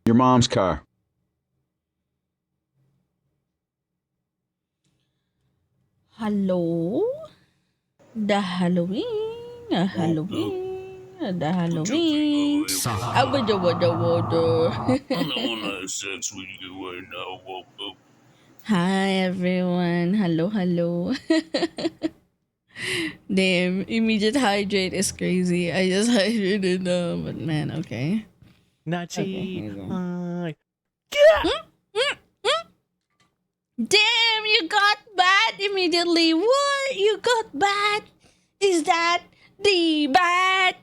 Your mom's car. Hello? The Halloween. The Halloween. Abba-dabba-dabba-da. Hi, everyone. Hello. Damn, immediate hydrate is crazy. I just hydrated, but man, okay. Okay, here Nachi. you go. Hi. Damn, you got bad immediately. What? You got bad? Is that the bad?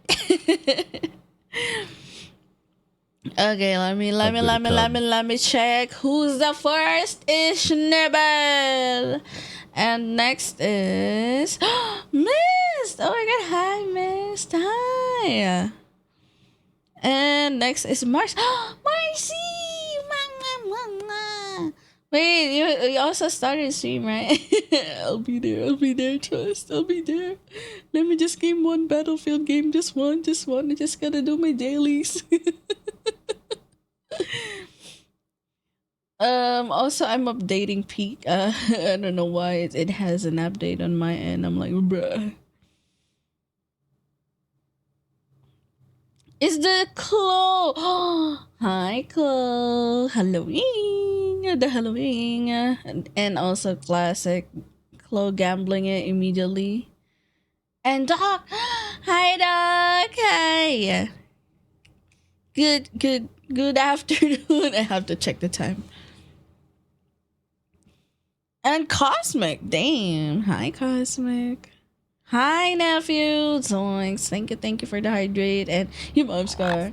Okay, let me check. Who's the first? Is Schnibble. And next is Mist. Oh my god, hi Mist. Hi. And next is Marcy. Marcy! Wait, you also started stream, right? I'll be there, trust. I'll be there. Let me just game one Battlefield game. Just one. I just gotta do my dailies. Also I'm updating Peak. I don't know why it has an update on my end. I'm like, bruh. It's the Chloe. Hi, Chloe. Halloween. The Halloween. And also classic Chloe gambling it immediately. And Doc. Hi, Doc. Hi. Good afternoon. I have to check the time. And Cosmic. Damn. Hi, Cosmic. Hi, nephew. Zoinks. Thank you for the hydrate and your mom's car.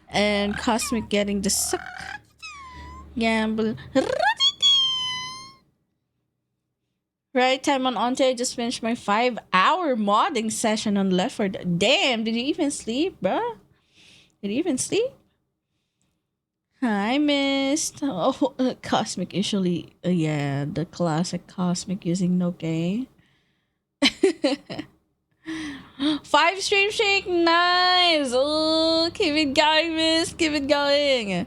And Cosmic getting the suck. Gamble. Right time on Auntie. I just finished my 5-hour modding session on Left 4 Dead. Damn, did you even sleep, bruh? Did you even sleep? Hi, Mist. Oh, Cosmic usually, yeah, the classic Cosmic using Noke. 5 stream shake, nice. Oh, keep it going, Miss. Keep it going.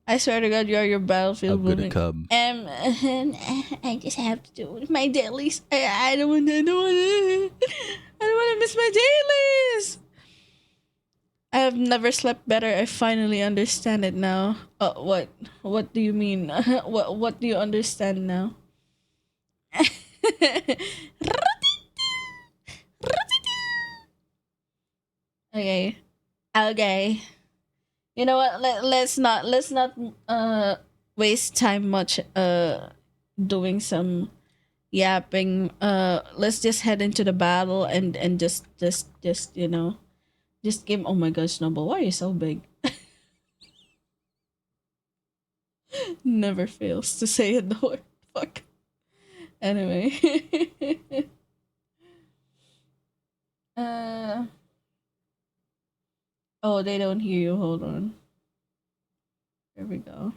I swear to God, you are your battlefield How good a woman. cub. I just have to do my dailies. I don't want to miss my dailies. I have never slept better. I finally understand it now. What? What do you mean? What do you understand now? Okay. You know what? Let's not waste time much doing some yapping. Let's just head into the battle and just you know, just give. Oh my gosh, Snowball, why are you so big? Never fails to say it, the word fuck. Anyway. Oh, they don't hear you. Hold on. There we go.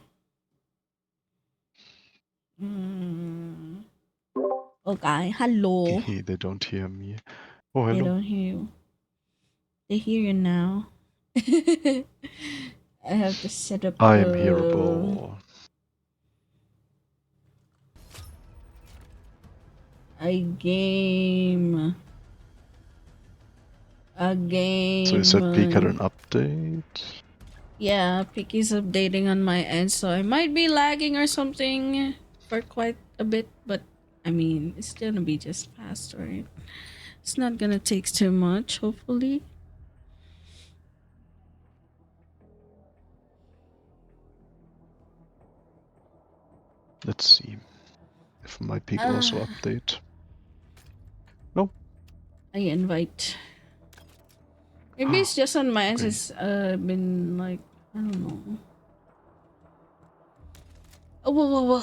Okay, hello. Hey, they don't hear me. Oh, They hello. don't hear you. They hear you now. I have to set up. I am hearable. A game. So you said Peak had an update? Yeah, Peak is updating on my end, so I might be lagging or something for quite a bit, but I mean, it's gonna be just fast, right? It's not gonna take too much, hopefully. Let's see if my Peak also update. No. I invite. Maybe it's just on my end. Okay. It's been like, I don't know. Oh, whoa.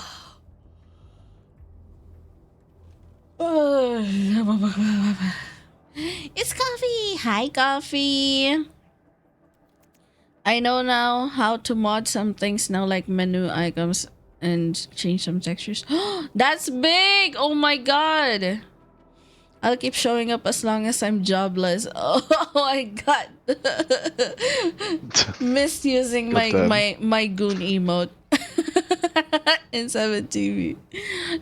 It's Coffee. Hi, Coffee. I know now how to mod some things now, like menu items and change some textures. That's big. Oh my god. I'll keep showing up as long as I'm jobless. Oh my god. Misusing God damn. my goon emote in 7TV.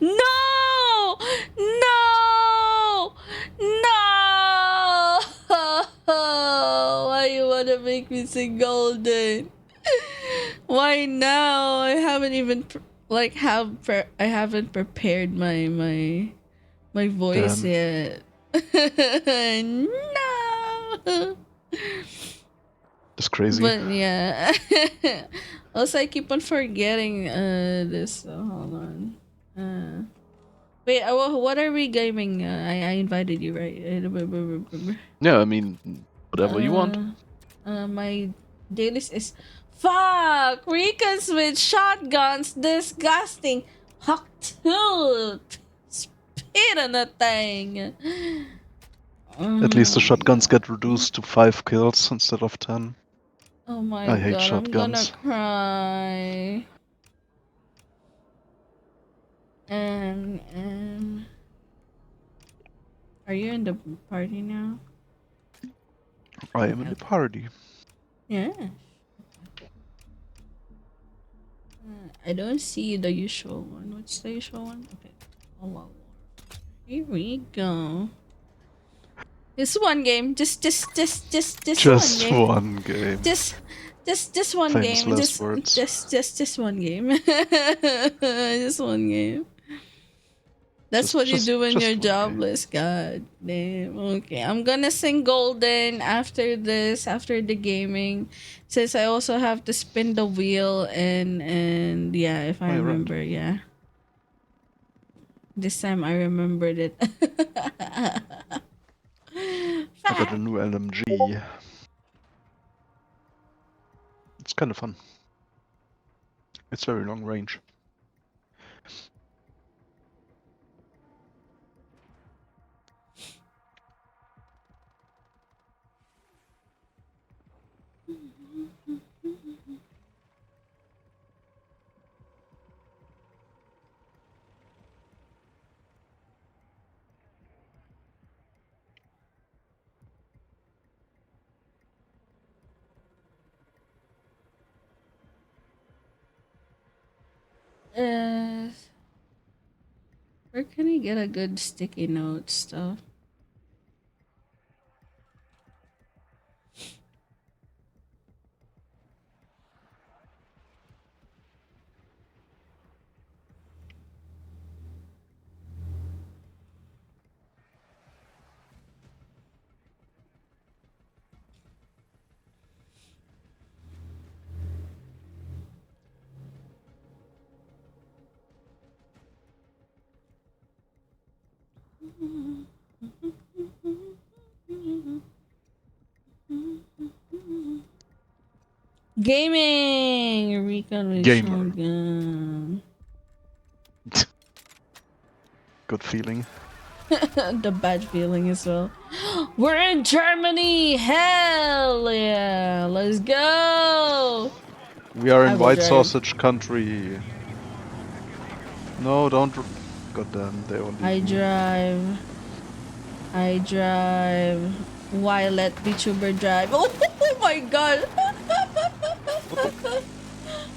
No! No! No! Why you wanna make me sing golden? Why now? I haven't even I haven't prepared my voice Damn. yet. No. That's crazy. But yeah. Also, I keep on forgetting this. Hold on. Wait. What are we gaming? I invited you, right? Yeah, I mean, whatever you want. My dailies is fuck recons with shotguns. Disgusting. Hawk tooth. Spit on a thing. At least the Oh my shotguns God. get reduced to 5 kills instead of 10. Oh my I hate god, I'm gonna shotguns. cry. And are you in the party now? I am in the party. Yeah. I don't see the usual one. What's the usual one? Okay. Oh wow. Here we go. This one game. Just one Just game. one game. Just one Famous game. last words. Just one game. Just one game. That's what you do when you're jobless. God damn. Okay, I'm gonna sing Golden after this, after the gaming, since I also have to spin the wheel and yeah, if I Oh, remember, right. yeah. This time I remembered it. I got a new LMG. It's kind of fun. It's very long range. uh, where can I get a good sticky note stuff? Gaming! Recon with Gamer. shotgun. Good feeling. The bad feeling as well. We're in Germany! Hell yeah! Let's go! We are I in will white drive. sausage country. No, don't. God damn, they only. I drive. Why let VTuber drive? Oh my god!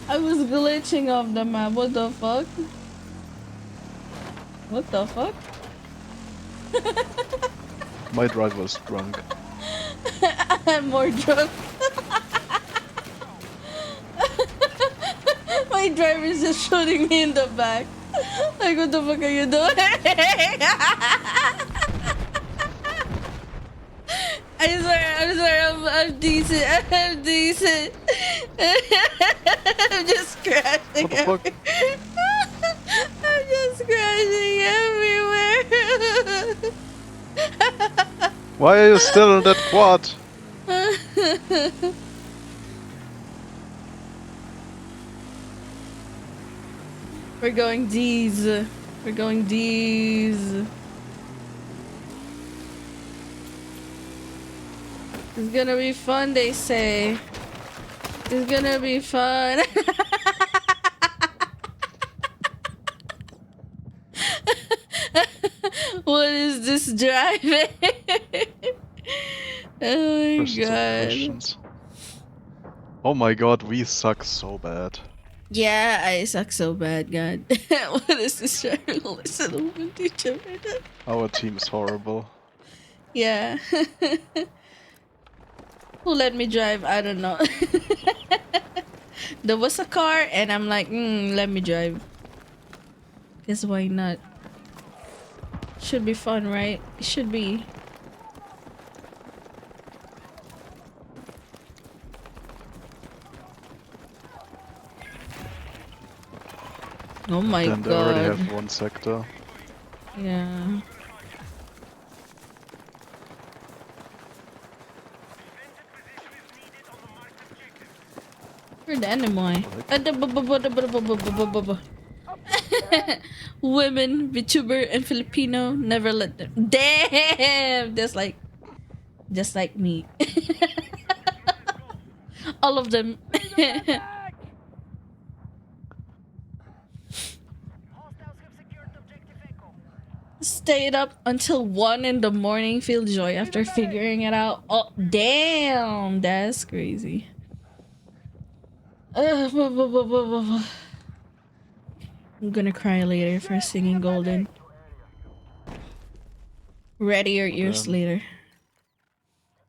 I was glitching off the map. What the fuck? What the fuck? My driver's drunk. I'm more drunk. My driver's just shooting me in the back. Like, what the fuck are you doing? I'm sorry, I'm decent. I'm decent. I'm just crashing. What the fuck? I'm just crashing everywhere. Why are you still in that quad? We're going D's. We're going D's. It's gonna be fun, they say. It's gonna be fun. What is this is driving? Oh my Questions of god. questions. Oh my god, we suck so bad. Yeah, I suck so bad, God. What is this journalist woman teacher? Our team is horrible. Yeah. Who let me drive? I don't know. There was a car and I'm like, let me drive. Guess why not? Should be fun, right? It should be. Oh my Then they already god. have one sector. Yeah. Where the enemy? Women, VTuber, and Filipino never let them. Damn, just like me. All of them. Stayed up until 1 in the morning. Feel joy after figuring it out. Oh, damn, that's crazy. I'm gonna cry later for singing Golden. Ready your ears later.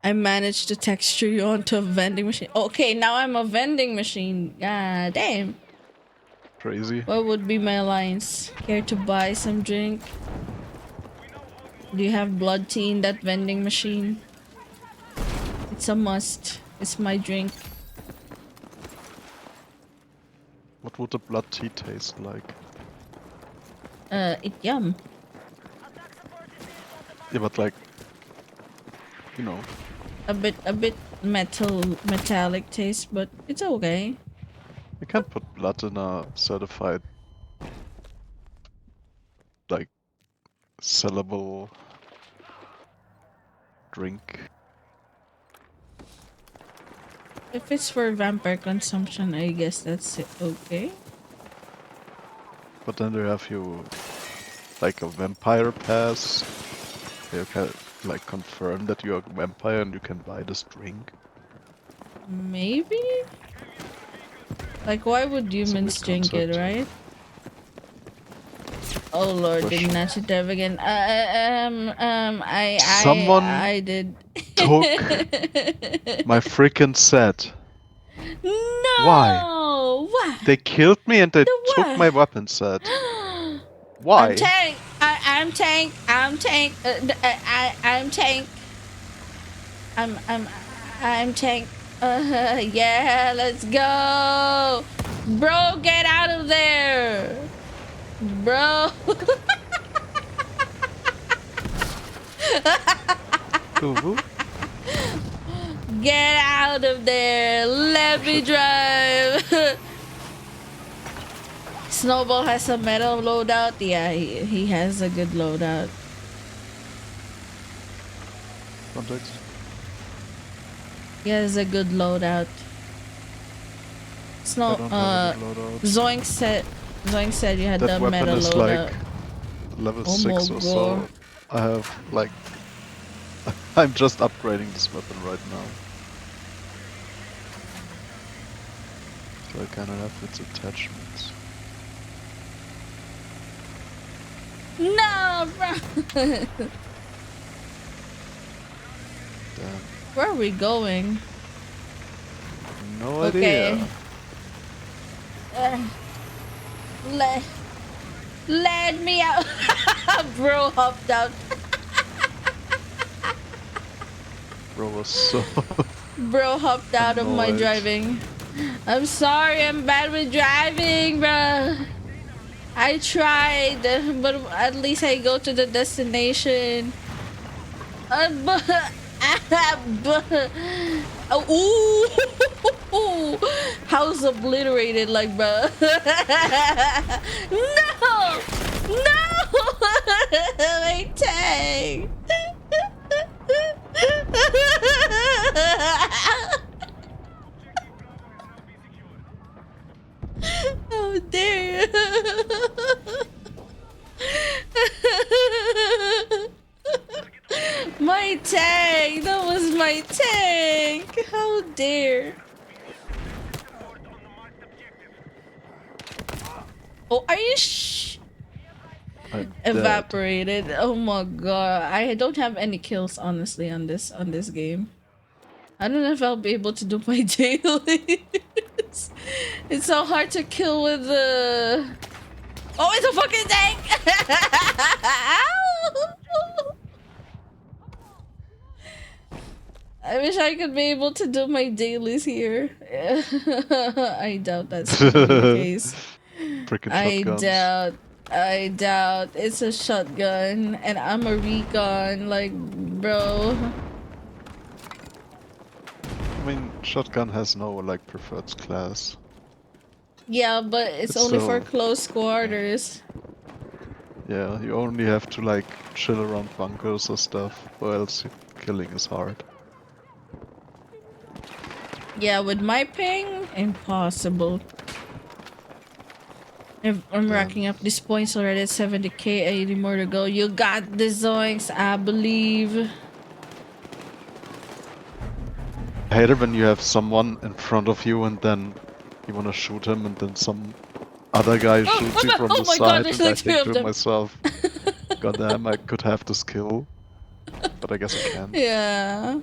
I managed to texture you onto a vending machine. Okay, now I'm a vending machine. God damn. Crazy. What would be my alliance? Care to buy some drink? Do you have blood tea in that vending machine? It's a must. It's my drink. What would the blood tea taste like? It yum. Yeah, but like, you know. A bit metallic taste, but it's okay. You can't put blood in a certified, like, sellable drink. If it's for vampire consumption, I guess that's it. Okay. But then they have you, like, a vampire pass. You can, like, confirm that you're a vampire and you can buy this drink. Maybe? Like, why would humans drink it, right? Oh lord, did not you dive again? Someone I did. took my freaking set. No! Why? They killed me and they took my weapon set. Why? I'm tank. I'm tank. I'm tank. I'm tank. I'm tank. Yeah, let's go, bro. Get out of there, bro. Get out of there. Let me drive. Snowball has a metal loadout. Yeah, he has a good loadout. Context. He has a good loadout. Snow. Zoink said you had that the metal is loadout. Like level 6 or so. I have like. I'm just upgrading this weapon right now. So I kind of have its attachments. No, bro. Damn. Where are we going? No idea. Let me out. Bro hopped out. Bro was so. Bro hopped out of my driving. I'm sorry, I'm bad with driving, bro. I tried, but at least I go to the destination. Ooh, house obliterated, like, bro. No, my tank. How dare you? My tank! That was my tank! How dare! Oh, are you I'm dead. evaporated? Oh my god! I don't have any kills honestly on this game. I don't know if I'll be able to do my daily. It's so hard to kill with the. Oh, it's a fucking tank! I wish I could be able to do my dailies here. I doubt that's gonna be the case. Freaking shotguns. I doubt it's a shotgun and I'm a recon, like, bro. I mean, shotgun has no like preferred class. Yeah, but it's only for close quarters. Yeah, you only have to like chill around bunkers or stuff, or else killing is hard. Yeah, with my ping, impossible. If I'm racking up these points already at 70k, 80 more to go. You got the zoinks, I believe. I hate it when you have someone in front of you and then you wanna shoot him and then some other guy shoots you from the side, God, there's and I like three think of to them. myself, God damn, I could have the skill, but I guess I can't. Yeah.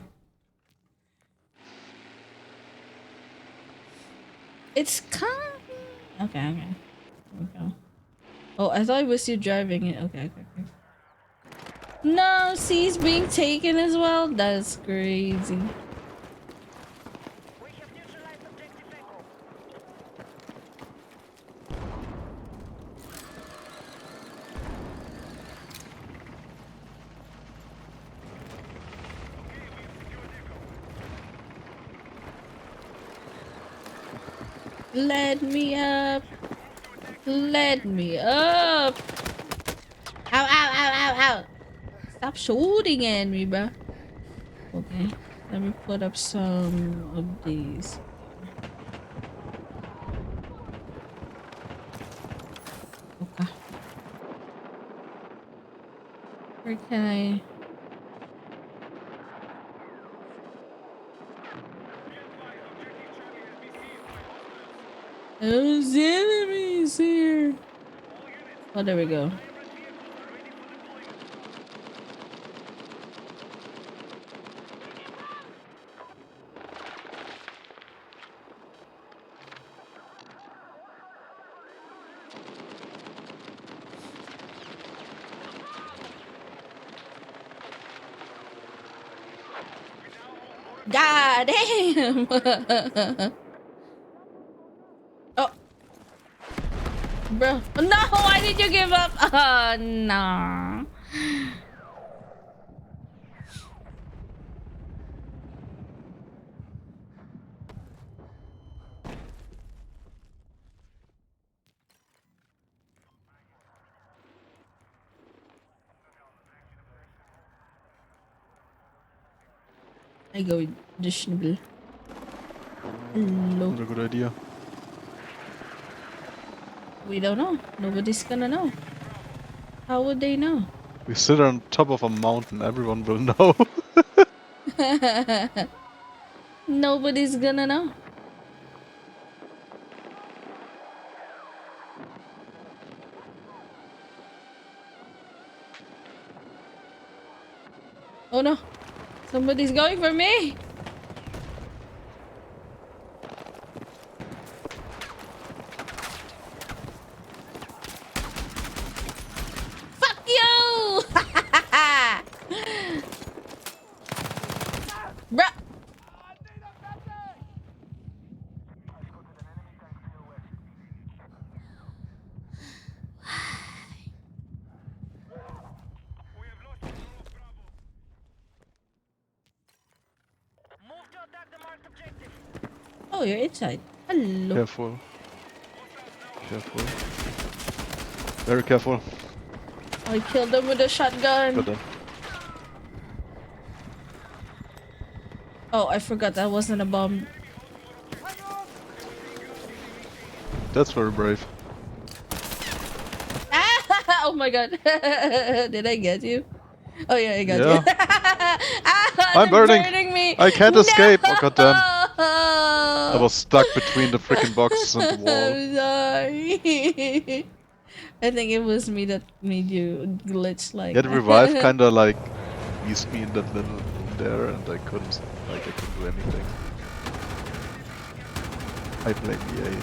It's kind. Okay. Oh, I thought it was you driving it. Okay. No, C's being taken as well. That's crazy. Let me up. Let me up. Ow. Stop shooting at me, bro. Okay. Let me put up some of these. Okay. Where can I... Those enemies here. Oh, there we go. God damn! Oh. Bro. No, why did you give up? Oh, no. I go with the schnibble. Hello. Not a good idea. We don't know. Nobody's gonna know. How would they know? We sit on top of a mountain, everyone will know. Nobody's gonna know. Oh no. Somebody's going for me. Fuck you! Bruh. Oh, you're inside. Hello. Careful. Very careful. I killed them with a shotgun. Got them. Oh, I forgot that wasn't a bomb. That's very brave. Ah! Oh my god. Did I get you? Oh yeah, I got you. Yeah. Ah, I'm they're burning! burning me. I can't No! escape! Oh goddamn. I was stuck between the freaking boxes and the wall. I'm sorry. I think it was me that made you glitch like Yeah, the revive that. kinda like eased me in that little room there and I couldn't do anything. I blame EA.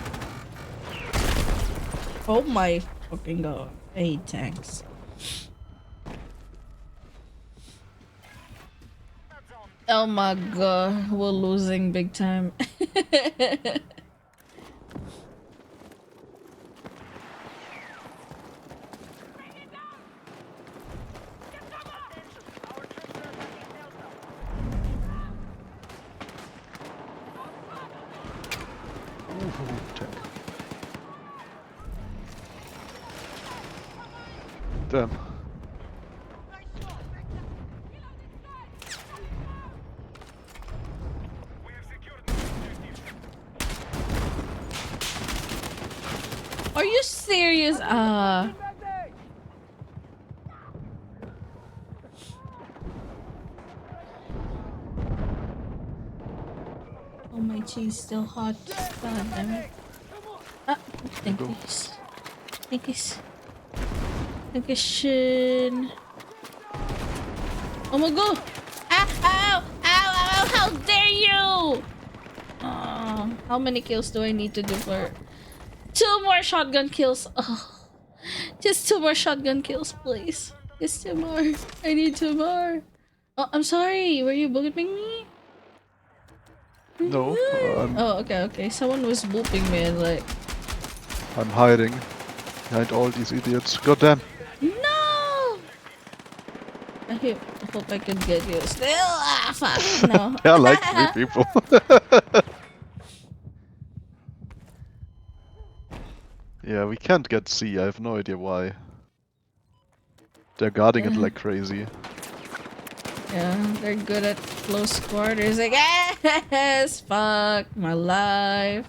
Oh my fucking god. I hate tanks. Oh my god, we're losing big time. Ooh, tank. Damn. Are you serious? Oh, my cheese still hot. God damn it. Ah, thank Go. you. Thank you. Thank you. Oh my god! Ah, ow! Ow! Ow! Ow! How dare you! How many kills do I need to do for 2 more shotgun kills? Oh, just 2 more shotgun kills, please. Just 2 more. I need 2 more. Oh, I'm sorry. Were you bullying me? No, Oh, okay, okay. Someone was booping me and like, I'm hiding behind all these idiots. Goddamn! no! I hope I could get you. Still, fuck, no. There are like 3 people. Yeah, we can't get C. I have no idea why. They're guarding it like crazy. Yeah, they're good at close quarters. Like, yes, fuck my life.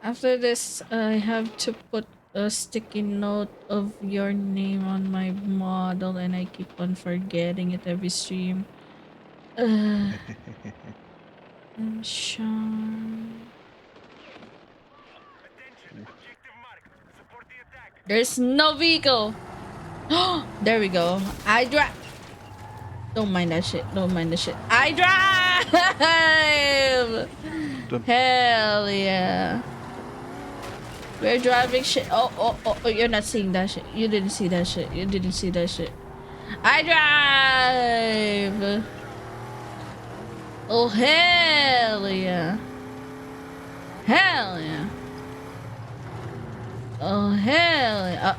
After this, I have to put a sticky note of your name on my model, and I keep on forgetting it every stream. And Sean. There's no vehicle. There we go. I drive. Don't mind that shit. Don't mind the shit. I drive. Hell yeah. We're driving shit. Oh, you're not seeing that shit. You didn't see that shit. You didn't see that shit. I drive. Oh, hell yeah. Hell yeah. Oh, hell yeah.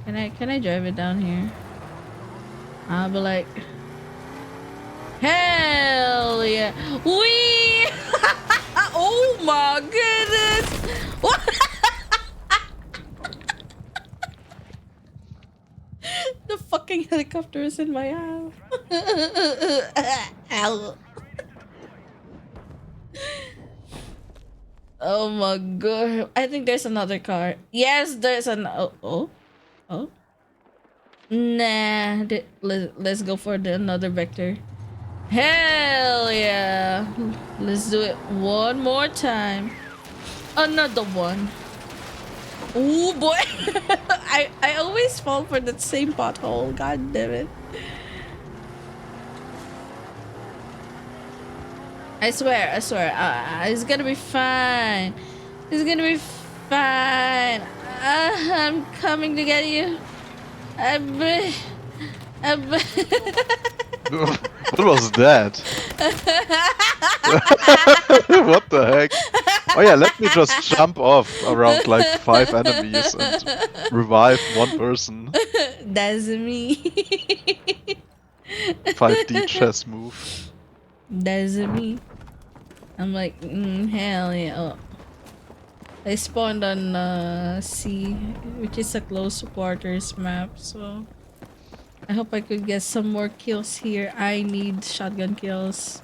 Can I drive it down here? I'll be like, hell yeah. Wee! Oh my goodness. What? The fucking helicopter is in my house. Ow. Oh my god. I think there's another car. Yes, there's an oh. Nah, let's go for the another vector. Hell yeah. Let's do it one more time. Another one. Oh boy. I always fall for that same pothole. God damn it. I swear. It's gonna be fine. It's gonna be fine. I'm coming to get you. What was that? What the heck? Oh yeah, let me just jump off around like 5 enemies and revive 1 person. That's me. 5D chess move. That's me. I'm like, hell yeah. Oh. I spawned on C, which is a close quarters map, so I hope I could get some more kills here. I need shotgun kills.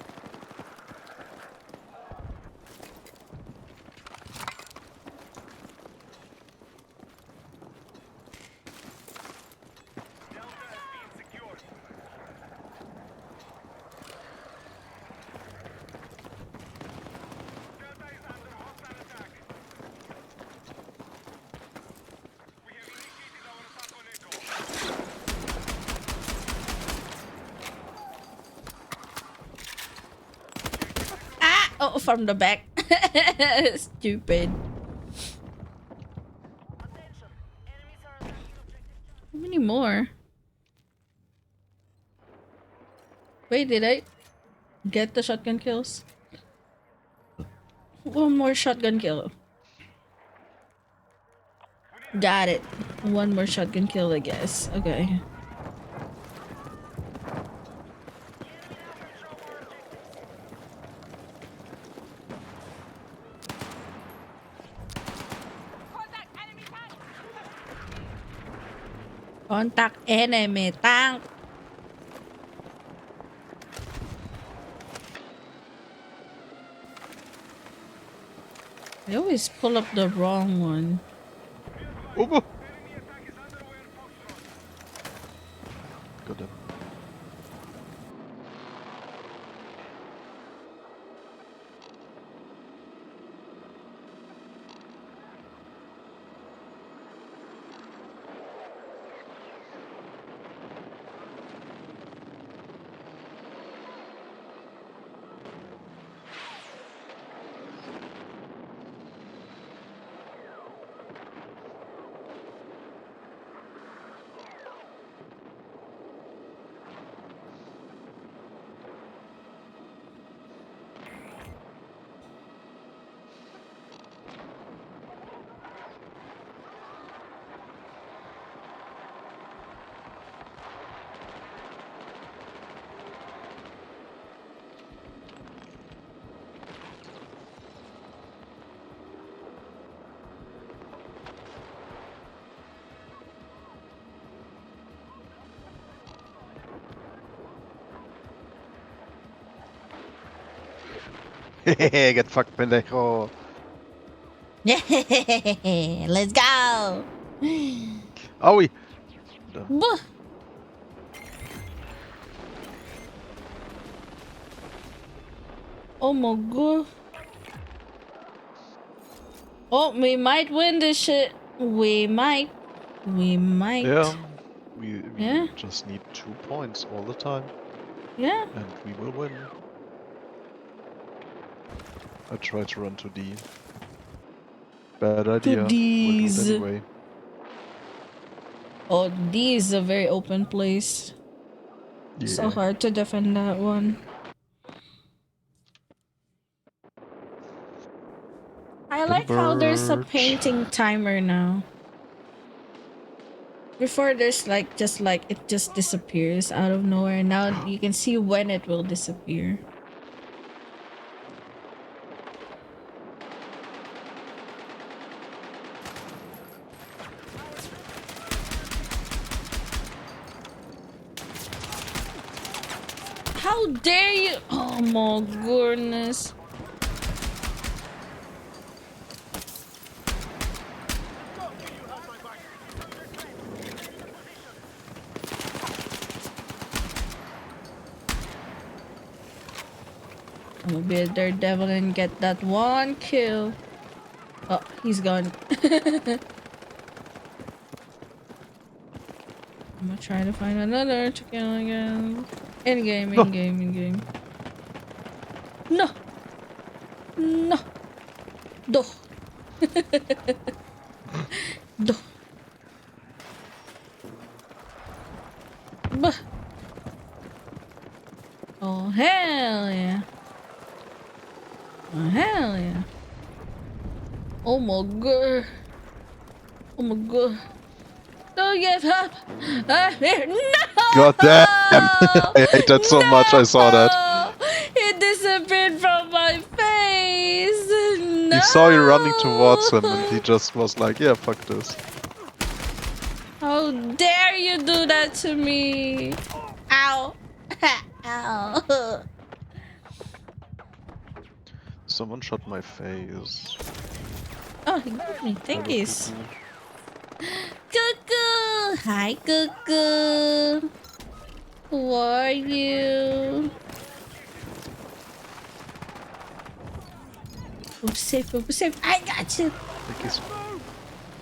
Oh, from the back. Stupid. How many more? Wait, did I get the shotgun kills? One more shotgun kill. Got it. One more shotgun kill, I guess. Okay. Contact enemy tank. I always pull up the wrong one. Over. Got him. Get fucked, pendejo. Let's go. Owie. Buh. Oh my god. Oh, we might win this shit. We might. We might. Yeah. We Yeah. just need 2 points all the time. Yeah. And we will win. I try to run to D. Bad idea. We'll do D's. it anyway. Oh, D is a very open place. Yeah. So hard to defend that one. I like how there's a Bird. painting timer now. Before there's like just like it just disappears out of nowhere. Now you can see when it will disappear. How dare you? Oh my goodness. I'm gonna be a daredevil and get that one kill. Oh, he's gone. I'm gonna try to find another to kill again. In game, in game, in game. No! No! Do! Do! Bah! Oh, hell yeah! Oh, hell yeah! Oh my god! Oh my god! Don't get up! No! God damn! I hate that so much, I saw that. It disappeared from my face! No! He saw you running towards him and he just was like, yeah, fuck this. How dare you do that to me! Ow! Ow! Someone shot my face. Oh, he got me. Thank you. Cuckoo! Hi, Cuckoo! Who are you? Move safe, move safe. I got you!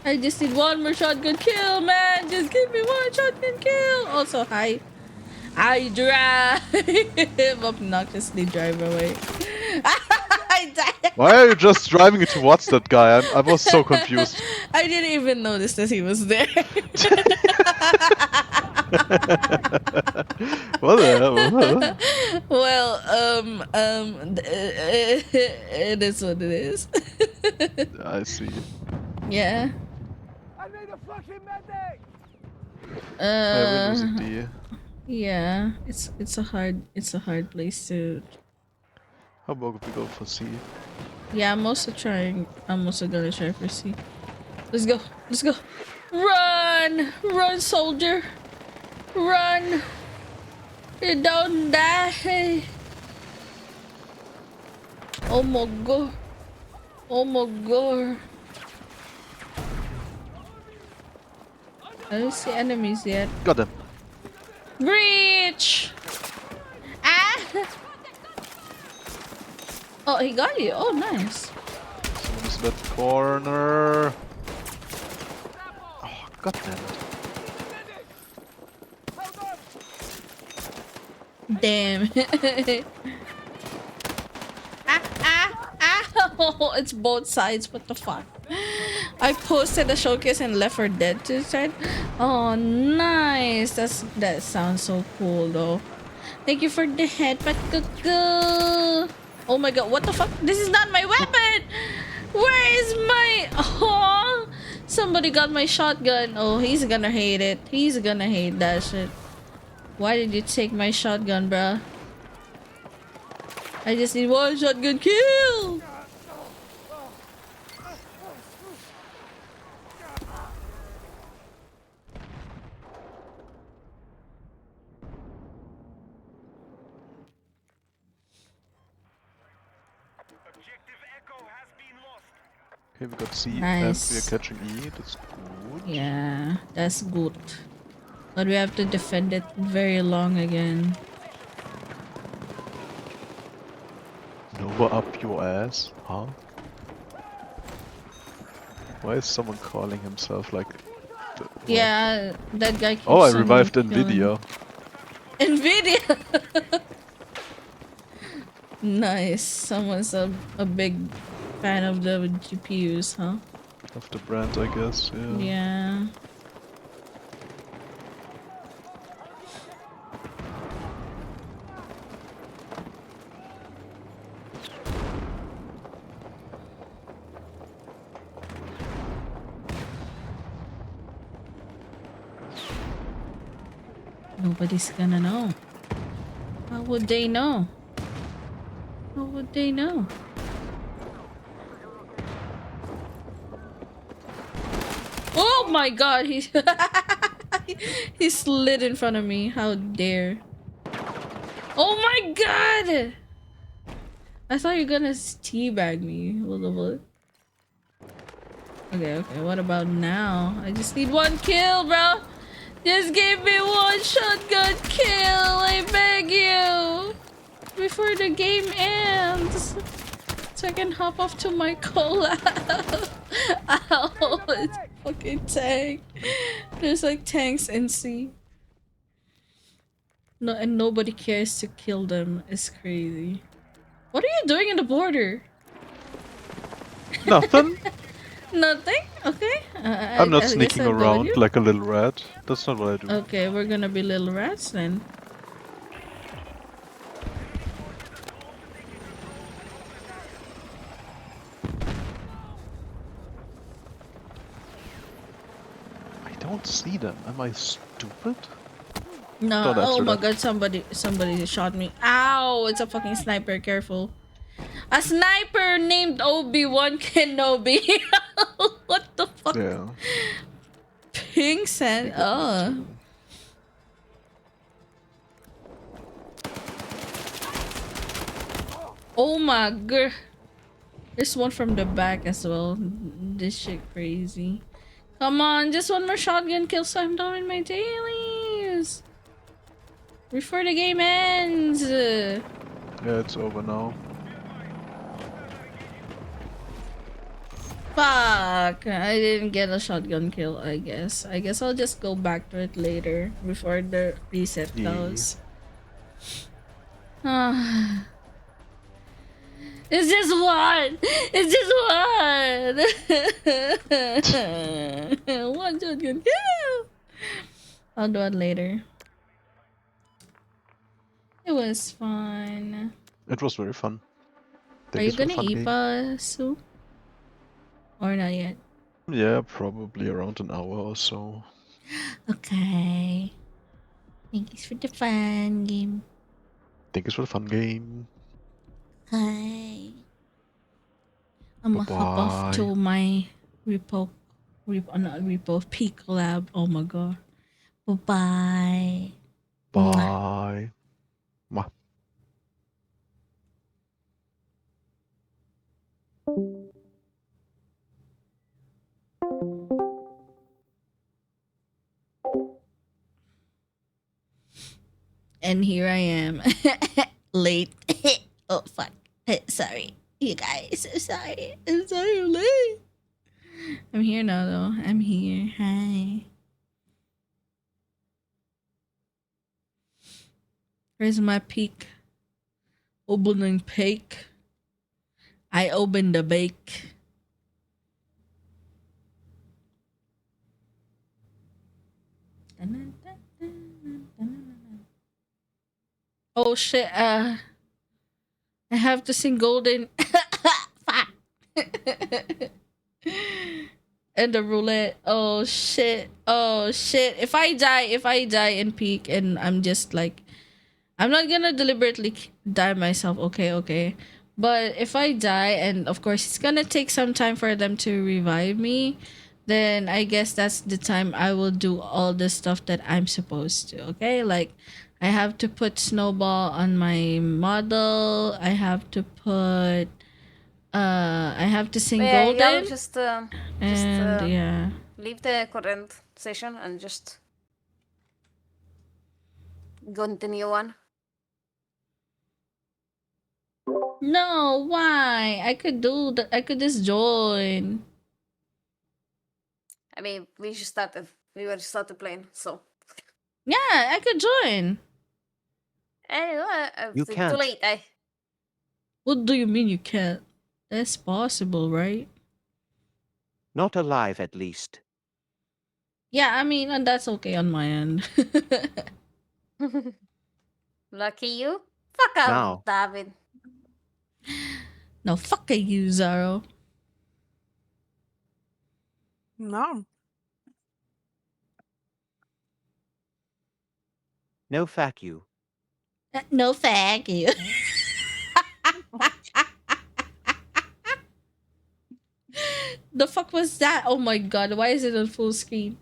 I just need one more shotgun kill, man! Just give me one shotgun kill! Also, hi. I drive! Obnoxiously drive away. I died. Why are you just driving towards that guy? I was so confused. I didn't even notice that he was there. What the hell? Well, it is what it is. I see. Yeah. I need a fucking medic! We're losing D. Yeah. It's a hard place to. How about if we go for C? Yeah, I'm also gonna try for C. Let's go. Let's go. Run! Run, soldier! Run! You don't die! Oh my god. Oh my god. I don't see enemies yet. Got him. Breach! Ah! Oh, he got you. Oh, nice. Someone's in that corner. Oh, god damn it. Damn. Oh, it's both sides. What the fuck? I posted the showcase and Left 4 Dead to side. Oh, nice. That sounds so cool though. Thank you for the headbutt. Oh my god, what the fuck? This is not my weapon. Where is my? Oh, somebody got my shotgun. Oh, he's gonna hate it. He's gonna hate that shit. Why did you take my shotgun, bruh? I just need one shotgun kill. Okay, we got C Nice. and we are catching E. That's good. Yeah, that's good. But we have to defend it very long again. Nova up your ass, huh? Why is someone calling himself like? Yeah, that guy keeps Oh, I on revived killing- Nvidia. Nvidia! Nice. Someone's a big fan of the GPUs, huh? Of the brand, I guess. Yeah. Yeah. Nobody's gonna know. How would they know? How would they know? Oh my god, he he slid in front of me. How dare. Oh my god! I thought you were gonna teabag me. What? Okay, what about now? I just need one kill, bro! Just give me one shotgun kill, I beg you! Before the game ends! So I can hop off to my collab! Ow! It's fucking tank! There's like tanks in C. No, and nobody cares to kill them. It's crazy. What are you doing in the border? Nothing. Nothing? Okay. I'm not I guess sneaking I'll go with around you. like a little rat. That's not what I do. Okay, we're gonna be little rats then. I don't see them. Am I stupid? No, Don't answer oh my that. god, somebody shot me. Ow, it's a fucking sniper, careful. A sniper named Obi-Wan Kenobi. What the fuck? Yeah. Pink sand. Oh. Oh my god. There's one from the back as well. This shit crazy. Come on, just one more shotgun kill so I'm done with my dailies. Before the game ends. Yeah, it's over now. Fuck. I didn't get a shotgun kill, I guess. I guess I'll just go back to it later before the reset Yeah. goes. Ah. It's just one. It's just one. One shot can kill. I'll do it later. It was fun. It was very fun. Are Thank you you for the gonna fun eat game. soup? Or not yet? Yeah, probably around an hour or so. Okay. Thanks for the fun game. Thank you for the fun game. Hi. I'm Bye gonna hop off bye. to my not repo, peak lab. Oh my god. Bye bye. Mwah. Bye. Mwah. And here I am. Late. Oh fuck. Sorry. You guys, I'm sorry. I'm sorry I'm late. I'm here now though. I'm here. Hi. Where's my peak? Opening peak. I opened the bake. Oh shit, I have to sing golden. Fuck. And the roulette. Oh shit. Oh shit. If I die in peak and I'm just like, I'm not gonna deliberately die myself. Okay, okay. But if I die, and of course it's gonna take some time for them to revive me, then I guess that's the time I will do all the stuff that I'm supposed to. Okay, like I have to put snowball on my model. I have to put. I have to sing Yeah, y'all golden, just and yeah. leave the current session and just continue on. No, why? I could do that. I could just join. I mean, we were started playing, so Yeah, I could join. anyway, You too can't. late. What do you mean you can't? That's possible, right? Not alive, at least. Yeah, I mean, and that's okay on my end. Lucky you. Fuck off, Now. David. No, fuck you, Zaro. No. No fuck you. No, fuck you. The fuck was that? Oh my god, why is it on full screen?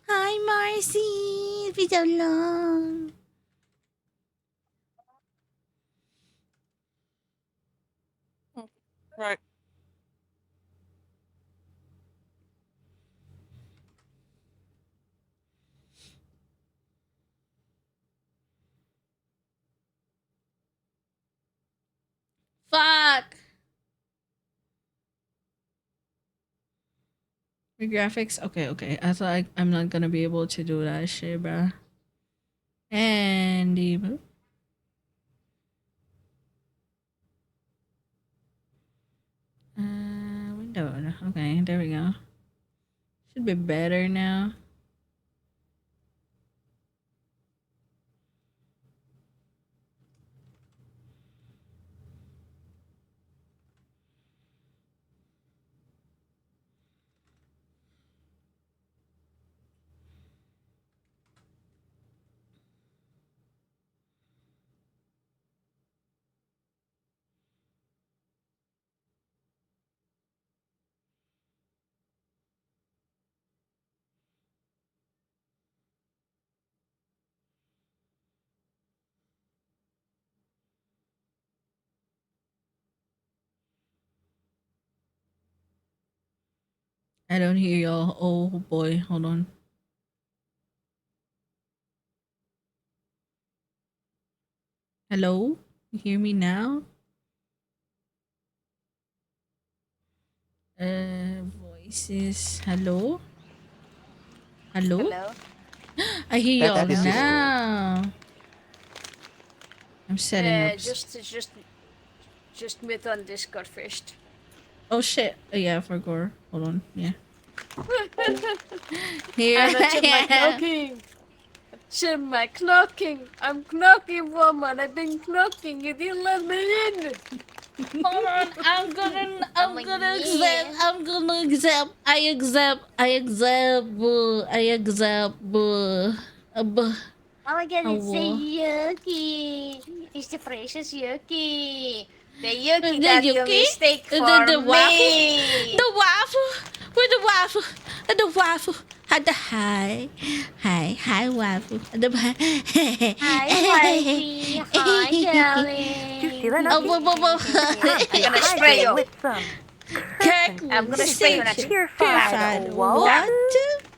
Hi, Marcy. It's been so long. Right. Fuck. The graphics? Okay, okay. I thought I'm not gonna be able to do that shit, bruh. And the window. Okay, there we go. Should be better now. I don't hear y'all. Oh boy, hold on. Hello? You hear me now? Voices. Hello? Hello? Hello? I hear y'all That is sister. now. I'm setting up. Just meet on Discord first. Oh shit. Oh, yeah, for Gore. Hold on. Yeah. Here I'm not I am. knocking. Knocking. I'm knocking, woman. I've been knocking. You didn't let me in. Hold on. I'm gonna accept. I'm gonna accept. I accept. Oh my god, it's so Awo. yucky. It's the precious yucky. The yucky The that you yuki? mistake for The waffle? me. The waffle? Where the waffle? The waffle. Had the hi. Hi waffle. The Hi, wifey. Hi, darling. Oh, whoa, whoa, whoa. I'm gonna spray you. With some Kirk, I'm gonna spray you in a purified what?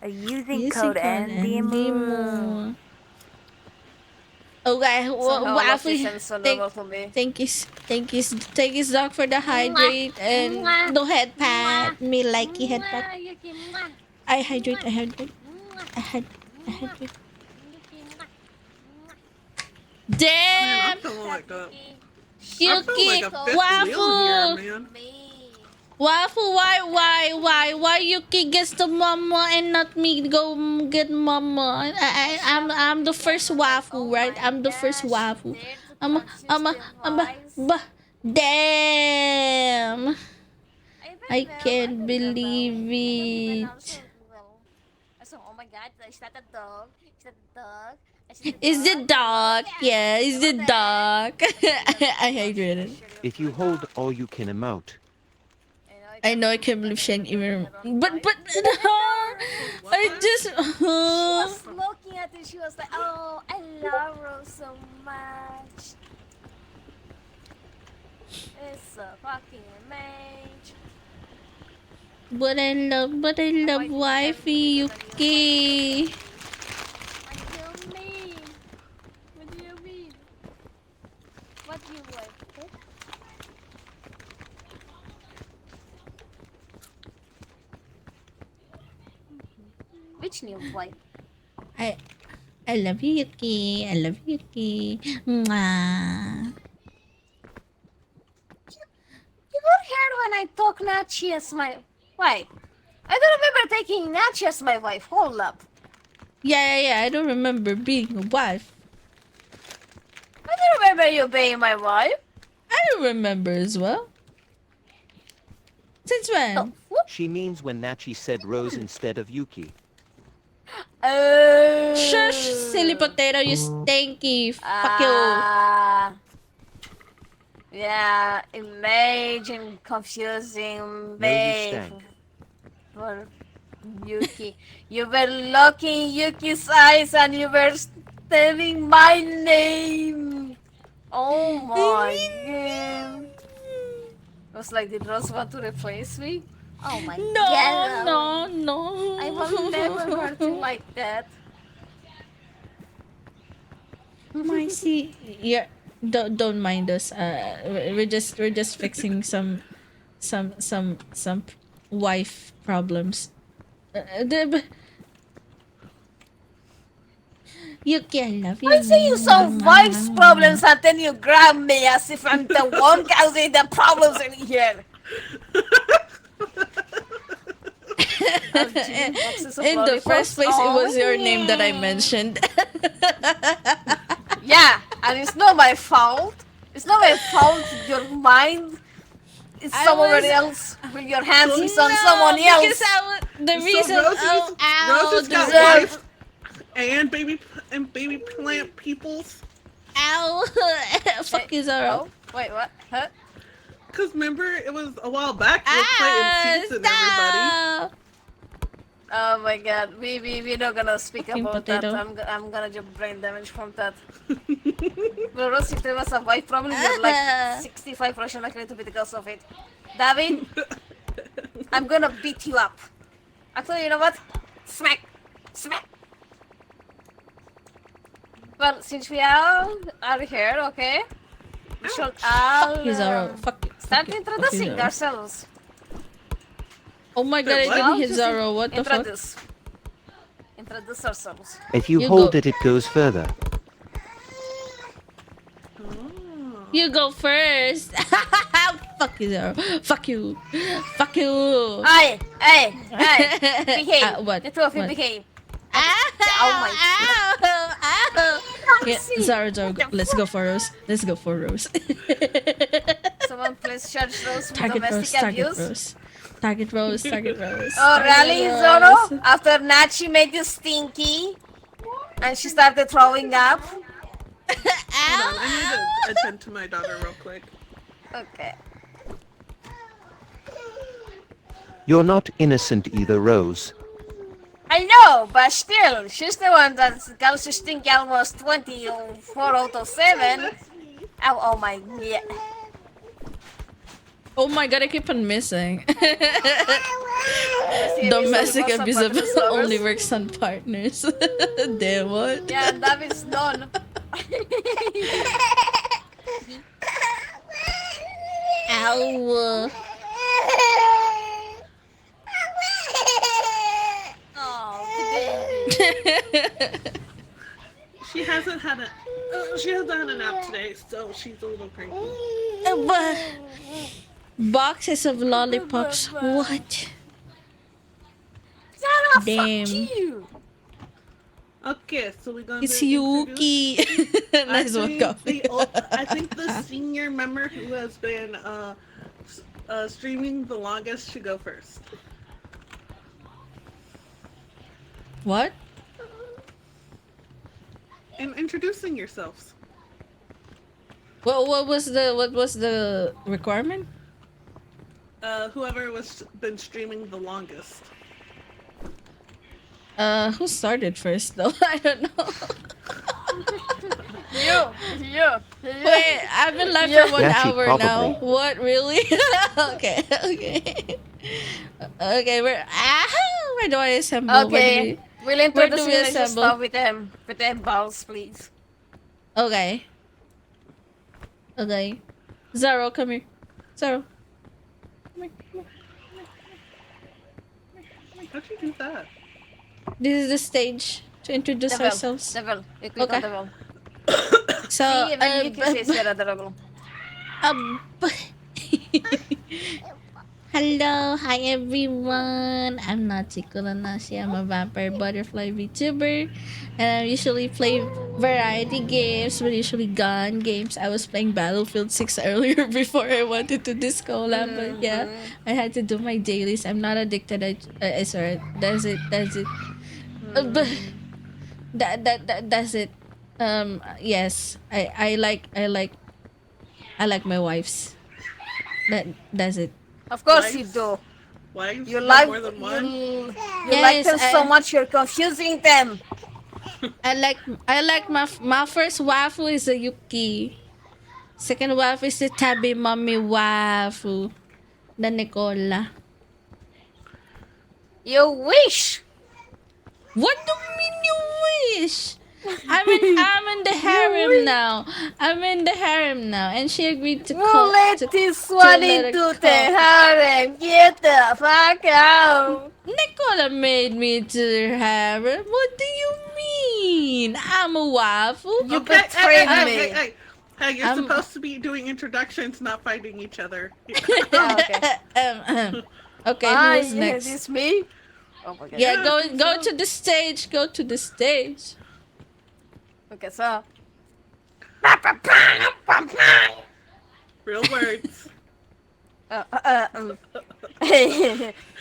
using code NDMO. Okay, Somehow waffle. this is so normal to me. Thank you, Doc, for the hydrate and the head pat. Me likey head pat. Yuki, mwah. I hydrate. I hydrate. Man, Damn, I'm feeling like a, Yuki, I feel like a fifth wheel waffle. here, man. Waffle, why Yuki gets the mama and not me go get mama? I'm the first waffle, right? I'm the first waffle. Damn! I can't believe it. Oh my god, is that a dog? Is that a dog? Is the dog? Yeah, is the dog? I hydrated. If you hold all you can emote. I know I can't believe Shen even. But I just. She was looking at it, she was like, oh, I love Rose so much. It's so fucking amazing. But I love wifey Yuki. What do you mean? What do you mean? What do you want? Which new wife? I love you, Yuki. I love you, Yuki. Mwah. You got heard when I talk Nachi as my wife. I don't remember taking Nachi as my wife. Hold up. Yeah. I don't remember being a wife. I don't remember you being my wife. I don't remember as well. Since when? Oh, whoop. She means when Nachi said Rose instead of Yuki. Shush, silly potato, you stinky. Fuck you. Yeah, imagine confusing No, you babe stank. for Yuki. You were looking Yuki's eyes and you were telling my name. Oh my god. It was like, did Rose want to replace me? Oh my god. No. I will never hurt you like that. Marcy, yeah, don't mind us. We're just fixing some wife problems. Yuki, I love you. I see you solve wife's problems and then you grab me as if I'm the one causing the problems in here. In the first place, it was your name that I mentioned. Yeah, and it's not my fault. It's not my fault. Your mind is somewhere else. With your hands is on someone else. Because the So reason. Rosie's got deserve- wife and baby plant peoples. Ow! Fuck you, Zoro. Oh, wait, what? Huh? Cause remember it was a while back you were planting seeds and everybody. Stop! Oh my god, we're not gonna speak Fucking about potato. that. I'm gonna get brain damage from that. But Rose, if there was a wife problem, you're like 65% likely to be the cause of it. David, I'm gonna beat you up. Actually, you know what? Smack! Well, since we are here, okay? We should all Fuck you, Zoro. Fuck you. start Fuck you, introducing Zoro. ourselves. Oh my god, I What? didn't hit Just Zaro. What the fuck? Introduce ourselves. If you You hold go. it, it goes further. Oh. You go first. Fuck you, Zaro. Fuck you. Fuck you. Hey! Behave! What? The two of you What? behave. Ow! Oh my Ow! Yeah, see. Zaro, What the let's go for Rose. Let's go for Rose. Someone please charge Rose with Target Rose, domestic target abuse. Rose. Target Rose, target Rose. Oh, target really, Rose. Zoro? After Nachi made you stinky and she started throwing up? Hold on, I need to attend to my daughter real quick. Okay. You're not innocent either, Rose. I know, but still, she's the one that got to stink almost 24 out of 7. Oh my, yeah. Oh my god, I keep on missing. See, Domestic this abuse is also partners only lovers. works on partners. Damn what? Yeah, and that is done. Ow. Oh, baby. She hasn't had a nap today, so she's a little cranky. Boxes of lollipops. What? Zara, Damn. fuck you. Okay, so we're gonna It's introduce- Yuki. Nice one, Coffee. I think the senior member who has been streaming the longest should go first. What? And introducing yourselves. What was the requirement? Whoever was been streaming the longest. Who started first though? I don't know. You. Wait, I've been live Yeah. for 1 Yeah, she hour now. probably. What, really? Okay. Okay, where do I assemble? Okay. We'll where do introduce we you and just assemble? start with them balls, please. Okay. Zaro, come here. Zaro. Come here. How'd you do that? This is the stage to introduce Devil. ourselves. Devil. You click Okay. on Devil. So, See, even you can say you're adorable. um, hello, hi everyone. I'm Natsuko Nanashi. I'm a vampire butterfly VTuber, and I usually play variety games, but usually gun games. I was playing Battlefield 6 earlier before I wanted to this collab, but yeah, I had to do my dailies. I'm not addicted. I sorry. That's it. But that's it. Yes, I like my wives. That's it. Of course Wives? you do. Wives? You No like more than one? you Yes, like them so much you're confusing them. I like my first waifu is a Yuki. Second waifu is the Tabi Mommy waifu, the Nicola. You wish. What do you mean you wish? I'm in the harem now. I'm in the harem now, and she agreed to You call. let to- this to one let her into the call. harem. Get the fuck out. Nicola made me to the harem. What do you mean? I'm a waifu. You betrayed me. Hey, you're I'm- supposed to be doing introductions, not fighting each other. Oh, okay. Okay, who's yeah, next? this me? Oh my god. Yeah, go to the stage. Go to the stage. Okay, so. Real words.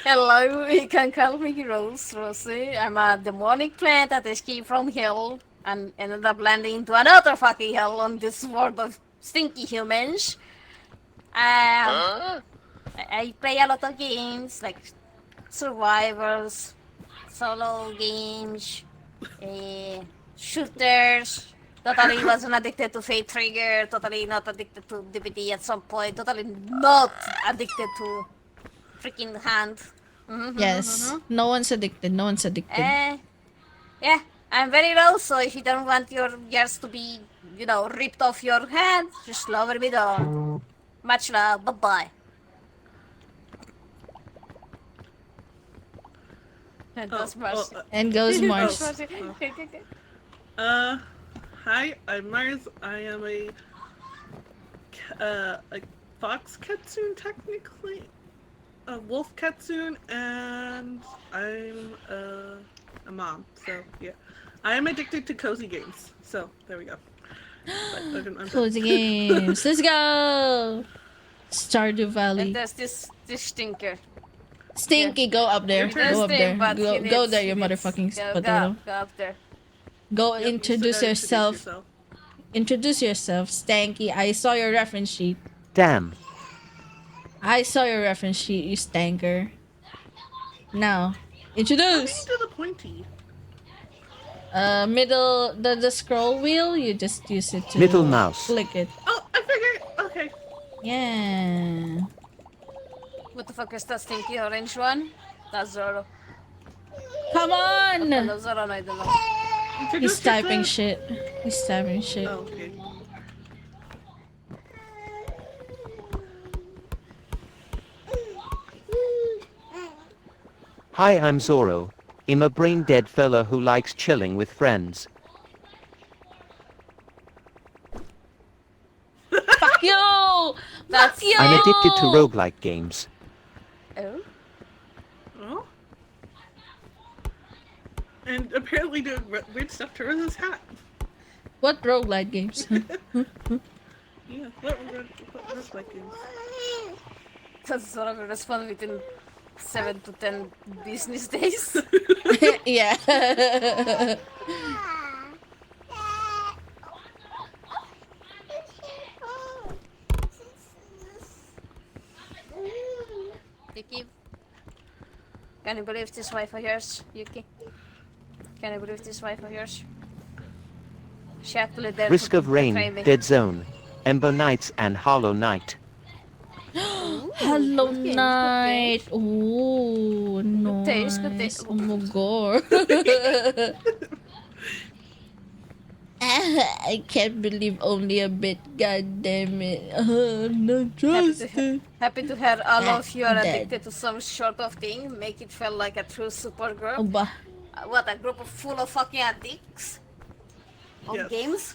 Hello, you can call me Rosie. I'm a demonic plant that escaped from hell and ended up landing into another fucking hell on this world of stinky humans. I play a lot of games like survivors, solo games, shooters. Totally wasn't addicted to Fate Trigger, totally not addicted to DVD at some point, totally not addicted to freaking hand. Yes, no one's addicted. No one's addicted. Yeah, I'm very low, so if you don't want your ears to be, ripped off your hand, just lower me down. Much love, bye-bye. And that's Mars. And goes Mars. Hi, I'm Mars. I am a fox kitsune, technically. A wolf kitsune, and I'm a mom. So, yeah. I am addicted to cozy games. So, there we go. I'm Cozy games. Let's go. Stardew And Valley. there's this stinker. Stinky, go up there. He does Go up stink, there. but he Go needs- there, he you needs- motherfucking go, potato. Go up there. Go Yep, introduce you yourself. Introduce yourself, Stanky. I saw your reference sheet. Damn. I saw your reference sheet, you stanker. Now, How do introduce. you do the pointy? Middle, the scroll wheel, you just use it to Middle mouse. click it. Oh, I figured. Okay. Yeah. What the fuck is that stinky orange one? That's Zoro. Come on! Hello, Zoro, no, I don't know. He's Introduce typing yourself. shit. He's typing shit. Oh, okay. Hi, I'm Zoro. I'm a brain-dead fella who likes chilling with friends. Fuck you! That's Fuck you! I'm addicted to roguelike games. Oh? Oh. And apparently doing weird stuff to Rose's hat. What roguelike games? Yeah, what roguelike games? That's Zoro will respond within 7 to 10 business days. Yeah. Yuki, can you believe this wife of yours, Yuki? Can you believe this wife of yours? She actually dared Risk to of Rain, betray me. Dead Zone, Ember Knights and Hollow Knight. Hello good game, night. Oh, Good taste, good nice. taste. Oh my god. I can't believe only a bit. God damn it. I'm not trusted. Happy to hear all of you are Dead. addicted to some sort of thing. Make it feel like a true super group. Oh, bah. What, a group of full of fucking addicts? Of Yes. games?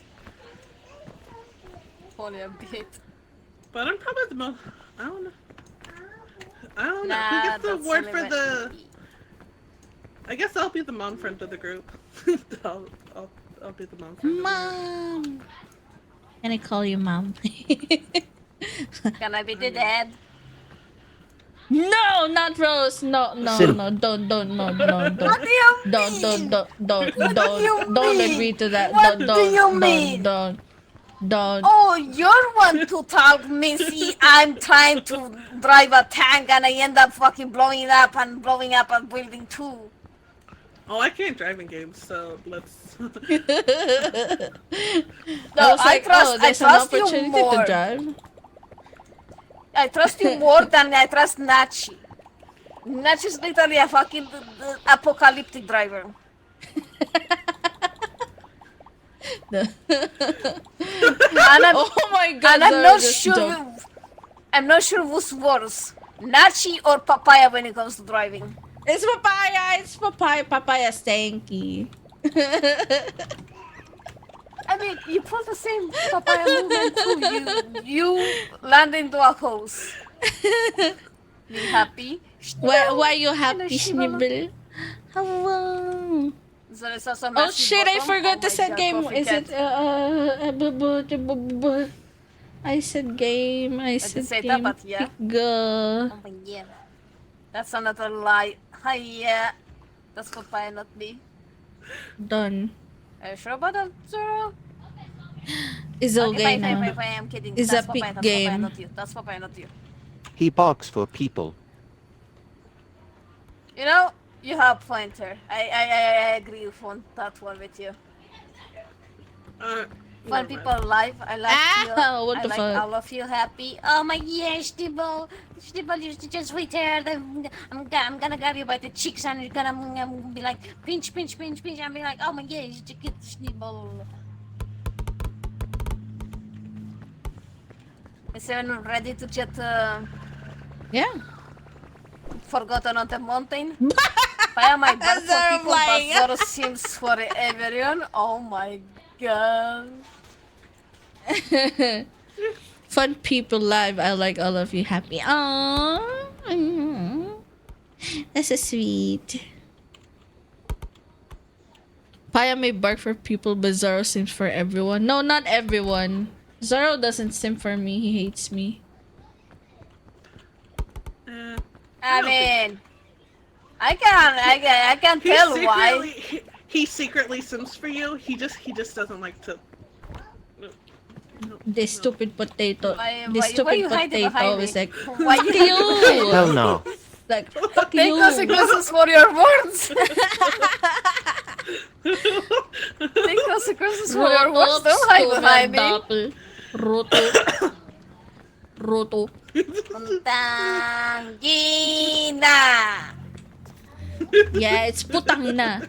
Only a bit. But I'm probably the most. I don't know. I don't know. Nah, Who gets the that's award only for when- the? I guess I'll be the mom friend of the group. I'll be the mom friend. Mom. Can I call you mom? Can I be the dad? No, not Rose. No, no, Sim. no. Don't, no, What don't. do you Don't mean? don't you mean? agree to that. What Don't, do you mean? don't. Oh, you're one to talk, Missy. I'm trying to drive a tank and I end up fucking blowing up a building too. Oh, I can't drive in games, so let's. No, I was like, I there's an trust you opportunity more. to drive. I trust you more than I trust Nachi. Nachi's literally a fucking apocalyptic driver. No. And I'm, Oh my god! and I'm sorry, not just sure. joke. I'm not sure who's worse, Nachi or Papaya when it comes to driving. It's papaya. It's papaya. Papaya stanky. I mean, you pull the same papaya movement too. You land into a hose. You happy? Why you happy, Shibboleth. Snibble? Hello. So it's also Oh massive shit! I bottom. forgot Oh to my set God, game. coffee Is cat. it I said game. I said say that, game. but yeah. Go. Oh my God. That's another lie. Hi, yeah. That's papaya, not me. Done. Are you sure about that, Zoro? It's okay fine, now. fine, I'm kidding. It's That's a papaya, pick that's papaya, game. not you. That's papaya, not you. He barks for people. You know, you have a point here. I agree on that one with you. When Never people mind. alive, I like you. What I the like fuck? all of you happy. Oh my gosh, Stibble, you just wait there. I'm gonna grab you by the cheeks and you're gonna be like pinch, pinch, pinch, pinch, and be like, oh my gosh, get Stibble. Is everyone ready to get Yeah. forgotten on the mountain Why am I bad for Zoro people but flying. Zoro seems for everyone? Oh my god. Fun people live. I like all of you happy. Aww. That's so sweet. Paya may bark for people, but Zoro sims for everyone. No, not everyone. Zoro doesn't sim for me. He hates me. I I don't think- mean, I can tell why. He secretly sims for you. He just doesn't like to. This stupid potato. Why This you stupid hiding potato behind me? is like, Why fuck you you! Hell no. Like, fuck Take you! consequences for your words. Take consequences for your words. Don't hide behind me. Doppel. Roto. Roto. Tangina. Yeah, it's putangina.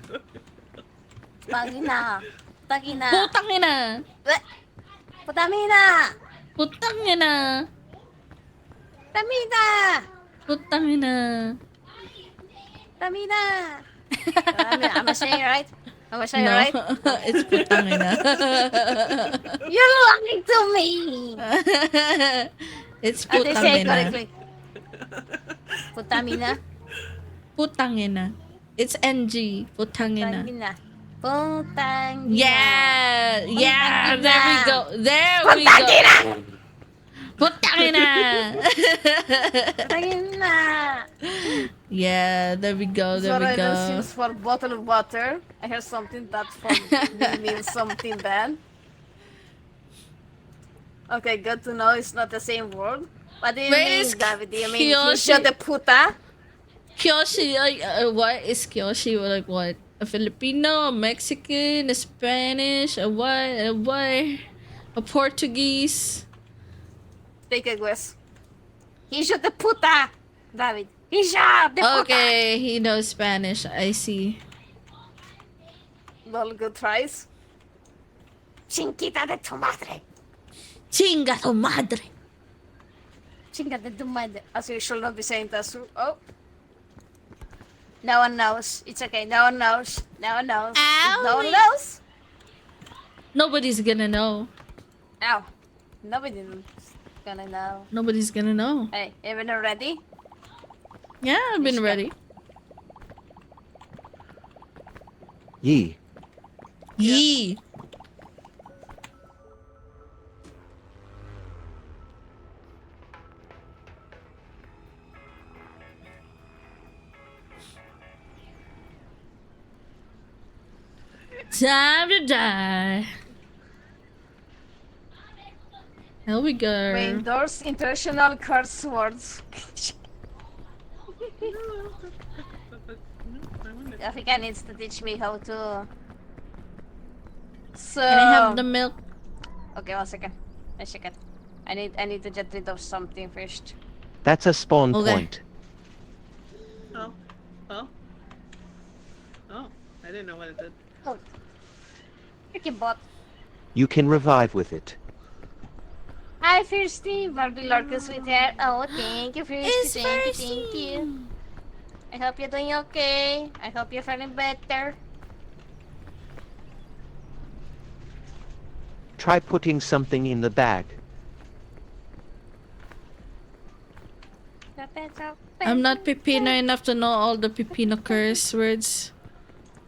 Tangina. Tangina. Putangina. Putamina. Putangina. Tamina. Putangina. Tamina. Am I saying it right? Am I saying it No, right? it's putangina. You're lying to me. It's I did say it putangina. correctly. Putamina. Putangina. It's NG. Putangina. Tangina. Putangina. Yeah, yeah. Putangina. There we go. There we go. Putangina. Tangina. Yeah, there we go. There we Zoro go. seems for bottle of water. I heard something that for me means something bad. Okay, good to know it's not the same word. What do you Wait, mean, is David? Do you mean he Kyoshi- shot the puta? Kyoshi, like, what is Kyoshi? Like, what? A Filipino, a Mexican, a Spanish, a what? A what? A Portuguese? Take a guess. He shot the puta, David. He shot the puta. Okay, he knows Spanish. I see. Well, good tries. Chinquita de tu madre. Chinga tu madre. Chinga de tu madre. As you should not be saying that. Oh. No one knows. It's okay. No one knows. No one knows. No one knows. Nobody's gonna know. Ow. Nobody's gonna know. Nobody's gonna know. Hey, everyone ready? Yeah, I've been ready. Yee. Yee. Time to die. Here we go. We endorse international curse words. Africa needs to teach me how to. So. Can I have the milk? Okay, 1 second. A second. I need to get rid of something first. That's a spawn Okay. point. Oh. Oh. Oh. I didn't know what it did. Oh. Freaking bot. You can revive with it. Hi, Firsty. Barbie Lorcus with hair. Oh, thank you, Firsty. It's Thank you. I hope you're doing okay. I hope you're feeling better. Try putting something in the bag. I'm not Pipino enough to know all the Pipino curse words.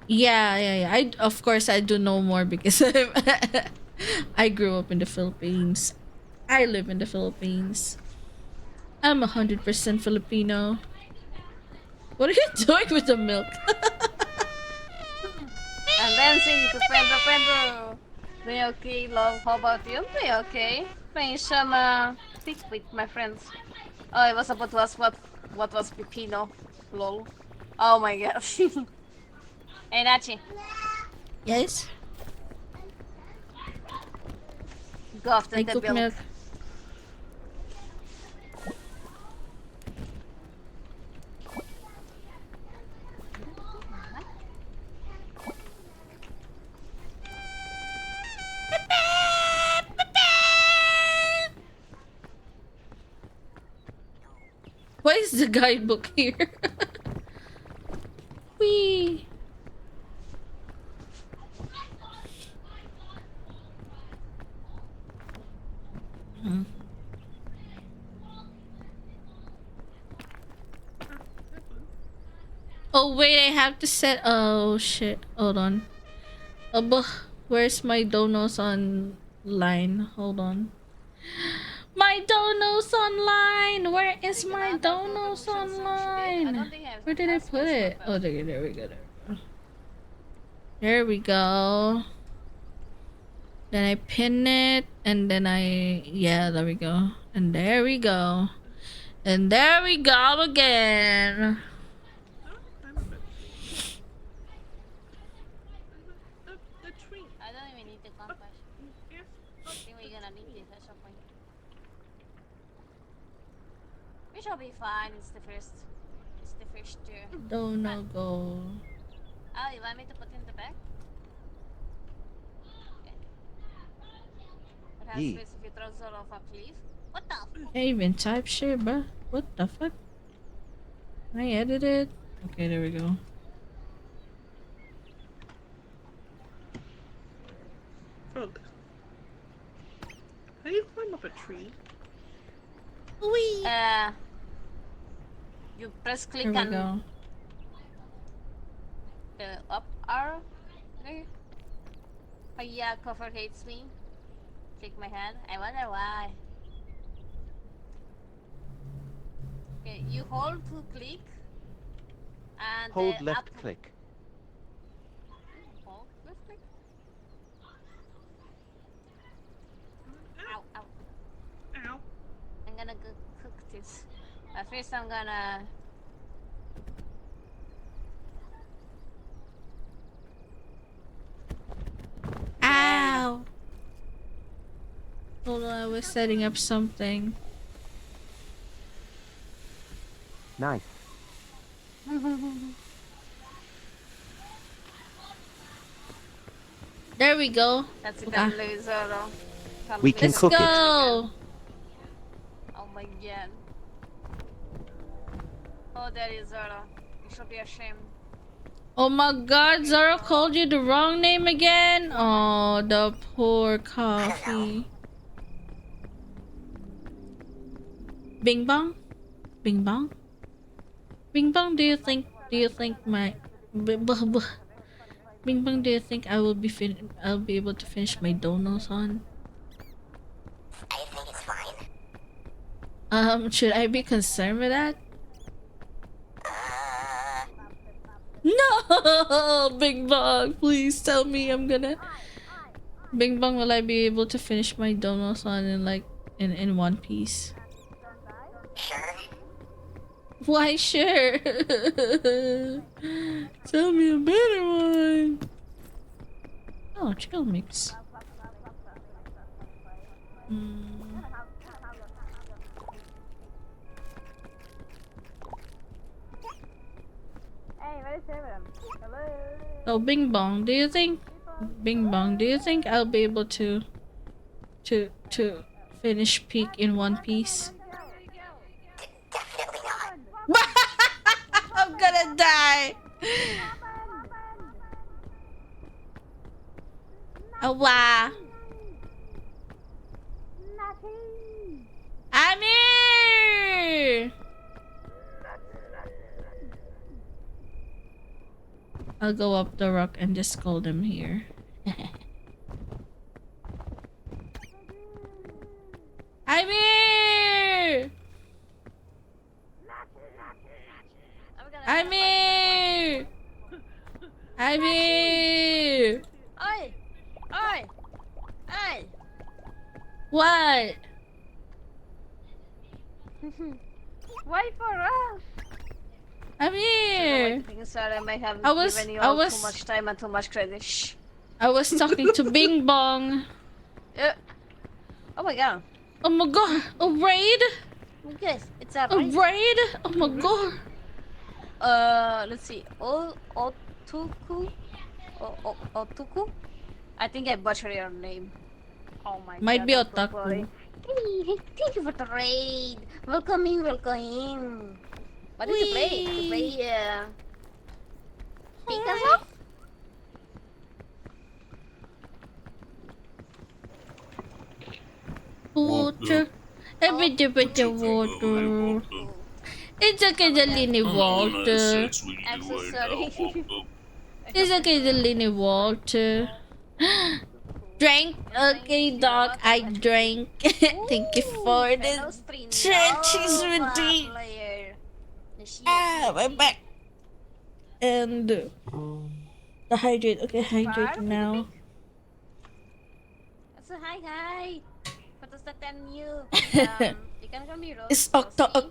Yeah. Of course, I do know more because I grew up in the Philippines. I live in the Philippines. I'm 100% Filipino. What are you doing with the milk? I'm dancing to Pedro Pedro. Doing okay, love. How about you? Doing okay. Playing some stick with my friends. Oh, I was about to ask what was Pipino. Lol. Oh my god. Hey, Nachi. Yes? Go after I the cook milk. milk. Why is the guidebook here? Wee Oh wait, I have to set. Oh shit! Hold on. Where's my donos online? Hold on. My donos online. Where is my donos online? Where did I put it? Oh, there we go. There we go. Then I pin it, and then there we go, and there we go, and there we go again. I'm a bit a tree. I don't even need the compass. Yes. I think we're gonna need this at some point. We shall be fine. It's the first year. Dono go. Oh, you want me to put in the back? Okay. What Yee. happens if you throw Zoro off a cliff? What the? Can't even type shit, bruh. What the fuck? Can I edit it? Okay, there we go. Frog. How do you climb up a tree? Wee. You press click There we on go. the up arrow there. Oh yeah, cover hates me. Click my hand. I wonder why. Okay, you hold to click and Hold the left up click. hold left click. Ow, ow. Ow. I'm gonna go cook this. First I'm gonna Ow. Hold on, I was setting up something. Nice. There we go. that's it. Okay. I'm Zoro. We can Let's cook it. go. Oh my god. Oh, that is Zoro. You should be ashamed. Oh my god, Zara called you the wrong name again? Oh, the poor coffee. Bing bong? Bing bong? Bing bong, do you think my... Bing bong, do you think I'll be able to finish my donuts on? I think it's fine. Should I be concerned with that? No! Bing bong, please tell me I'm gonna... Bing bong, will I be able to finish my donuts on in one piece? Sure. Why sure? Tell me a better one. Oh, chill mix. Hey, where's Seven? Hello? Oh, Bing Bong, do you think I'll be able to finish Peak in one piece? Definitely not. I'm gonna die. Oh wow. I'm here. I'll go up the rock and just scold him here. I'm here. I'm here. I'm here. Oi! Oi! Oi! What? Why for us? I'm here. Sorry, I might have I was- given you I all was- too much time and too much credit. Shh. I was talking to Bing Bong. Oh my god. Oh my god. A raid? Yes, it's a A right. raid? Oh my god. Let's see. Otuku? Otuku? I think I butchered your name. Oh my god. Might be I'm so otaku. sorry. Hey, thank you for the raid. Welcome in, welcome in. What did you play? You play, Picasso? Water. Every bit of water. It's It's okay, Jalini Walter. I'm so sorry. It's okay, Jalini Walter. Drink? Okay, Doc, I drank. Thank you for Hello, the Strinova stretches with the... player. Yes, Ah, my back. And the hydrate. Okay, hydrate now. So hi. What does that tell you? You can call me Rose. It's Rosie.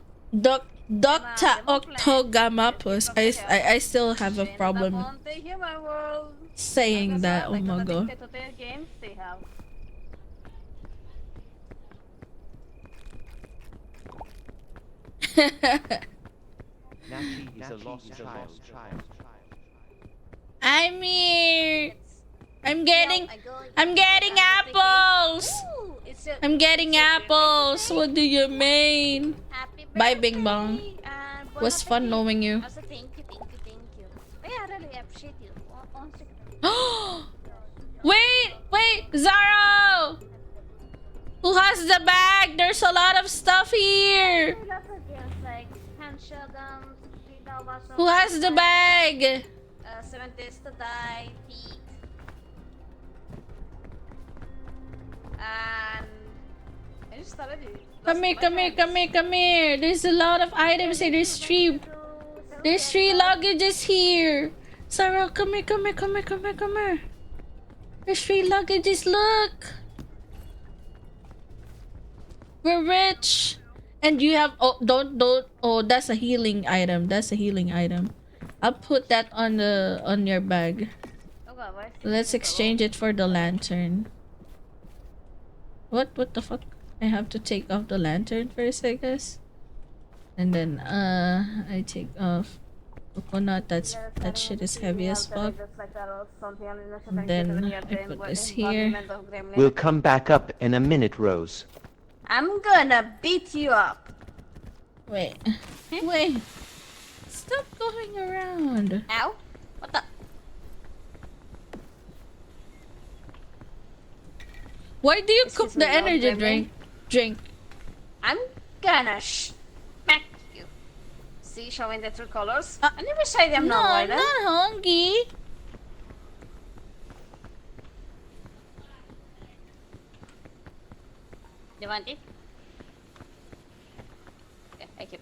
Dr. Octogamapus. I still have a problem Monte Human World. saying that. Oh my god. To their games they have. Nachi is a lost child. I'm here. I'm getting apples. Ooh, I'm getting apples. What do you mean? Happy Bye, birthday, Bing Bong. and bon Was fun appetit. knowing you. Also, thank you. Oh, yeah, I really appreciate you. One second. Wait, Zaro! Who has the bag? There's a lot of stuff here. Lots of games like handshell guns, 3,000. Who has the bag? 7 Days to Die, Peak. And I just started it. Come here. There's a lot of items here. There's three luggages here. Zaro, come here. There's 3 luggages, look. We're rich. And you have don't that's a healing item. I'll put that on your bag. Okay, why? Let's exchange it for the lantern. What the fuck? I have to take off the lantern first, I guess. And then I take off coconut. That shit is heavy as fuck. And then I put this here. We'll come back up in a minute, Rose. I'm gonna beat you up. Wait. Stop going around. Ow. What the? Why do you Excuse cook the me, Lord energy Remy. drink? I'm gonna smack you. See, showing the true colors. I never say I'm No, not I'm violent. not hungry. You want it? Okay, I keep.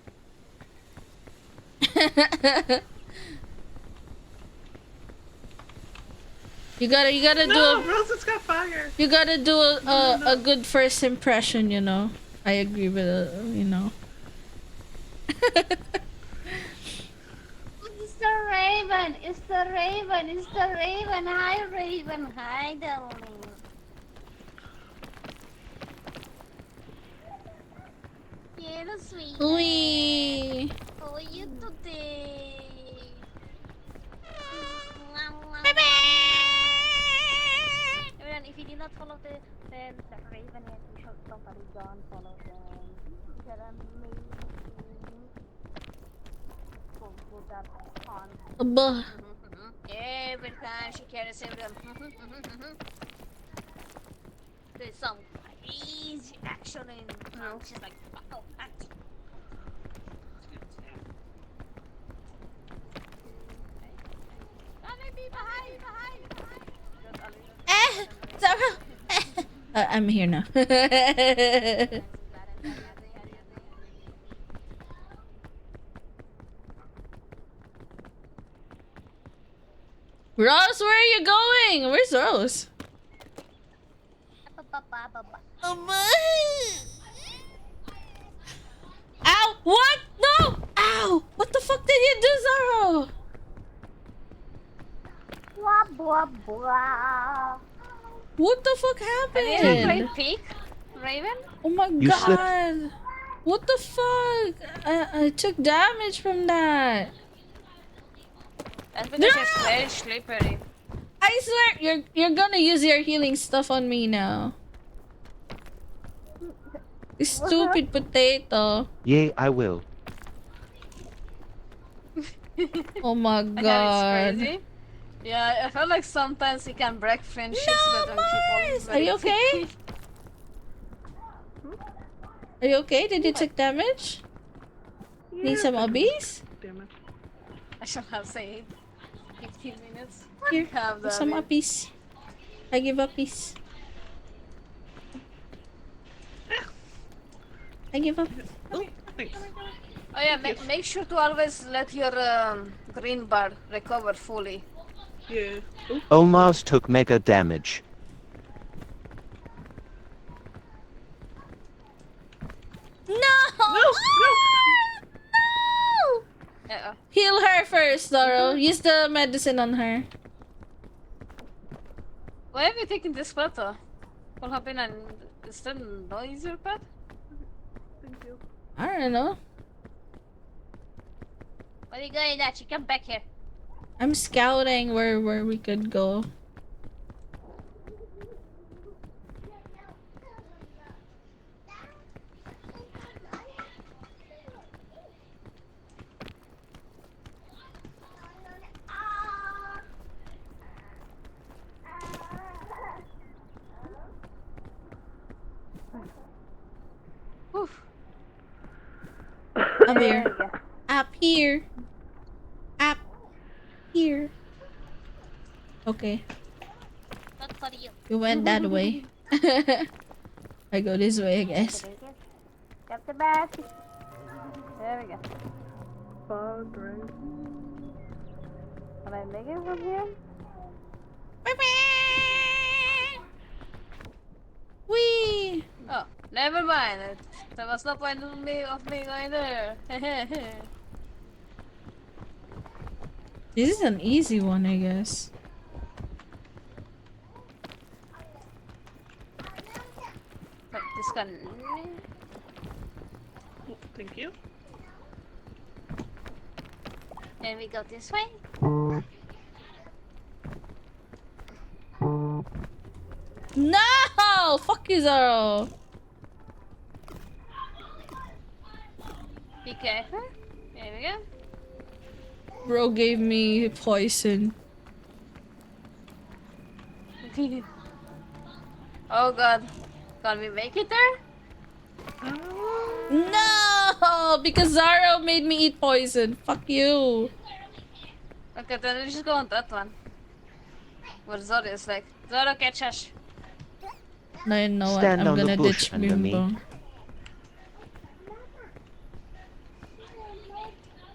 You gotta do No, a Rose has got fire. You gotta do a good first impression, you know. I agree with you know. It's the Raven. Hi, Raven. Hi, darling. Hello, sweet. Uy. How are you today? Everyone, if you did not follow the Raven yet, you should totally go and follow them. They're amazing. Go that on. Aba. Every time she carries everyone. There's some crazy action in. She's like, oh, that's. Zara. I'm here now. Rose, where are you going? Where's Rose? Ow! What? No! Ow! What the fuck did you do, Zaro? Blah, blah, blah. What the fuck Have you ever happened? played Peak, Raven? Oh my You god! slipped. What the fuck? I took damage from that. That's because she's very slippery. I swear, you're gonna use your healing stuff on me now. You stupid potato. Yay, I will. Oh my It's god. crazy. Yeah, I feel like sometimes you can break friendships No, between people. Mars! Are very you okay? quickly. Are you okay? Did you take damage? Need some obbies? Damn it. I shall have say 15 minutes. Here, Have have some that. uppies. I give uppies. I give up. Oh, thanks. Oh yeah, make sure to always let your green bar recover fully. Yeah. Oh, Omar's took mega damage. No! no, no. No! Uh-oh. Heal her first, Zoro. Use the medicine on her. Why have you taken this path? What happened and is there no easier path? Thank you. I don't know. Where are you going at? You come back here. I'm scouting where we could go. Oof. Up here. Up here. Up here. Okay. Not for you. You went that way. I go this way, I guess. Got the basket. There we go. Fog, right? Can I make it from here? Wee! Oh, never mind. There was no point of me going there. This is an easy one, I guess. But this can. Oh, thank you. Then we go this way. No! Fuck you, Zoro. Be careful. There we go. Bro gave me poison. Oh god. Can we make it there? No! Because Zoro made me eat poison. Fuck you. Okay, then we just go on that one. Where Zoro is like, Zoro, catch us. No, you know what? Stand I'm on the gonna bush ditch under me. Bimbo.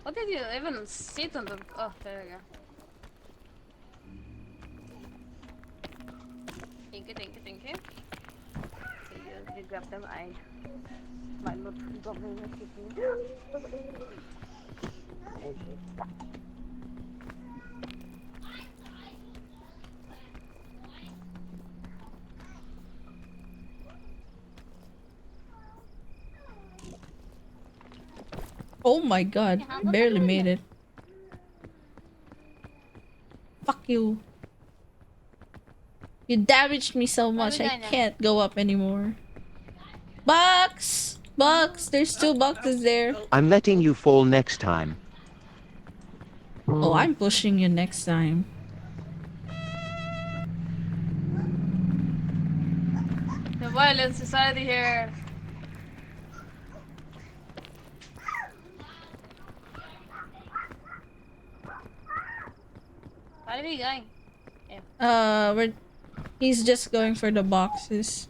What did you even sit on the... Oh, there we go. Thank you, thank you, thank you. So you grab them, I might not drop them in the kitchen. Oh my god. I barely made it. Fuck you. You damaged me so much I can't go up anymore. Box! Box! There's two boxes there. I'm letting you fall next time. Oh, I'm pushing you next time. The violent society here. Where are we going? He's just going for the boxes.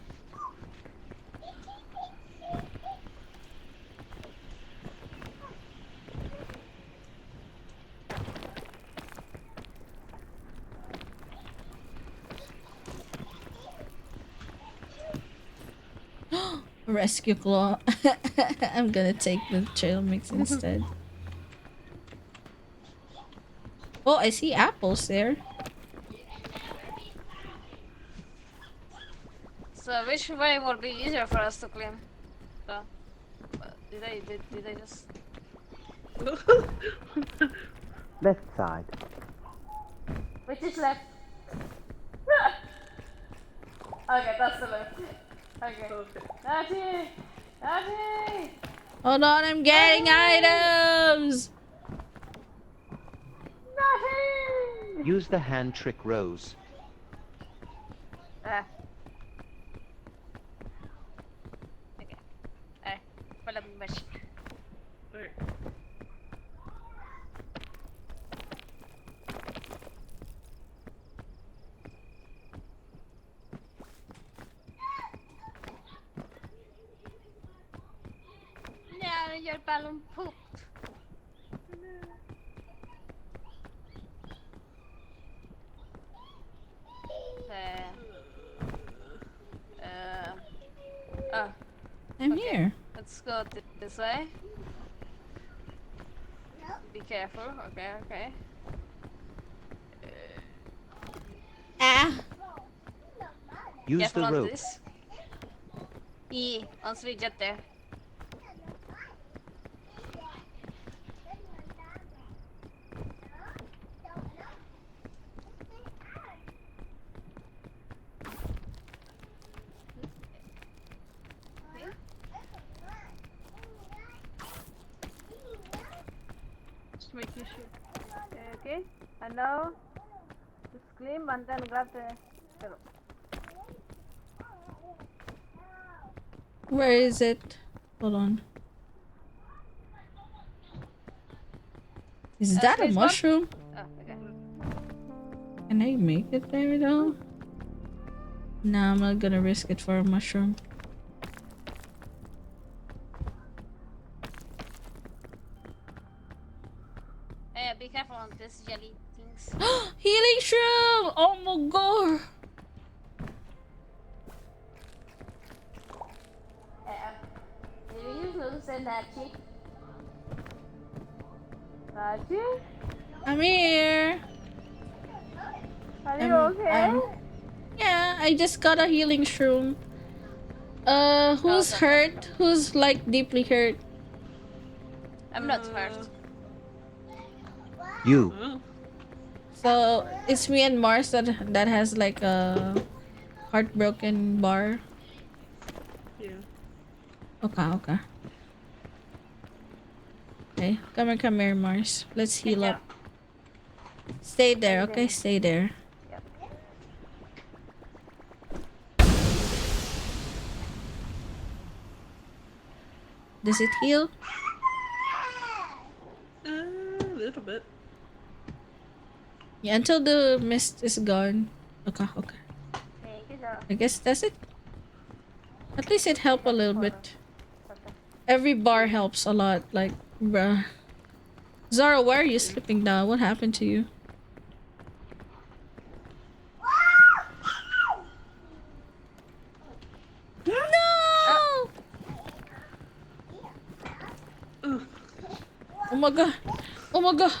Rescue claw. I'm gonna take the trail mix instead. Oh, I see apples there. So which way will be easier for us to climb? So, did I just... Left side. Which is left? Okay, that's the left. Okay. Nachi! Nachi! Hold on, I'm getting items! Nachi! Use the hand trick Rose. Okay. Alright. Walang mash. Alright. your balloon pooped. Oh, I'm okay. here. Let's go this way. Be careful. Okay, okay. Ah! Use Careful the on rope. this. E, once we get there. Just making sure. Okay, and now just climb and then grab the pillow. Where is it? Hold on. Is that a Space bar? mushroom? Oh, okay. Can I make it there though? Nah, I'm not gonna risk it for a mushroom. Hey, be careful on this jelly things. Healing shroom! Oh my god! Do you lose a Nachi? Nachi? I'm here! Are you okay? Yeah, I just got a healing shroom. Who's okay. hurt? Who's like deeply hurt? I'm not hurt. You. Oh, So it's me and Mars that has like a heartbroken bar. yeah. Okay, okay. Okay, come here, Mars. Let's heal up. Stay there, okay? Stay there. Yep. Does it heal? A little bit. Yeah, until the mist is gone. Okay, okay. Thank you, though. I guess that's it. At least it helped a little bit. Okay. Every bar helps a lot. Like, bruh. Zara, why are you slipping down? What happened to you? No! Oh my god. Oh my god.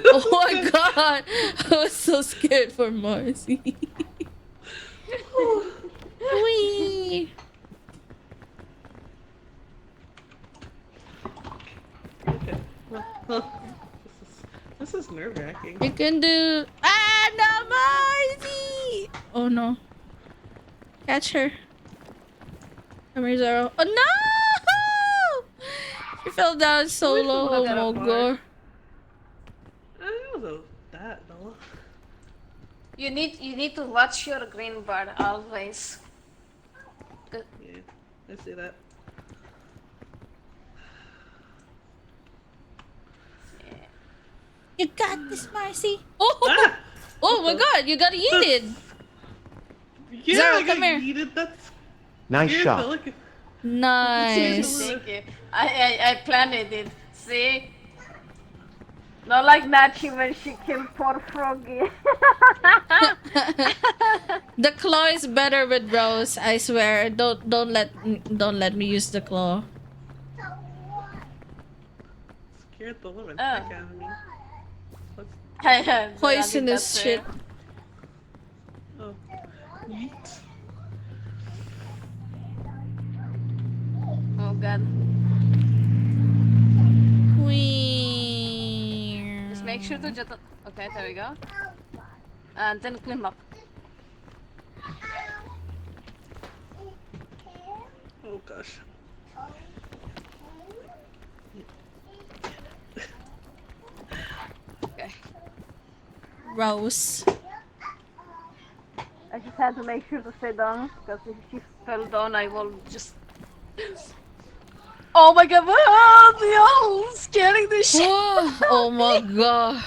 Oh my god. I was so scared for Marcy. Wee. Okay. Well, this is nerve-wracking. You can do. Ah, no, Marcy! Oh no. Catch her. Come here, Zara. Oh no! She fell down so Where's the low. one Oh that my bar? god. I don't know that though. You need to watch your green bar always. Yeah, I see that. You got this, Marcy. Oh! Ah! Oh my god, you got yeeted. Yeah, Zara, I got come here. yeeted. That's Nice weird, shot. but look, Nice. Thank you. I planned it. See? Not like Nachi when she killed poor Froggy. The claw is better with Rose, I swear. Don't let me use the claw. scared the living Oh. heck out of me. What's, Poisonous shit. oh, neat. Oh god. Wee. Just make sure to just. Okay, there we go. And then climb up. Oh gosh. Okay. Rose. I just had to make sure to stay down because if she fell down, I will just. Oh my god! Oh, scaring the shit. Whoa. Oh my god.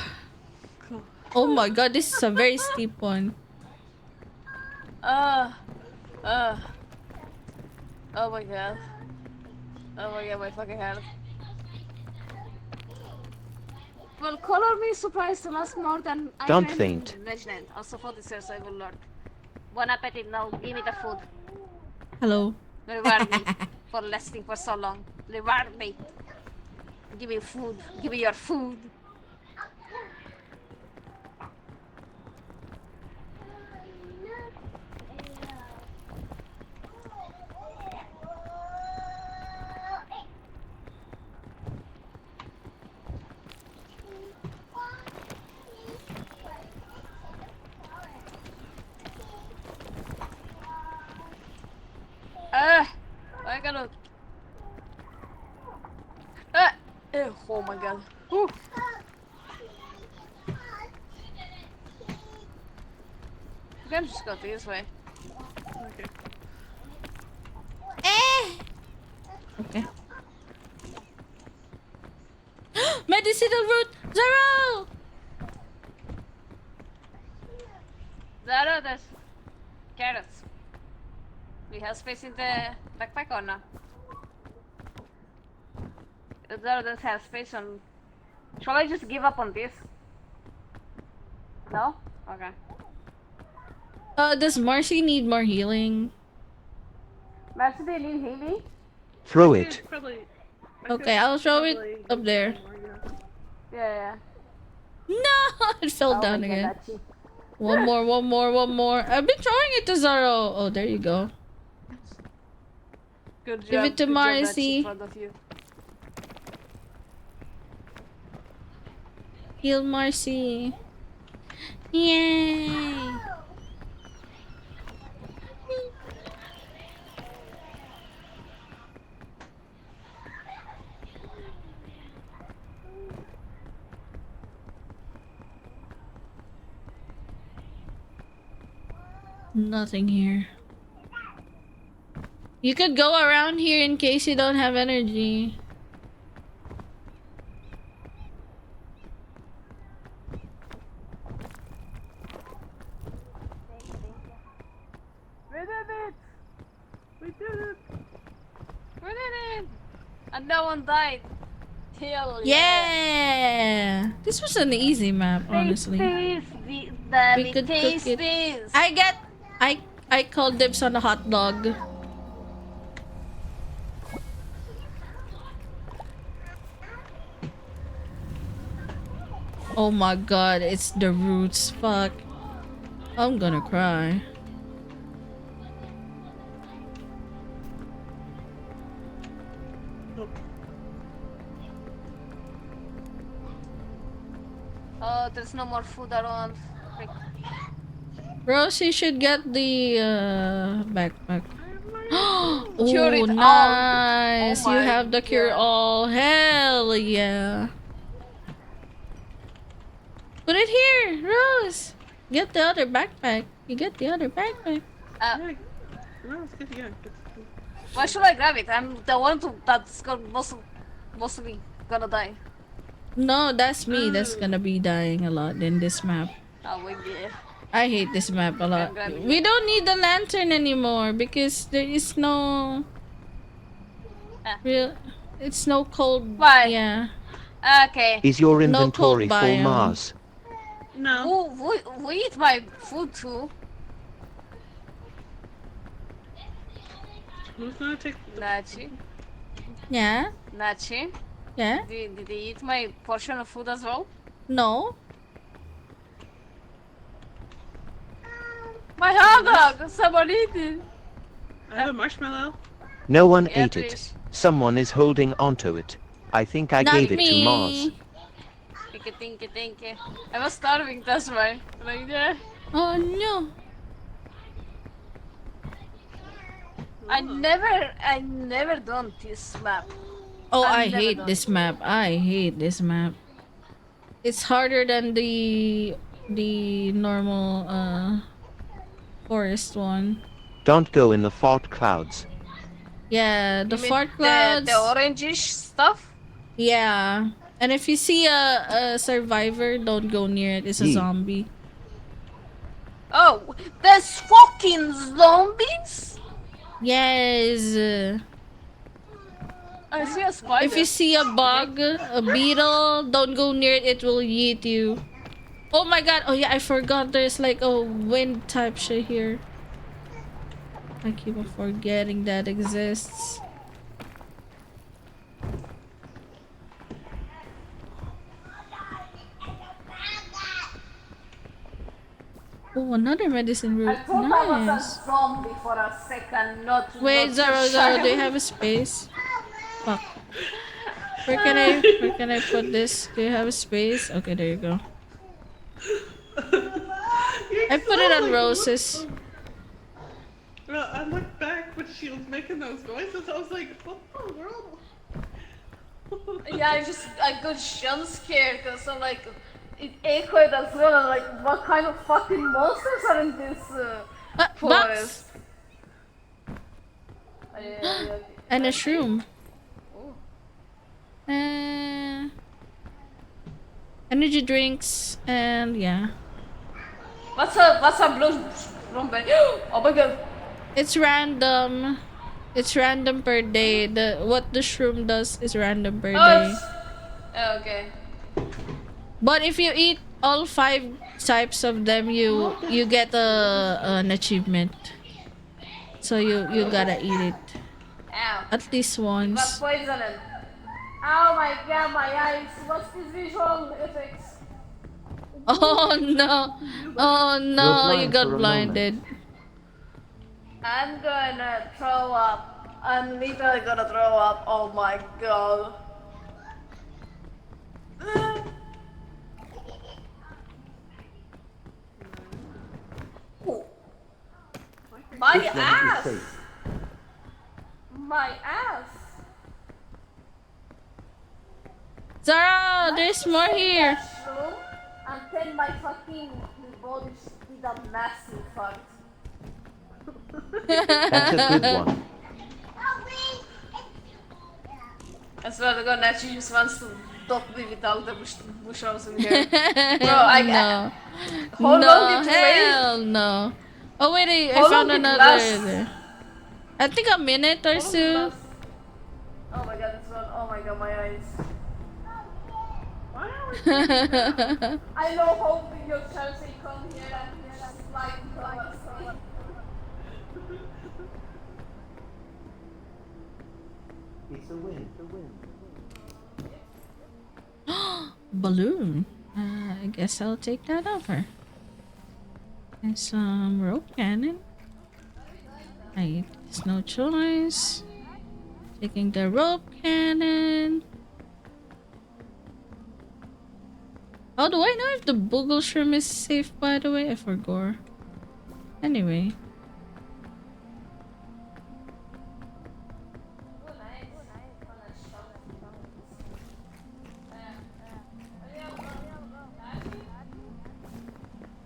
Oh my god, this is a very steep one. Oh my god. Oh my god, my fucking head. Well, color me surprised to last more than I Don't can faint. imagine. Also for this years I will learn. Bon appetit now, give me the food. Hello. Reward me for lasting for so long. Reward me. Give me food. Give me your food. I gotta. Oh my god. Whew. You can just go this way. Okay. Okay. Medicinal root! Zero! Zara, there's carrots. We have space in the backpack or not? Zara does have space on. Shall I just give up on this? No? Okay. Does Marcy need more healing? Mercy, do you need healing? Throw I it. could probably. Okay, I'll throw it probably up use there. more, yeah. Yeah. No! It fell Oh down my again. God, Nachi. One more. I've been throwing it to Zaro. Oh, there you go. Good job. Give it to good job, Marcy. Nachi, proud of you. Heal Marcy. Yay! Nothing here. You could go around here in case you don't have energy. We did it! We did it! We did it! And no one died. Hell Yeah! This was an easy map, honestly. Daddy, We could cook taste it. this. I called dibs on the hot dog. Oh my god, it's the roots. Fuck. I'm gonna cry. Oh, there's no more food around. Frick. Rosie should get the backpack. Cure Oh, it all. nice! Oh You my have the cure God. all. Hell yeah! Put it here, Rose. Get the other backpack. You get the other backpack. Yeah. No, it's good to go. Why should I grab it? I'm the one that's mostly gonna die. No, that's me. That's gonna be dying a lot in this map. Oh, wait, yeah. I hate this map a lot. grabbing We don't need the lantern anymore because there is no Ah. real. It's no cold. Why? Yeah. Okay. Is your No cold inventory full, biome. Mars? No. We eat my food too. Who's gonna take the Nachi. Yeah. Nachi. Yeah. Did they eat my portion of food as well? No. My hot dog! Someone eat it! I have a marshmallow. No one Yeah, ate it. please. Someone is holding onto it. I think I Not gave it me. to Mars. Thank you. I was starving, that's why. Like, yeah. Oh no. I never done this map. Oh, I've I never hate done this map. I hate this map. It's harder than the normal forest one. Don't go in the fog clouds. Yeah, the You mean fart clouds. The orangish stuff? Yeah. And if you see a survivor, don't go near it. It's a Yee. zombie. Oh, there's fucking zombies? Yes. I see a spider. If you see a bug, a beetle, don't go near it. It will yeet you. Oh my god. Oh yeah, I forgot there's like a wind type shit here. I keep on forgetting that exists. Oh, another medicine I root. thought I was Nice. a zombie for a second, not Wait, not Zara, your Zara, do you child. have a space? Fuck. Where can I put this? Do you have a space? Okay, there you go. I put it on roses. Well, I looked back when she was making those noises. I was like, what the world? Yeah, I got jump scared because I'm like, it echoed as well. I'm like, what kind of fucking monsters are in this Box! forest? Yeah. And a shroom. Oh. Energy drinks and yeah. What's a blue strawberry? Oh my god. It's random. It's random per day. What the shroom does is random per Oh, day. okay. But if you eat all 5 types of them, you get an achievement. So you gotta eat it Ow. at least It was once. poisoned. Oh my god, my eyes. What's this visual effects? Oh no! Oh no! You blind got for a blinded. I'm gonna throw up. I'm literally gonna throw up. Oh my god. Ooh. My This one is ass! safe. My ass! Zara, there's more here. Room, and then my fucking body did a massive fuck. That's a good one. I swear to god, now she just wants to dock me with all the mushrooms in here. Bro, No. How No, long did you wait? hell no. Oh wait, I How found long did it another last? there. I think a minute or so. Oh my god, this one. Oh my god, my eyes. Why are we I know how your Chelsea come here and slide from us. It's a win. Balloon. I guess I'll take that over. And some rope cannon. There's no choice. Taking the rope cannon. How do I know if the Boogle Shroom is safe, by the way? I forgot. Anyway.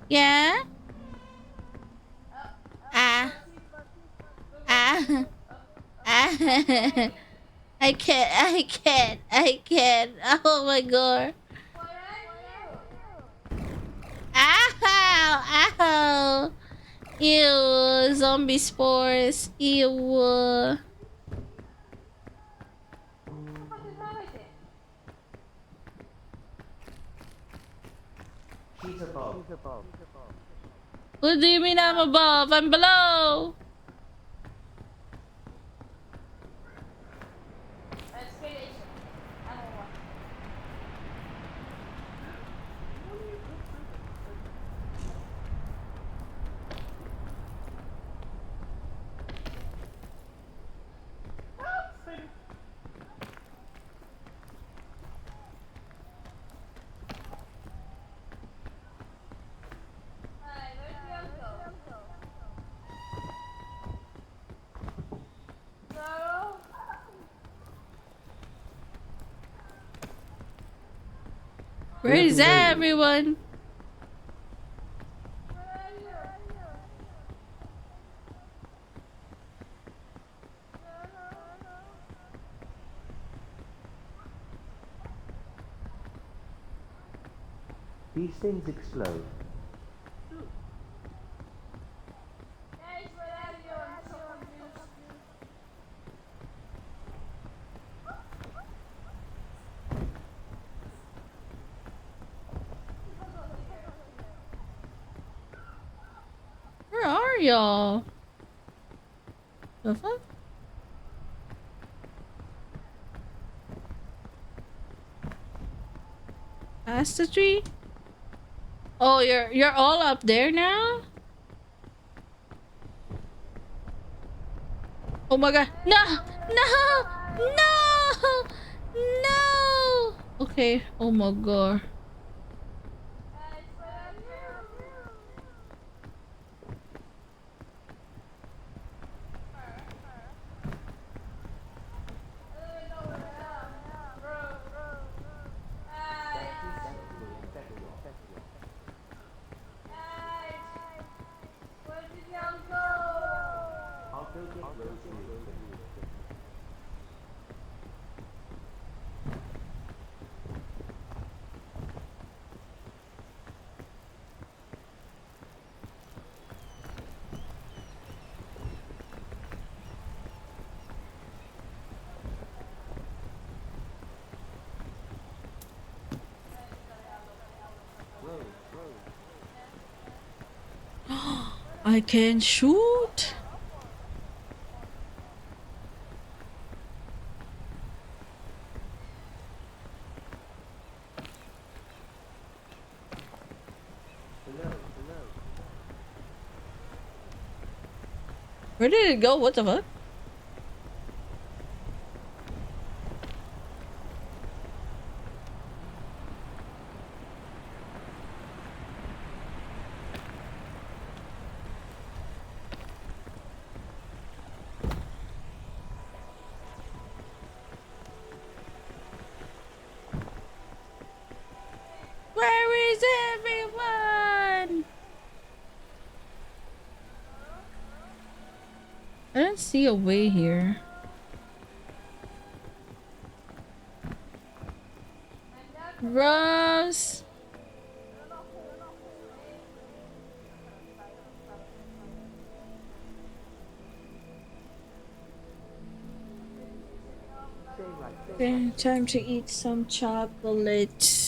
Yeah? Ah. I can't. Oh my god. Ow! Ew, zombie spores. Ew. She's above. What do you mean I'm above? I'm below. Where is everyone? These things explode. are y'all? The fuck? Past the tree? Oh, you're all up there now? Oh my god. No! No! No! No! Okay. Oh my god. I can shoot. Where did it go? What the fuck? Where is everyone? I don't see a way here. Ross. Okay, time to eat some chocolate.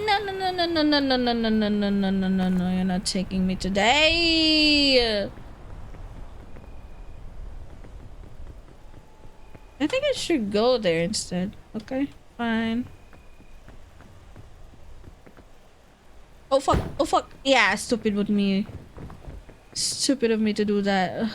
No, no, no, no, no, no, no, no, no, no, no, no, no, no, you're not taking me today. I think I should go there instead. Okay, fine. Oh fuck, oh fuck. Yeah, stupid with me. Stupid of me to do that.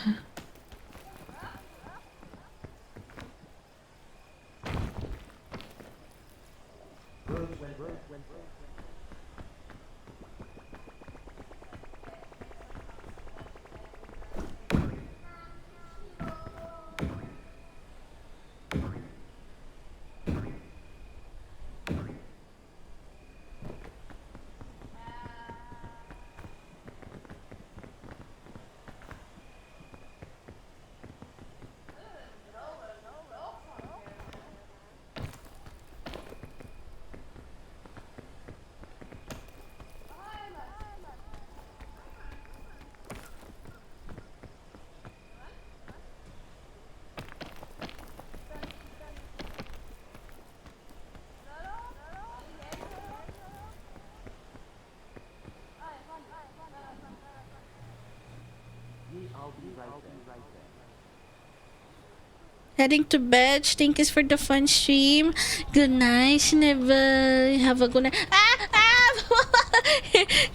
Heading to bed. Thank you for the fun stream. Good night, Snibble. Have a good night.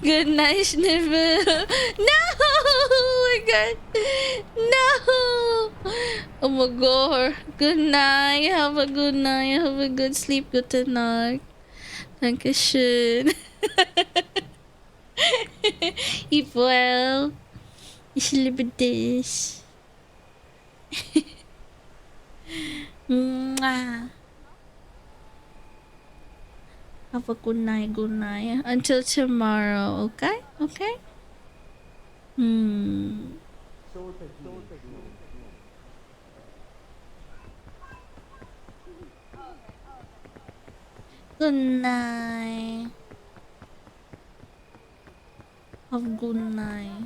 Good night, Snibble. No! Oh my god. No! Oh my god. Good night. Have a good night. Have a good sleep. Gute Nacht. Dankeschön. Eat well. Ich liebe dich. Mwah. Have a good night, good night. Until tomorrow, okay? Okay? Good night. Have a good night.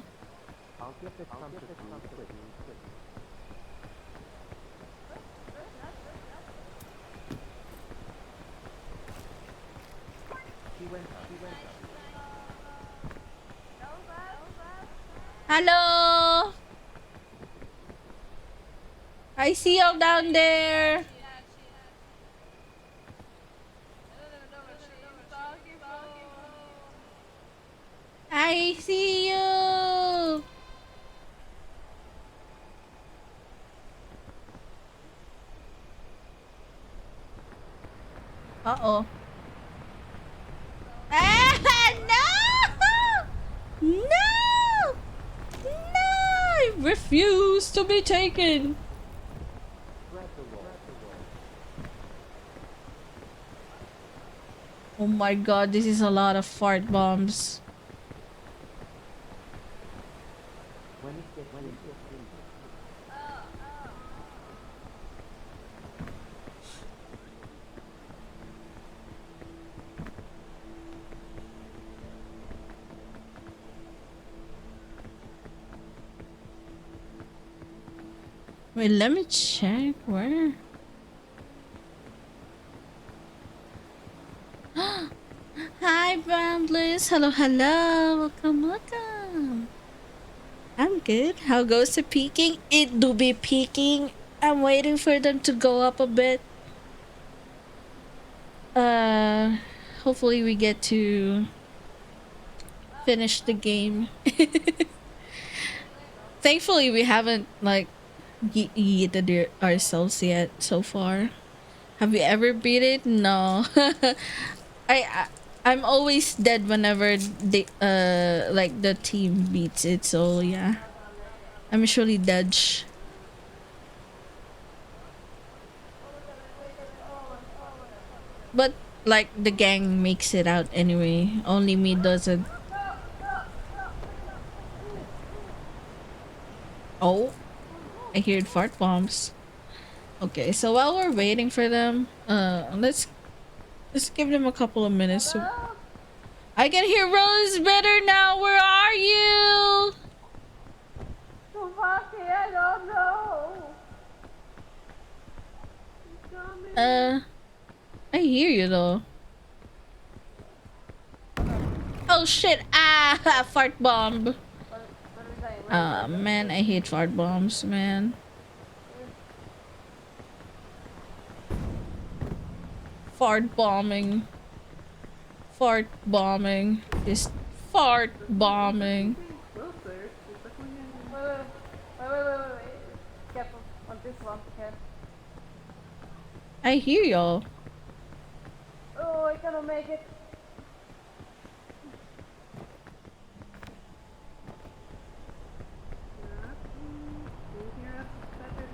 Hello. I see you down there. I see you. Uh-oh. Ah, no! No! No! I refuse to be taken. Oh my god, this is a lot of fart bombs. Wait, let me check where. Hi, Bramblers. Hello, hello. Welcome, welcome. I'm good. How goes the peaking? It do be peaking. I'm waiting for them to go up a bit. Hopefully we get to finish the game. Thankfully, we haven't like yeeted ourselves yet so far. Have you ever beat it? No. I'm always dead whenever they like the team beats it. So yeah, I'm usually dead. But like the gang makes it out anyway. Only me doesn't. Oh, I heard fart bombs. Okay, so while we're waiting for them, let's give them a couple of minutes. So I can hear Rose better now. Where are you? So fucky, I don't know. I hear you though. Oh shit! Ah, fart bomb. Man, I hate fart bombs, man. Fart bombing. Fart bombing. Just fart bombing. Closer. It's like when Wait. Careful on this one, okay? I hear y'all. Oh, I cannot make it.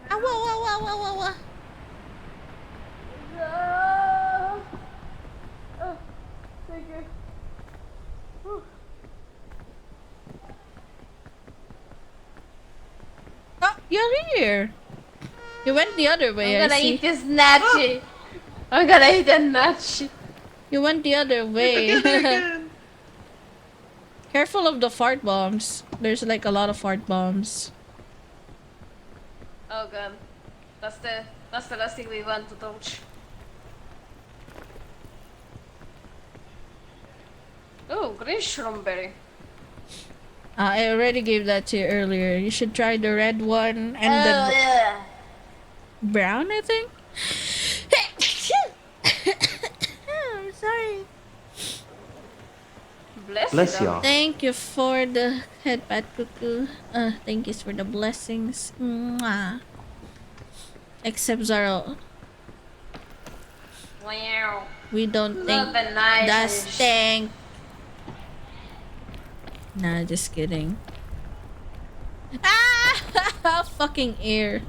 Ah, wah. No. Oh, thank you. Whew. Oh, you're here. You went the other way, I'm I gonna see. eat this nachi. I'm gonna eat a nachi. You went the other way. again. Careful of the fart bombs. There's like a lot of fart bombs. Oh god. That's the last thing we want to touch. Oh, green strawberry. I already gave that to you earlier. You should try the red one and Oh the yeah. brown, I think. I'm sorry. Bless you. ya. Thank you for the head pat cuckoo. Thank you for the blessings. Mwah. Except Zaro. Wow. We don't think Love and nice. that's stank. Nah, just kidding. Ah! Fucking air.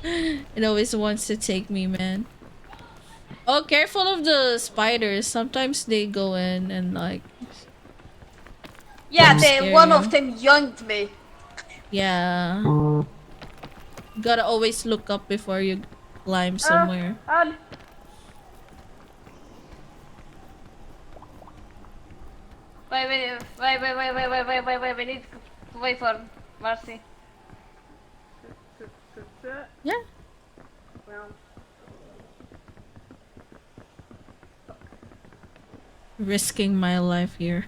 It always wants to take me, man. Oh, careful of the spiders. Sometimes they go in and like... Yeah, scare one you. of them yoinked me. Yeah. Gotta always look up before you climb somewhere. We need to wait for Marcy. Yeah. Well, Risking my life here.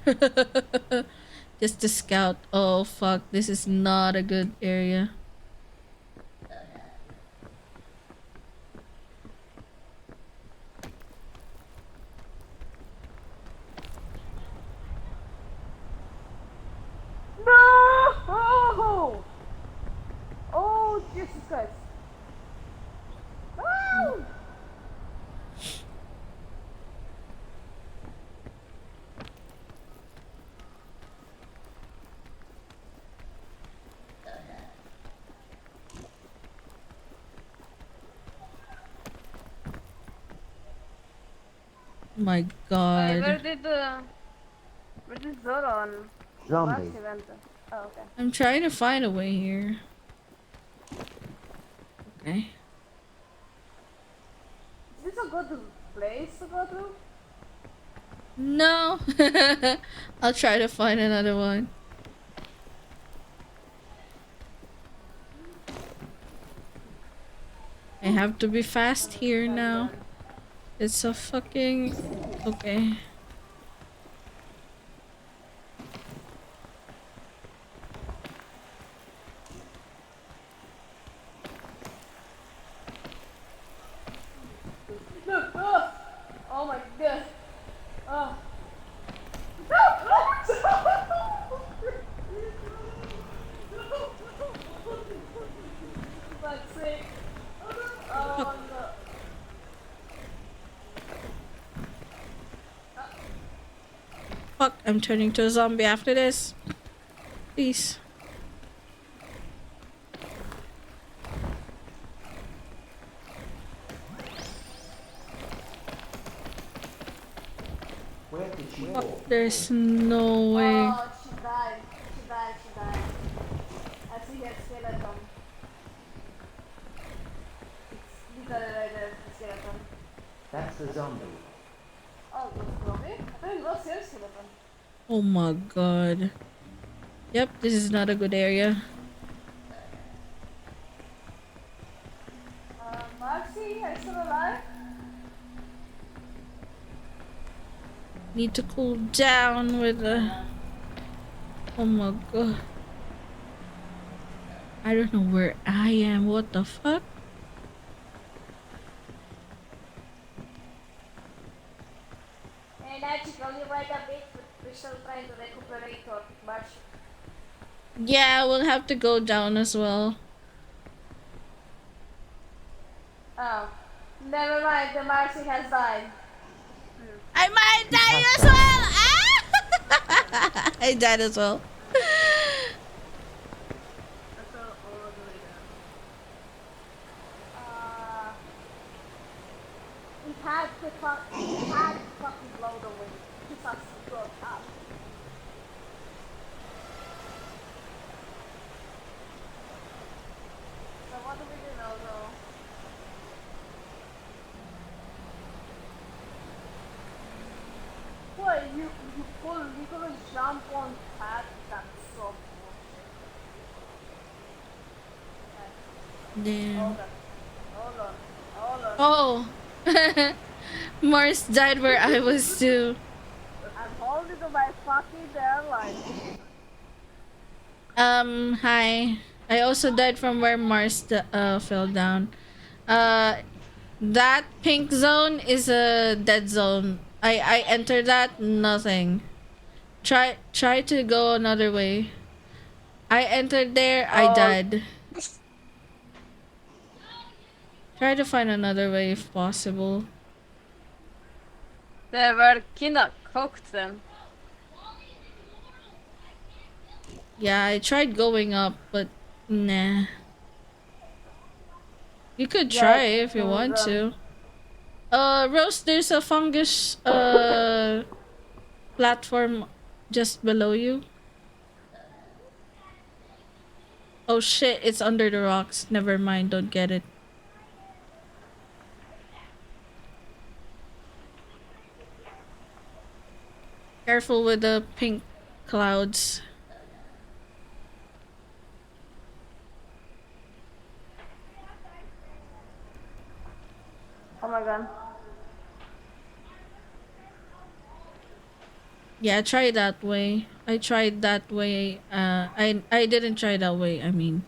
Just to scout. Oh fuck, this is not a good area. no! Oh, Jesus Christ! Oh! My Wait, god. Where did Zoro and Zombie. Marcy went? Oh, okay. I'm trying to find a way here. Okay. Is this a good place to go to? No. I'll try to find another one. I have to be fast here now. It's a fucking... Okay. Look! Oh, oh my god! Oh. Fuck's sake. Oh no. Fuck, I'm turning to a zombie after this. Please. Where did she Fuck, go? there's no way. Oh, she died. She died. She died. I see her skeleton. It's literally right there, the skeleton. That's the zombie. Oh, it was zombie? I thought it was her skeleton. Oh my god. Yep, this is not a good area. Marcy, are you still alive? Need to cool down with the... Oh my god. I don't know where I am. What the fuck? Hey, Nachico, you wait a bit. We're still trying to recuperate or Marcy. Yeah, we'll have to go down as well. Oh. Never mind, the Marcy has died. I might die as well! Ah! I died as well. He had to fucking blow the wind. He sucks to go up. So what do we do now, though? Boy, you couldn't jump on that. That's so bullshit. Damn. Hold on. Oh. Mars died where I was too. I'm holding to my fucking airline. Hi. I also died from where Mars fell down. That pink zone is a dead zone. I entered that, nothing. Try to go another way. I entered there, I died. Try to find another way if possible. They were kinda cooked then. Yeah, I tried going up, but nah. You could try if you want to. Rose, there's a fungus platform just below you. Oh shit, it's under the rocks. Never mind, don't get it. careful with the pink clouds. Oh my god. Yeah, try that way. I tried that way. I didn't try that way. I mean,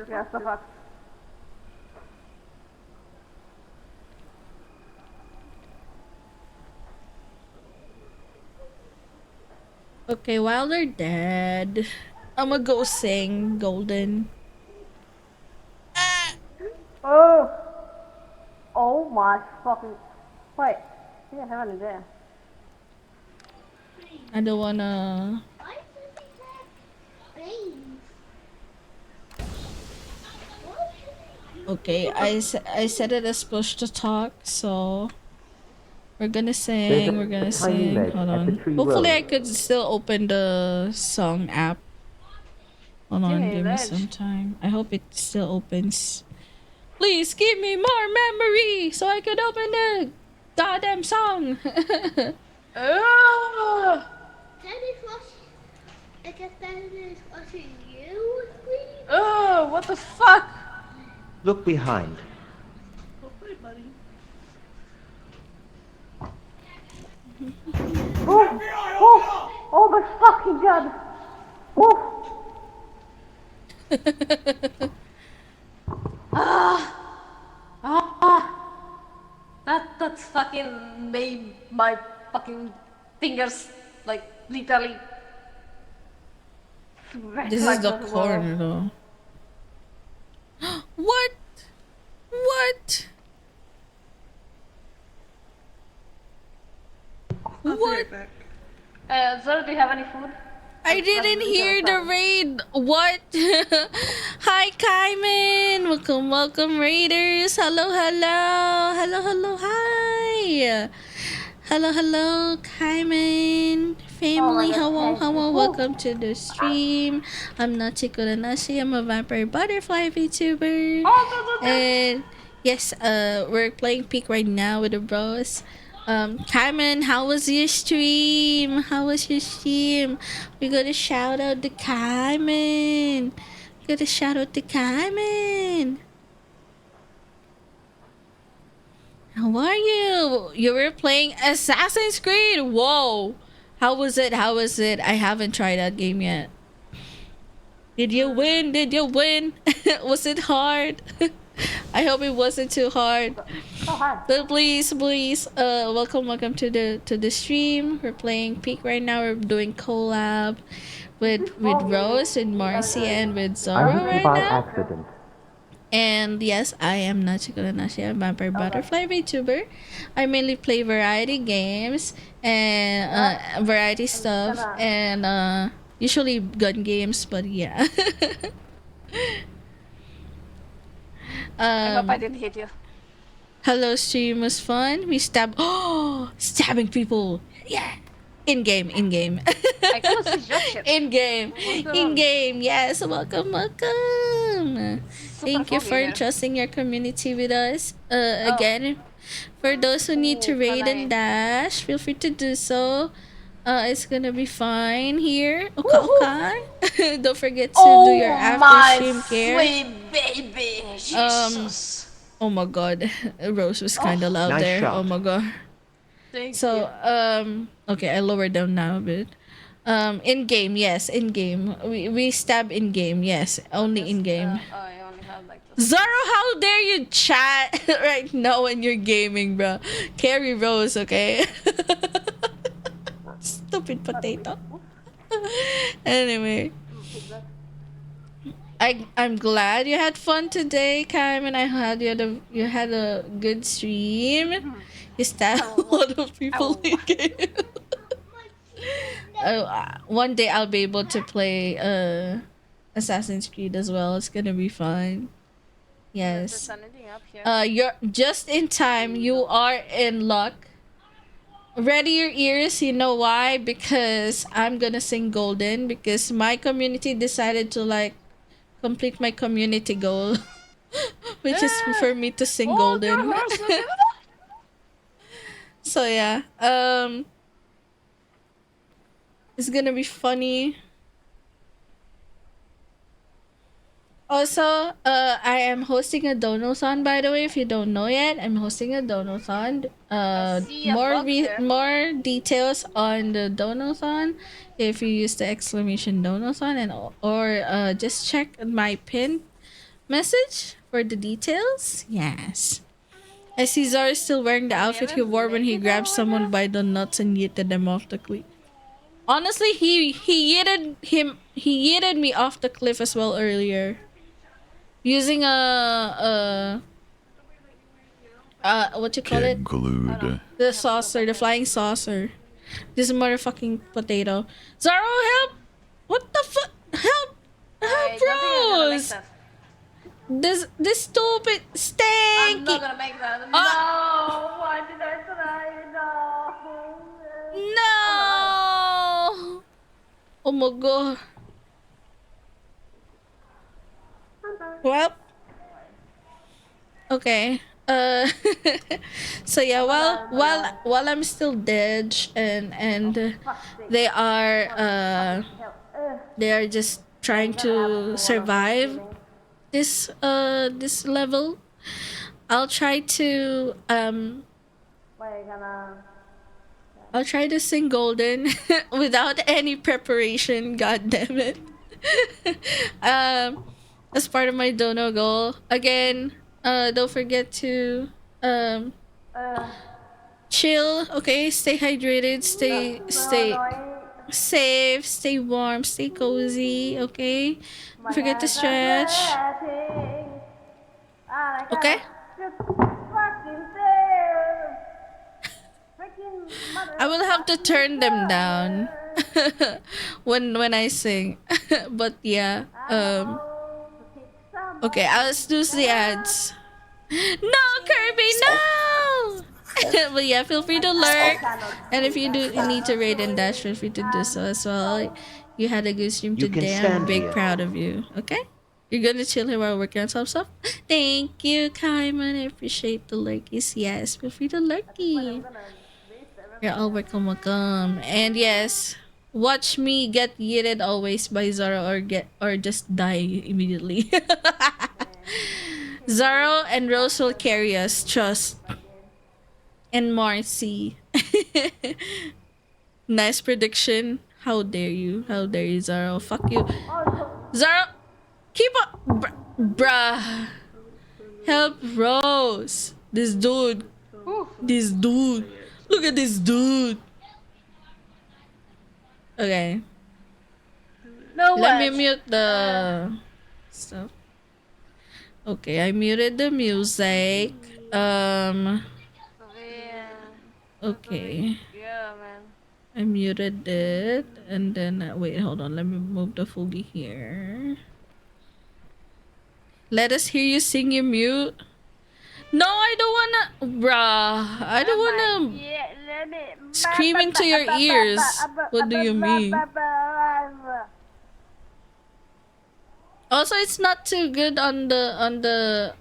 Yeah, so fuck. okay. While they're dead, I'ma go sing Golden. Oh! Oh my fucking... Wait. I think I have an idea. I don't wanna. Okay, I said it as push to talk, so we're gonna sing. We're gonna tiny sing. ledge Hold at the on. tree Hopefully, road. I could still open the song app. Hold on, Jimmy, give me ledge. some time. I hope it still opens. Please give me more memory so I could open the goddamn song. Oh! Ik heb tijdens als je you Oh, what the fuck? Look behind. Hopefully, buddy. Oh my fucking god! Woo! That's fucking made my fucking fingers like literally. This is the corner though. What? What? I'll be right back. Sir, do you have any food? I didn't hear the raid. What? Hi, Kaiman. Welcome, welcome, raiders. Hello, hello. Hello, hello, hi. Hello, hello, Kaiman. Family, hello, hello. Welcome to the stream. I'm Nachiko Nashi. I'm a vampire butterfly VTuber. And yes, we're playing Peak right now with the bros. Kaiman, how was your stream? How was your stream? We gotta shout out to Kaiman. We gotta shout out to Kaiman. How are you? You were playing Assassin's Creed. Whoa. How was it? How was it? I haven't tried that game yet. Did you win? Did you win? Was it hard? I hope it wasn't too hard. But please, welcome to the stream. We're playing Peak right now. We're doing collab with Rose, with Marcy, and with Zoro I hit you right by now. accident. And yes, I am Nachiko Nashi, a vampire butterfly VTuber. I mainly play variety games and variety stuff and usually gun games, but yeah. I hope I didn't hit you. Hello, stream was fun. We stabbing people. Yeah. In game. I couldn't see your shit. In game. Yes, welcome. Thank you for entrusting your community with us. Again, for those who need to raid and dash, feel free to do so. It's gonna be fine here. Okay. Don't forget to do your after stream care. Sweet baby. Jesus. Oh my god, Rose was kind of loud Nice there. shot. Oh my god. Thank So you. okay, I lowered them now a bit. In game, yes, in game. We stab in game, yes, only in game. I only have like this. Zoro, how dare you chat right now when you're gaming, bro? Carry Rose, okay? Stupid potato. Anyway. I'm glad you had fun today, Carmen. You had a good stream. You stabbed a lot of people in game. One day I'll be able to play Assassin's Creed as well. It's gonna be fun. Yes. Anything up here? You're just in time. You are in luck. Ready your ears. You know why? Because I'm gonna sing Golden. Because my community decided to like complete my community goal, which is for me to sing Golden. So yeah, it's gonna be funny. Also, I am hosting a dono-san, by the way. If you don't know yet, I'm hosting a dono-san. I see a bug there. More details on the dono-san if you use the exclamation dono-san, and or just check my pinned message for the details. Yes. I see Zara is still wearing the outfit he wore when he grabbed someone by the nuts and yeeted them off the cliff. Honestly, he yeeted me off the cliff as well earlier. Using what you call it? Get glued. The saucer, the flying saucer. This motherfucking potato. Zaro, help! What the fuck? Help! Help, bros! This stupid stanky. I'm not gonna make that. No! Why did I try? No! No! Oh my god. Well. Okay. So yeah, while I'm still dead and they are just trying to survive this level, I'll try to sing Golden without any preparation, god damn it. As part of my dono goal. Again, don't forget to chill, okay? Stay hydrated, stay safe, stay warm, stay cozy, okay? Don't forget to stretch. Okay? I will have to turn them down when I sing. But yeah, okay, let's do the ads. No, Kirby, no! But yeah, feel free to lurk. And if you need to raid and dash, feel free to do so as well. You had a good stream You can today. I'm stand big here. proud of you. Okay? You're gonna chill here while working on some stuff? Thank you, Kaiman. I appreciate the lurkies. Yes, feel free to lurky. You're all welcome. And yes, watch me get yeeted always by Zara or just die immediately. Zaro and Rose will carry us, trust. And Marcy. Nice prediction. How dare you? How dare you, Zaro? Fuck you. Zaro, keep up. Bruh. Help Rose. This dude. This dude. Look at this dude. Okay. No Let me way. mute the stuff. Okay, I muted the music. Okay. Yeah, man. I muted it. And then, wait, hold on. Let me move the Fugi here. Let us hear you sing your mute. No, I don't wanna. Bruh. I don't wanna scream into your ears. What do you mean? Also, it's not too good on the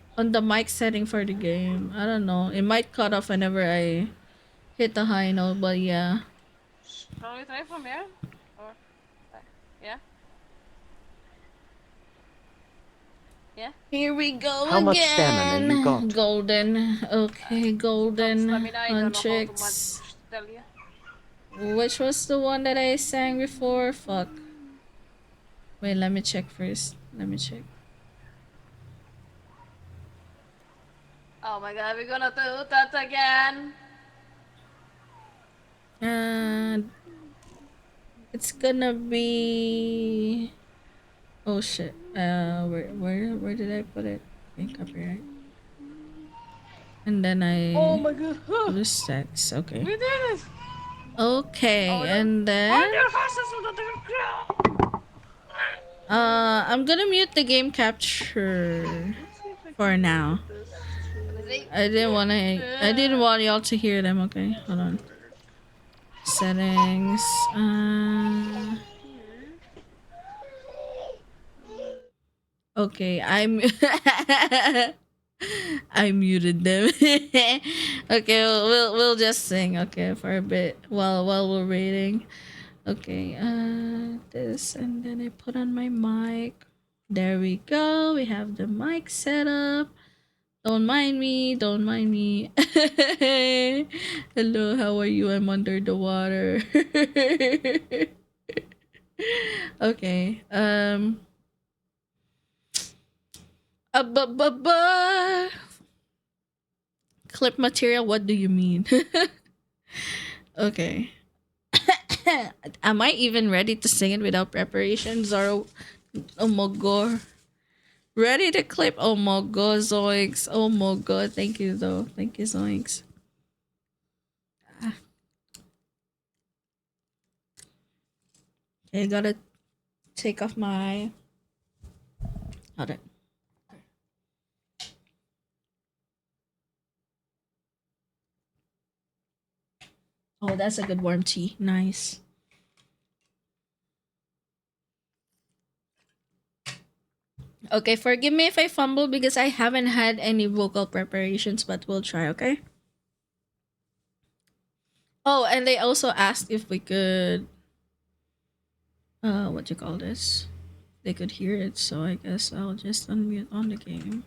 mic setting for the game. I don't know. It might cut off whenever I hit the high note, but yeah. Shall we try from here? Or yeah? Yeah? Here we go How again. much stamina you got? Golden. Okay, golden. Stamina, I don't know how to Huntrix. tell you. Which was the one that I sang before? Fuck. Wait, let me check first. Let me check. Oh my god, we're gonna do that again. It's gonna be. Oh shit. Where did I put it? Okay, copyright. And then I. Oh my god. Lose text. Okay. We did it! Okay, and then. I'm gonna mute the game capture for now. I didn't want y'all to hear them. Okay, hold on. Settings. Okay, I'm. I muted them. Okay, we'll just sing. Okay, for a bit while we're waiting. Okay, this, and then I put on my mic. There we go. We have the mic set up. Don't mind me. Don't mind me. Hello, how are you? I'm under the water. Okay. Clip material. What do you mean? Okay. Am I even ready to sing it without preparation? Zoro, oh my god. Ready to clip? Oh my god, Zoinks. Oh my god, thank you though. Thank you, Zoinks. Ah. Okay, gotta take off my. Hold it. Oh, that's a good warm tea. Nice. Okay, forgive me if I fumble because I haven't had any vocal preparations, but we'll try, okay? Oh, and they also asked if we could what you call this? They could hear it, so I guess I'll just unmute on the game.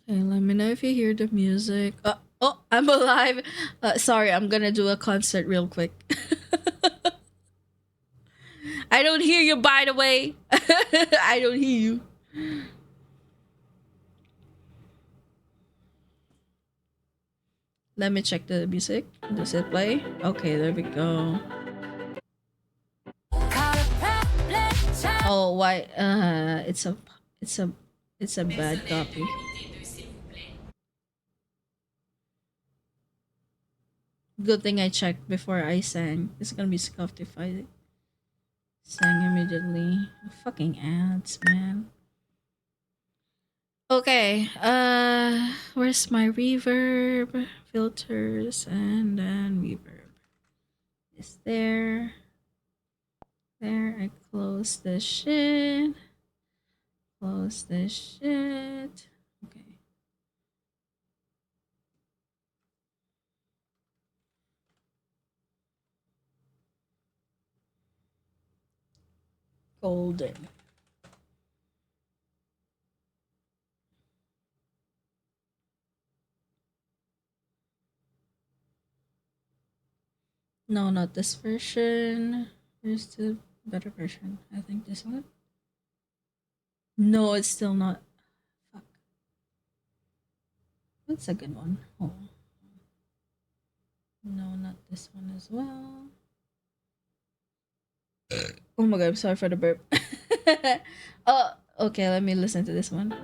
Okay, let me know if you hear the music. Oh, I'm alive. Sorry, I'm gonna do a concert real quick. I don't hear you, by the way. I don't hear you. Let me check the music. Does it play? Okay, there we go. Oh, why? It's a bad copy. Good thing I checked before I sang. It's gonna be scuffed if I sang immediately. Fucking ads, man. Okay, where's my reverb? Filters, and then reverb. Is there. There, I close this shit. Close this shit. Okay. Golden. No, not this version. Where's the better version? I think this one. No, it's still not. Fuck. That's a good one. Oh. No, not this one as well. Oh my god, I'm sorry for the burp. Oh, okay, let me listen to this one.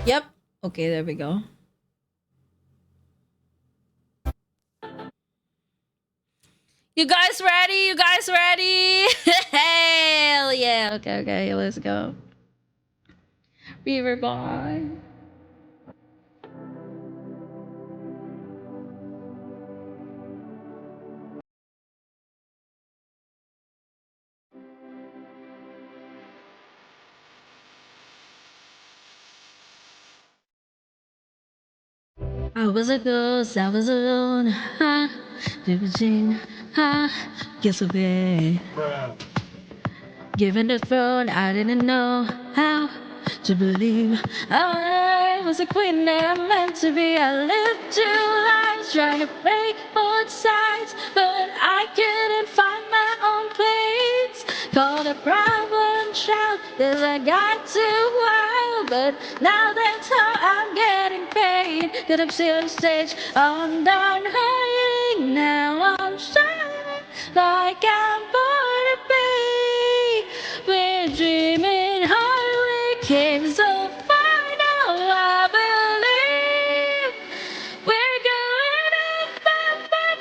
Yep. Okay, there we go. You guys ready? You guys ready? Hell yeah. Okay, let's go. Beaver bye. I was a ghost, I was alone. Ha, ha, guess away. Given the throne, I didn't know how to believe I was a queen that I'm meant to be. I lived 2 lives trying to break both sides, but I couldn't find my own place. Called a problem child, 'cause I got too wild, but now that's how I'm getting paid. 'Cause I'm still on stage, I'm done hiding, now I'm shining like I'm born to be. We're dreaming hard, we came so far now, I believe. We're going up,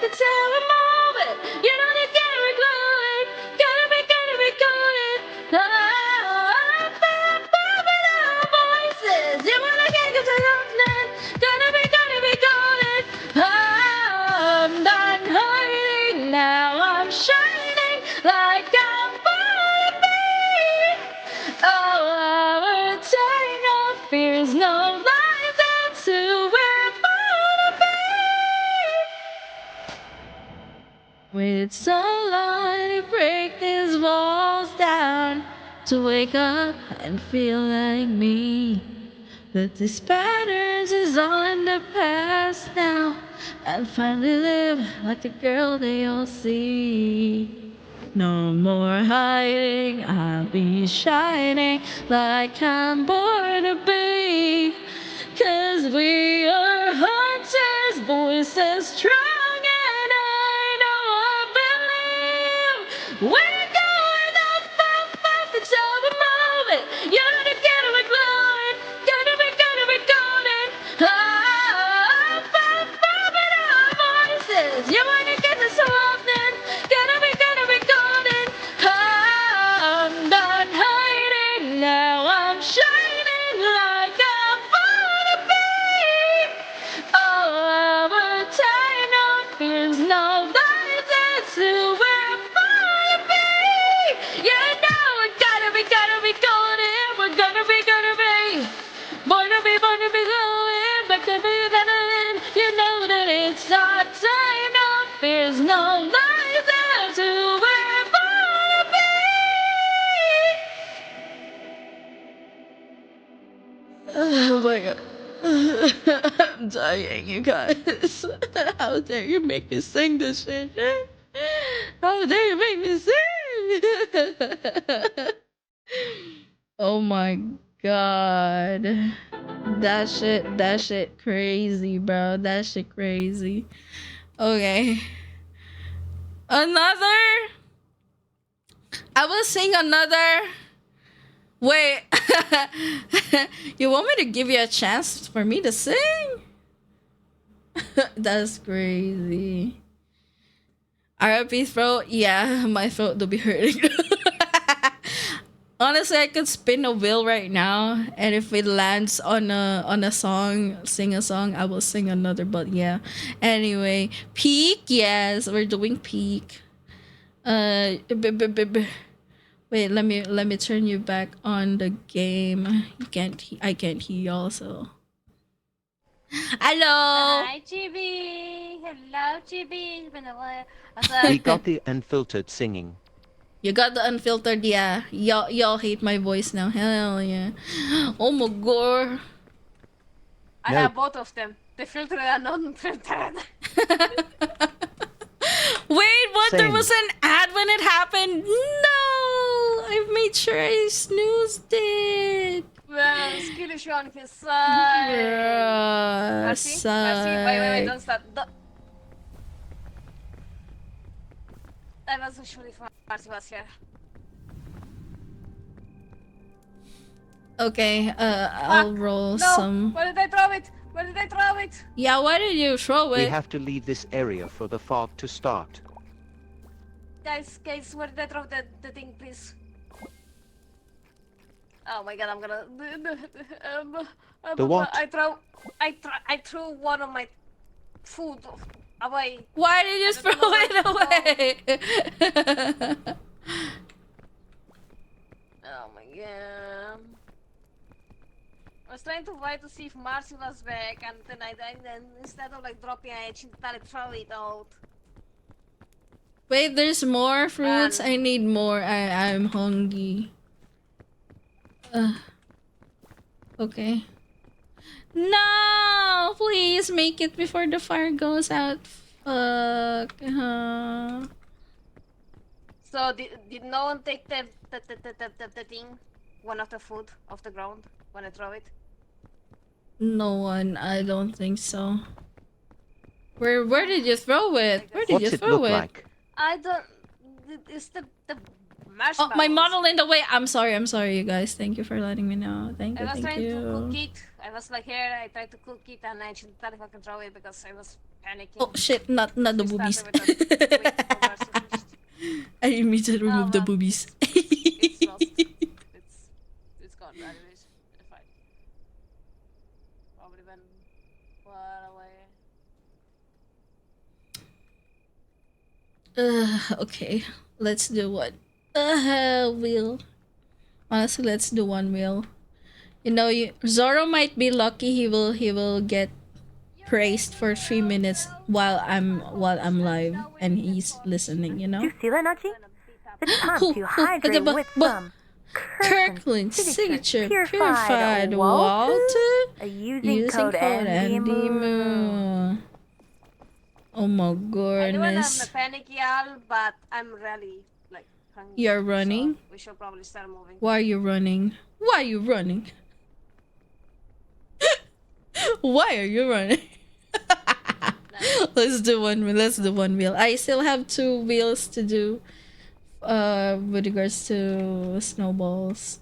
that's how we're moving. You know you gotta be going, gotta be going. Up, up in our voices. You wanna get to something, gotta be going. Waited so long to break these walls down, to wake up and feel like me. But these patterns is all in the past now, and finally live like the girl they all see. No more hiding, I'll be shining like I'm born to be. 'Cause we are hunters, voices strong, and I know I believe we're going up, up, up until the moment. You're gonna get it, we're glowing, gonna be golden. Up, up, up in our voices. You wanna get this so often, gonna be golden. I'm not hiding now, I'm shining like I'm born to be. Oh, our time, no fears, no lies, that's who we're born to be. You know we're gonna be golden, we're gonna be born to be going, back to be better. You know that it's our time, no fears, no lies, that's who we're born to be. Oh my god. I'm dying, you guys. How dare you make me sing this shit? How dare you make me sing? Oh my god. That shit crazy, bro. That shit crazy. Okay. Another? I will sing another. Wait. You want me to give you a chance for me to sing? That's crazy. RIP throat? Yeah, my throat will be hurting. Honestly, I could spin a wheel right now, and if it lands on a song, sing a song, I will sing another. But yeah, anyway, peak. Yes, we're doing peak. Wait, let me turn you back on the game. I can't hear you also. Hello. Hi, Chibi. Hello, Chibi. It's been a while. We got the unfiltered singing. You got the unfiltered, yeah. Y'all hate my voice now. Hell yeah. Oh my god. I No. have both of them. The filtered and unfiltered. Wait, what? There Same. was an ad when it happened? No! I've made sure I snoozed it. Well, Skittish on his side. Bruh, Marcy? Wait, don't start. I was actually for Marcy was here. Okay, I'll roll No! some. Where did I throw it? Where did I throw it? Yeah, why did you throw We it? have to leave this area for the fog to start. Guys, where did I throw the thing, please? Oh my god, I'm gonna. The what? I threw one of my food away. Why did you throw it away? Oh my god. I was trying to wait to see if Marcy was back, and then then instead of like dropping, I actually throw it out. Wait, there's more fruits? Man. I need more. I'm hungry. Okay. No! Please make it before the fire goes out. Fuck. So did no one take the thing, one of the food off the ground when I throw it? No one. I don't think so. Where did you throw it? Where did What's you it throw look it? like? I don't. It's the Oh, marshmallows. my model in the way. I'm sorry, you guys. Thank you for letting me know. Thank I you, was thank trying to cook you. it. I was like here. I tried to cook it, and I didn't know if I could throw it because I was panicking. Oh shit! Not the We boobies. started with the Marcy first. I didn't mean to remove the well. boobies. It's lost. It's gone. Anyways, it's fine. Probably went far away. Okay, let's do one. Wheel. Honestly, let's do one wheel. You know, Zoro might be lucky. He will get praised for 3 minutes while I'm live and he's listening, you Do know? you see that, Nachi? It's time Who- to who- hydrate but- with but- some Kirkland signature purified water. water Using code Andy Moo. Moo. Oh my I do want a goodness. mechanic, y'all, but I'm really like hungry. You're running? So we should probably start moving. Why are you running? Why are you running? Why are you running? Let's do one wheel. I still have 2 wheels to do with regards to snowballs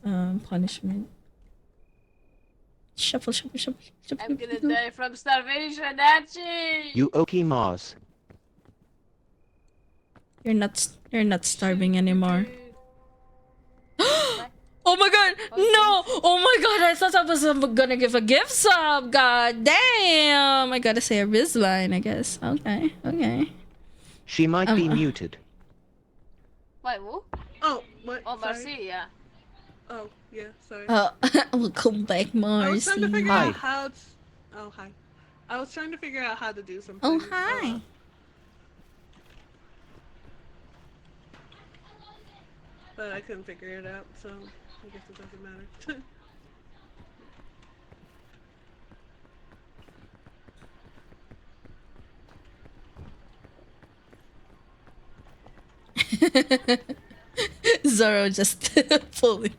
punishment. Shuffle. I'm gonna die from starvation, Archie! You Oki Mars. You're not starving anymore. Oh my god! No! Oh my god! I thought I was gonna give a gift sub. God damn! I gotta say a Riz line, I guess. Okay. She might be muted. Wait, who? Oh, what? Oh, Sorry. Marcia. Oh, yeah, sorry. Welcome back, I was trying to Marcy. figure Hi. out how. Oh, hi. I was trying to figure out how to do something. Oh hi. But I couldn't figure it out, so I guess it doesn't matter. Zoro just pulling.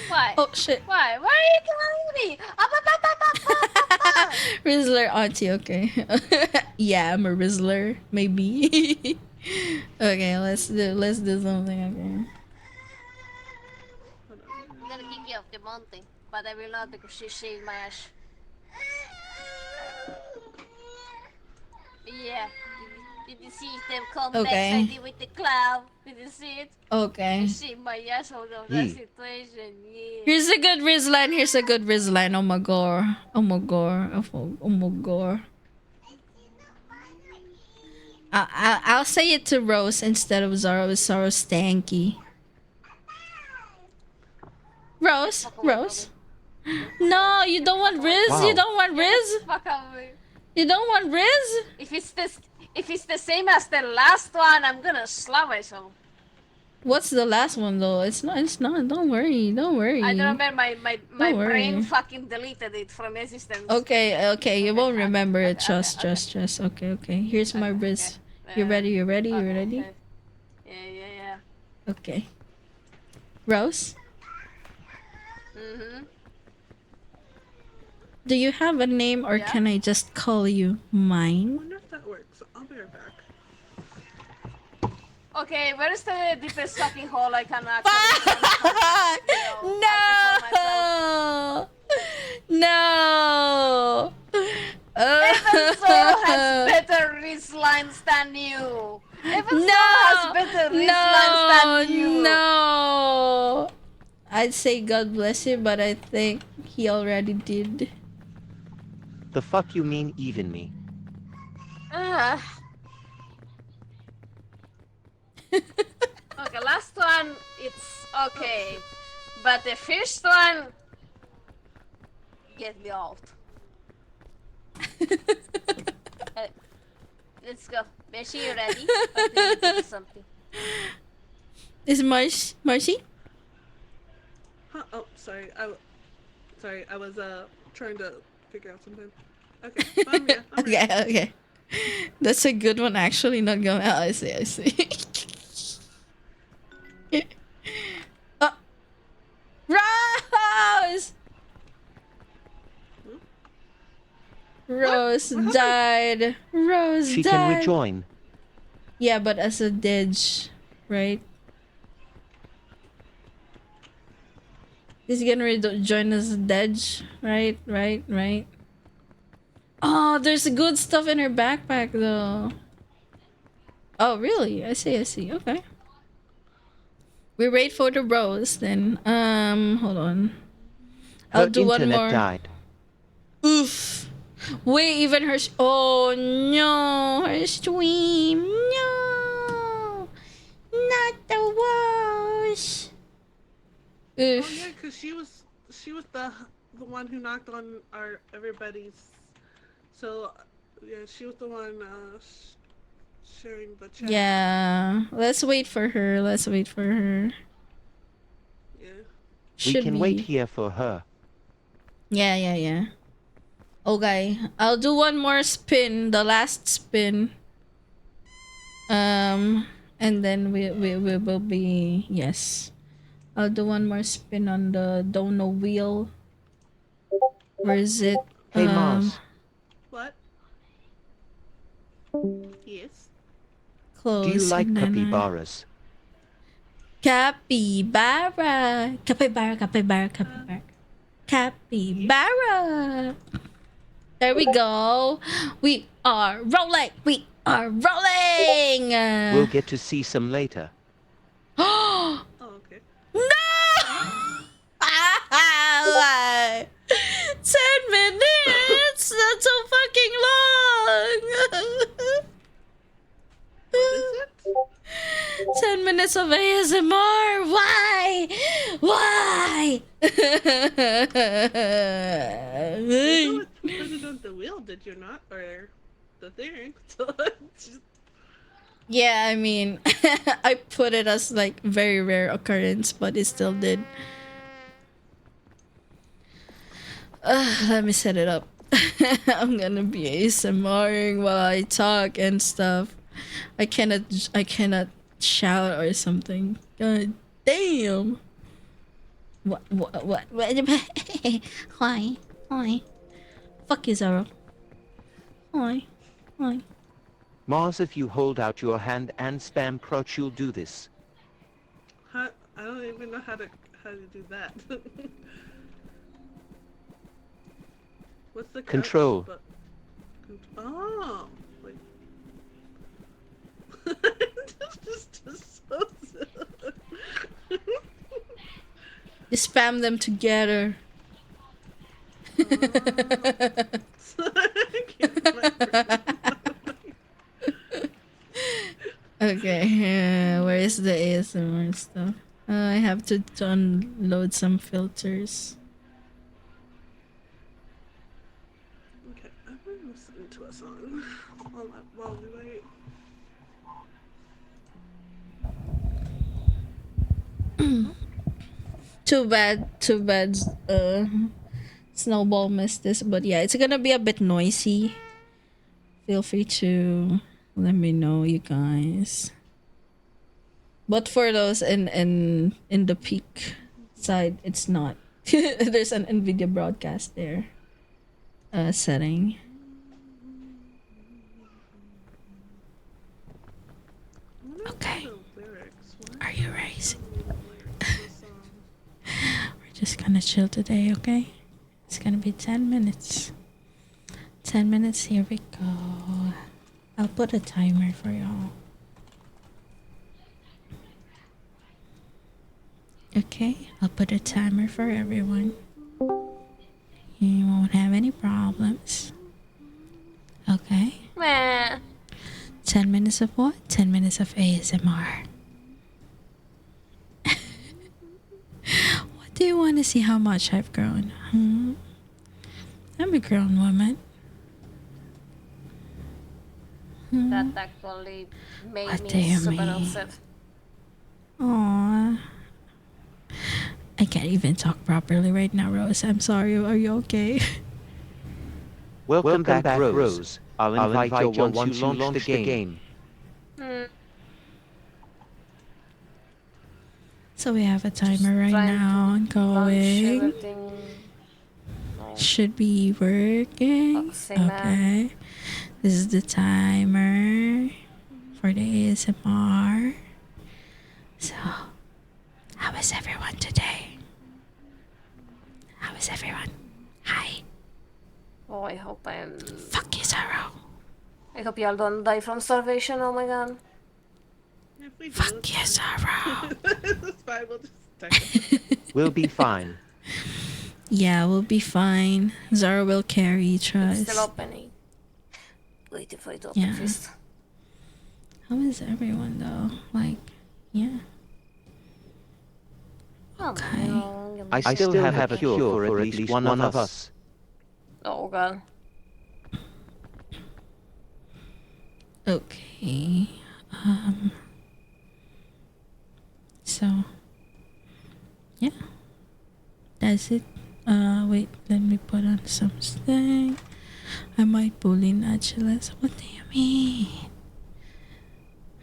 Why? Oh shit. Why? Why are you killing me? Rizzler auntie, okay. Yeah, I'm a Rizzler, maybe. Okay, let's do something, okay. I'm gonna kick you off the mountain, but I will not because she shaved my ass. Yeah. Did you see them complex Okay. I did with the cloud? Did you see it? Okay. You see my ass out of that Yeah. situation, yeah. Here's a good Riz line. Oh my god. Oh my god. Oh my god. I'll say it to Rose instead of Zoro. It's Zoro stanky. Rose. No, you don't want Riz. Wow. You don't want Riz. Fuck away. You don't want Riz. If it's the same as the last one, I'm gonna slap myself. What's the last one though? It's not. Don't worry. I don't remember my Don't worry. brain fucking deleted it from existence. Okay. You won't remember it. Okay, Trust. Okay. Here's my Riz. okay. You ready? You ready? Okay. Yeah. Okay. Rose, Mm-hmm. do you have a name or Yeah. can I just call you I mine? wonder if that works. I'll be right back. Okay, where is the deepest fucking hole I can actually... No. Even Zoro has better wrist lines than you. Even Zoro has better wrist lines than you. No. I'd say God bless you, but I think he already did. The fuck you mean even me? Okay, last one, it's okay. But the first one, get me out. Let's go. Beshi, you ready? Okay, do something. Is Marcy? Huh? Oh, sorry. I was trying to figure out something. Okay, I'm here. I'm ready. Okay. That's a good one, actually. Not gonna. Oh, I see. Oh. Rose! Rose died. Rose She died. can rejoin. Yeah, but as a Didge, right? He's gonna join as a Didge, right? Oh, there's good stuff in her backpack though. Oh, really? I see. Okay. We wait for the Rose then. Hold on. I'll Her do one internet more. died. Oof. Wait, even her. Oh no, her stream. No, not the wash. Oh Oof. yeah, because she was the one who knocked on everybody's So, yeah, she was the one sharing the chat. Yeah. Let's wait for her. Let's wait for her. Yeah. We Should can be. wait here for her. Yeah. Okay. I'll do one more spin. The last spin. And then we will be, yes. I'll do one more spin on the dono wheel. Where is it? Hey Mars, What? Yes. Close. do you like and then, capybaras? Capybara. Capybara. There we go. We are rolling. We are rolling. We'll get to see some later. Oh Oh, okay. no! 10 minutes. That's so fucking long. What is it? 10 minutes of ASMR. Why? Why? You put it on the wheel, did you not? Or the thing? So just... Yeah, I mean, I put it as like very rare occurrence, but it still did. Let me set it up. I'm gonna be ASMRing while I talk and stuff. I cannot shout or something. God damn. What? Why? Fuck you, Zara. Why? Mars, if you hold out your hand and spam crouch, you'll do this. I don't even know how to do that. What's the Control. Oh, like just so silly. You spam them together. Okay, where is the ASMR stuff? I have to unload some filters. Okay, I'm gonna listen to a song while we wait. Too bad. Snowball missed this, but yeah, it's gonna be a bit noisy. Feel free to let me know, you guys. But for those in the peak side, it's not. There's an NVIDIA broadcast there. Setting. Okay. Are you raising? We're just gonna chill today, okay? It's gonna be 10 minutes. 10 minutes, here we go. I'll put a timer for y'all. Okay, I'll put a timer for everyone. You won't have any problems. Okay. Meh. 10 minutes of what? 10 minutes of ASMR. What do you want to see how much I've grown? I'm a grown woman. That actually made What me do you super mean? upset. Aww. I can't even talk properly right now, Rose. I'm sorry. Are you okay? Welcome back, Rose. I'll invite you once you launch the game. So we have a timer right trying now Launch ongoing. everything. Nice. Should be working. Foxy man. Okay. This is the timer for the ASMR. So, how is everyone today? How is everyone? Hi. Oh, I hope I'm. Fuck you, Zaro. I hope y'all don't die from starvation. Oh my god. If we do, Fuck it's you, fine. Zaro. It's fine, we'll just take it. We'll be fine. Yeah, we'll be fine. Zara will carry, It's trust. still opening. Waiting for it to open Yeah. first. How is everyone though? Like, yeah. Okay. No, I still have a cure for at least one of us. Oh god. Okay. So yeah, that's it. Wait, let me put on something. I might bully Natureless. What do you mean?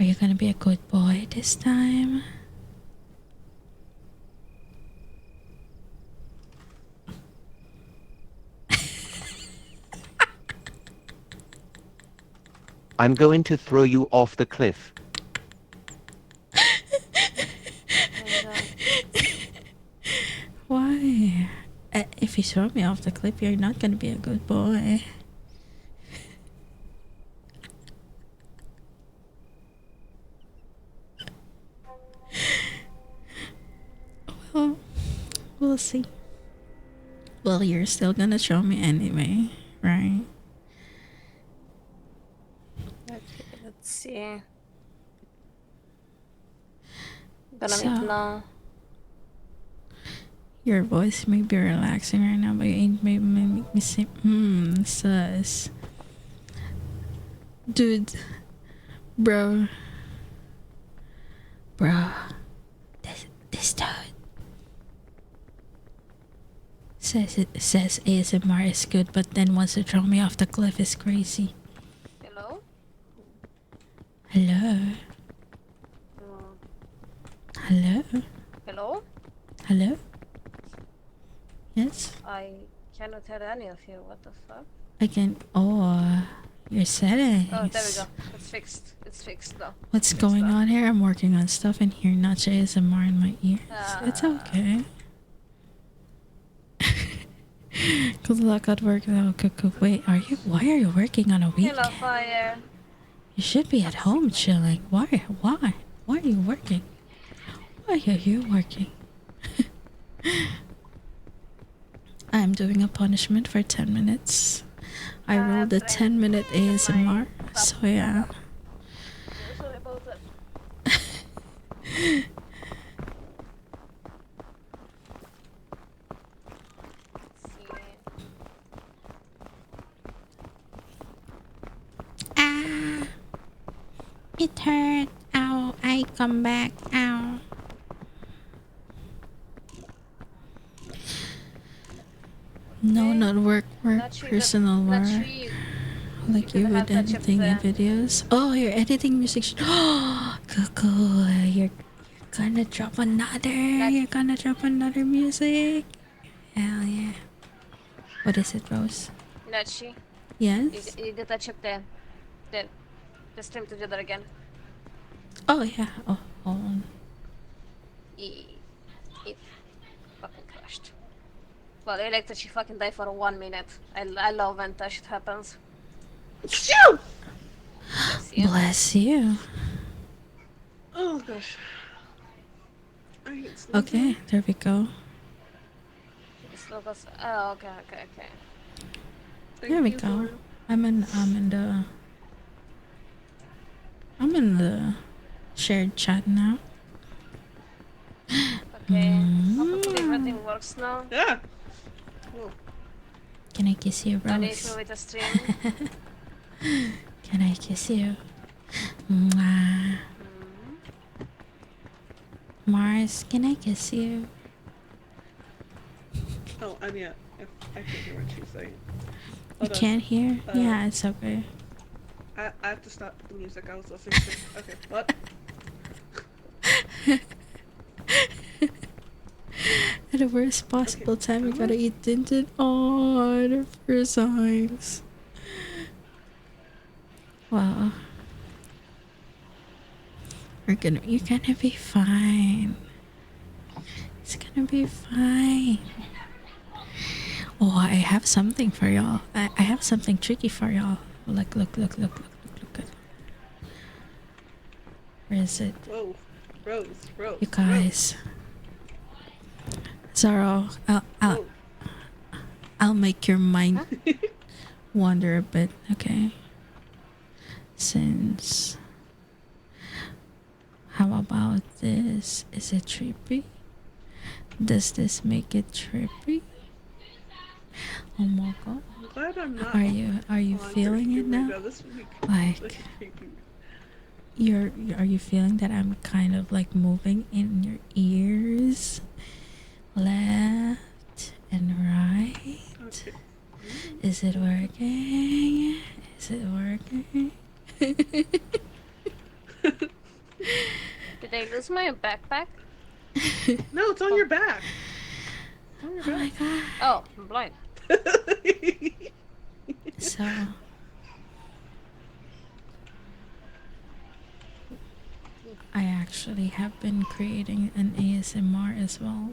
Are you gonna be a good boy this time? I'm going to throw you off the cliff. Why? If you throw me off the cliff, you're not gonna be a good boy. Well, we'll see. Well, you're still gonna show me anyway, right? Okay, let's see. Gonna So- meet now. Your voice may be relaxing right now, but you ain't make me say, sus. Dude. Bro. This dude. Says ASMR is good, but then wants to throw me off the cliff is crazy. Hello? Hello? Hello? Hello? Hello? Yes? I cannot hear any of you. What the fuck? I can. Oh, your settings. Oh, there we go. It's fixed. It's fixed now. What's Fixed going now. on here? I'm working on stuff and hearing Nacho ASMR in my ears. It's okay. Good luck at work though. Wait, why are you working on a Hello, weekend? fire. You should be at home chilling. Why are you working? Why are you working? I'm doing a punishment for 10 minutes. I rolled a 10-minute ASMR, so yeah. Sorry about that. Ah, it hurt. Ow, I come back. Ow. No, not work, personal work. Like you would editing videos. Oh, you're editing music. Oh, Coco, you're gonna drop another. You're gonna drop another music. Hell yeah. What is it, Rose? Nachi, Yes. you get that chip there. The stream together again. Oh yeah. Oh, hold on. It fucking crashed. Well, I like that she fucking died for 1 minute. I love when that shit happens. Bless you. Bless you. Oh gosh. I hate sleeping. Okay, there we go. Just look us. Oh, okay. Thank There we you, go. Zora. I'm in the shared chat now. Okay. Hopefully everything works now. Yeah. Whoa. Can I kiss you, No issue Rose? with the stream. Can I kiss you? Mwah. Mars, can I kiss you? Oh, and yeah, I can't hear what she's saying. You Hold on. can't hear? Yeah, it's okay. I have to stop the music I was listening to. Okay, what? At the worst possible time, we gotta eat tinted. Oh, the first times. Wow. You're gonna be fine. It's gonna be fine. Oh, I have something for y'all. I have something tricky for y'all. Look. Where is it? Whoa. Rose. You guys. Zaro, I'll make your mind wander a bit, okay? Since... How about this? Is it trippy? Does this make it trippy? Oh my god. I'm glad I'm not. Are you on feeling it creepy now? weirdo. This would be Like creepy. are you feeling that I'm kind of like moving in your ears? Left and right. Okay. Is it working? Is it working? Did I lose my backpack? No, it's on your back. It's on your Oh my back. god. Oh, I'm blind. So I actually have been creating an ASMR as well.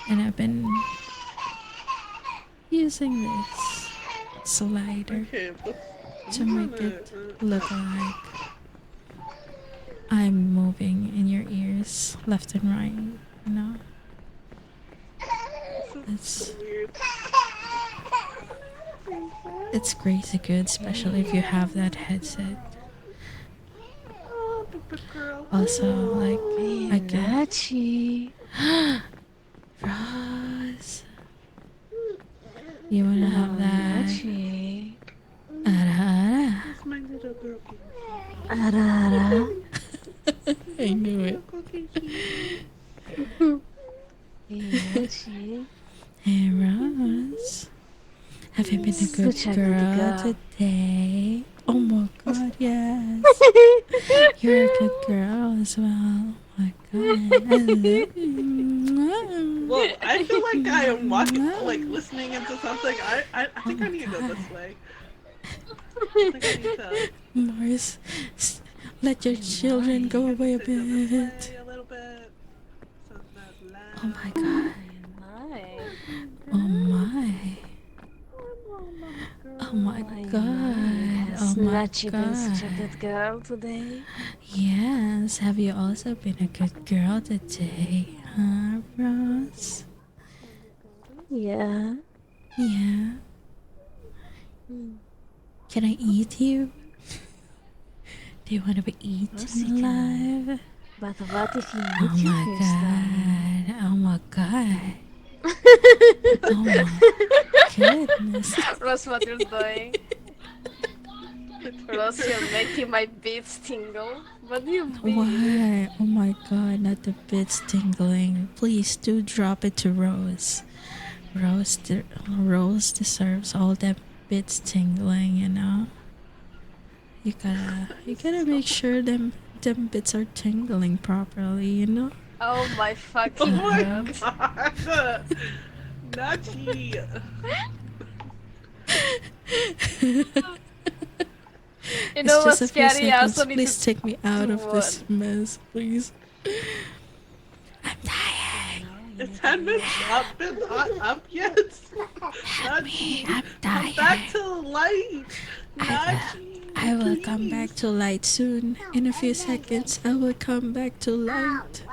And I've been using this slider Okay, to make it look like I'm moving in your ears left and right, you know? It's weird. it's crazy good, especially if you have that headset. Oh, the big girl. Also, like I can Nachi. Rose. You wanna have that? Nachi. Ara. That's my little girl. Arara. I knew it. Nachi. Hey Rose. Have you been a good Such a good girl girl. today? Oh my god, yes. You're a good girl as well. Oh my god. I love you. Whoa, I feel like I am walking, like listening into something. I think I need to go this way. I think I need to Mars, let your children go away a sit this bit. way a little bit. So that loud. Oh my god. Hi. Oh my. Oh my god. Oh my Nachi been such a god. good girl today. Yes, have you also been a good girl today, huh, Rose? Yeah. Yeah. Can I eat you? Do you want to be eaten alive? But what if you Oh eat my your first god. Oh my god. Oh my goodness. Rose, what you're doing? Rose, you're making my beats tingle. What do you mean? Why? Oh my god, not the bits tingling. Please do drop it to Rose. Rose deserves all that bits tingling, you know? You gotta make sure them bits are tingling properly, you know? Oh my Oh fucking my god. god! Nachi! You know It's what's just a few scary? I seconds. also need Please to take me out of do this mess, please. I'm dying. It's 10 minutes up yet? Help me, I'm Come dying. back to light! Nachi! I will come back to light soon. In a few seconds, I will come back to light.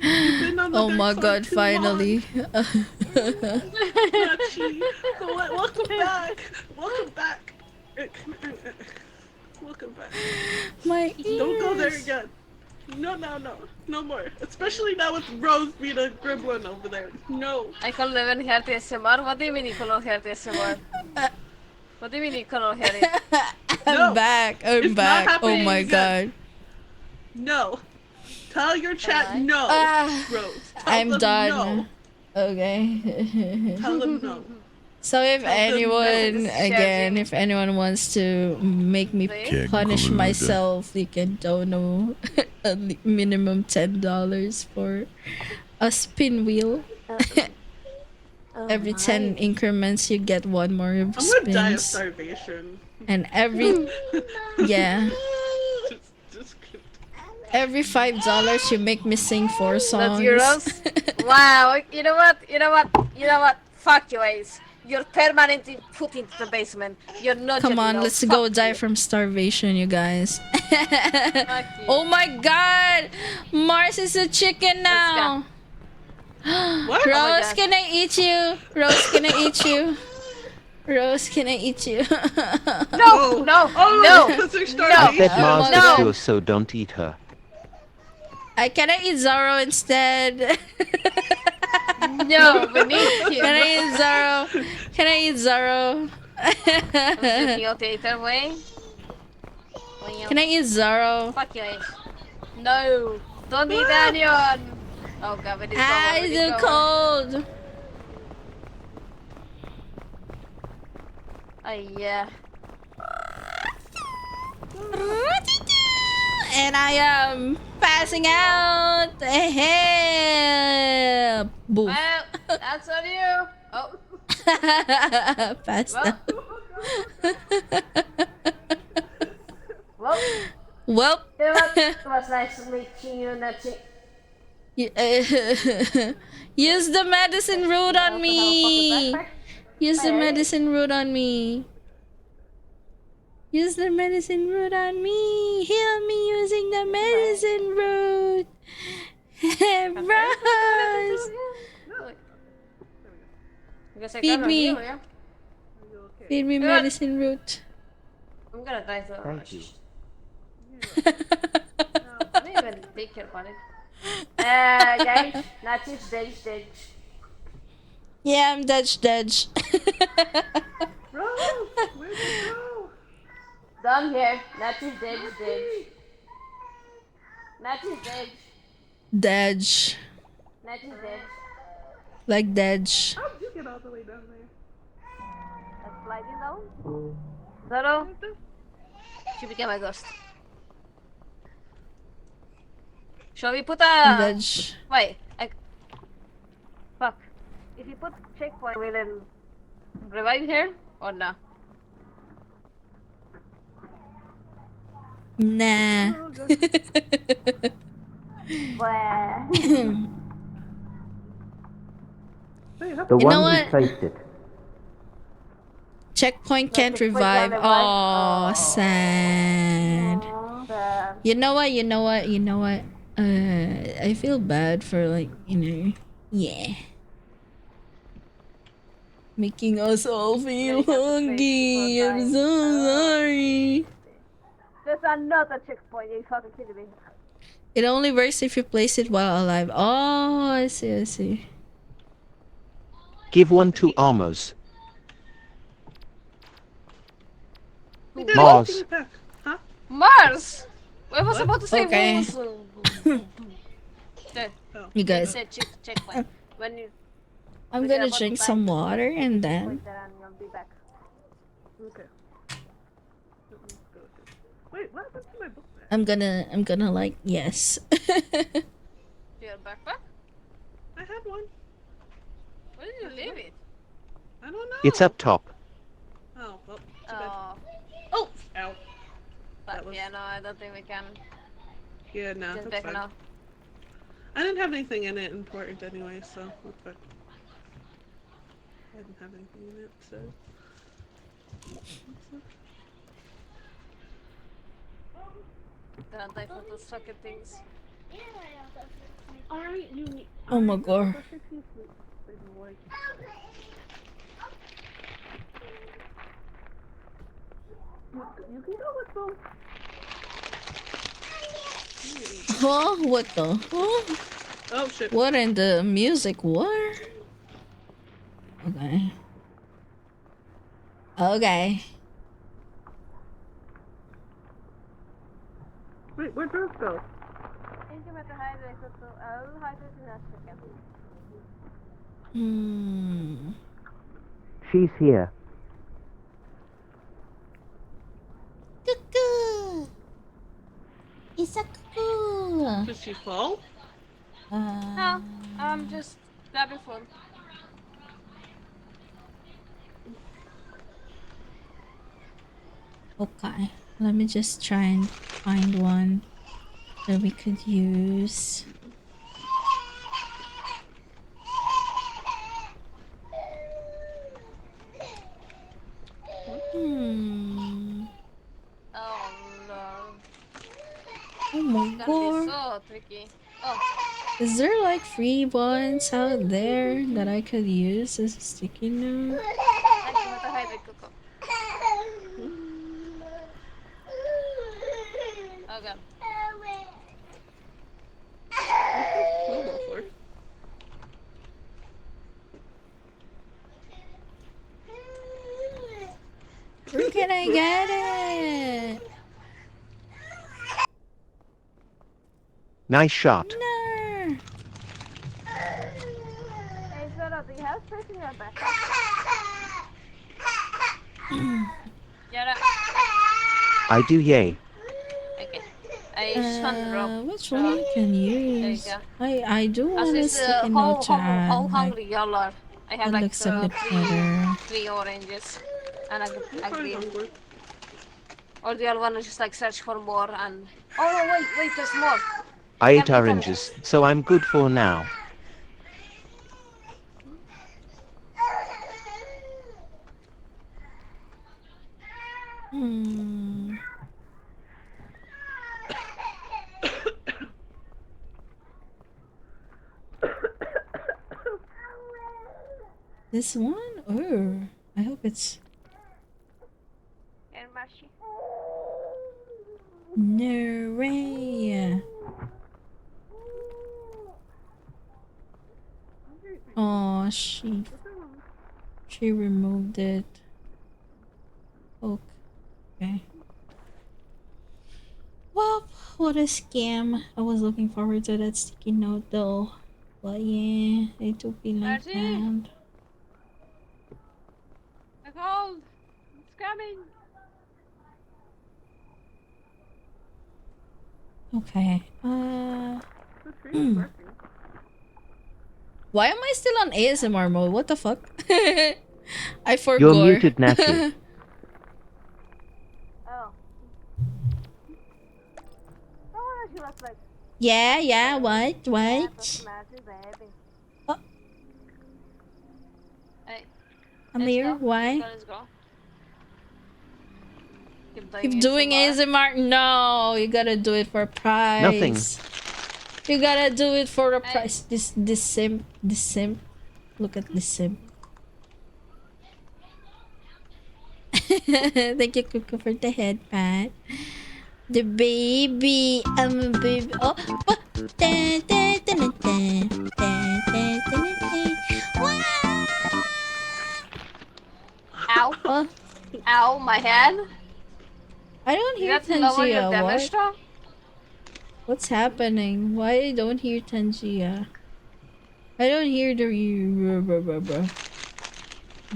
You've been on the Oh my backside god, too finally. long, Nachi! Welcome back! Welcome back! Welcome back. My ears. Don't go there again. No more. Especially now with Rose being a gremlin over there. No. I can't even hear the ASMR. What do you mean you cannot hear the ASMR? What do you mean you cannot hear it? I'm No, back. I'm it's not back. Oh happening my again. god. No. Tell your chat Alright. no, Ah, Rose. Tell I'm them done. Okay. No. Tell them no. So if Tell them anyone, no. again, if anyone wants to make me Please? punish myself, you can donate minimum $10 for a spin wheel. Every 10 increments, you get one more I'm gonna die of spins. starvation. And every, yeah, Just every $5 you make me sing 4 songs. That's euros? Wow, you know what? Fuck you, Ace. You're permanently put into the basement. You're not Come getting on, out. let's Fuck go die you. from starvation, you guys. Fuck you. Oh my god! Mars is a chicken now! What? Rose, Oh my God. can I eat you? Rose, can I eat you? Rose, can I eat you? No, no, Oh, no. because they're I starvation. bet Oh Mars my would God. feel so, don't eat her. Can I eat Zoro instead? No, we need him. Can I eat Zoro? Can I eat Zoro? I'm looking out the other way. Can I eat Zoro? Fuck you, Ace. No, don't eat anyone. Oh god, where did it go? Ah, Where did it's it so go? cold. Oh yeah. And I am passing out. Boof. Well, that's on you. Oh, Passed well, out. well. Well. You know what? It was nice meeting you, Nachi. Use the medicine root I on also have a me. pocket backpack. Use the Hey. medicine root on me. Use the medicine root on me. Heal me using the medicine root. Rose. Feed me. Feed me Good. medicine root. I'm gonna try to. Thank you. I didn't even take care about it. Guys, Nachi's dead. Yeah, I'm Dutch. Rose, where'd you go? Down here. Nachi's dead. Nachi's dead. Dudge. Nachi's dead. Like Dudge. How did you get all the way down there? That's sliding down. Zoro, she became a ghost. Shall we put a... Dudge. Wait, fuck. If you put checkpoint, will it revive her or no? Nah. Well... Hey, how The You know one what? who placed it. Checkpoint can't checkpoint revive. can't revive. Oh, sad. You know what? I feel bad for yeah. Making us all feel hungry. I'm so sorry. There's another checkpoint, you fucking kidding me. It only works if you place it while alive. Oh, I see. Give one to Amos. We got Mars. everything back. Huh? Mars! I was about to say Okay. There, Oh. You guys, said checkpoint. When you I'm Forget gonna about drink the some time. water and then point there and you'll be back. Okay. Wait, what happened to my book bag? I'm gonna like yes. Do you have a backpack? I had one. Where did you leave it? I don't know. It's up top. Oh, well, too bad. Oh, Oh! Ow. but That was- yeah, no, I don't think we can. Yeah, no, Just that's back fine. now. I didn't have anything in it important anyway, so that's fine. I didn't have anything in it, so... Don't die for those fucking things. Alright, you... Oh my god. You can go with them. Huh? What the? Huh? Oh shit. What in the music war? Okay. Okay. Wait, where'd Rose go? Think you better hydrate it, so I'll hydrate in a second. She's here. Cuckoo. It's a cuckoo. Did she fall? No, I'm just grabbing food. Okay. Let me just try and find one that we could use. Oh lord. Oh my It's gonna be god. so tricky. Oh, Is there like free ones out there that I could use as a sticky note? think you better hydrate, Coco. Okay. I get it. Nice shot. No. Hey, Zara, do you have space in your backpack? Yara. I do yay. Okay. I just want to drop. Which one I can There you use? go. I do As want a is, sticky how, note to add. how Like, hungry y'all are. I have that like looks a bit three, better. three oranges and I'm a kind green. of hungry. Or do y'all want to just like search for more and... Oh no, wait, there's more. I You ate can eat oranges, so I'm good for now. Hmm. This one? Oh, I hope it's And Mashi. no way. Oh, she removed it. Okay. Well, what a scam. I was looking forward to that sticky note though. But yeah, it took me like Marty? that. The cold. It's coming. Okay. The tree is working. Why am I still on ASMR mode? What the fuck? I You're forgot. muted, Natsu. Oh. Oh, she looks like Yeah, what? Massive, What? massive baby. Hey, Amir, why? let's go. Keep doing ASMR? No, you gotta do it for Nothing. price. You gotta do it for the price. This simp. Look at this simp. Thank you, Cuckoo, for the head pat. The baby. I'm a baby. Oh, what? Da, da, da, da, da. Da, da, da, da, da. Wah! Ow. Oh, Ow, my head. I don't You hear have to lower your Tangia. damage What? though? What's happening? Why I don't hear Tangia? I don't hear the bruh.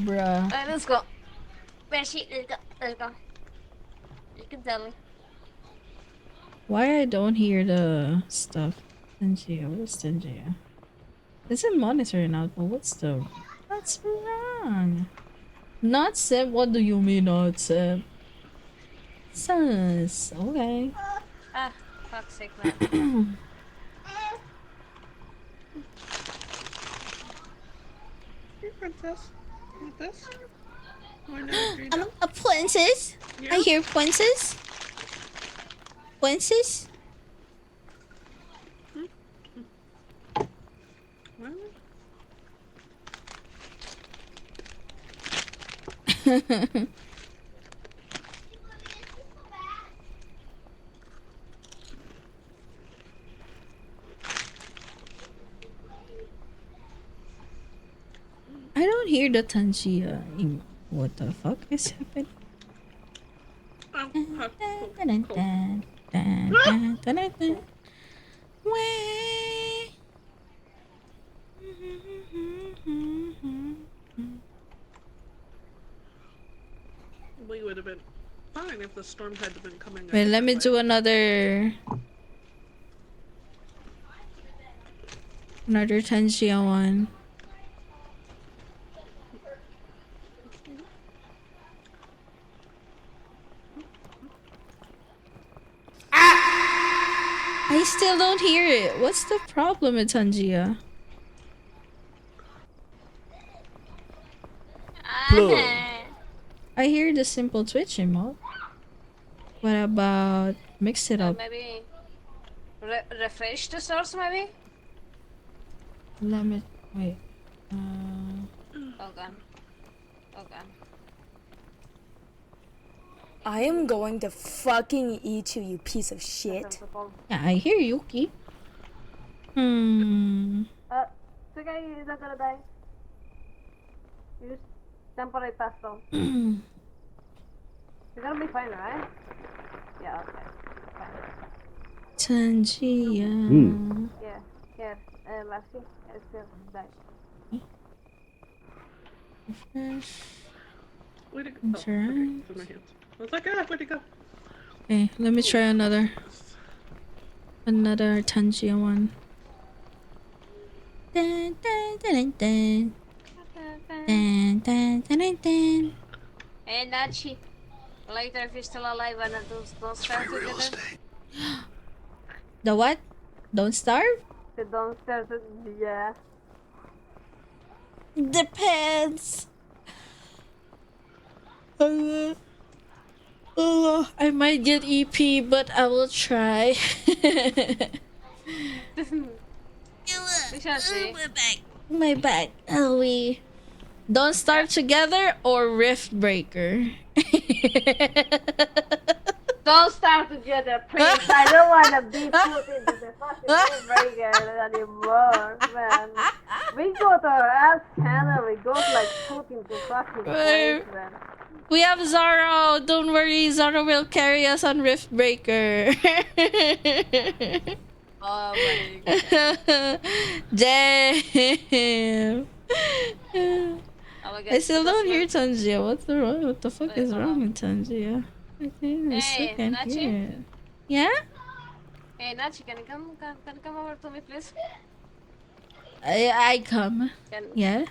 Alright, let's go. Beshi, let's go. You can tell me. Why I don't hear the stuff? Tangia, what's Tangia? It's in monitoring output. What's wrong? Not Seb. What do you mean not Seb? Sus. Okay. Ah, fuck's sake, man. Hey, princess. Want this? Why not? I'm a princess. Yeah? I hear princess. Princess. Well, I don't hear the Tangia. What the fuck is happening? Wah. we would have been fine if the storm had been coming. Wait, let me do another Tangia one. I still don't hear it. What's the problem with Tangia? I hear the simple Twitch emote. What about mix it up? Maybe refresh the source, maybe? Let me wait. Okay. Okay. I am going to fucking eat you, you piece of shit. Yeah, I hear Yuki. Sige, he's not gonna die. Use temporary pass though. You're gonna be fine, right? Yeah, okay. Fine. Tangia. Yeah, here, Maxi, it's still back. Where'd it go? That's Oh, okay. right. It's in my hands. I was like, ah, where'd it go? Okay, let me try another Tangia one. Dun, dun, dun, dun, dun, dun, dun, dun, dun. Hey, Nachi. Later, if you're still alive, and don't start together. The what? Don't starve? The downstairs, yeah. Depends. I might get EP, but I will try. We shall see. My back. Oh, we don't starve together or Rift Breaker. Don't start together, please. I don't want to be put into the fucking breaker anymore, man. We go to our ass channel, we go like put into fucking place, man. We have Zoro. Don't worry, Zoro will carry us on Rift Breaker. Oh my god. Damn. Oh my god. I still don't hear Tangia. What's the wrong? What the fuck is wrong with Tangia? I still can't Nachi? hear it. Yeah? Hey, Nachi, can you come over to me, please? I come. Can, Yeah?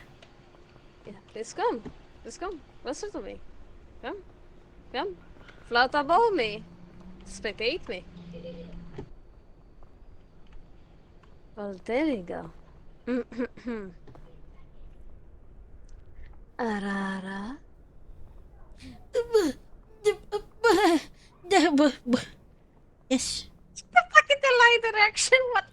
yeah, please come. Please come. Listen to me. Come. Come. Float above me. Spectate me. Well, there you go. Arara. Yes. Fucking the light direction. What?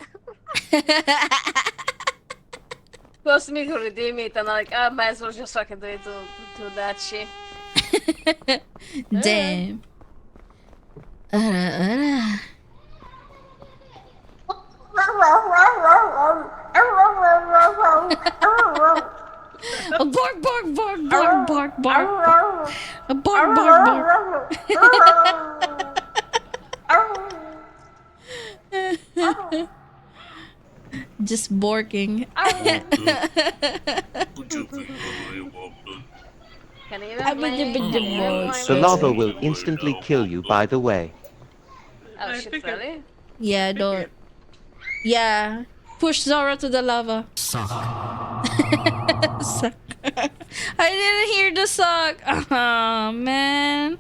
Supposed me to redeem it, and I'm like, I might as well just fucking do it to that shit. Damn. Ara. Bark, bark, bark, bark, bark, bark. Bark, bark, bark. Just borking. Can you even play? The lava will instantly kill you, by the way. Oh I shit, figured. really? Yeah, don't. Yeah. Push Zoro to the lava. Suck. Suck. I didn't hear the suck. Oh, man.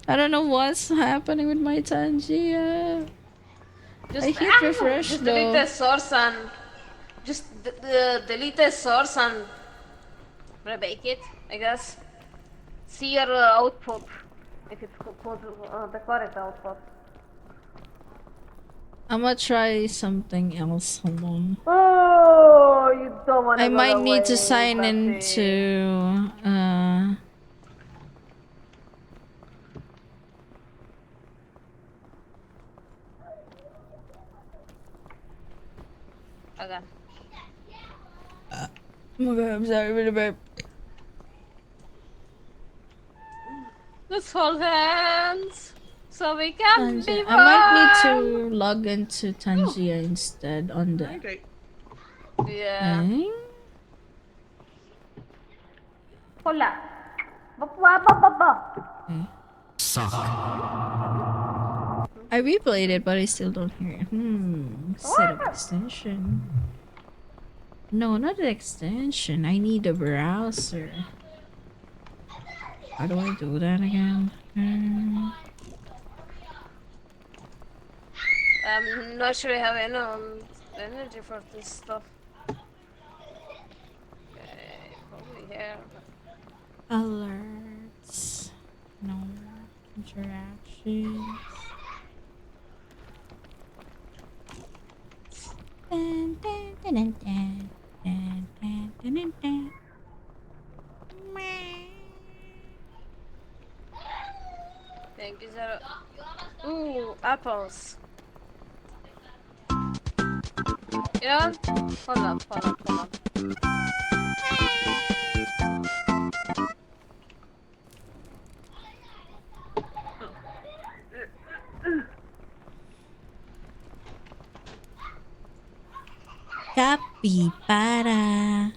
I don't know what's happening with my Tangia. Just, I hit refresh just delete though. the source and just delete the source and remake it, I guess. See your output if it's the correct output. I'm gonna try something else. Hold on. Oh, you don't want to I go might away, need to sign Buffy. into Okay. Oh my god, I'm sorry for the burp. Let's hold hands so we can be Tangia. one. I might need to log into Tangia instead on the Okay. Yeah. thing. Hola. Ba. Okay. I replayed it, but I still don't hear it. Set up extension. No, not the extension. I need a browser. How do I do that again? I'm not sure I have enough energy for this stuff. Okay, probably here. Alerts. No. Interactions. Dun, dun, dun, dun, dun. Dun, dun, dun, dun, dun. Thank you, Zero. Ooh, apples. You know what? Hold up. Capybara.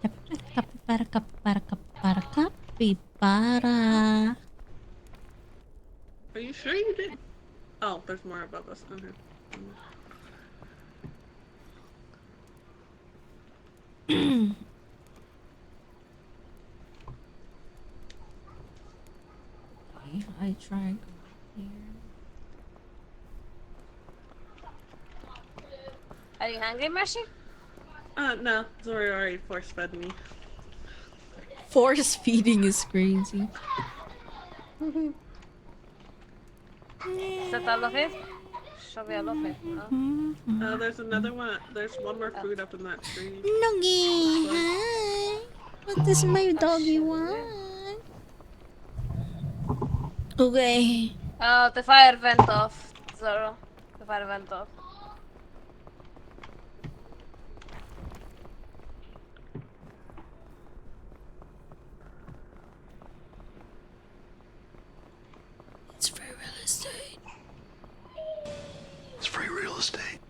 Capybara, capybara, capybara, capybara. Are you sure you did? Oh, there's more above us. Okay. Okay, I try here. Are you hungry, Mercy? No. Zori already force fed me. Force feeding is crazy. Is that all of it? Should be all of it. Oh. There's another one. There's one more food up in that tree. Doggy, hi. What does my doggy want? Okay. Oh, the fire went off. Zoro. The fire went off. It's free real estate. It's free real estate.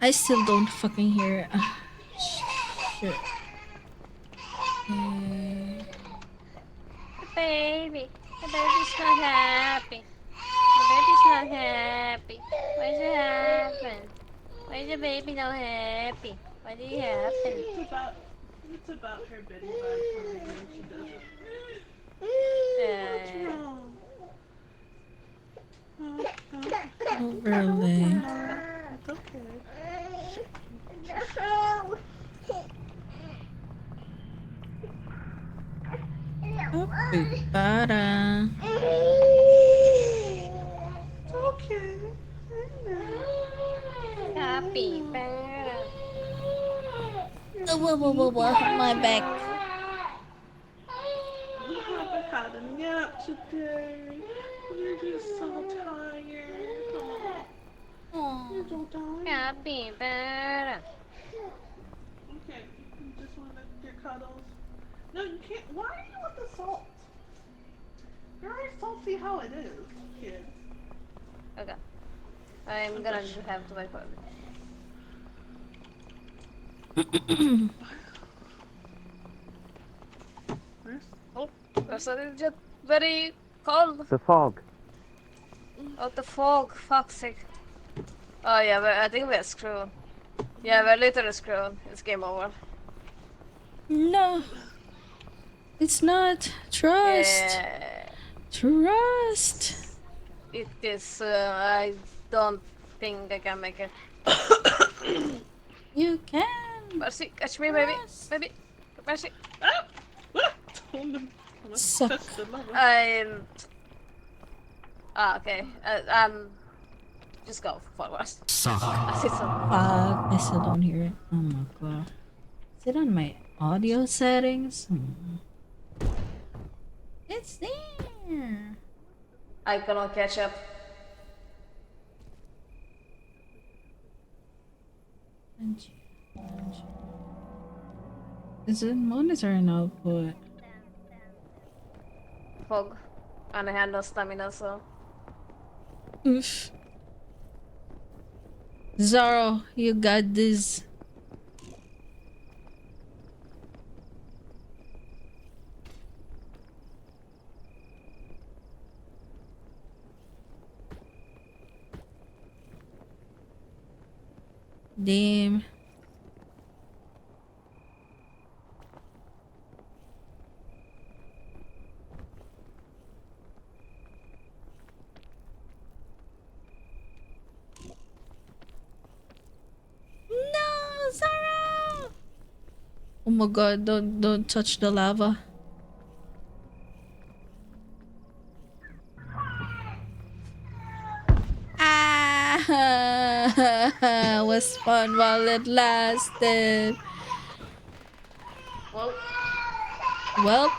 I still don't fucking hear. Shit. The baby. The baby's not happy. The baby's not happy. Why's it happen? Why is the baby not happy? Why did it happen? It's about her Betty vibe when she does it. Overlay. It's okay. Capybara. It's okay. Capybara. Whoa, my back. You haven't had a nap today. You're just so tired. You're so tired. Capybara. Okay, you just want your cuddles. No, you can't. Why are you with the salt? You're already salty how it is, kid. Okay. I'm gonna just have to wait for it. Oh, there's a just very cold. The fog. Oh, the fog. Fuck's sake. Oh yeah, but I think we're screwed. Yeah, we're literally screwed. It's game over. No. It's not. Trust. Yeah. Trust. It is. I don't think I can make it. You can. Mercy, catch me, baby. Baby. Mercy. Suck. I'm. Okay. Just go forward. Suck. I see some. Fuck. I still don't hear it. Oh my god. Is it on my audio settings? It's there. I cannot catch up. Is it monitor and output? Fog. And I have no stamina, so. Oof. Zoro, you got this. Damn. No, Zoro! Oh my god, don't touch the lava. Ah, was fun while it lasted. Well.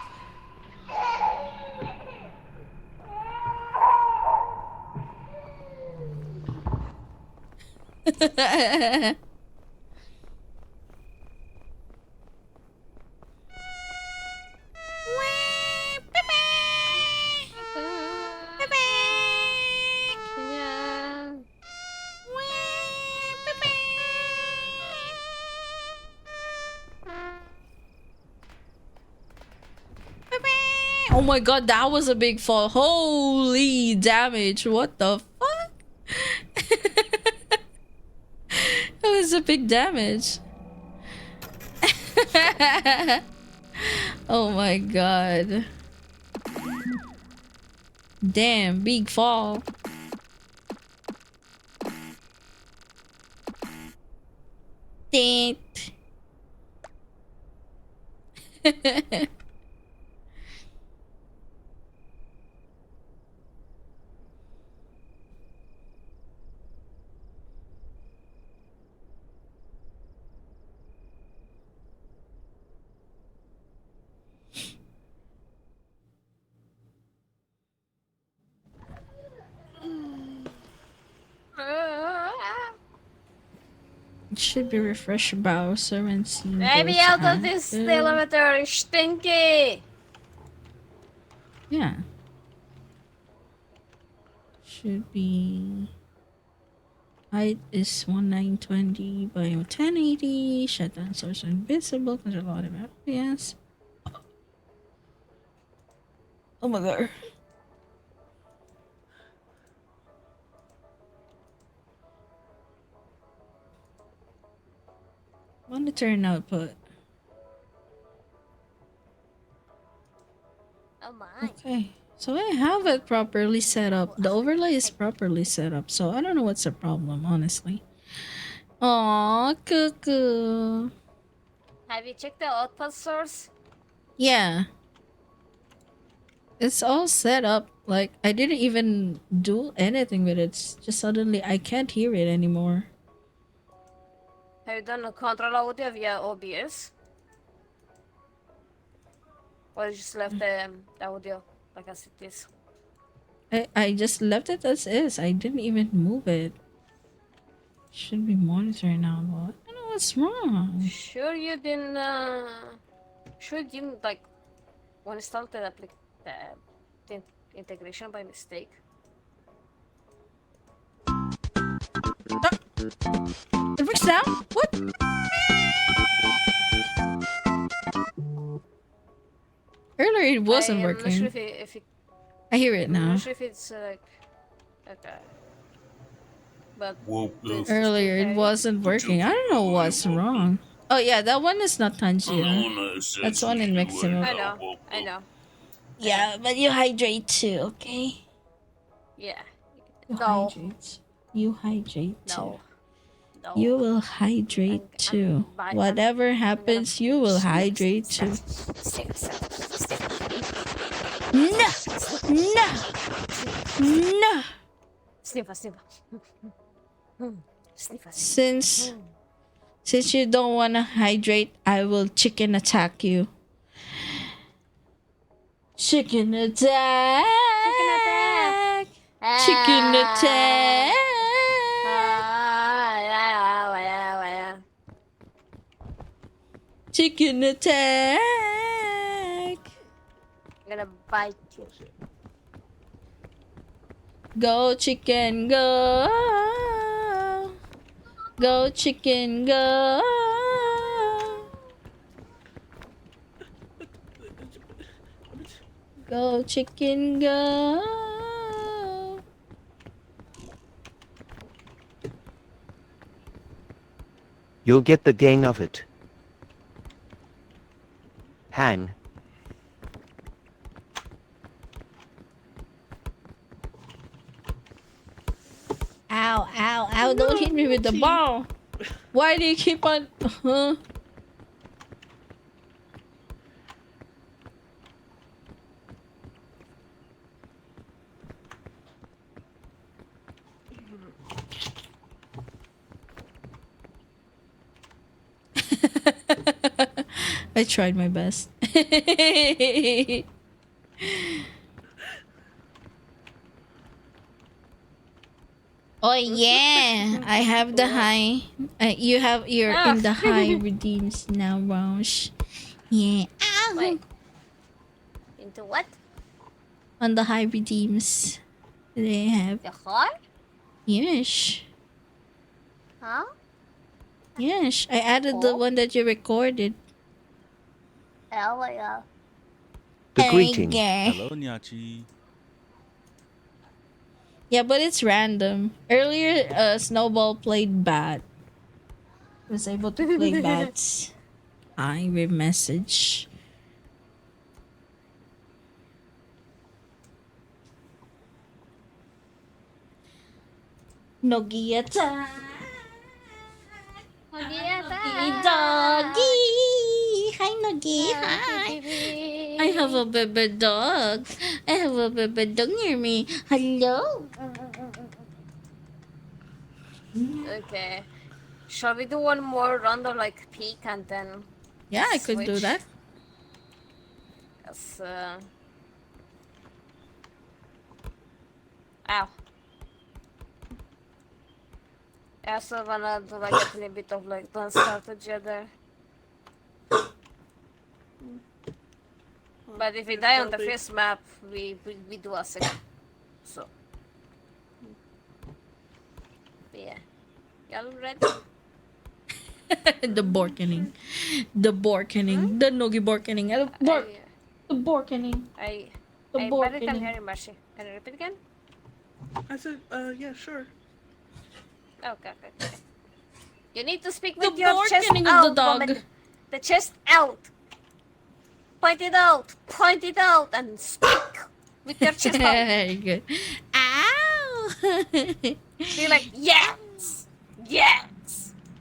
Oh my god, that was a big fall. Holy damage. What the fuck? That was a big damage. Oh my god. Damn, big fall. Ding. It should be refresh browser and see Let me those out of this active. elevator, it's stinky! Yeah. Should be height is 1920 by 1080. Shutdown source invisible. Control a lot of FPS. Oh my god. Monitor and output. Oh my. Okay. So I have it properly set up. The overlay is properly set up. So I don't know what's the problem, honestly. Aww, cuckoo. Have you checked the output source? Yeah. It's all set up. Like, I didn't even do anything with it. It's just suddenly I can't hear it anymore. Have you done a control audio via OBS? Or you just left the audio like as it is? I just left it as is. I didn't even move it. Should be monitoring now, but I don't know what's wrong. Sure you didn't, like, uninstall the integration by mistake? It works now? What? Earlier it wasn't I'm working. not sure if it I hear it I'm now. not sure if it's okay. But Earlier it wasn't working. I don't know what's wrong. Oh yeah, that one is not Tangier. That's one in Maximum. I know. Yeah, but you hydrate too, okay? Yeah. You No. hydrate. You hydrate too. No. No. You will hydrate too. Whatever happens, you will hydrate too. No! No! No! Sniffer. Since you don't wanna hydrate, I will chicken attack you. Chicken attack! Chicken attack! Chicken attack! I'm gonna bite you. Go chicken go! Go chicken go! Go chicken go! You'll get the gang of it. Hang. Ow, ow, ow, don't hit me with the ball! Why do you keep on... Huh? I tried my best. Oh yeah, I have the high. You're in the high redeems now, Roush. Yeah. Ow. Wait. Into what? On the high redeems, they have. The heart? Yes. Huh? Yes, I added the one that you recorded. Oh my god. The greeting. Okay. Hello, Nyachi. Yeah, but it's random. Earlier, Snowball played bat. Was able to play bats. I message. Nogia time. Doggy. Hi, Nogi. Hi. I have a baby dog. I have a baby dog near me. Hello. Okay. Shall we do one more round of like peek and then Yeah, I could do switch? that. Yes, ow. I also wanna do like a little bit of like don't start together. But if we die on the first map, we do a second. So. Yeah. Y'all ready? The Borkening. The Borkening. The Nogi Borkening. The Borkening. I The barely can Borkening. hear you, Marcy. Can you repeat again? I said, yeah, sure. Okay. You need to speak The with your chest Borkening out, of the dog. woman. The chest out. Point it out, and speak with your chest out. Very good. Ow! Be like, yes!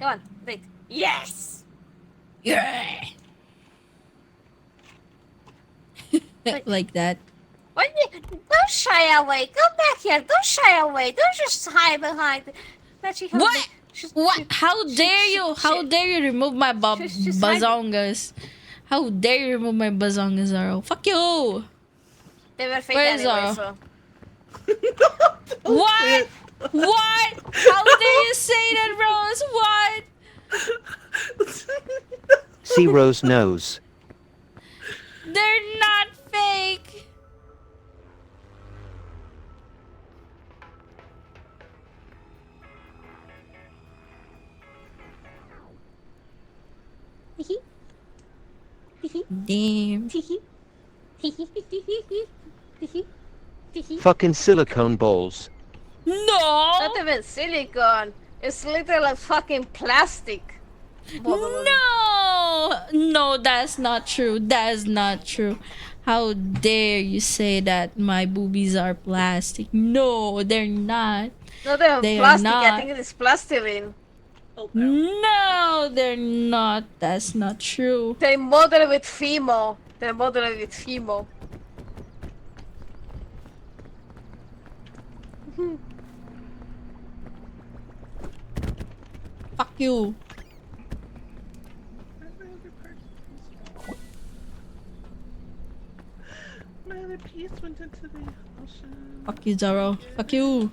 Come on, wait. Yes! Yeah. Like that. Don't shy away. Come back here. Don't shy away. Don't just hide behind. What? What? How dare you? How dare you remove my bazongas? How dare you remove my bazongas, Zaro? Fuck you! They were fake Where's anyway, Zaro? so. What? What? How dare you say that, Rose? What? See Rose nose. They're not fake. Damn. Fucking silicone balls. No. Not even silicone. It's literally fucking plastic. No, that's not true. That is not true. How dare you say that my boobies are plastic? No, they're not. No, they're They are plastic. not. I think it is plastilene. No, they're not. That's not true. They model with Fimo. Fuck you. My other piece went into the ocean. Fuck you, Zaro. Fuck you.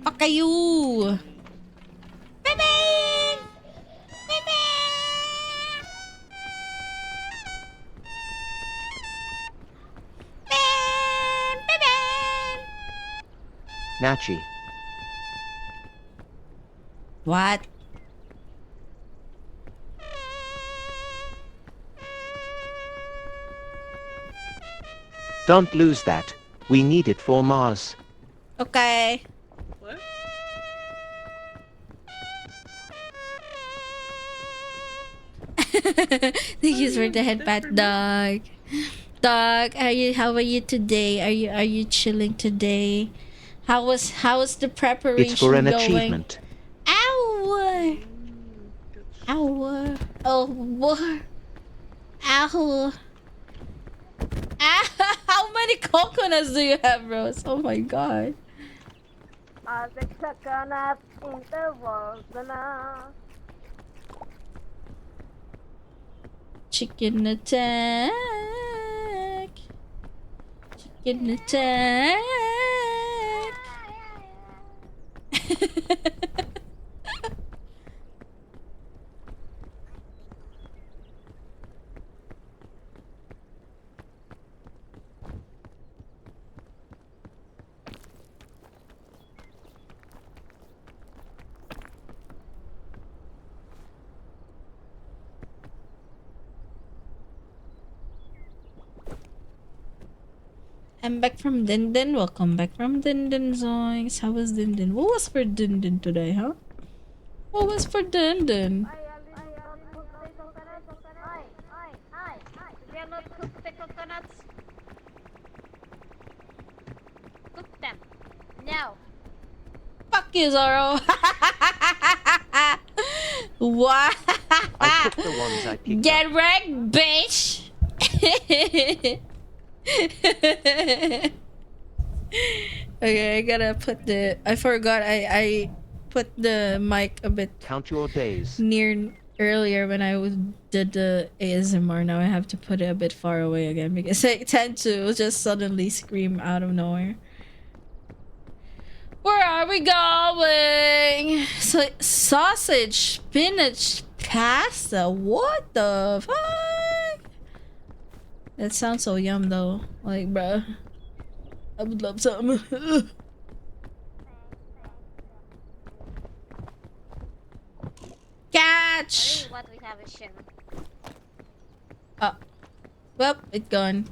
Fuck you. Nachi. What? Don't lose that. We need it for Mars. Okay. What? Thank you for the headpat, dog. Dog, how are you today? Are you chilling today? How was the preparation It's for an going? achievement. Ow! Ow! Oh, ow! How many coconuts do you have, Rose? Oh my god. The coconut in the wilderness. Chicken attack. Chicken attack. I'm back from Dindin. Welcome back from Dindin, Zoinks. How was Dindin? What was for Dindin today, huh? What was for Dindin? They are not cooked the coconuts. Cook them. No. Fuck you, Zoro. What? I took the ones I picked Get up. wrecked, bitch. Okay, I gotta put the. I forgot. I put the mic a bit Count your days. near earlier when I did the ASMR. Now I have to put it a bit far away again because I tend to just suddenly scream out of nowhere. Where are we going? Sausage, spinach, pasta. What the fuck? That sounds so yum though. Like, bruh. I would love some. Catch! What we have is shit. Oh. Well, it's gone.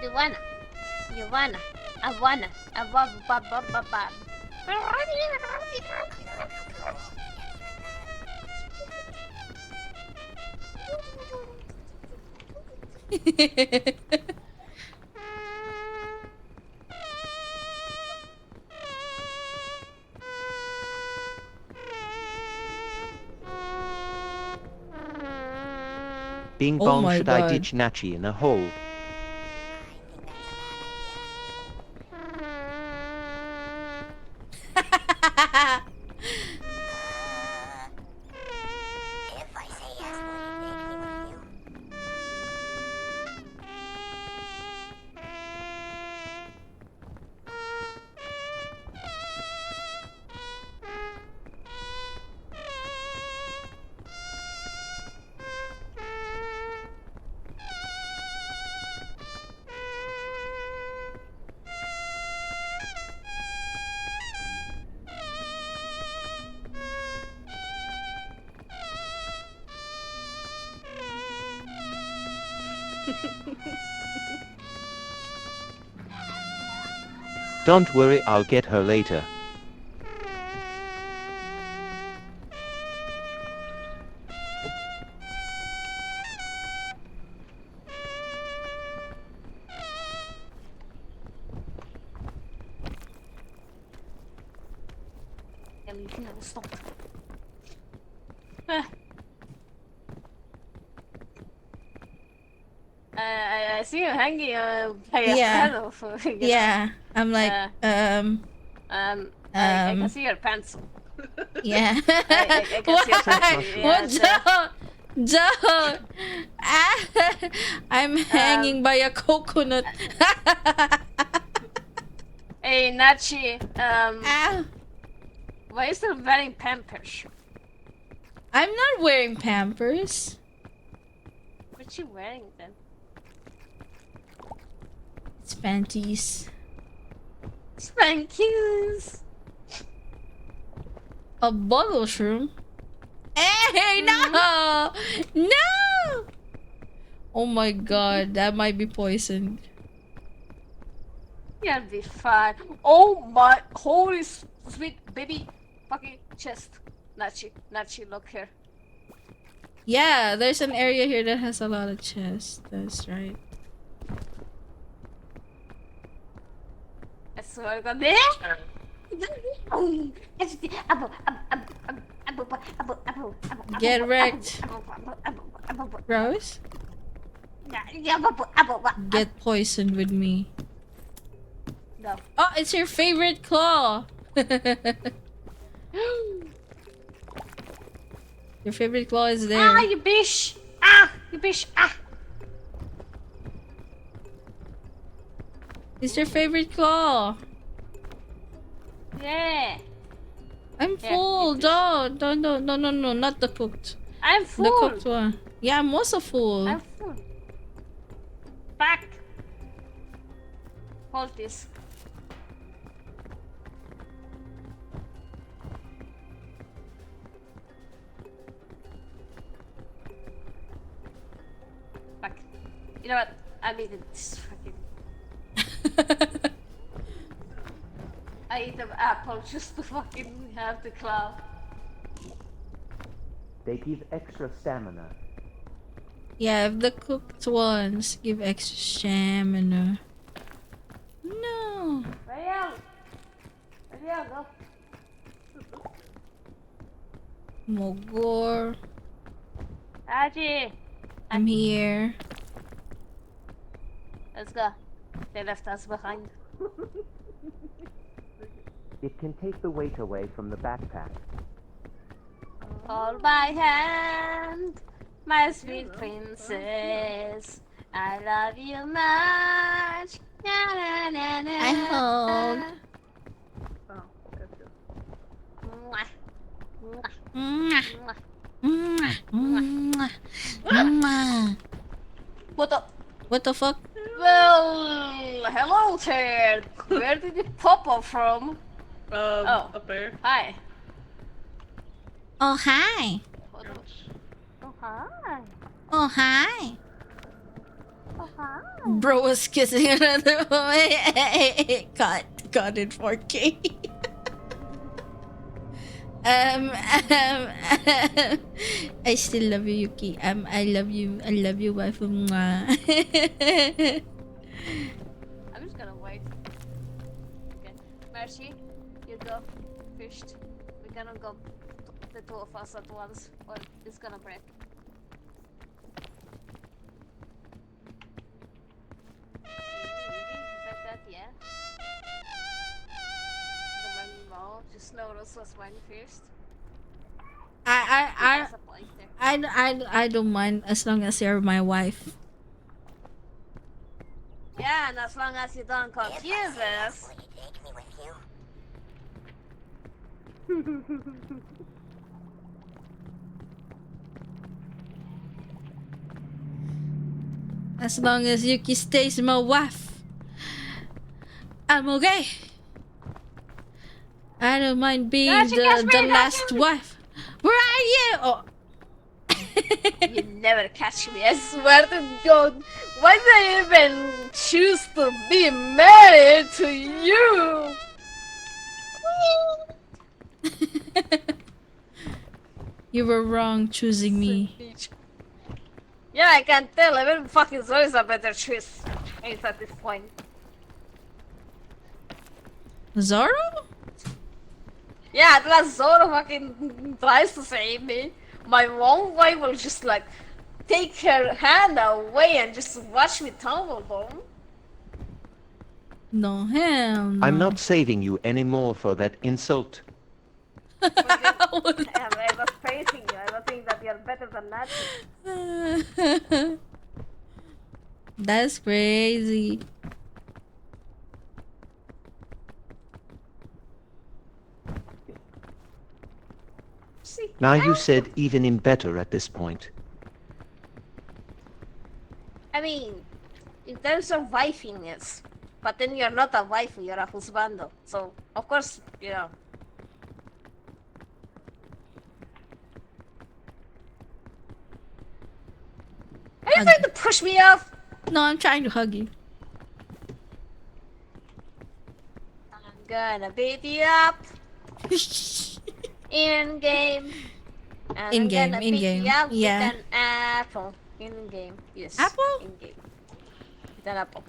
You wanna. I wanna. Bing Oh bong, my should God. I ditch Nachi in a hole? Don't worry, I'll get her later. I see you hanging by a Yeah. panel for Yeah. I'm like, I can see your pants. yeah. I can see your pants. What? Don't. Ah, I'm hanging by a coconut. Hey Nachi, Ow. why are you still wearing Pampers? I'm not wearing Pampers. What you wearing then? It's panties. Spankies. A bottle shroom. Hey, no! No! Oh my god, that might be poisoned. You'll be fine. Oh my holy sweet baby fucking chest. Nachi, look here. Yeah, there's an area here that has a lot of chests. That's right. I swear to God. Get wrecked. Rose? Get poisoned with me. No. Oh, it's your favorite claw. Your favorite claw is there. Ah, you bitch! Ah, you bitch! Ah! It's your favorite claw. Yeah. I'm Yeah, full. you Don't, no, not the cooked. I'm full. The cooked one. Yeah, I'm also full. I'm full. Back. Hold this. You know what? I'm eating this fucking. I eat an apple just to fucking have the cloud. They give extra stamina. Yeah, if the cooked ones give extra stamina. No. Rayel! Rayel, go. Mogor. Aji! I'm here. Let's go. They left us behind. It can take the weight away from the backpack. Hold my hand, my sweet princess. I love you much. Na, na, na, na. I hold. Oh, gotcha. Mwah. Mwah. Mwah, Mwah. mwah, mwah, mwah. What the? What the fuck? Well, hello there. Where did you pop up from? Oh. Up there. Hi. Oh, hi. What the- Ouch. Oh, hi. Oh, hi. Oh, hi. Bro was kissing another woman. Got in 4K. I still love you, Yuki. I love you, waifu. Mwah. I'm just gonna wait. Okay. Mercy, you go first. We're gonna go the two of us at once, or it's gonna break. Easy, like that, yeah. The one more, just notice what's mine first. There's a point there. I don't mind as long as you're my wife. Yeah, and as long as you don't confuse us. As long as Yuki stays my wife, I'm okay. I don't mind being Gotcha, catch me, the gotcha. last wife. Where are you? Oh. You never catch me, I swear to God. Why did I even choose to be married to you? You were wrong choosing me. Yeah, I can tell. Even fucking Zoe's a better choice. At this point. Zoro? Yeah, unless Zoro fucking tries to save me, my one wife will just like take her hand away and just watch me tumble down. No, hell no. I'm not saving you anymore for that insult. I was praising you. I was saying that you're better than that. That's crazy. See, Now you said even in better at this point. I mean, in terms of wifiness, but then you're not a wife, you're a husbando. So, of course, you know. Are you trying to push me off? No, I'm trying to hug you. I'm gonna beat you up in game. And In I'm game, gonna in beat game, you up yeah. with an apple. In game, yes. Apple? In game. With an apple.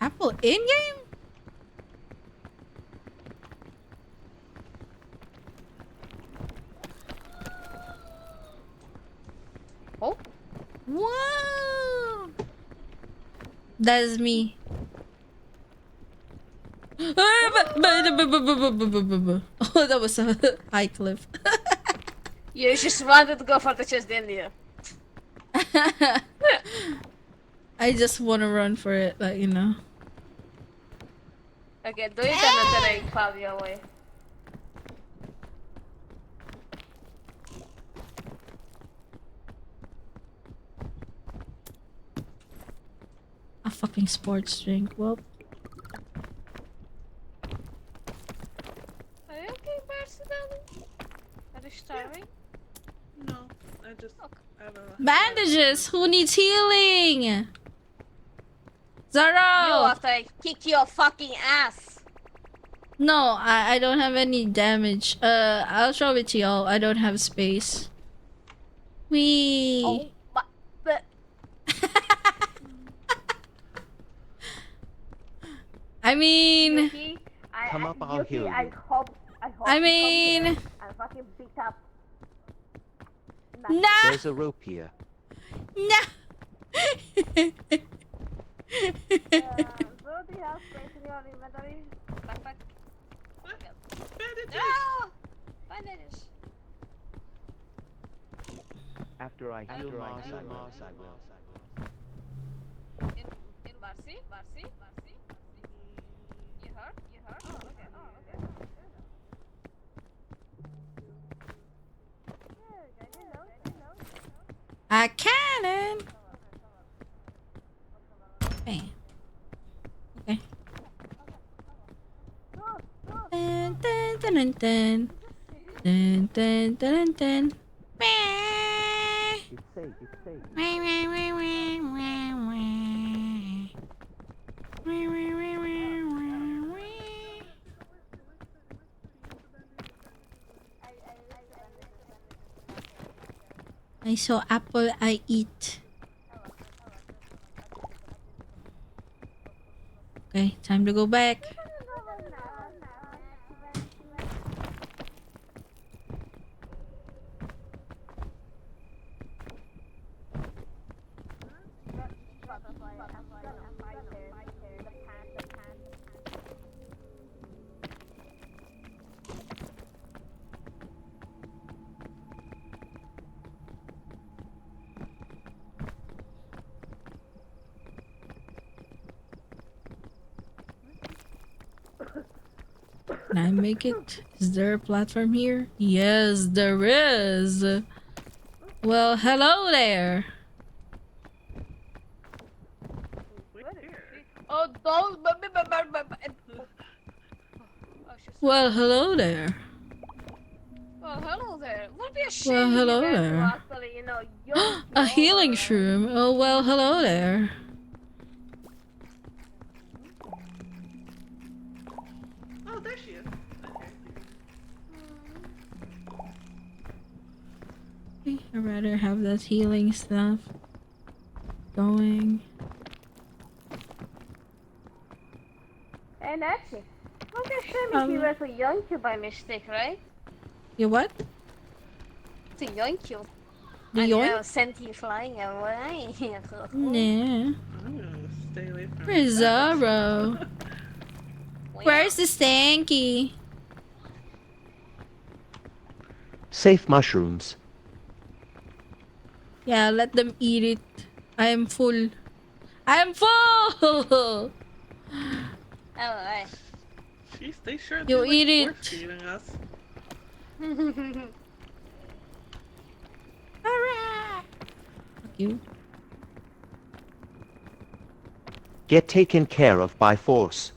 Apple in game? Oh? Wow. That is me. Oh, that was a high cliff. You just wanted to go for the chest, didn't you? I just want to run for it, like, you know. Okay, do it and then I cloud you away. A fucking sports drink. Well, Are you okay, Mercy, darling? Are you starving? No, I just have a Bandages! Who needs healing? You Zaro! after I kick your fucking ass. No, I don't have any damage. I'll show it to y'all. I don't have space. Wee. Oh, but I mean, Yuki, Come up, I'll Yuki, heal I you. hope I you come mean, here and fucking beat up. nah, There's a rope here. nah. So do you have space in your inventory? backpack. bandages. No! Bandages. After I heal Mars, I will. In Barcy? You hurt? Oh, okay. A cannon. Bam. Okay. Dun, dun, dun, dun, dun. Dun, dun, dun, dun, dun. Meh. It's safe, it's safe. Wah, wah, wah, wah, wah, wah. Wah, wah, wah, wah, wah, wah. I saw apple, I eat. Okay, time to go back. Can I make it? Is there a platform here? Yes, there is. Well, hello there. Oh, don't. Well, hello there. Well, hello there. Would be a shame Well, hello You guys there. actually, yoink A healing your- shroom. Oh, well, hello there. Oh, there she is. Okay. I'd rather have that healing stuff going. Hey, Nancy. Would be a shame if you were to yoink you by mistake, right? You what? To yoink you. The And yoink? sent you flying away. Nah. I'm gonna stay away from Where's that. Zaro? Where's the stanky? Safe mushrooms. Yeah, let them eat it. I am full. I am full! Alright. Jeez, they sure You do eat like it. force feeding us. Alright. Fuck you. Get taken care of by force.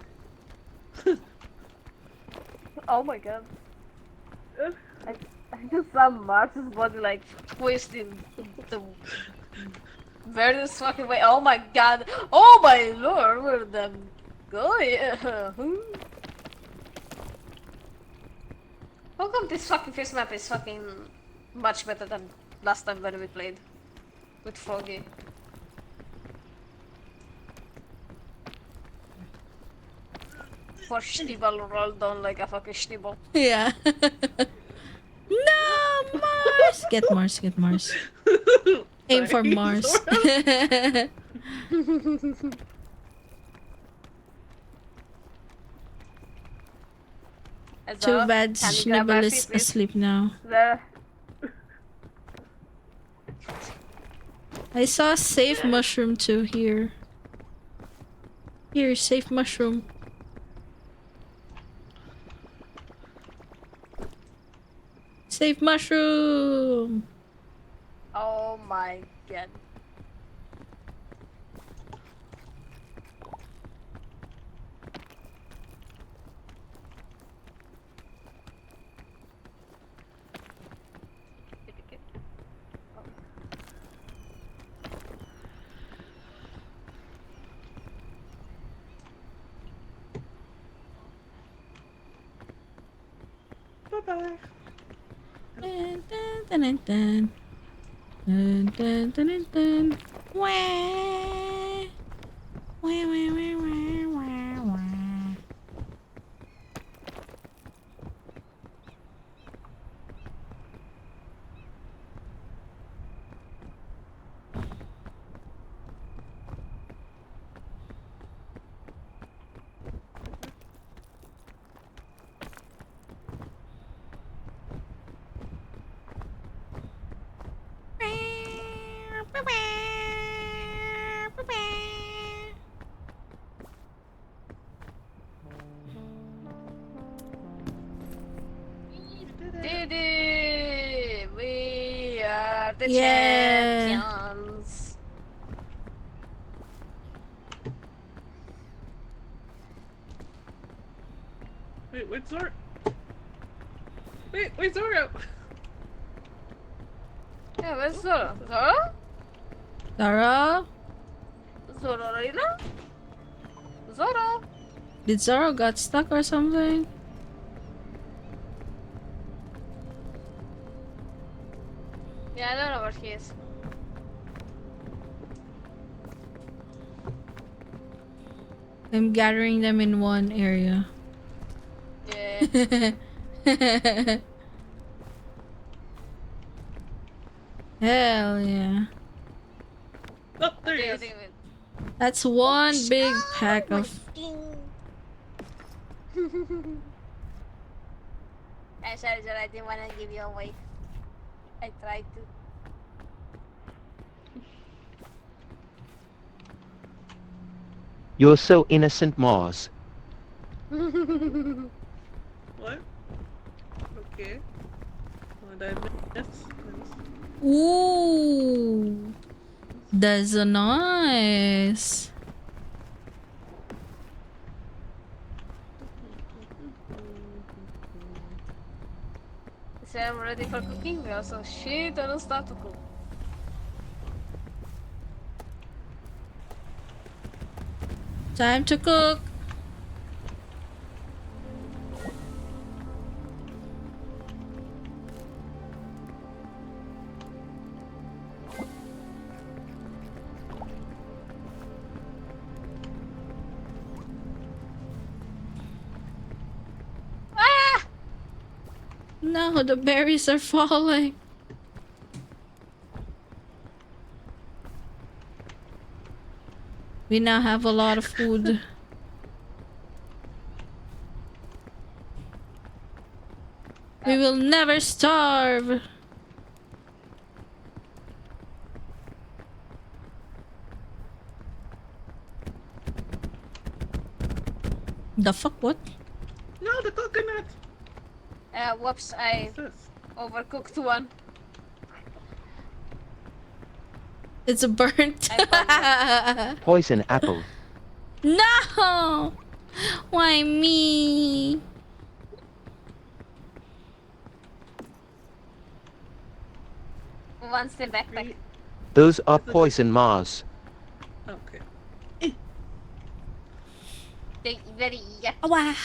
Oh my god. I just saw Marsh's body like Twist in the weirdest fucking way. Oh my god. Oh my lord, where them going? How come this fucking face map is fucking much better than last time when we played with Froggy? For Stibal rolled down like a fucking Stibal. Yeah. No, Mars! Get Mars, get Mars. Aim for Mars. Too bad Can you grab Schnibble Mercy, is please? asleep now. there. I saw a safe mushroom too here. Here, safe mushroom. Safe mushroom! Oh my god. Bye-bye. Dun, dun, dun, dun, dun. Dun, dun, dun, dun, dun. Wah. Wah, wah, wah, wah, wah, wah. Didi! We are the Yeah. champions. Wait, where's Zoro? Wait, where's Zoro? Yeah, where's Zoro? Zoro? Zoro? Zoro Rina? Zoro? Did Zoro got stuck or something? Yeah, I don't know where he is. I'm gathering them in one area. Yeah. Hell yeah. Oh, there he Okay, I is. think we- That's one big pack of... I'm sorry, I didn't want to give you away. I tried to. You're so innocent, Mars. What? Okay. What did I miss? Ooh. That's a nice. So I'm ready for cooking. We also shit on stuff to cook. Time to cook. Ah! No, the berries are falling. We now have a lot of food. We will never starve. The fuck, what? No, the coconut! Whoops, I What's this? overcooked one. It's burnt. Poison apple. No! Why me? One still backpack. Those are poison, Mars. Okay. They very yucky. Wow.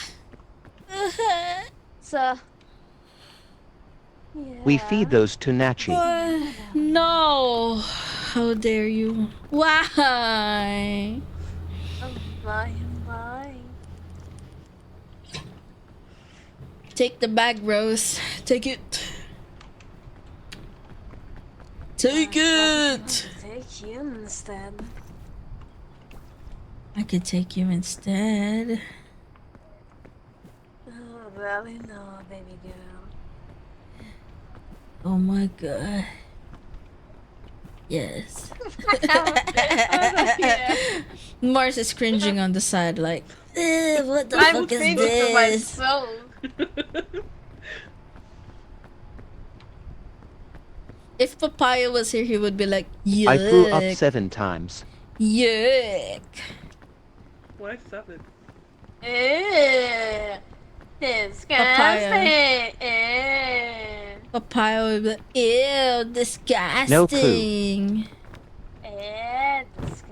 So. Yeah. We feed those to Nachi. No. How dare you? Why? Bye, bye. Take the bag, Rose. Take it. Take it. Take you instead. I could take you instead. Oh, really? No, baby girl. Oh my god. Yes. Mars is cringing on the side like, what the I'm fuck is cringing to this? myself. If Papaya was here, he would be like, yuck. I threw up 7 times. Yuck. Why 7? Ew. Disgusting. Ew. Papaya would be like, ew, disgusting. No clue. Ew, disgusting.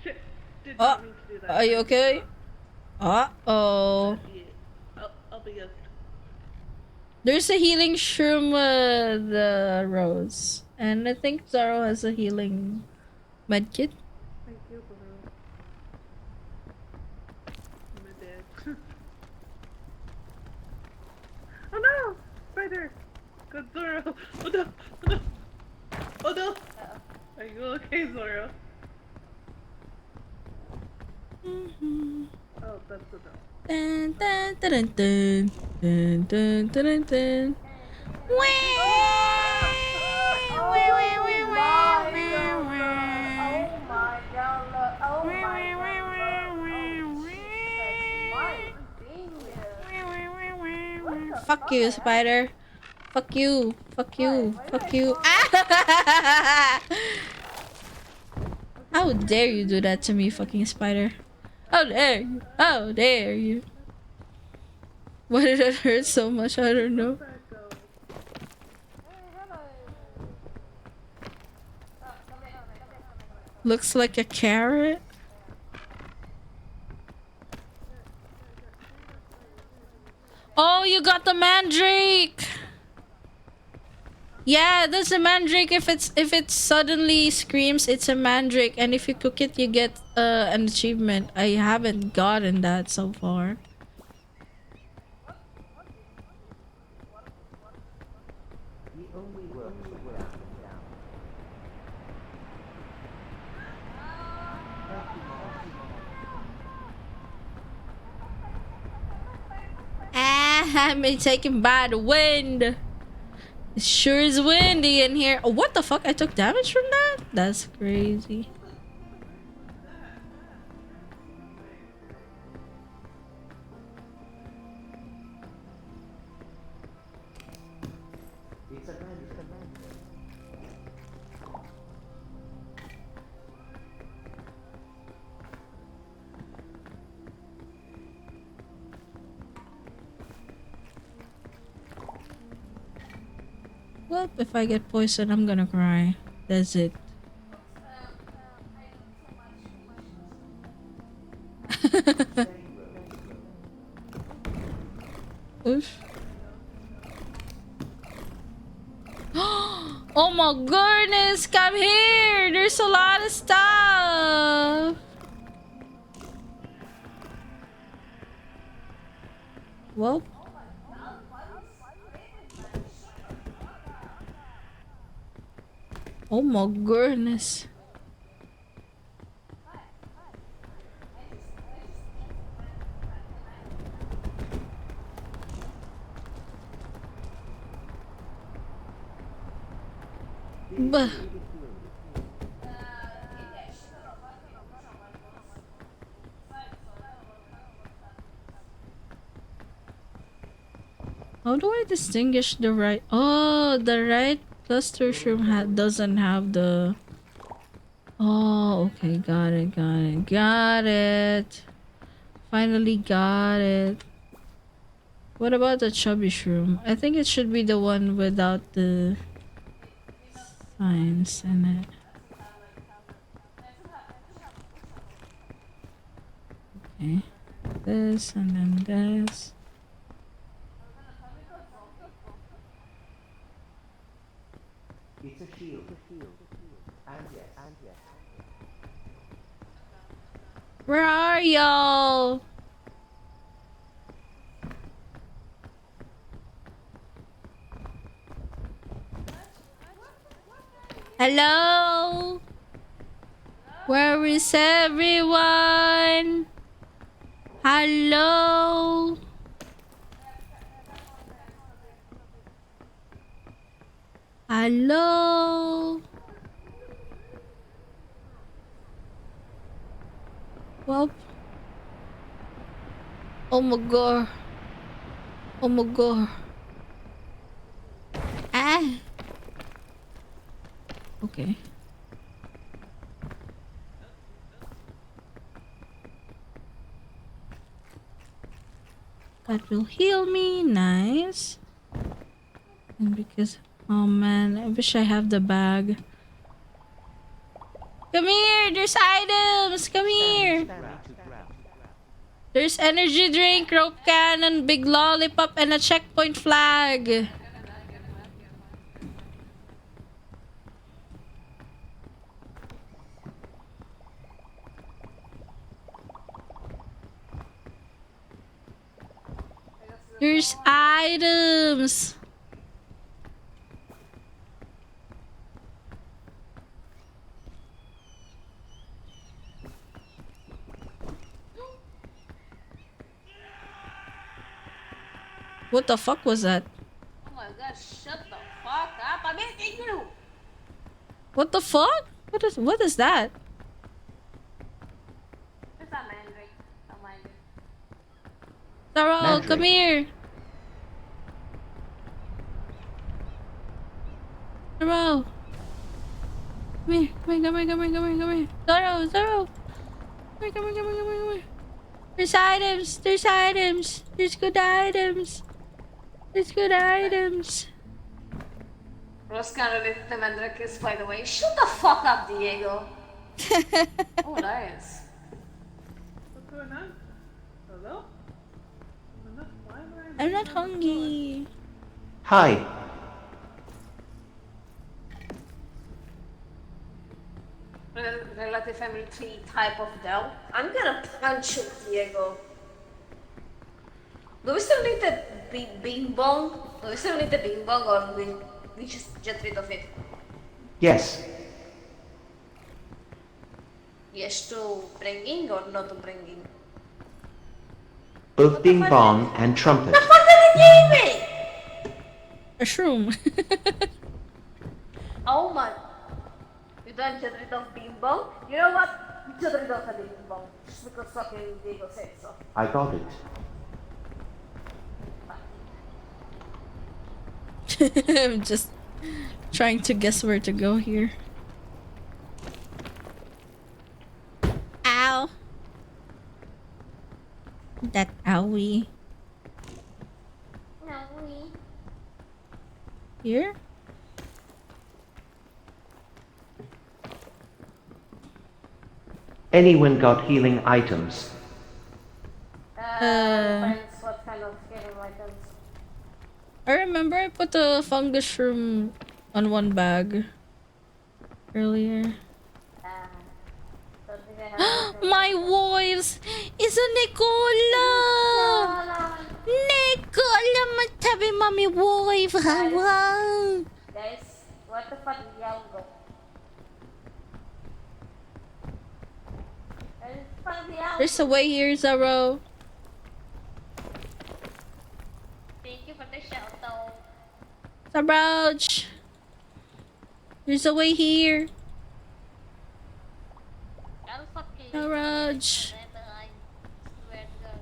Shit. Did Oh, not mean to do that. are you okay? Uh-oh. Yeah. I'll be good. There's a healing shroom with the Rose. And I think Zaro has a healing medkit. Thank you, bro. My bad. Oh no! Spider! Good Zoro! Oh no! Oh no! Oh no! Are you okay, Zoro? Oh, that's a no. Dun, dun, dun, dun, dun, dun, dun, dun, dun. Wah! Wah, wah, wah, wah, wah, wah. Oh my god, look. Oh my god, look. Oh shit. Why What the Fuck fuck, you, man? spider. Fuck you. Fuck you. Why do Fuck I you. fall? Ah! How dare you do that to me, fucking spider? How dare you? How dare you? Why did it hurt so much? I don't know. That go. Looks like a carrot. Oh, you got the mandrake! Yeah, that's a mandrake. If it suddenly screams, it's a mandrake, and if you cook it, you get an achievement. I haven't gotten that so far. Ah, I'm being taken by the wind. It sure is windy in here. Oh, what the fuck? I took damage from that? That's crazy. Well, if I get poisoned, I'm gonna cry. That's it. Oof. Oh my goodness, come here! There's a lot of stuff! Well. Oh my goodness. Bah. How do I distinguish the right? Oh, the right cluster shroom doesn't have the. Oh, okay, got it, got it, got it. Finally got it. What about the chubby shroom? I think it should be the one without the signs in it. Okay. This and then this. It's a shield. And yes. Where are y'all? Hello? Where is everyone? Hello? Hello? Well. Oh my god. Oh my god. Ah. Okay. That will heal me. Nice. And because... Oh man, I wish I have the bag. Come here! There's items! Come here! There's energy drink, rope cannon, big lollipop, and a checkpoint flag. There's items. What the fuck was that? Oh my god, shut the fuck up. I'm hitting you. What the fuck? What is that? Where's that mandrake? Don't mind it. Taro, come Mandrake. here. Taro. Come here. Come here. Taro. Come here. There's items. There's good items. Ross can't relate to the mandrake, by the way. Shut the fuck up, Diego. Oh, nice. What's going on? Hello? Why am I I'm not hungry. Hi. Relative family tree type of Dell. I'm gonna punch you, Diego. Do we still need the bing bong? Do we still need the bing bong, or we just get rid of it? Yes. Yes to bringing or not to bringing? Both ding bong and trumpet. What did he give me? A shroom. Oh my. You don't get rid of bing bong? You know what? Get rid of the bing bong. Just because fucking Diego said so. I got it. I'm just trying to guess where to go here. Ow. That owie. No, we. Here? Anyone got healing items? Depends what kind of healing items. I remember I put the fungus shroom on one bag earlier. Don't think I have anything. My wives is a Nicola! Nicola, matabi mommy wife. Wow. Guys, what the fuck is Yalgo? There's a way here, Zaro. Thank you for the shout out. Zabrouch. There's a way here. I'll fucking Zaraj. I swear to God.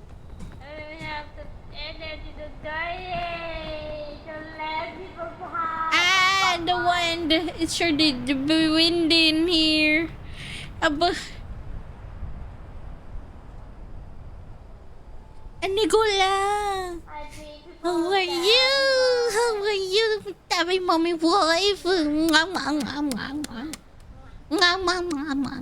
I don't even have the energy to die. Don't let me go behind. Ah, the wind. It's sure the wind in here. Nicola. How are you? How are you? Tabi mommy wife. Mwah, mwah, mwah, mwah, mwah. Mwah, mwah, mwah, mwah.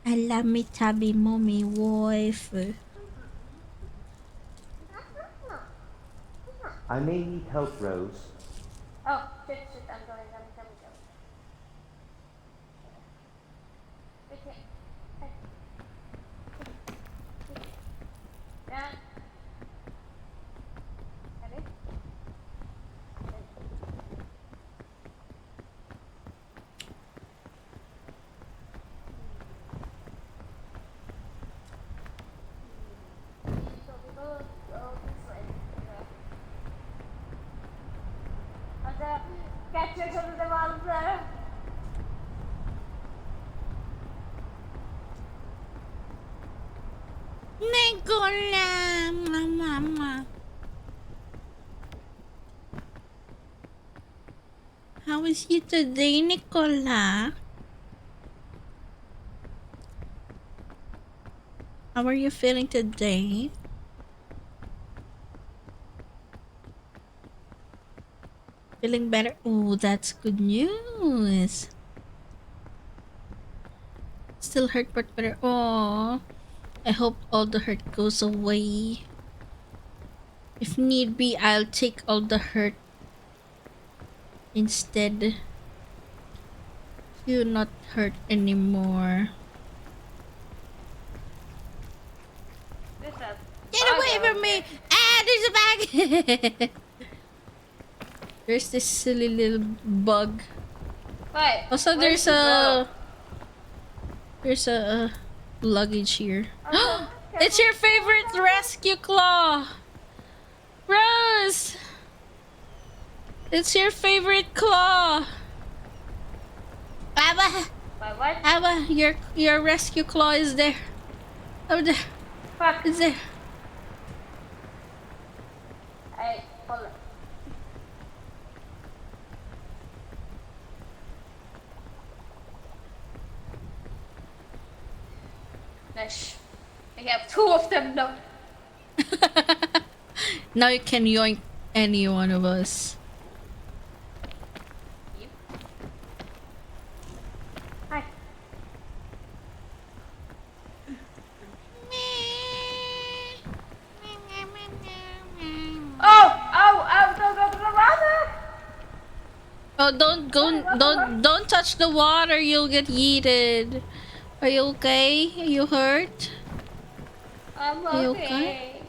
I love me tabi mommy wife. I may need help, Rose. Oh, shit, I'm going. Okay. Yeah. Ready? So we go this way. Catch of the monster. Nicola. Mama. How is you today, Nicola? How are you feeling today? Feeling better? Oh, that's good news. Still hurt but better. Oh, I hope all the hurt goes away. If need be, I'll take all the hurt instead. You not hurt anymore. This has Get away from me! Ah, there's a bag! There's this silly little bug. Wait. Also, where's there's a luggage here. Oh, It's your favorite rescue claw! Rose! It's your favorite claw! Abba! Wait, what? Abba, your rescue claw is there. Over there. Fuck. It's there. Hey, hold on. Nice. I have 2 of them now. Now you can yoink any one of us. Yep. Hi. Oh, don't go to the water. Oh, don't touch the water. You'll get yeeted. Are you okay? Are you hurt? I'm Are you okay. okay?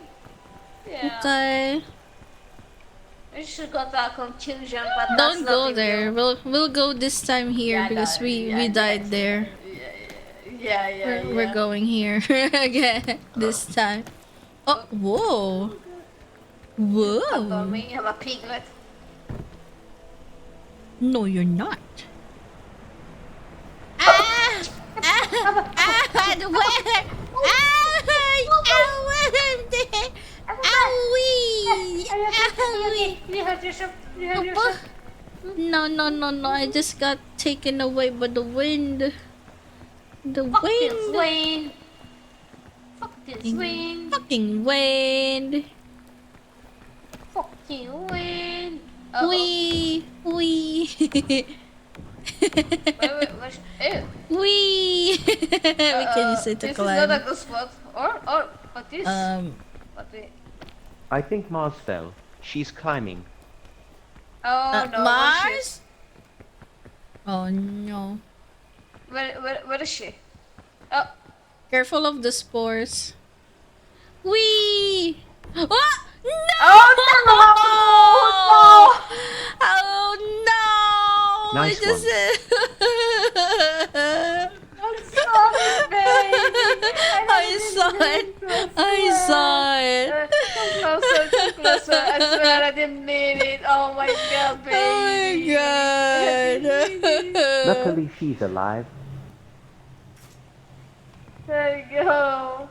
Yeah. Okay. I should go to a conclusion, but that's Don't go nothing there. new. We'll go this time here Yeah, because no, we yeah, died yes. there. We're going here again this time. Oh, whoa. About Whoa. me, I'm a piglet. No, you're not. Ah! Ah! Where? Owie! Owie! You have yourself. You have yourself. No. I just got taken away by the wind. The Fuck this wind. wind. Fuck this wind. Fucking wind. Fucking wind. Wee. Wait, where's... Ew. Wee. We can use it to This climb. is not a good spot. Or, what is? What is... I think Mars fell. She's climbing. Oh, no. Mars? Oh no. Where is she? Oh. Careful of the spores. Wee! Oh! No! Oh, Oh no! Nice I just I'm sorry, baby. I saw it. I saw it. Too closer. I swear I didn't mean it. Oh my god, baby. Oh my god. Luckily, she's alive. There you go.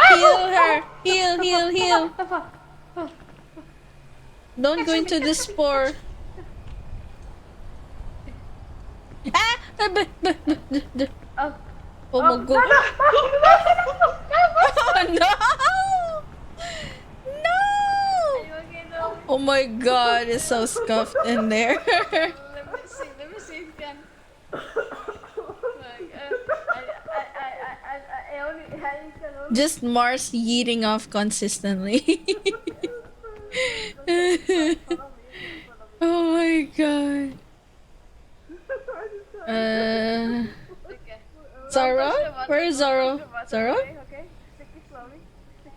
Heal her. Heal. Don't go into the spore. Ah! Oh. Oh my god. Oh no! No! Oh my god, it's so scuffed in there. Let me see if you can. Just Mars yeeting off consistently. Oh my god. Zara? Where is Zara? Zara?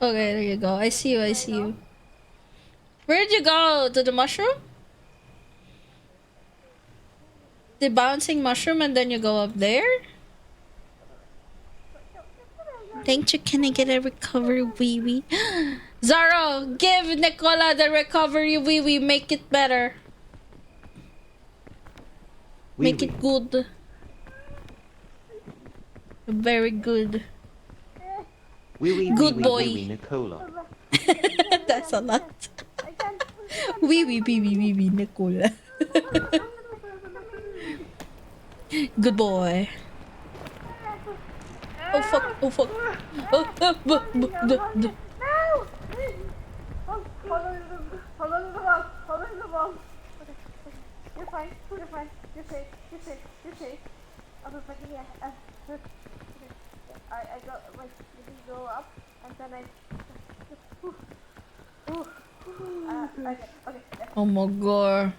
Okay, there you go. I see you. Where'd you go? To the mushroom? The bouncing mushroom and then you go up there? Thank you. Can I get a recovery wee wee? Zaro, give Nicola the recovery wee wee. Make it better. Make it good. Very good. Good boy. Nicola. That's a lot. Wee wee Nicola. Good boy. Oh fuck. You're fine. You're fine. You're safe. You're safe. You're safe. I was like, yeah. Okay. I go. Wait. You can go up, and then I. Okay. Okay. Yeah. Oh my god.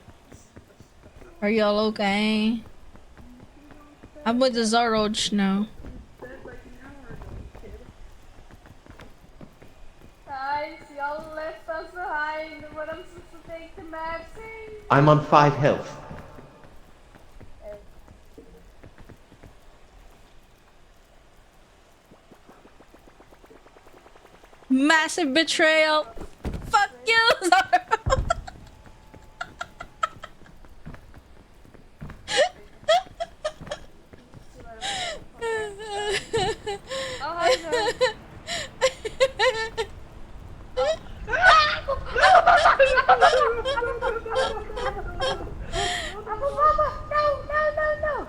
Are y'all okay? I'm with the Zaroj now. Guys, y'all left us behind. What I'm supposed to take the Maxi? I'm on 5 health. Massive betrayal. Fuck you, Zaroj. Oh, hi there. No.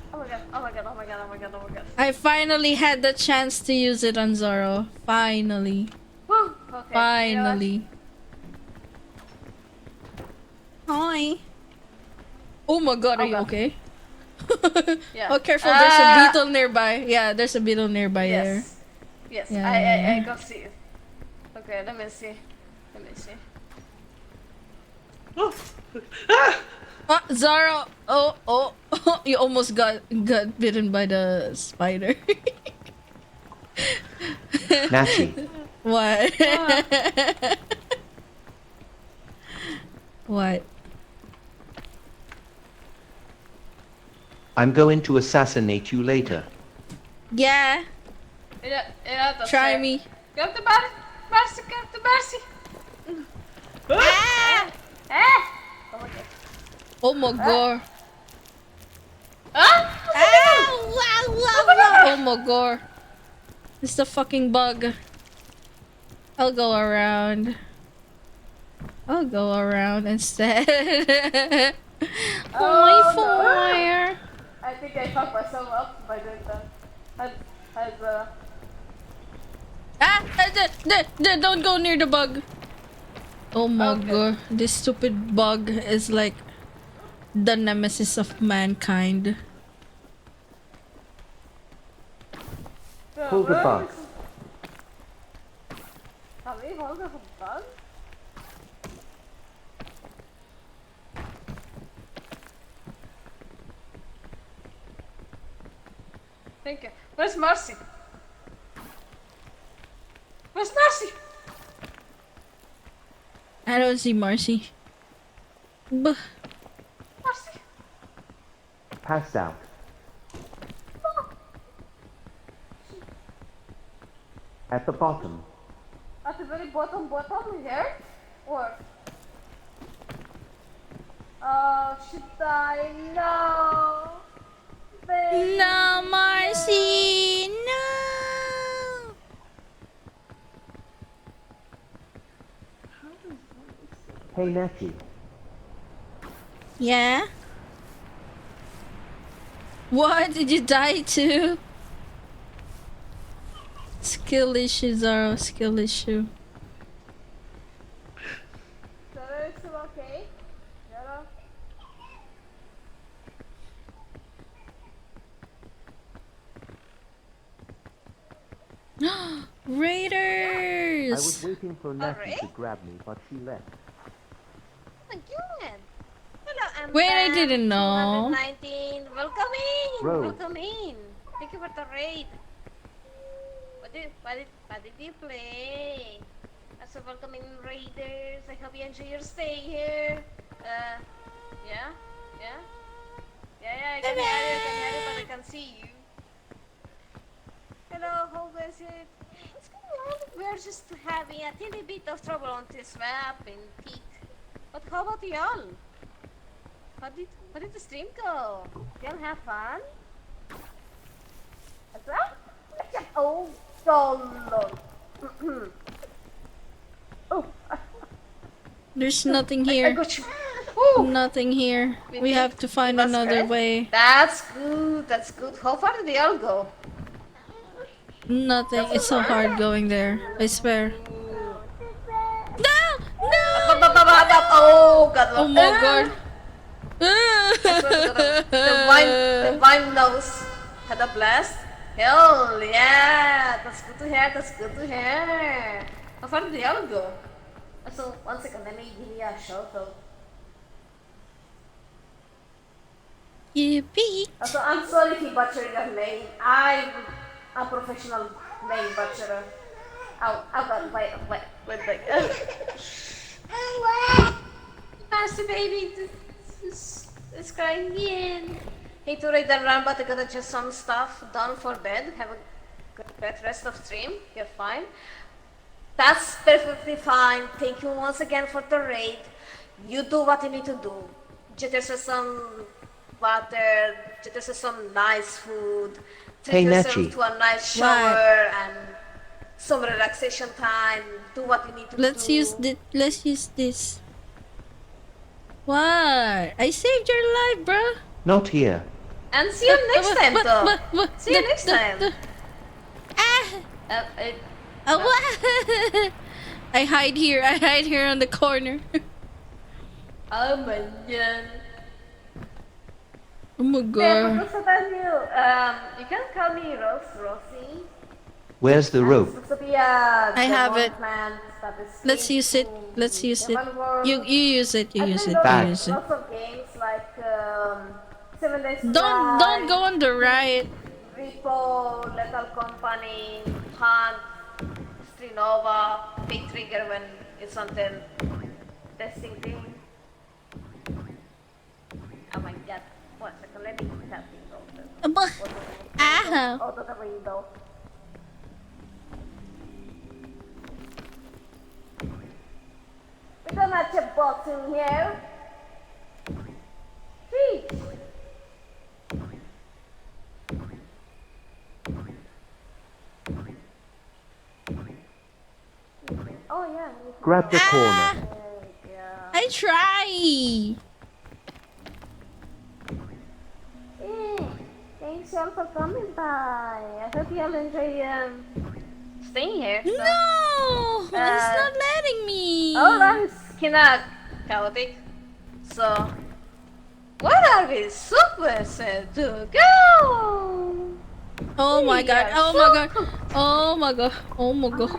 Oh my god. I finally had the chance to use it on Zoro. Finally. Whew. Okay. Finally. Hi. Oh my god, are you okay? Yeah. Oh, careful, there's a beetle nearby. Yeah, there's a beetle nearby there. Yes. Yeah, I got see it. Okay, let me see. Oh. Ah! Ah, Zara! Oh, you almost got bitten by the spider. Nachi, What? What? I'm going to assassinate you later. Yeah, try me. Get the Mercy, get the Mercy. Ah! Oh my god. Oh my god. Ah! Oh my god. It's the fucking bug. I'll go around. Instead. Oh, Fire. I think I fucked myself up by doing that. Don't go near the bug. Oh my god. This stupid bug is like the nemesis of mankind. Pull the bug. Have we hold of a bug? Thank you. Where's Mercy? Where's Mercy? I don't see Marcy. Buh. Mercy. Passed out. At the bottom. At the very bottom here? Or? Oh, she died. No. Baby. No, Marcy. No. Hey, Nachi. Yeah? What? Did you die too? Skill issue, Zaro. Skill issue. Sarah, is it okay? Sarah? Raiders! I was waiting for Nachi to grab me, but she left. Again. Hello, I'm Wait, I didn't know. 219. Welcome in. Rose. Welcome in. Thank you for the raid. What did you play? So welcome in, Raiders. I hope you enjoy your stay here. Yeah. I can hear you, but I can see you. Hello, how is it? It's going on. We're just having a teeny bit of trouble on this map in Peak. But how about y'all? How did the stream go? Y'all have fun? What's that? Oh, solo. Oh, There's nothing I here. got you. Ooh. Nothing here. We have to find another way. That's good. That's good. How far did they all go? Nothing. It's so hard going there. I swear. No! No! Oh, God Oh my god. The wine nose had a blast. Hell yeah, that's good to hear. That's good to hear. How far did the other go? So 1 second, let me give you a shout out. Yippee. Also, I'm sorry if he butchered your name. I'm a professional name butcherer. Oh god, wait. Nasty baby, it's crying again. Hey, to read the run, but I gotta just some stuff done for bed. Have a good rest of stream. You're fine. That's perfectly fine. Thank you once again for the raid. You do what you need to do. Jitters with some water, jitters with some nice food, treat Hey, yourself Nachi. to a nice shower and some relaxation time. Do what you need to Let's do. use this. What? I saved your life, bruh. Not here. And see you next time, though. What? See you next time. What? I hide here on the corner. Oh my god. Oh my Yeah, god. but also tell you can call me Rosie. Where's the rope? Supposed to be a I have demon it. plant that is Let's use it. linked to Let's use it. Demon World. You use it. You I use play it. Back. You use it. lots of games like 7 Days to Don't Die, go on the right. Repo, Lethal Company, Hunt, Strinova, Big Trigger when it's on 10 testing thing. Oh my god, what second, let me get that thing open. Ah. Out of the window. We don't have a box in here. Treat. Oh yeah. Grab the corner. I try. Thanks y'all for coming by. I hope y'all enjoy staying here. So. No, it's not letting me. Alright, it's kinda chaotic. So, where are we super set to go? Oh my god. Oh my god. Oh my god. Oh my god.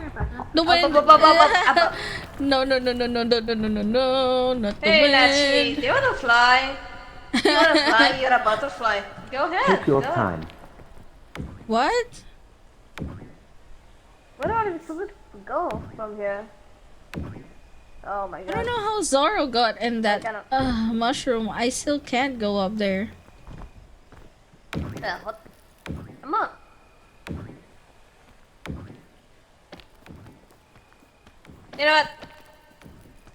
The wind. Up. No, not the Hey, wind. Nachi, do you wanna fly? You wanna fly? You're a butterfly. Go ahead. Take your go. time. What? Where are we supposed to go from here? Oh my I god. don't know how Zoro got in that mushroom. I still can't go up there. What? Come on. You know what?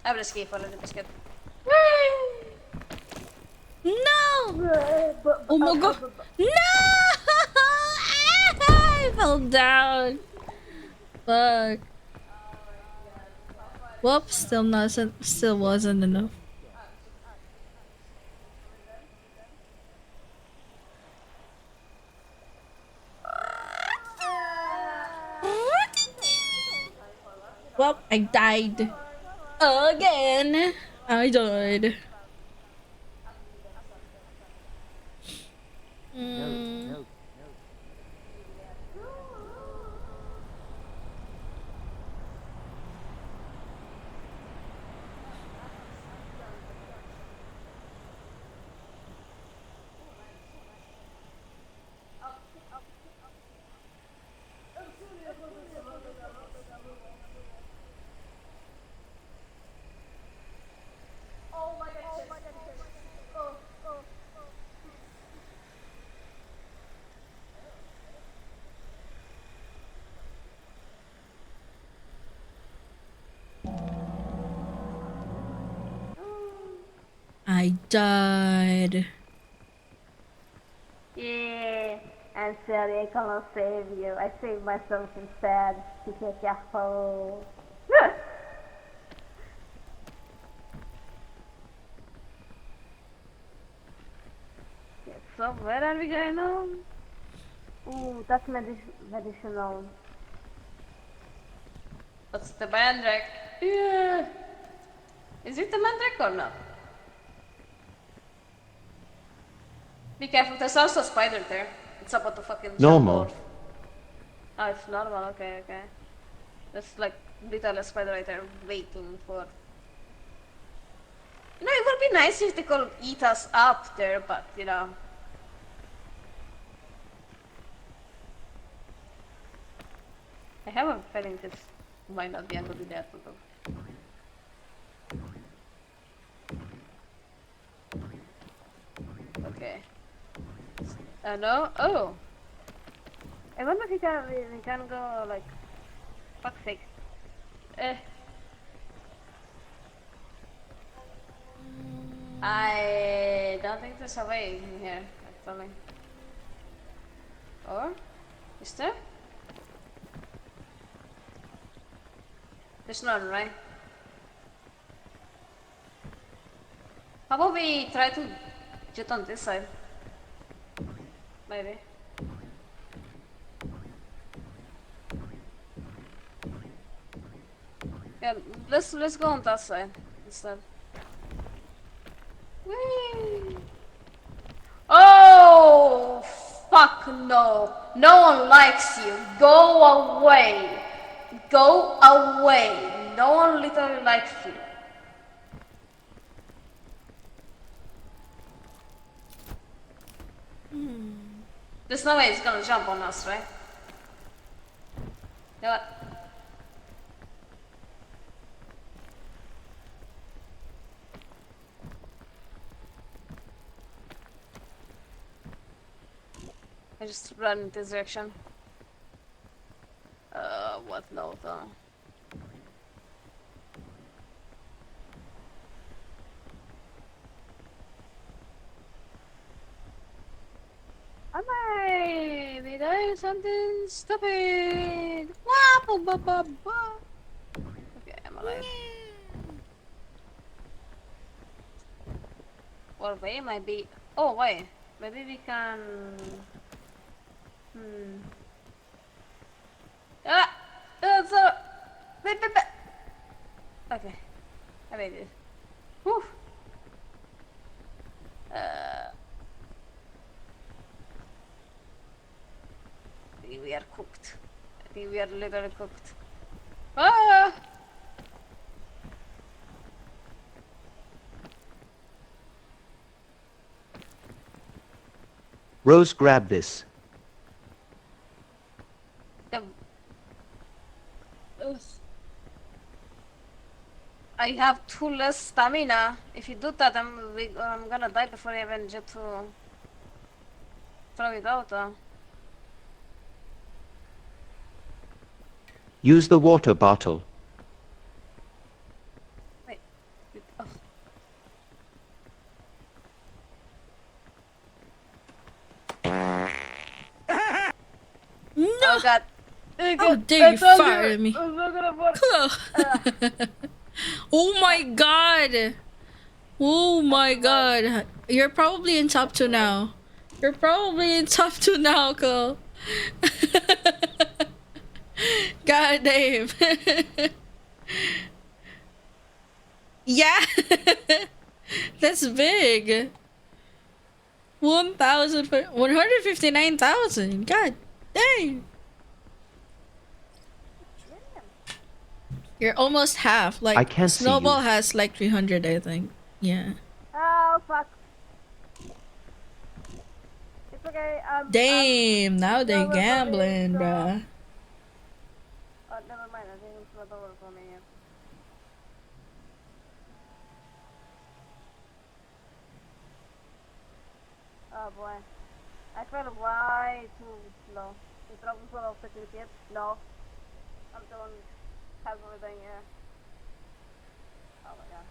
I will escape for a little biscuit. No! Oh my god! No! I fell down. Fuck. Whoops! Still wasn't enough. Well, I died. Again. I died. I died. Yeah, I'm sorry, I cannot save you. I saved myself instead. Be careful. So, where are we going now? Ooh, that's medicinal. What's the mandrake? Yeah. Is it the mandrake or not? Be careful, there's also a spider there. It's about to fucking jump Normal. off. Oh, it's normal, okay, okay. There's like literally a spider right there waiting for... You know, it would be nice if they could eat us up there, but you know... I have a feeling this might not be a good idea to do. Okay. No? Oh! I wonder if we can go like... Fuck's sake. I don't think there's a way in here, actually. Or? Is there? There's none, right? How about we try to jut on this side? Maybe. Yeah, let's go on that side instead. Whee! Oh, fuck no! No one likes you. Go away. Go away. No one literally likes you. There's no way it's gonna jump on us, right? You know what? I just run in this direction. What no though? I might be doing something stupid. Wah, ba, ba, ba. Okay, I'm alive. Or we might be. Oh wait, maybe we can. Ah, so. Okay, I made it. Whew. I think we are cooked. I think we are literally cooked. Ah! Rose, grab this. The... I have 2 less stamina. If you do that, I'm gonna die before I even get to throw it out. Use the water bottle. Wait. Oh. No! Oh god. How dare you fire at me? Hello. Oh my god! Oh my god! You're probably in top 2 now. You're probably in top 2 now, Cole. God damn. Yeah! That's big. 159,000. God dang. You're almost half. Like I can't see Snowball you. has like 300, I think. Yeah. Oh, fuck. It's okay. Damn, now they no, gambling, so- bruh. Oh, never mind. I think it's not over for me. Oh boy. I fell way too slow. Is Robin full of security yet? No. I'm the one who has everything here. Oh my god.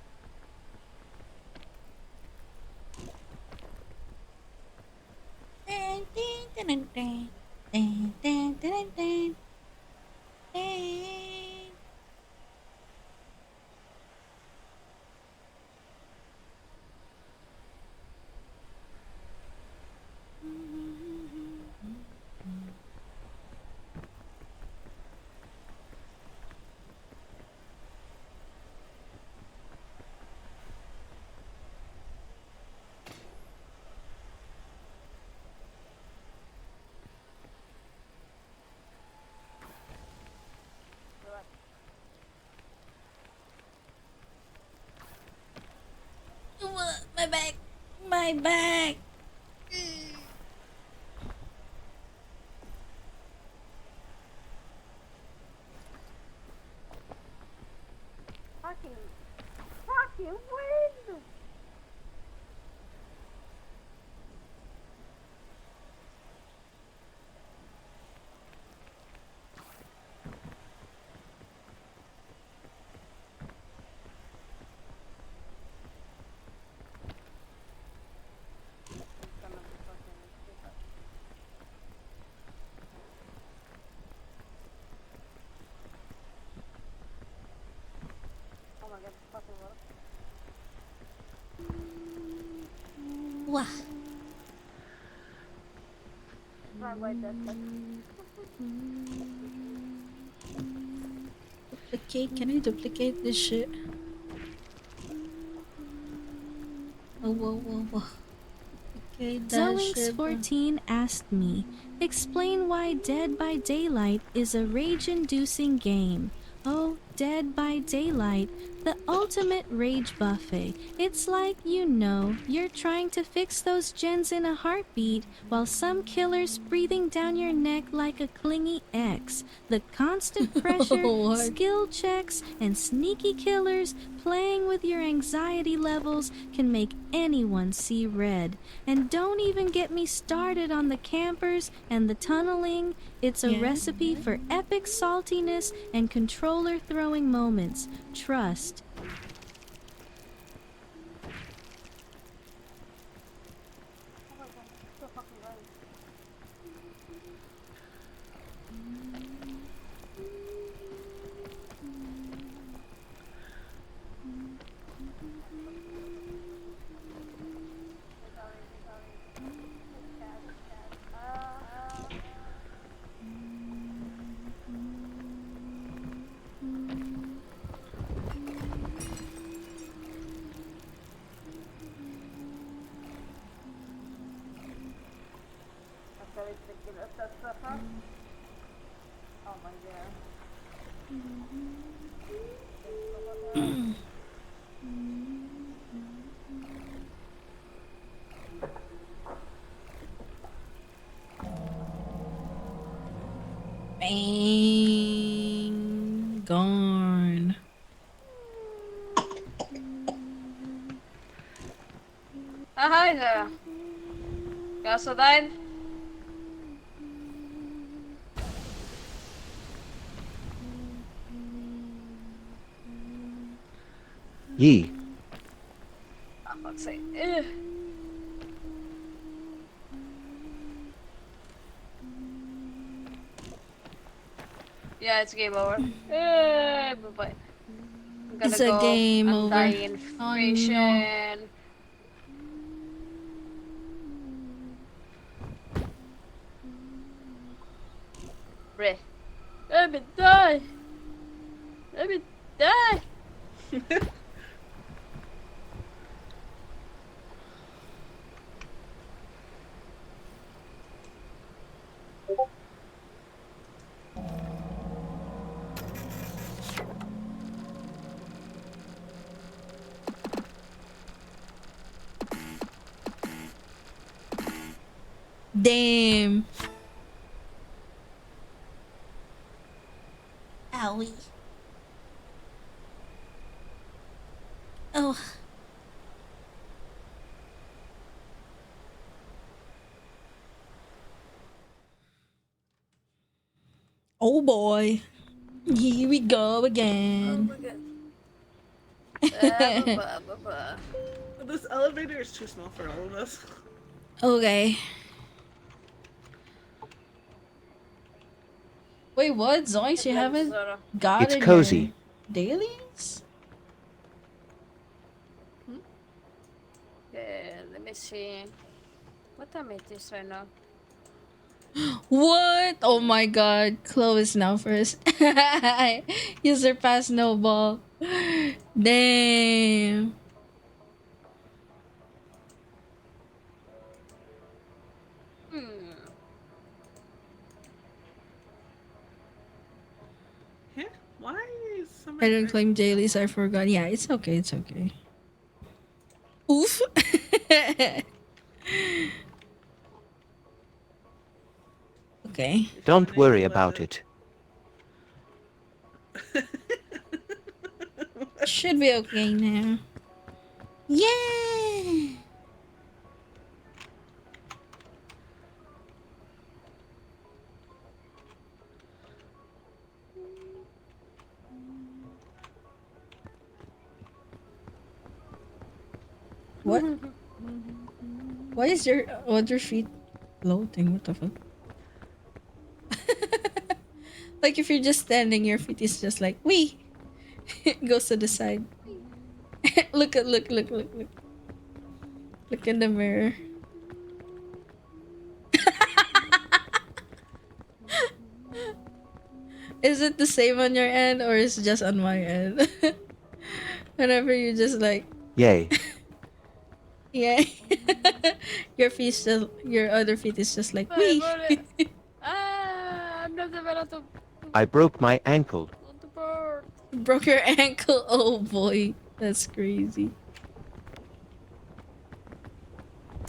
My back. My back. Fucking wind! Oh my god, it's fucking work. Wah. Try by that Duplicate? Can I duplicate this shit? Oh, whoa, whoa, whoa. Duplicate that shit. Zoinks14 asked me, explain why Dead by Daylight is a rage-inducing game. Oh, Dead by Daylight, the ultimate rage buffet. It's like, you know, you're trying to fix those gens in a heartbeat while some killer's breathing down your neck like a clingy ex. The constant pressure, What? skill checks, and sneaky killers playing with your anxiety levels can make anyone see red. And don't even get me started on the campers and the tunneling. It's a Yeah. recipe for epic saltiness and controller throwing moments. Trust. Oh my god. Bang. Gone. Ah, hi there. You also died? Yee. Oh, fuck's sake. Ugh. Yeah, it's game over. Bye-bye. I'm gonna It's a go. game I'm over. dying Oh, no. inflation. Bruh. Let me die! Let me die! Damn. Owie. Oh. Oh boy. Here we go Oh again. my god. This elevator is too small for all of us. Okay. Wait, what? Zoinks, you haven't gotten It's cozy. your dailies? Okay, let me see. What time it is right now? What? Oh my god. Close now first. You surpassed Snowball. Damn. Yeah? Why is I somebody... don't claim dailies, I forgot. Yeah, it's okay, it's okay. Oof. Okay. Don't worry about it. Should be okay now. Yeah. What? Why is your other feet floating? What the fuck? Like if you're just standing, your feet is just like wee. It goes to the side. Look. Look in the mirror. Is it the same on your end or is it just on my end? Whenever you just like Yay. yeah. Your other feet is just like Ay, wee. pobre. I'm not about to I broke my ankle. bird. Broke your ankle. Oh boy. That's crazy.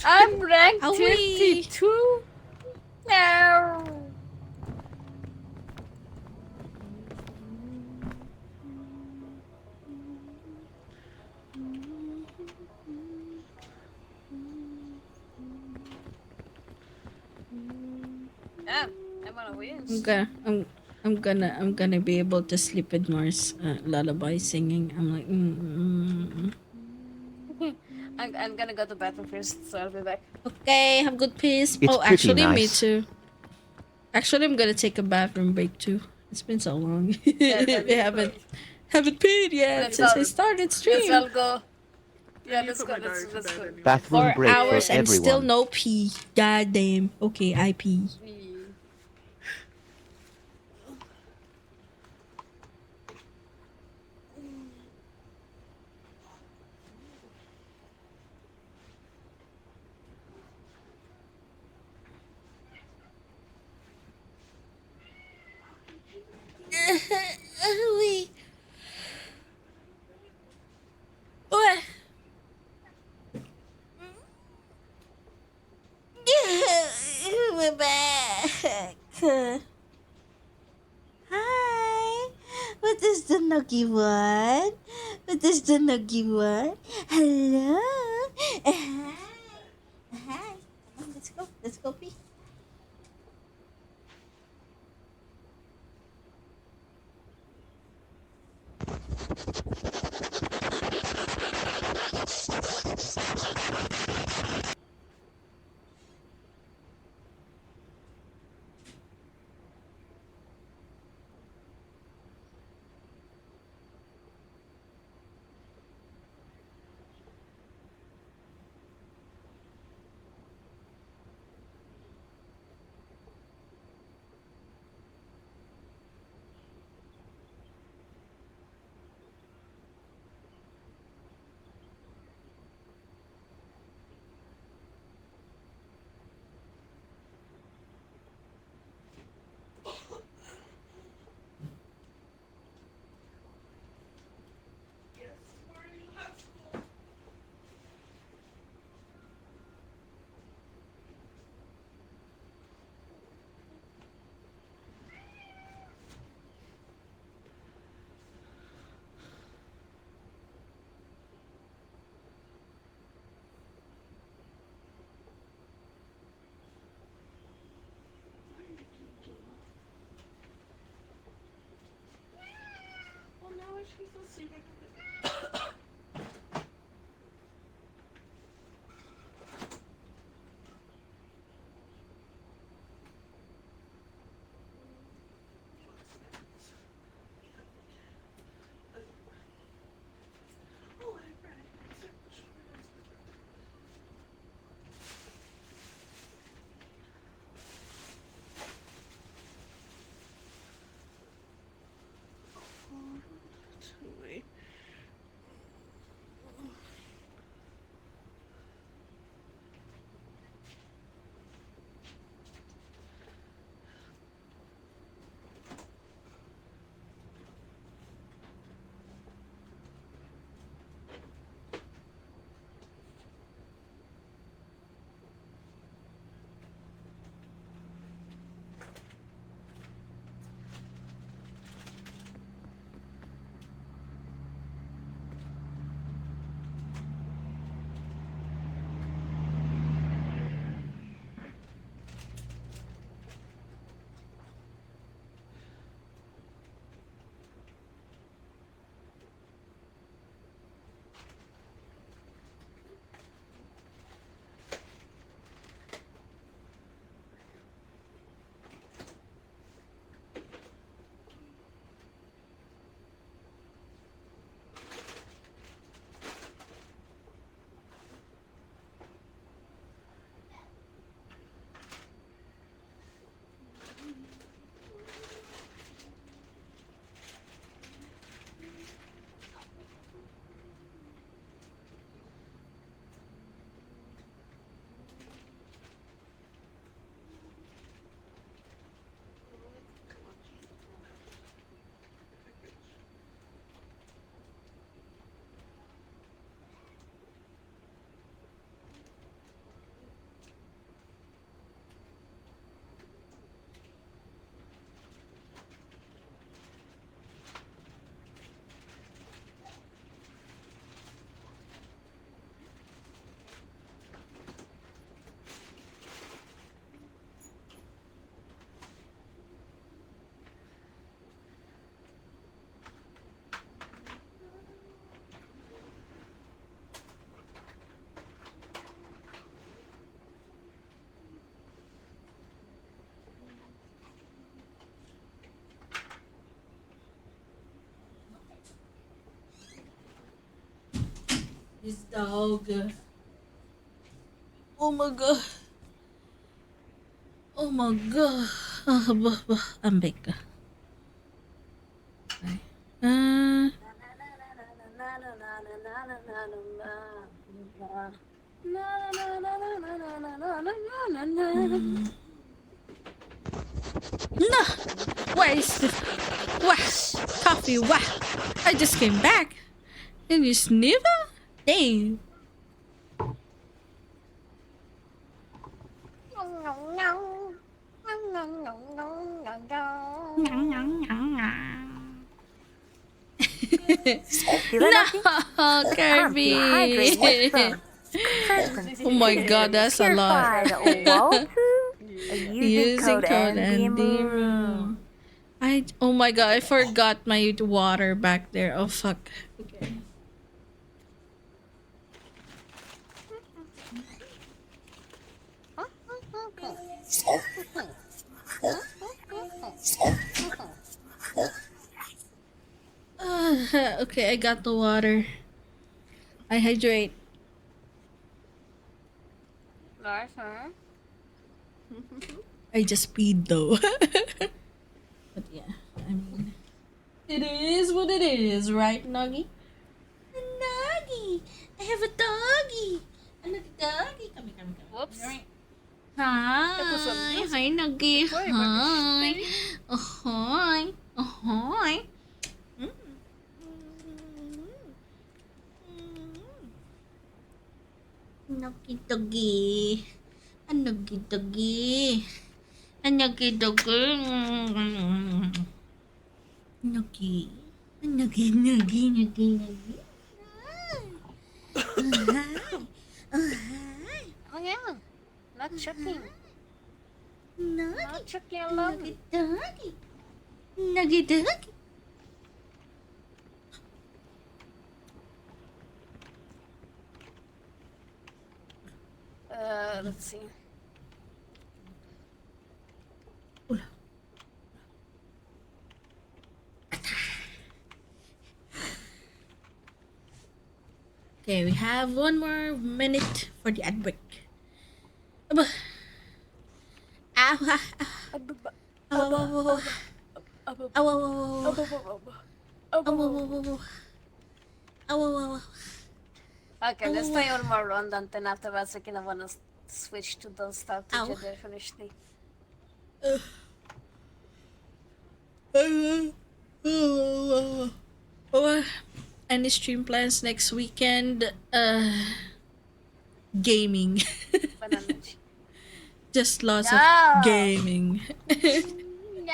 I'm ranked Awee. 52. No. Yeah, I'm on a win. I'm gonna be able to sleep with Mars lullaby singing. I'm like I'm gonna go to bathroom first, so I'll be back. Okay, have good peace. It's Oh, pretty actually, me nice. too. Actually, I'm gonna take a bathroom break too. It's been so long. Yeah, We haven't paid yet let's since all I started let's all stream. go. Yeah, I need let's to go. put my daughter to Let's bed go. anyway. Bathroom 4 break for hours and still everyone. no pee. God damn. Okay, I pee. Wait. What? We're back. Hi. What is the nuggy one? What is the nuggy one? Hello. Hi. Hi. Come on, let's go. Let's go pee. Well, now I should go sleep. Wait. This dog. Oh my god. Oh my god. I'm big. Okay. No! Where is the... Wah! Coffee, wah! I just came back. And you snivel? Damn. No, Kirby. Oh my god, that's a lot. Using code and room. Oh my god, I forgot my water back there. Oh fuck. Okay. Okay, I got the water. I hydrate. Nice, huh? I just peed though. But yeah, I mean, it is what it is, right, Nuggy? Nuggy! I have a doggy! Another doggy! Come here, come here. Whoops. Hi! Hi, Nuggy! Hi! Ahoy! Ahoy! Nuggy doggy! A nuggy doggy! A nuggy doggy! Nuggy! A nuggy, nuggy, nuggy, nuggy! Hi! Oh yeah. Not checking. Nuggy! Not checking alone. Nuggy doggy! Nuggy doggy! Let's see. Okay, we have 1 more minute for the ad break. Aba. Ow, ah, ah. Ow, ow, ow, ow, ow. Ow, ow, ow, ow, ow. Ow, ow, ow, ow, ow. Ow, ow, ow, ow. Okay, let's play one more round and then afterwards we kind of wanna switch to Don't Starve Together initially. Any stream plans next weekend? Gaming. Just lots of gaming. No.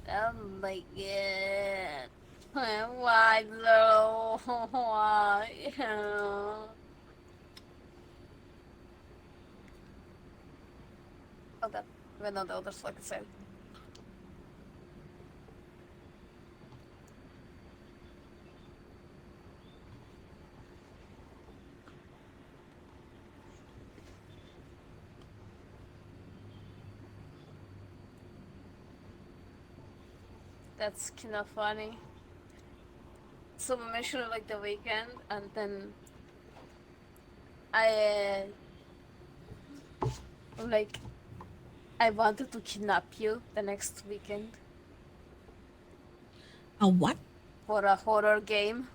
Oh my god. Why though? Why? Oh god. Even though the others like the same. That's kind of funny. So I'm actually like the weekend, and then I like I wanted to kidnap you the next weekend A what? for a horror game.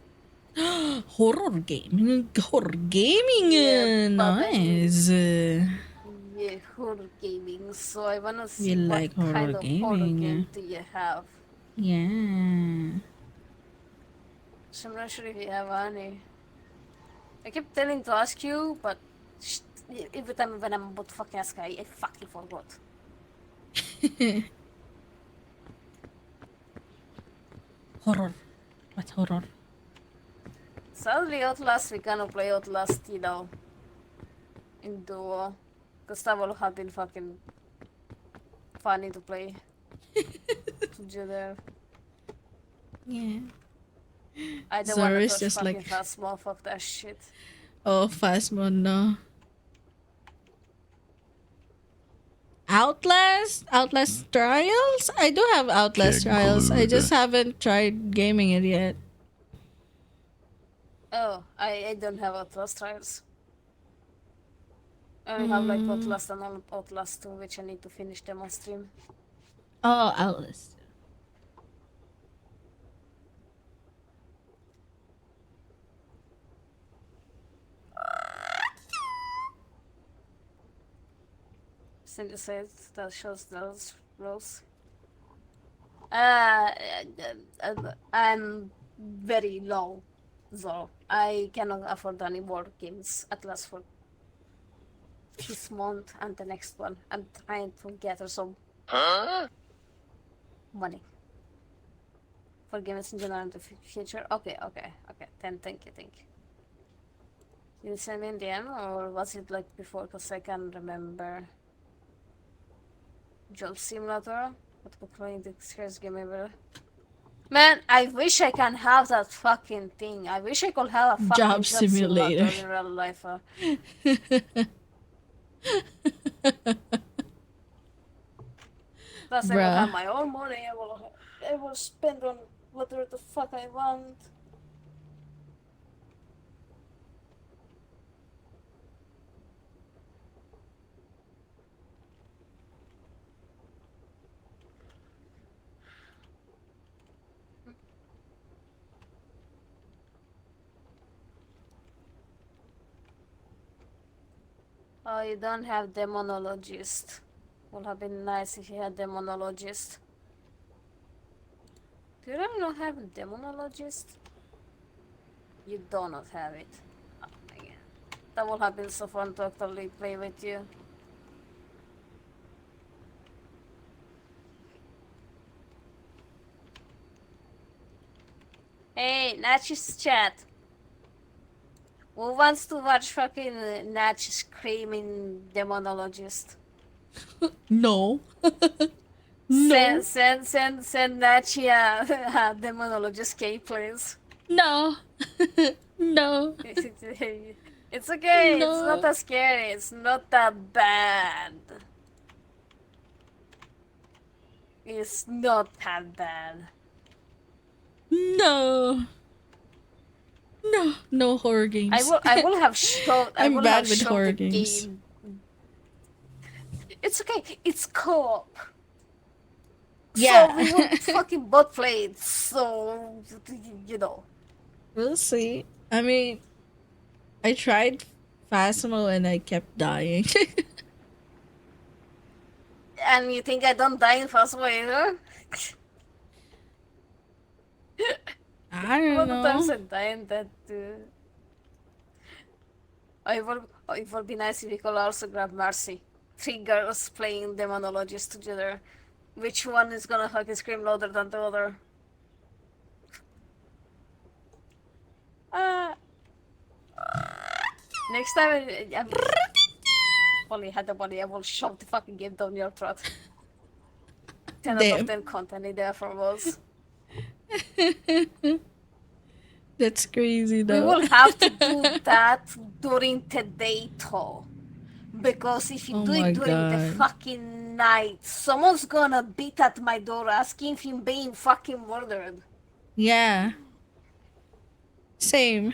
Horror game. Horror gaming. Yeah, Nice. Yeah, horror gaming. So I wanna You see what like horror kind of horror gaming. game do you have. Yeah. So I'm not sure if you have any. I kept telling to ask you, but every time when I'm about to fucking ask, I fucking forgot. Horror. What horror? Sadly, Outlast, we cannot play Outlast, you know, in duo. Because that will have been fucking funny to play together. Yeah. I don't want to Zoro's touch just fucking like- Phasmo, fuck that shit. Oh, fast mode, no. Outlast Trials? I do have Outlast Trials. I just haven't tried gaming it yet. Oh, I don't have Outlast Trials. I only have like Outlast and Outlast 2, which I need to finish them on stream. Oh, Outlast. Cindy says that shows those roles. I'm very low, so I cannot afford any more games at least for this month and the next one. I'm trying to gather some money for games in general in the future. Okay. Then thank you. You send me in the end, or was it like before? Because I can't remember. Job Simulator? What could playing the scariest game ever? Man, I wish I can have that fucking thing. I wish I could have a fucking Job Simulator. in real life. Plus, I will Bruh. have my own money. I will spend on whatever the fuck I want. Oh, you don't have Demonologist. Would have been nice if you had Demonologist. Do you really not have Demonologist? You do not have it. Oh my god. That would have been so fun to actually play with you. Hey, Natchez chat. Who wants to watch fucking Natch screaming Demonologist? No. No. Send Natch a Demonologist gameplays. No. No. It's okay, No. it's not that scary, it's not that bad. It's not that bad. No. No. No horror games. I will have showed I I'm will bad have with showed horror the games. game. It's okay, it's co-op. Yeah. So we will fucking both play it, so you know. We'll see. I mean, I tried Phasmo and I kept dying. And you think I don't die in first way either? I All don't the times know. I die in that too. It would be nice if we could also grab Mercy. 3 girls playing Demonologist together. Which one is gonna fucking scream louder than the other? Next time I'm only had the money, I will shove the fucking game down your throat. 10 out Damn. of 10 content there for us. That's crazy though. We will have to do that during the day though. Because if you Oh do my it during the God. fucking night, someone's gonna beat at my door asking if I'm being fucking murdered. Yeah. Same.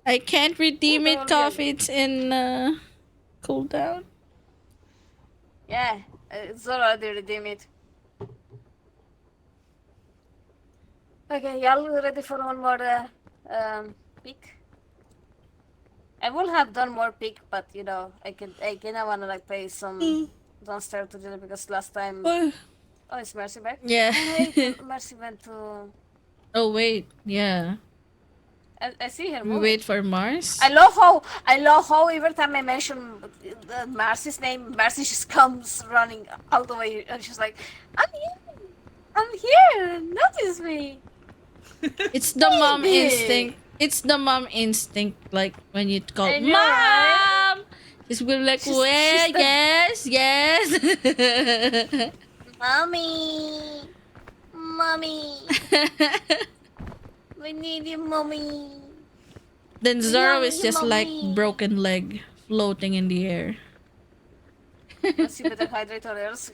I can't redeem Yeah, it, don't coffee. get It's in cooldown. Yeah, it's already redeemed. Okay, y'all ready for one more pick? I will have done more pick, but you know, I kinda wanna like play some downstairs together because last time. Oh, Oh, is Mercy back? yeah. Oh, wait, Mercy went to. Oh wait, yeah. I see her We moving. wait for Mars. I love how every time I mention Marcy's name, Marcy just comes running all the way and she's like, I'm here, notice me. It's the mom Baby. instinct. It's the mom instinct. Like when you call I know, mom, right? she's will be like, She's well, the- yes. Mommy, mommy, we need you, mommy. Then Zoro is You just love like me. broken leg floating in the air. Let's you better hydrate or else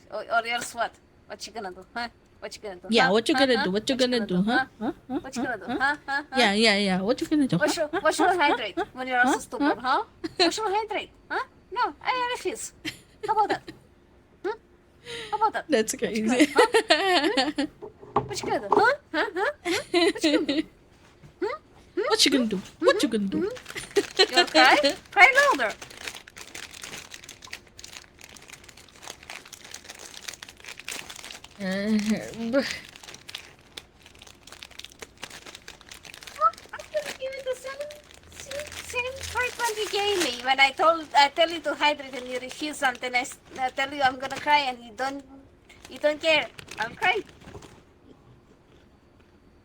what? What you gonna do, huh? What you gonna do, Yeah, huh? what you Huh? gonna Huh? do? What you gonna do? Huh? Huh? Huh? What you Huh? gonna do, Huh? huh? Huh? Huh? Yeah. What you gonna do? What Huh? should I Huh? hydrate when you're also stupid, huh? What should I hydrate, huh? No, I refuse. How about that? Hmm? How about that? That's What you gonna crazy. do, huh? What you gonna do, huh? Huh? Huh? What you gonna do? What you gonna do? What you gonna do? You gonna cry? Cry louder. I'm gonna give it the same treatment you gave me when I tell you to hydrate and you refuse something. I tell you I'm gonna cry and you don't care. I'll cry.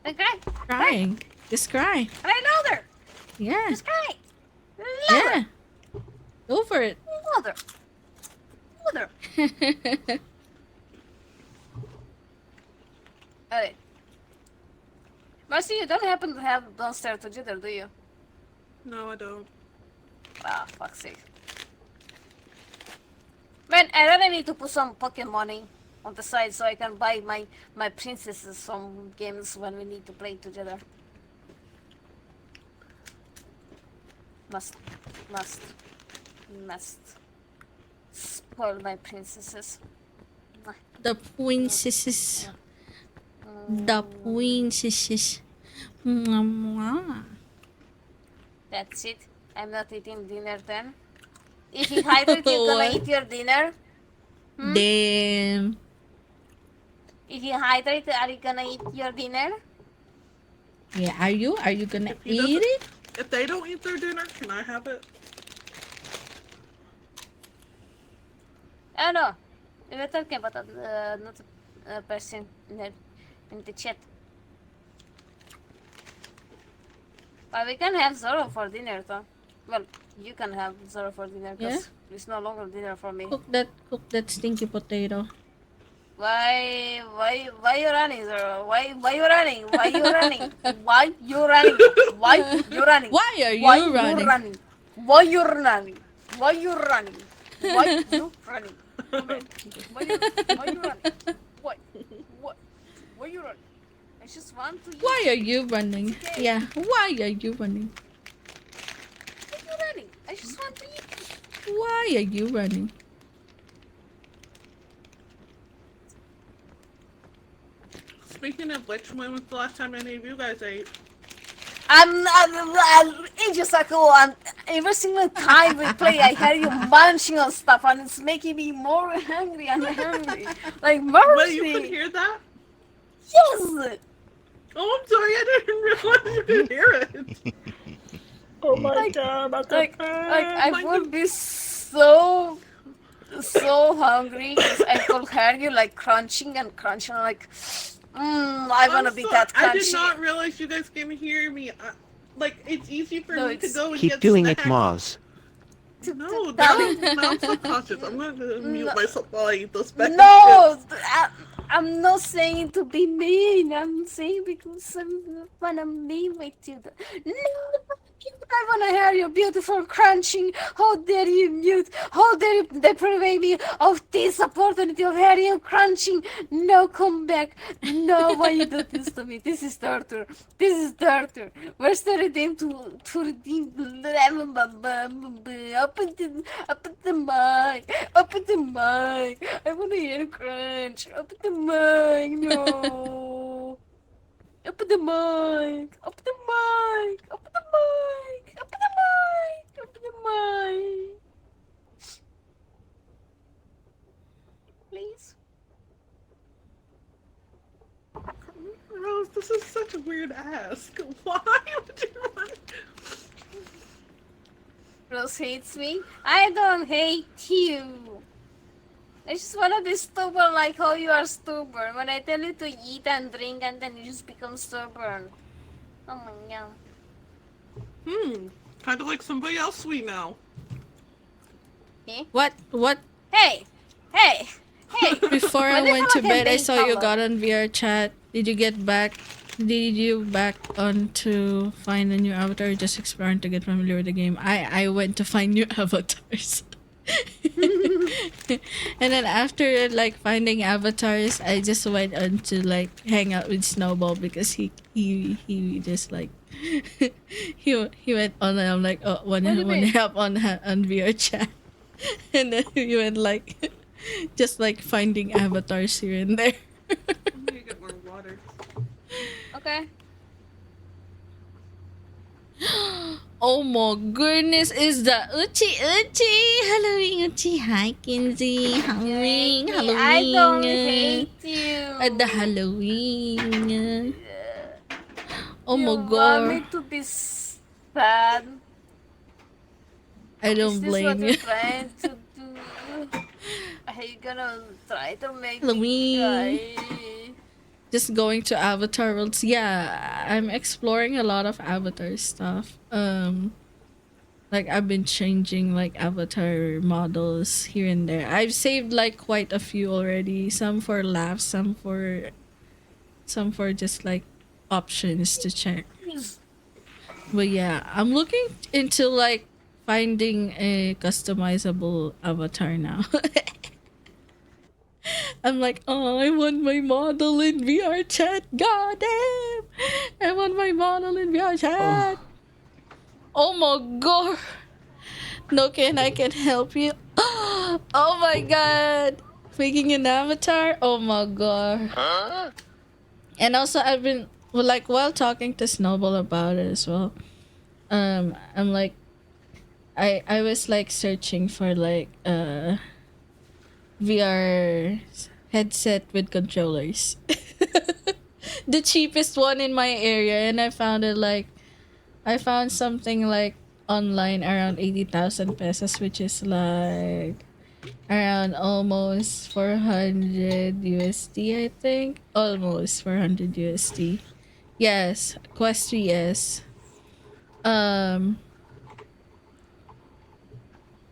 Then cry. Crying. Just cry. Cry louder. Yeah. Just cry. Yeah. Go for it. Louder. Louder. Alright. Marcy, you don't happen to have Don't Stare Together, do you? No, I don't. Ah, fuck's sake. Man, I really need to put some pocket money on the side so I can buy my princesses some games when we need to play together. Must spoil my princesses. The princesses. The princesses. Mwah, mwah. That's it. I'm not eating dinner then. If you hydrate, you're gonna eat your dinner. Damn. If you hydrate, are you gonna eat your dinner? Yeah, are you? Are you gonna If he eat doesn't- it? If they don't eat their dinner, can I have it? Oh no. We were talking about not a person in the chat. But we can have Zoro for dinner though. Well, you can have Zoro for dinner because it's no longer dinner for me. Cook that stinky potato. Why you running, Zoro? Why you running? Why you running? Why you running? Why you running? Why are you Why running? you running? Why you running? Why you running? Why you running? Why you running? Why you running? I just want to. Why are you running? Okay. Yeah, why are you running? Why you running? I just want to eat. Why are you running? Speaking of which, when was the last time any of you guys ate? I'm ages ago, and every single time we play, I hear you munching on stuff, and it's making me more hungry and hungry. Like, Wait, you could mercy! hear that? Yes! Oh, I'm sorry, I didn't realize you could hear it. Oh my god, I would be so hungry because I could hear you like crunching and crunching, like, I wanna be that crunchy. I did not realize you guys can hear me. Like, it's easy for me to go and Keep get doing snacks. it, Maz. No, now I'm subconscious. I'm gonna mute myself while I eat those bags. No! I'm not saying to be mean. I'm saying because I wanna be with you. No! I wanna hear your beautiful crunching. How dare you mute? How dare you deprive me of this opportunity of hearing you crunching? No, come back. No, why you do this to me? This is torture. This is torture. Where's the redeem to redeem? Open the mic. Open the mic. I wanna hear crunch. Open the mic. No. Open the mic. Open the mic. Open the mic. Open the mic. Open the mic. Please. Rose, this is such a weird ask. Why would you want... Rose hates me. I don't hate you. I just wanna be stubborn like how you are stubborn. When I tell you to eat and drink and then you just become stubborn. Oh my god. Kind of like somebody else we know. Eh? What? Hey! Hey! Hey, Before I when the went hell to I can bed, I paint saw you color? got on VR chat. Did you get back? Did you back on to find a new avatar or just exploring to get familiar with the game? I went to find new avatars. And then after like finding avatars, I just went on to like hang out with Snowball because he just like he went on and I'm like, oh, What do you wanna mean? help on VR chat. And then he went like just like finding avatars here and there. I'm gonna get more water. Okay. Oh my goodness, is the Uchi Uchi Halloween Uchi. Hi Kinsey. Halloween Me, I don't Halloween. hate you. At the Halloween. Oh You my want me god. to be sad? I Is don't this what blame you're you. trying to do? Are you gonna try to make me Halloween. cry? Just going to Avatar worlds. Yeah, I'm exploring a lot of Avatar stuff. Like I've been changing like avatar models here and there. I've saved like quite a few already. Some for laughs, some for just like options to check. But yeah, I'm looking into like finding a customizable avatar now. I'm like, oh, I want my model in VR chat. God damn, I want my model in VR chat. Oh my god. No, I can help you. Oh my god. Making an avatar? Oh my god. And also I've been well, like while talking to Snowball about it as well. I'm like I was like searching for like VR headset with controllers. The cheapest one in my area and I found it like I found something like online around 80,000 pesos, which is like around almost 400 USD, I think. Almost 400 USD. Yes, Quest 3S. Um,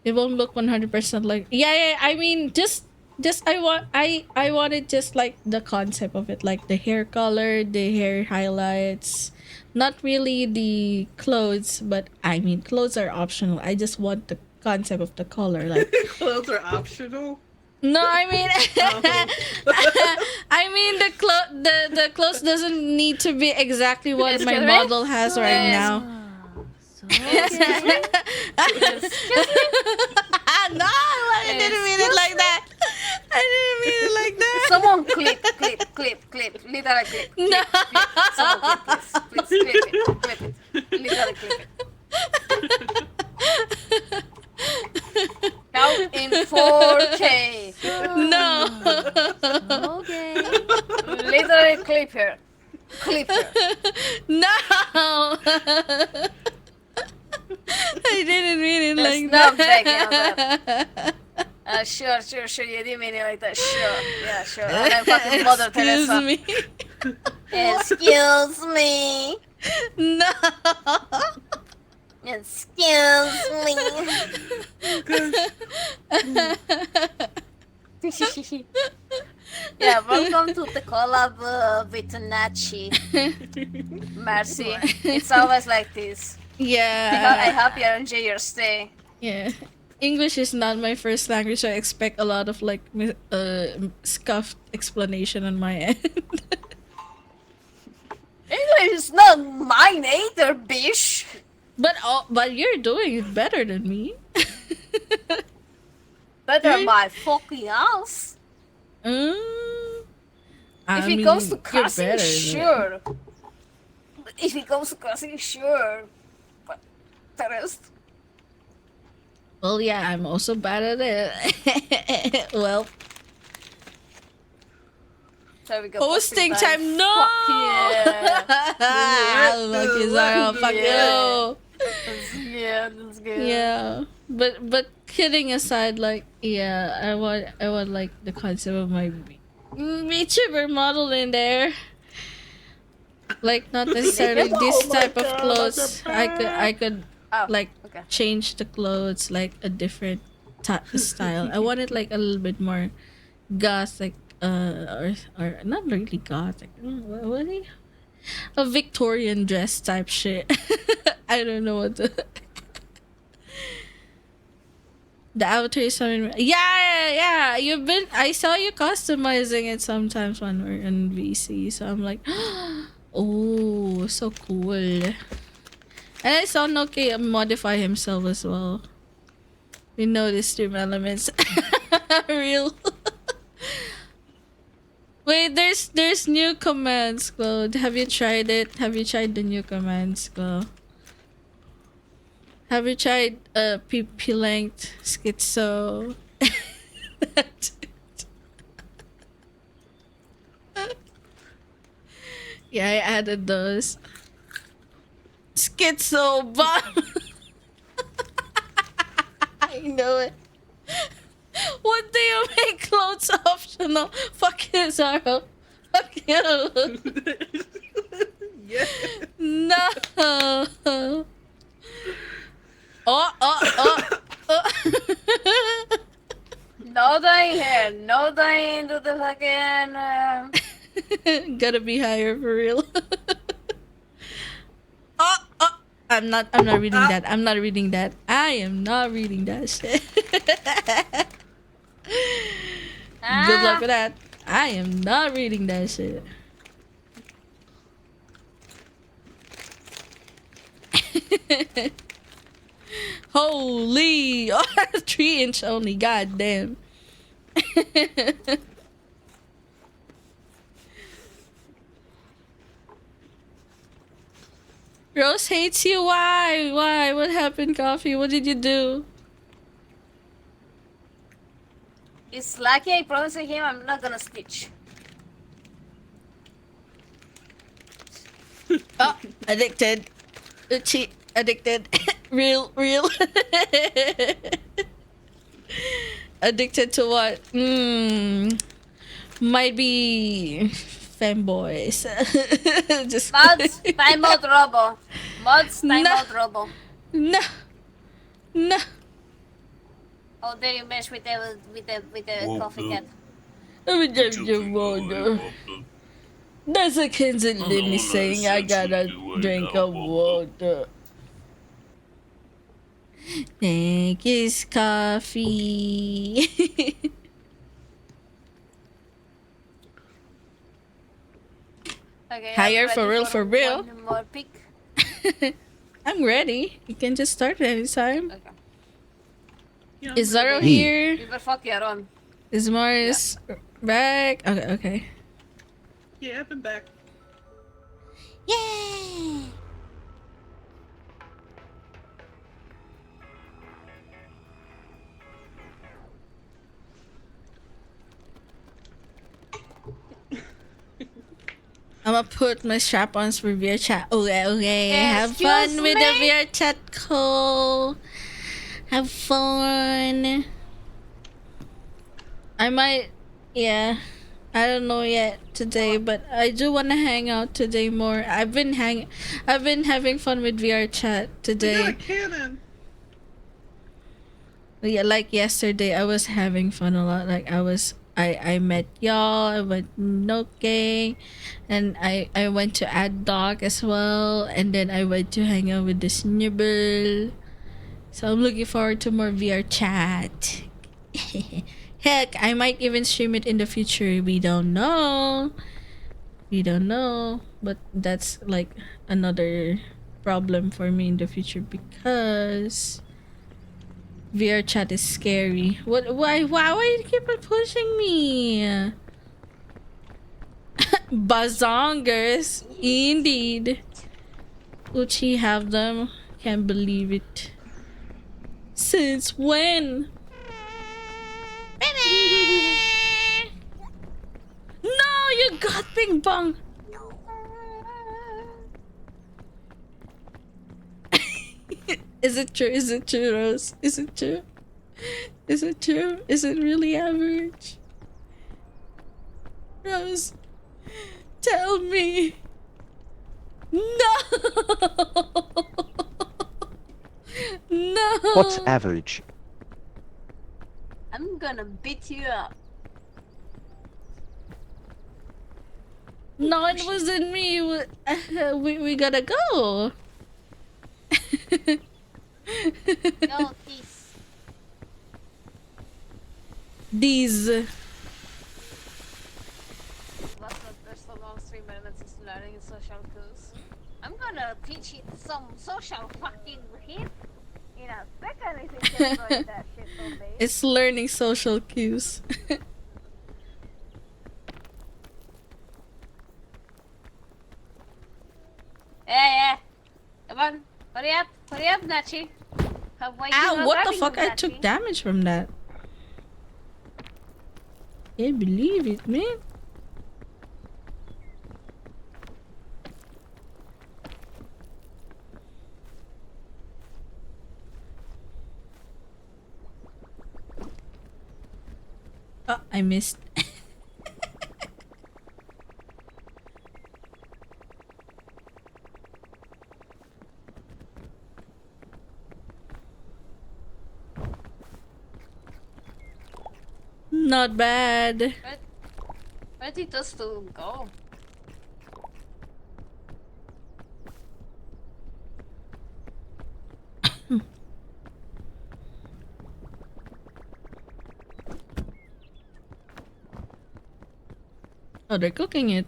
it won't look 100% like yeah, I mean just I wanted just like the concept of it, like the hair color, the hair highlights, not really the clothes, but I mean clothes are optional. I just want the concept of the color, like Clothes are optional. no, I mean I mean the clothes doesn't need to be exactly what my Excuse me? model has right now. Excuse me? Excuse me? No, I didn't mean it like that. I didn't mean it like that. Someone clip. Literally clip. No. Someone clip, please. Please clip it. Literally clip it. Count in 4K. No. Okay. Literally clip her. Clip her. No. I didn't mean it That's like not that. begging sure, you didn't mean it like that. Sure, yeah, sure. And then fucking Mother Excuse Teresa. me. Excuse me. No. Excuse me. Yeah, welcome to the collab with Nachi. Mercy. It's always like this. I Yeah. hope you enjoy your stay. Yeah. English is not my first language, so I expect a lot of like scuffed explanation on my end. English is not mine either, bitch. But you're doing it better than me. Better my fucking ass. I If it mean, comes to you're cursing, better than sure. If it comes to cursing, sure. But the rest. Well, yeah, I'm also bad at it. Well, There we go. hosting time. No. Fuck yeah. Lucky Zara, fuck you. That's good. Yeah, but kidding aside, like yeah, I want like the concept of my VTuber model in there. Like not necessarily this type of clothes. I could like Okay. change the clothes like a different style. I want it like a little bit more gothic, or not really gothic. What are you? A Victorian dress type shit. I don't know what the. The avatar is something. Yeah. You've been. I saw you customizing it sometimes when we're in VC. So I'm like, oh, so cool. And I saw Noki modify himself as well. We know the stream elements. Real. Wait, there's new commands, Claude. Have you tried it? Have you tried the new commands, Claude? Have you tried PP length schizo? Yeah, I added those. Schizo bomb. I know it. What do you make clothes optional? Fuck you, Zaro. Fuck you. Yeah. No. Oh. No dying here. No dying to the fucking. Gotta be higher for real. Oh. I'm not reading that. I'm not reading that. I am not reading that shit. Good luck with that. I am not reading that shit. Holy! Oh, 3-inch only. God damn. Rose hates you. Why? Why? What happened, Coffee? What did you do? It's lucky I promised him I'm not gonna stitch. Oh, addicted. Uchi, addicted. real. Addicted to what? Might be femboys. Just Mods, time out robo. Mods, time No. out robo. No. Oh, there you mess with the coffee cat. That's a Kenzie Lily saying I gotta drink of water. Thank you, coffee. Okay, Higher I'm for ready real, for real. One more pick. I'm ready. You can just start anytime. Okay. Yeah, Is Zaro Hey. here? You better fuck your own. Is Morris back? Okay. Yeah, I've been back. Yay! I'm gonna put my strap-ons for VR chat. Okay. Have fun Excuse with the me? VR chat call. Have fun. I might, yeah. I don't know yet today, but I do want to hang out today more. I've been having fun with VR chat We got a today. cannon. Yeah, like yesterday, I was having fun a lot. Like I met y'all. I went Noke, and I went to Ad Doc as well, and then I went to hang out with the Snibble. So I'm looking forward to more VR chat. Heck, I might even stream it in the future. We don't know. But that's like another problem for me in the future because VR chat is scary. What? Why you keep on pushing me? Bazongers, indeed. Uchi have them. Can't believe it. Since when? No, you got Bing Bong. Is it true? Is it true, Rose? Is it true? Is it true? Is it really average? Rose, tell me. No. No. What's average? I'm gonna beat you up. No, it wasn't me. We gotta go. Yo, this. These. Last not first long 3 minutes is learning social cues. I'm gonna teach it some social fucking hit in a second if it can write that shit obey. It's learning social cues. Yeah. Come on. Hurry up, Nachi. Ow, what the fuck? I took damage from that. Can't believe it, man. Oh, I missed. Not bad. Where did those two go? Oh, they're cooking it.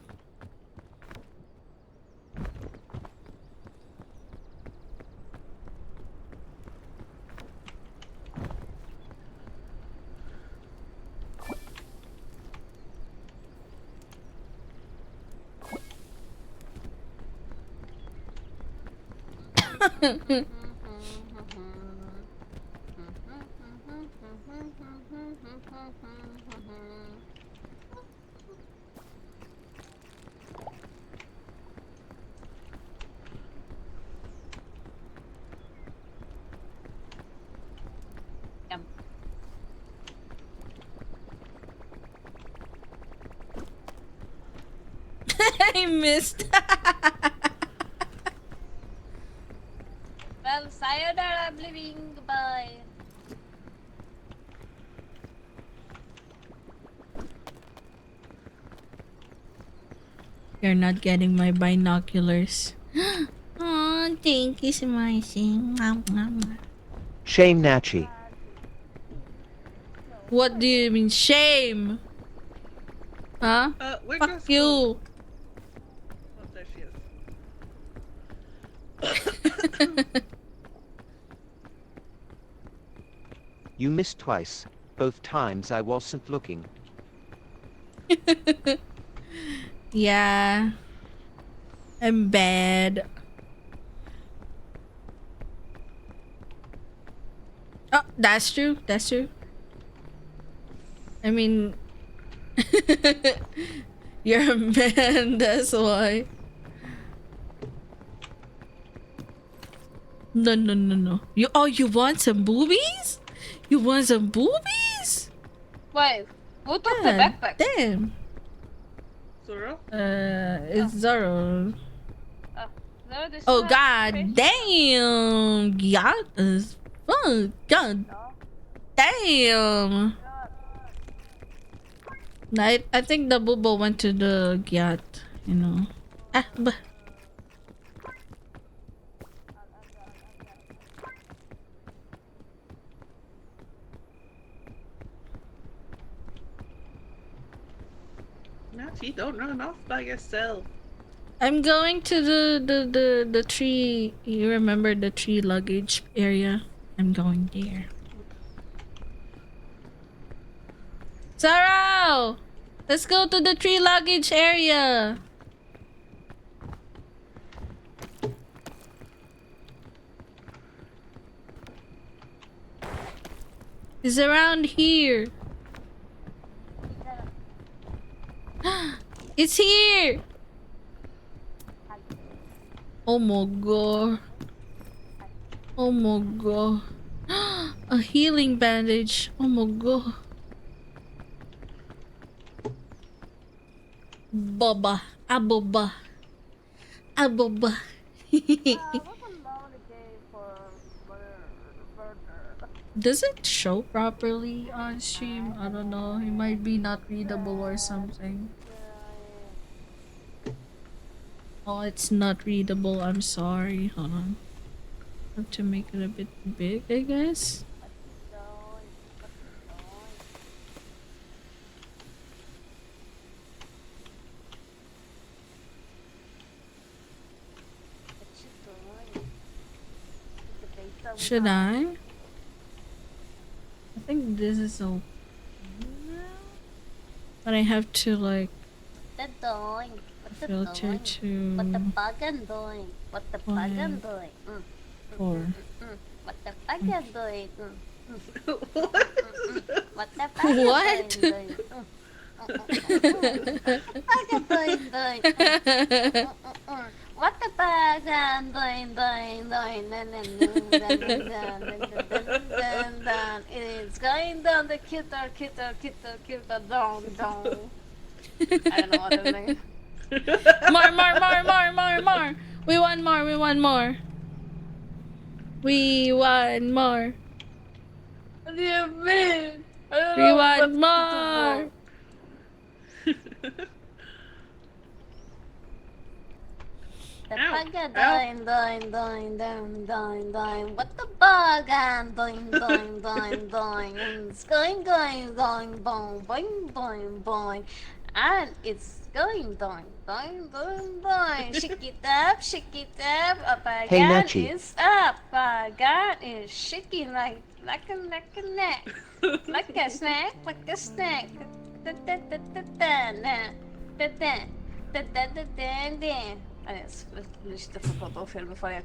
Yum. I missed. Well, sayonara, living. Goodbye. You're not getting my binoculars. Oh, thank you so much. Shame Nachi. What do you mean, shame? Huh? Where Fuck goes you. Oh, there she is. You missed twice. Both times I wasn't looking. Yeah. I'm bad. Oh, that's true. That's true. I mean, you're a man, that's why. No. You want some boobies? You want some boobies? Wait, who took the God backpack? damn. Zoro? It's Zoro. No, this Oh is god fish. damn. God as fuck. God damn. No, I think the boobo went to the gyat, you know. But Nachi, don't run off by yourself. I'm going to the tree. You remember the tree luggage area? I'm going there. Zoro! Let's go to the tree luggage area. It's around here. It's here. Oh my god. Oh my god. A healing bandage. Oh my god. Boba. Aboba. Aboba. Does it show properly on stream? I don't know. It might be not readable or something. Oh, it's not readable. I'm sorry. Hold on. Have to make it a bit big, I guess. Should I? I think this is okay now. But I have to like What the doing? What the filter doing? to What the bugger doing? What the bugger doing? 4. What the bugger doing? What? What the bugger What? doing? Bugger doing? What the bugger doing? It's going down the cuter, down. I don't know what I'm doing. More. We want more. We want more. What do you mean? I don't We know want what more. The bugger doing. What the bugger doing. It's going, boing. And it's going, doing. Shake it up. Up Hey, again Nachi. is up. Again is shaking like a neck. Like a snack. Lite för på film för jag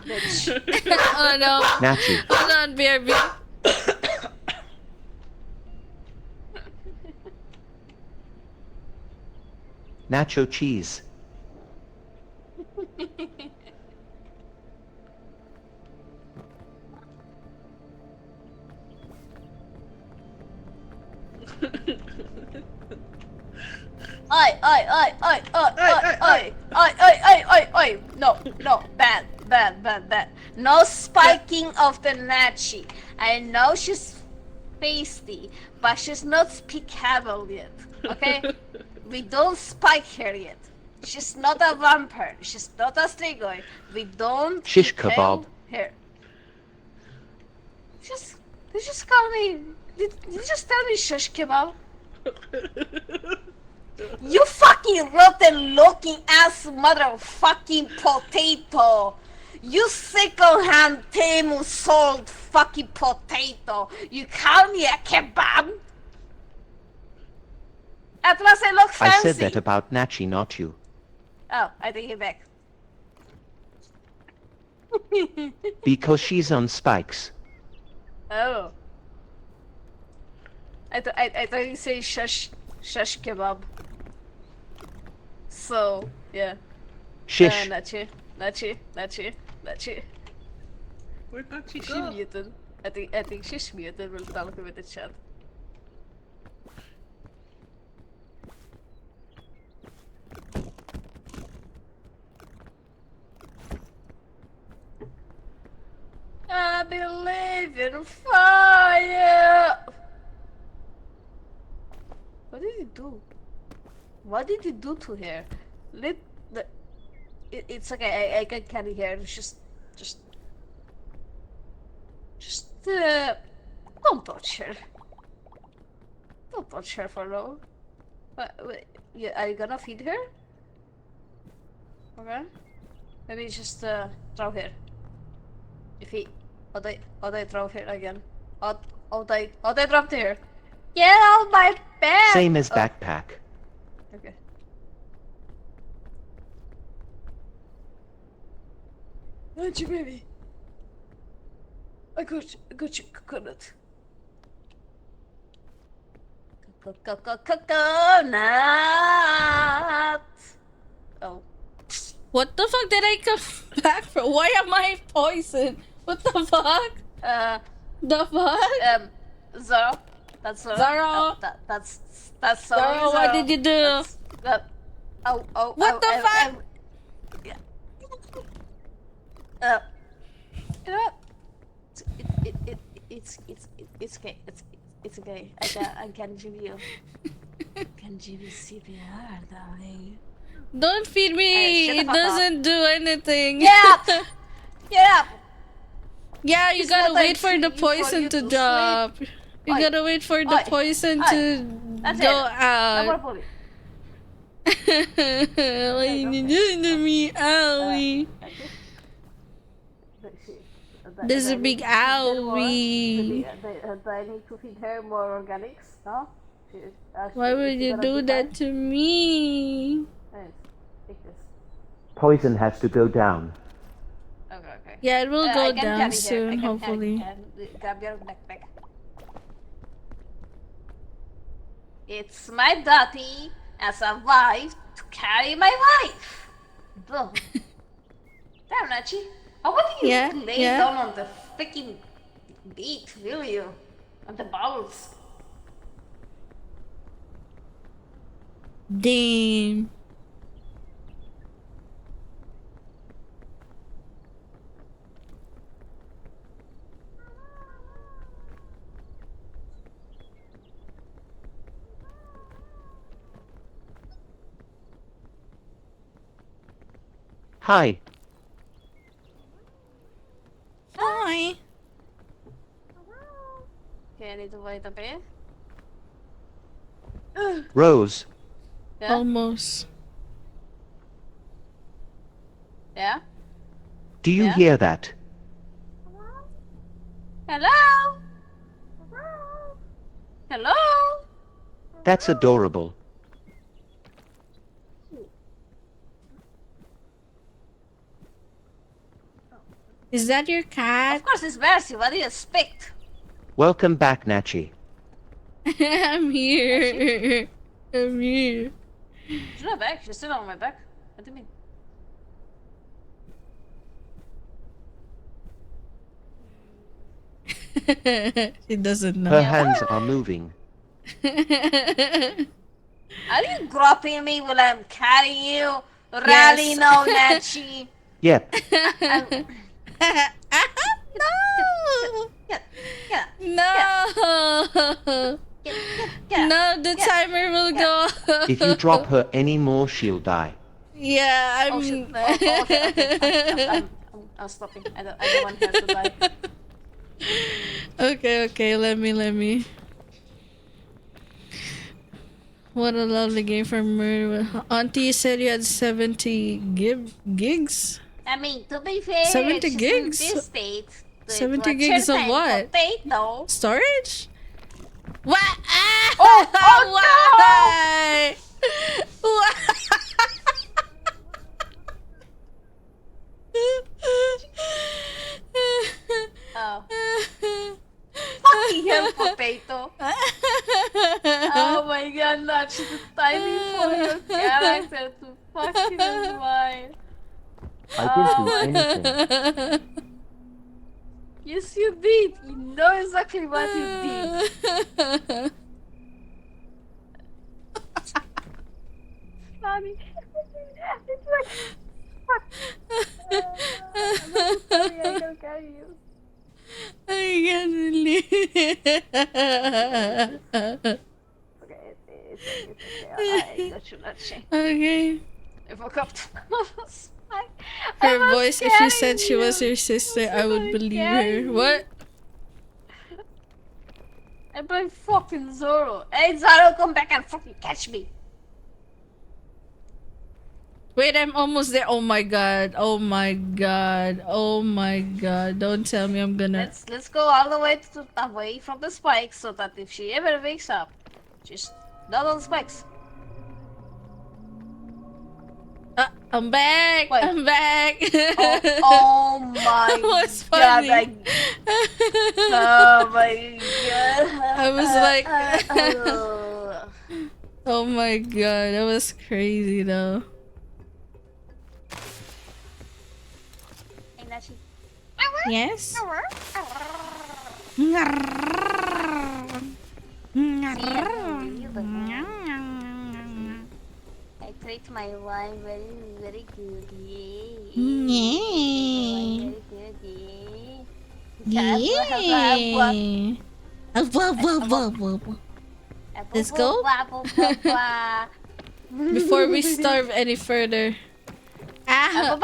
bitch. Oh no. Nachi. Hold on, BRB. Nacho cheese. Oi. No, bad. No spiking of the Nachi. I know she's feisty, but she's not speakable yet, okay? We don't spike her yet. She's not a vampire. She's not a strigoi. We don't Shish impale kebab. her. Did you just call me... Did you just tell me shish kebab? You fucking rotten looking ass motherfucking potato! You second-hand Temu sold fucking potato! You call me a kebab? At last I look fancy! I said that about Nachi, not you. Oh, I take it back. Because she's on spikes. Oh. I thought you say shush kebab. So, yeah. Shish. Nachi. Where'd Nachi She go? muted. I think she's muted. We'll talk with the chat. I believe in fire. What did he do? What did he do to her? It's okay. I can carry her. Just don't touch her. Don't touch her for now. Wait, yeah, are you gonna feed her? Okay. Maybe just throw her. If he, they throw her again. They dropped her. Get off my back! Same as backpack. Okay. Don't you, baby? I got you, coconut. Coconut. Oh. What the fuck did I come back from? Why am I poisoned? What the fuck? The fuck? Zoro. That's Zoro. Zoro. That's Zoro, what did you do? What the fuck? Yeah. You know what? It's okay. It's okay. I can give you CPR, darling. Don't feed me. shut the It fuck up. doesn't do anything. Get up! Get up! Yeah, you It's gotta not time wait for to the you for poison you to to drop. You Oi. gotta wait for the Oi. poison Oi. to That's go it. No out. more bully. What are you doing to me? Owie. There's a big owie. Do I need to feed her more organics? No? Why would you do that to me? Take this. Poison has to go down. Okay. Yeah, it will I go can down carry her. I soon, can hopefully. grab your backpack. It's my duty as a wife to carry my wife. Boom. Damn, Nachi. How would you lay down on the freaking beat, will you? On the balls. Damn. Hi. Hi. Okay, I need to wait a bit. Rose. Yeah? Almost. Yeah? Do you Yeah? hear that? Hello? Hello? That's adorable. Is that your cat? Of course it's Mercy, what do you expect? Welcome back, Nachi. I'm here. I'm here. She's not back, she's still on my back. What do you mean? She doesn't know. Her hands are moving. Are you groping me while I'm carrying you? Rally now, Nachi. Yep. No! No, the timer will go. If you drop her any more, she'll die. Yeah, Oh, shit. Okay. I'm stopping. I don't want her to die. Okay, let me. What a lovely game from Murder. Auntie said you had 70 gigs? I mean, to be fair, 70 she's gigs? in this state. 70 gigs of what? Potato. Storage? What? Ah! Oh Why? Why? Oh. Fucking hell, potato. Oh my god, not she's too tiny for your character to fucking smile. I didn't do anything. Yes, you did. You know exactly what you did. Funny. It's like, fuck. I'm so sorry, I can't carry you. I can't believe it. Okay, it's okay. I got you, Nachi. Okay. I woke up to Her voice, if she said she was your sister, I would believe her. What? I blame fucking Zoro. Hey Zoro, come back and fucking catch me. Wait, I'm almost there. Oh my god. Oh my god. Oh my god. Don't tell me I'm gonna... Let's go all the way away from the spikes so that if she ever wakes up, she's not on the spikes. I'm back. Wait. I'm back. Oh my was god. funny. Oh my god. I was like... Oh my god. That was crazy though. Yes? I treat my wife very, very good. Yeah. Very good. Yeah. Let's go. before we starve any further. Ah,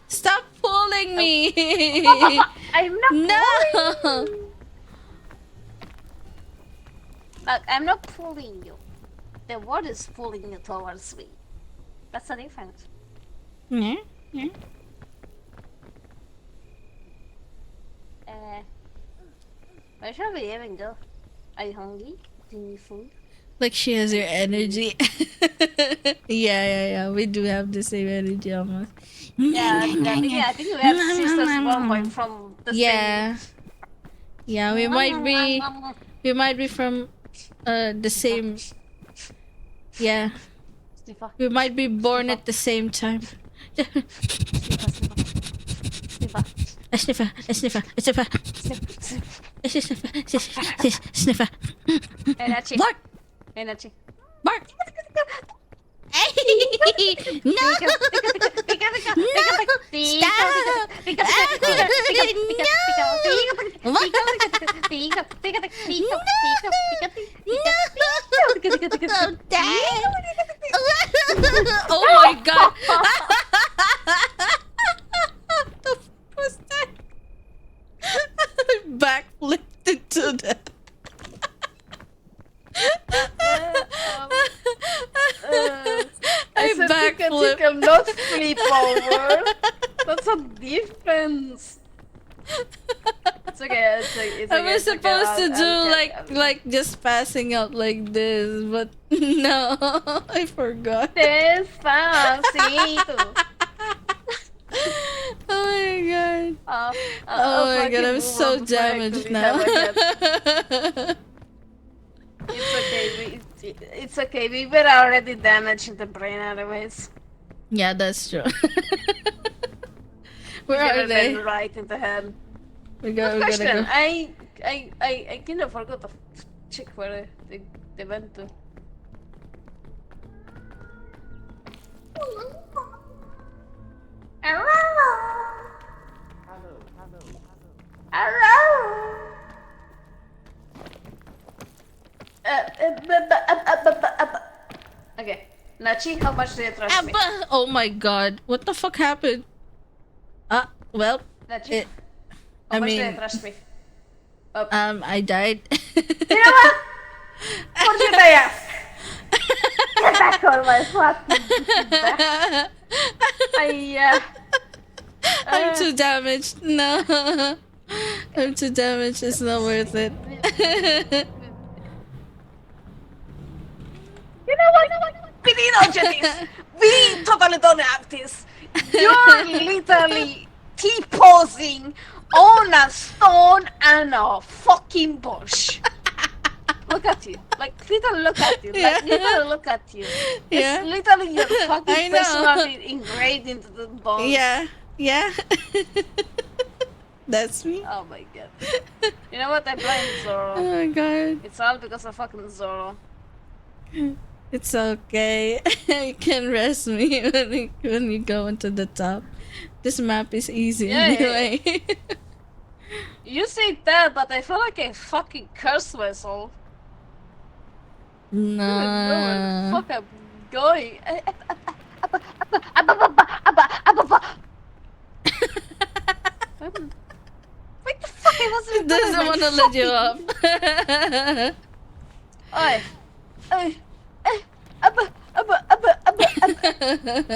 stop pulling me! I'm not No! pulling. Look, I'm not pulling you. The word is pulling you towards me. That's the difference. Yeah, yeah. Where shall we even go? Are you hungry? Do you need food? Like she has your energy. Yeah. We do have the same energy almost. Yeah, I think we have sisters at one point from the Yeah. Yeah, we might be from the same. Yeah. Sniffer. We might be born at the same time. Sniffer. A sniffer, a sniffer, a sniffer. A sniffer. Energy. Bark! Energy. Bark! No! No! Stop! Oh my god! What the fuck was that? Backflipped into that. I backflipped. I'm not flip over. That's a defense. It's okay. It's I okay. was supposed to do like just passing out like this, but no, I forgot. Despacito. Oh my god. Oh my god, I'm so damaged now. It's okay. It's okay. We were already damaged in the brain, anyways. Yeah, that's true. We Where are never they? been right in the head. We Good gotta question. go. I kind of forgot to check where they went to. Okay, Nachi, how much do you trust me? Oh my god, what the fuck happened? Well, Nachi, I how much do you mean, trust me? I died. You know what? What did I ask? Get back on my fucking back. I'm too damaged. No. I'm too damaged. It's not worth it. You know what? We didn't get this. We totally don't have this. You're literally T-posing on a stone and a fucking bush. Look at you. Like, literally look at you. Like, literally look at you. Yeah. It's literally your I fucking know. personality engraved into the bone. Yeah. That's me. Oh my god. You know what? I blame Zoro. Oh my god. It's all because of fucking Zoro. It's okay. You can rest me when you go into the top. This map is easy anyway. You say that, but I feel like a fucking curse vessel. I don't know where the No. fuck I'm going. What the fuck? I wasn't It doesn't want to let you up. Oi.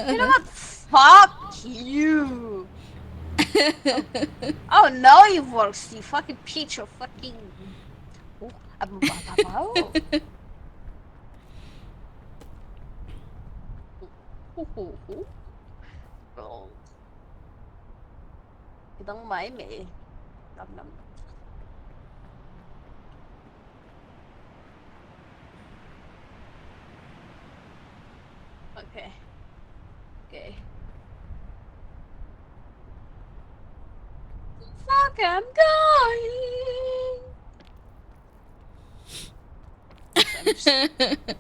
You know what? Fuck you. Oh, no, it works. You fucking peach of fucking. Oh. Kitang may may. Nam. Okay. Fuck, I'm going.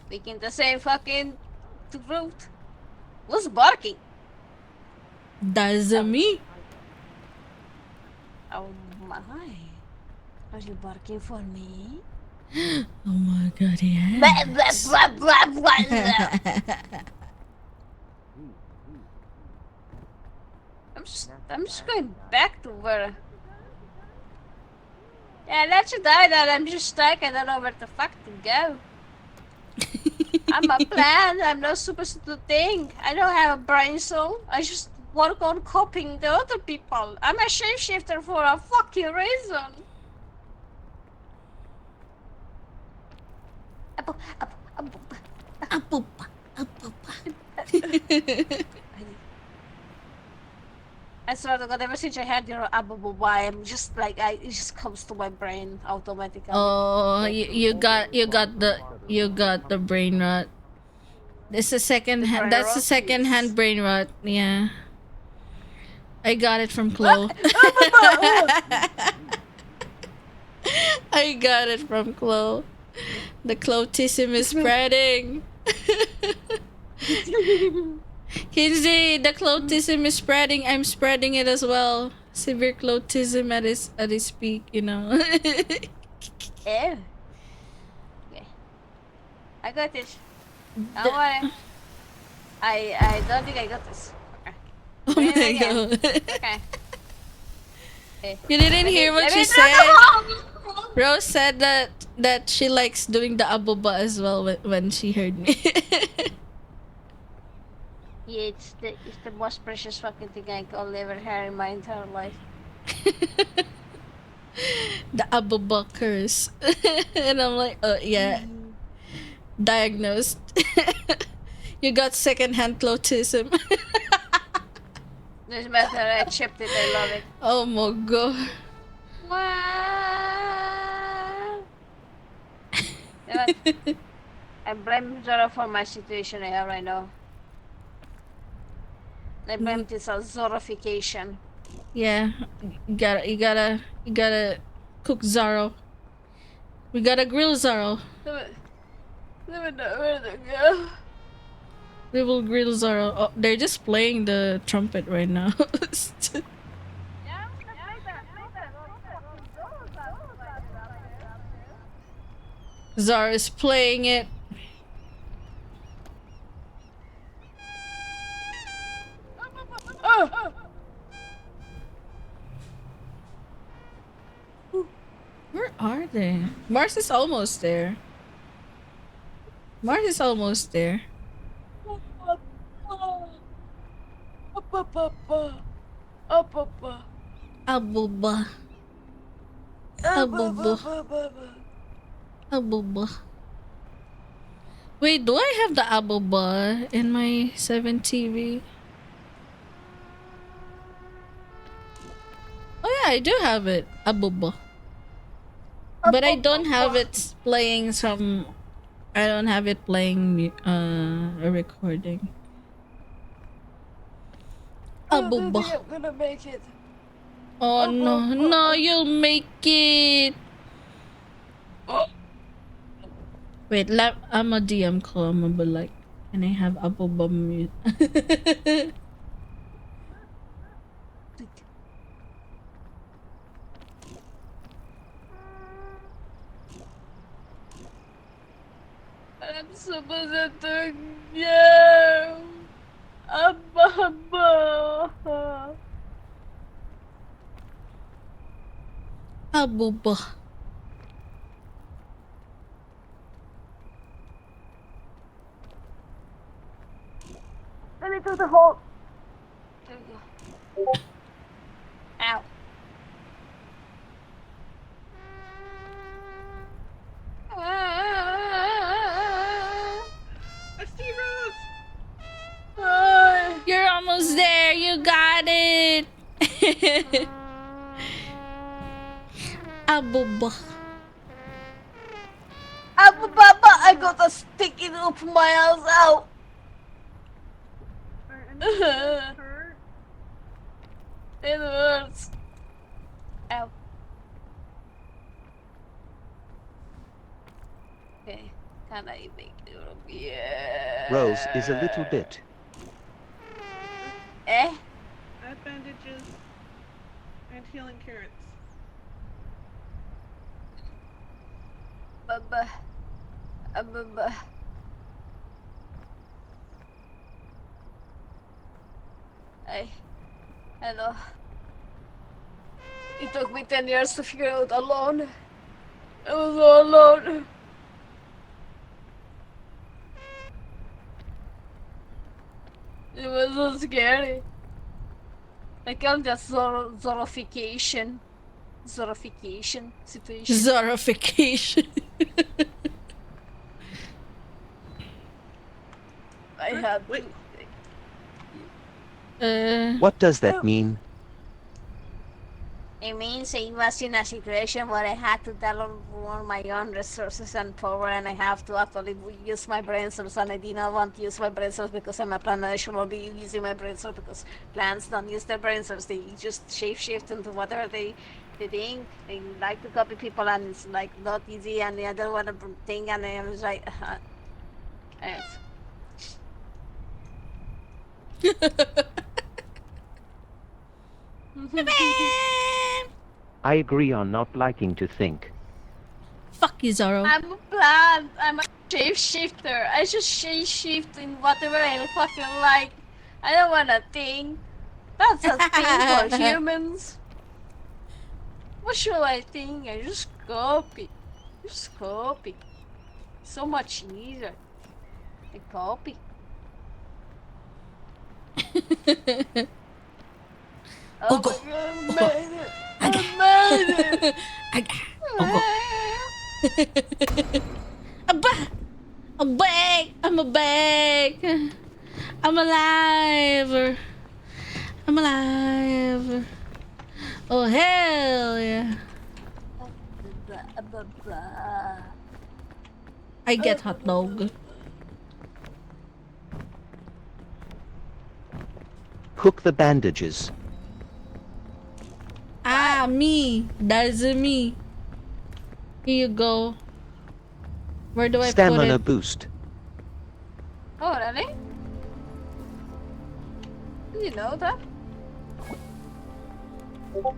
Speaking the same fucking route. Who's barking? That's me. Oh my. Are you barking for me? Oh my god, Blah, blah, yes. blah, blah, blah, blah. I'm just going back to where. Yeah, let you die that I'm just stuck. I don't know where the fuck to go. I'm a plant. I'm not supposed to think. I don't have a brain soul. I just work on copying the other people. I'm a shapeshifter for a fucking reason. Apple, apple, apple. Apupa, apupa. I swear to God, ever since I had your Abububa, I'm just like it just comes to my brain automatically. Oh, you got the brain rot. This is The brain that's the rot, second yes. hand brain rot. Yeah. I got it from Chloe. I got it from Chloe. The clotism is spreading. Kinsey, the clotism is spreading. I'm spreading it as well. Severe clotism at its peak, you know. Ew. Okay. I got this. Don't worry. I don't think I got this. Okay. Oh Doing it my again. god. Okay. Okay. You didn't hear what she said? Rose said that she likes doing the abuba as well when she heard me. Yeah, it's the most precious fucking thing I could ever hear in my entire life. The abuba curse. And I'm like, oh yeah. Diagnosed. You got secondhand clotism. Doesn't matter, I chipped it, I love it. Oh my god. Wow. I blame Zoro for my situation I have right now. I blame this as Zorification. Yeah, you gotta cook Zaro. We gotta grill Zaro. Let me know where to go. We will grill Zaro. Oh, they're just playing the trumpet right now. Zaro is playing it. Oh. Where are they? Mars is almost there. Mars is almost there. Abuba. Abuba. Abuba. Wait, do I have the Abuba in my 7 TV? Oh yeah, I do have it. Abuba. But I don't have it playing some... I don't have it playing a recording. I don't Abuba. think I'm gonna make it. Oh no, no, you'll make it. Wait, I'm a DM call. I'm gonna be like, can I have Abuba mute? I'm supposed to go. Ababa. Abuba. Let me through the hole. There we go. Ow. I see Rose. You're almost there. You got it. Abuba. Ababa, I got a sticky up my ass out. It hurts. Ow. Okay, can I make it up? Yeah. Rose is a little bit. Eh? I have bandages and healing currents. Hey, hello. It took me 10 years to figure out alone. I was all alone. It was so scary. I call that zorification. Zorification situation. Zorification. I had Wait. What does that mean? It means I was in a situation where I had to develop my own resources and power, and I have to actually use my brain cells, and I did not want to use my brain cells because I'm a plant, and I should not be using my brain cells because plants don't use their brain cells. They just shape-shift into whatever they think. They like to copy people, and it's like not easy, and I don't want to think, and I was like, yes. I agree on not liking to think. Fuck you, Zoro. I'm a plant. I'm a shapeshifter. I just shape-shift in whatever I fucking like. I don't wanna think. That's a thing for humans. What should I think? I just copy. Just copy. So much easier. I copy. Oh Ogo. my god, I made it! I made it! Ogo. I'm back! I'm back! I'm alive! I'm alive! Oh hell yeah! I get hot dog. Hook the bandages. Ah, me! That's me! Here you go. Where do I put Stamina it? boost. Oh, really? Did you know that? Oh,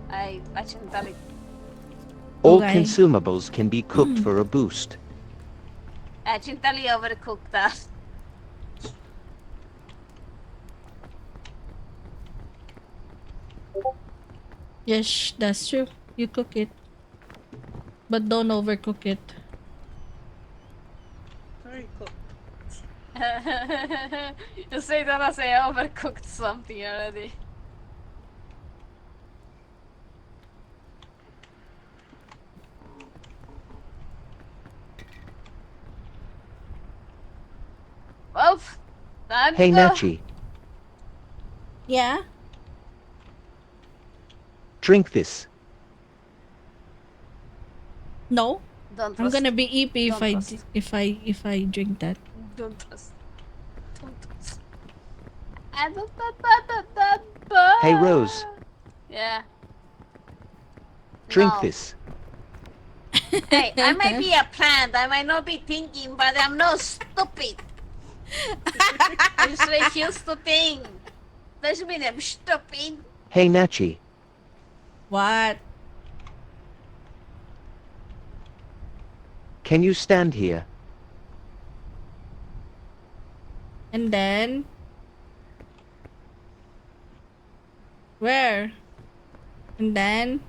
I shouldn't tell it. All Okay. consumables can be cooked for a boost. I shouldn't tell you overcooked that. Yes, that's true. You cook it. But don't overcook it. Very cool. You say that as I overcooked something already. Well, time Hey to go. Nachi, Yeah? drink this. No? Don't I'm trust. gonna be EP Don't trust. if I drink that. Don't trust. Don't trust. Hey Rose, Yeah. drink No. this. Hey, I might be a plant, I might not be thinking, but I'm not stupid. I just refuse to think. Doesn't mean I'm stupid. Hey Nachi, What? can you stand here? And then? Where? And then?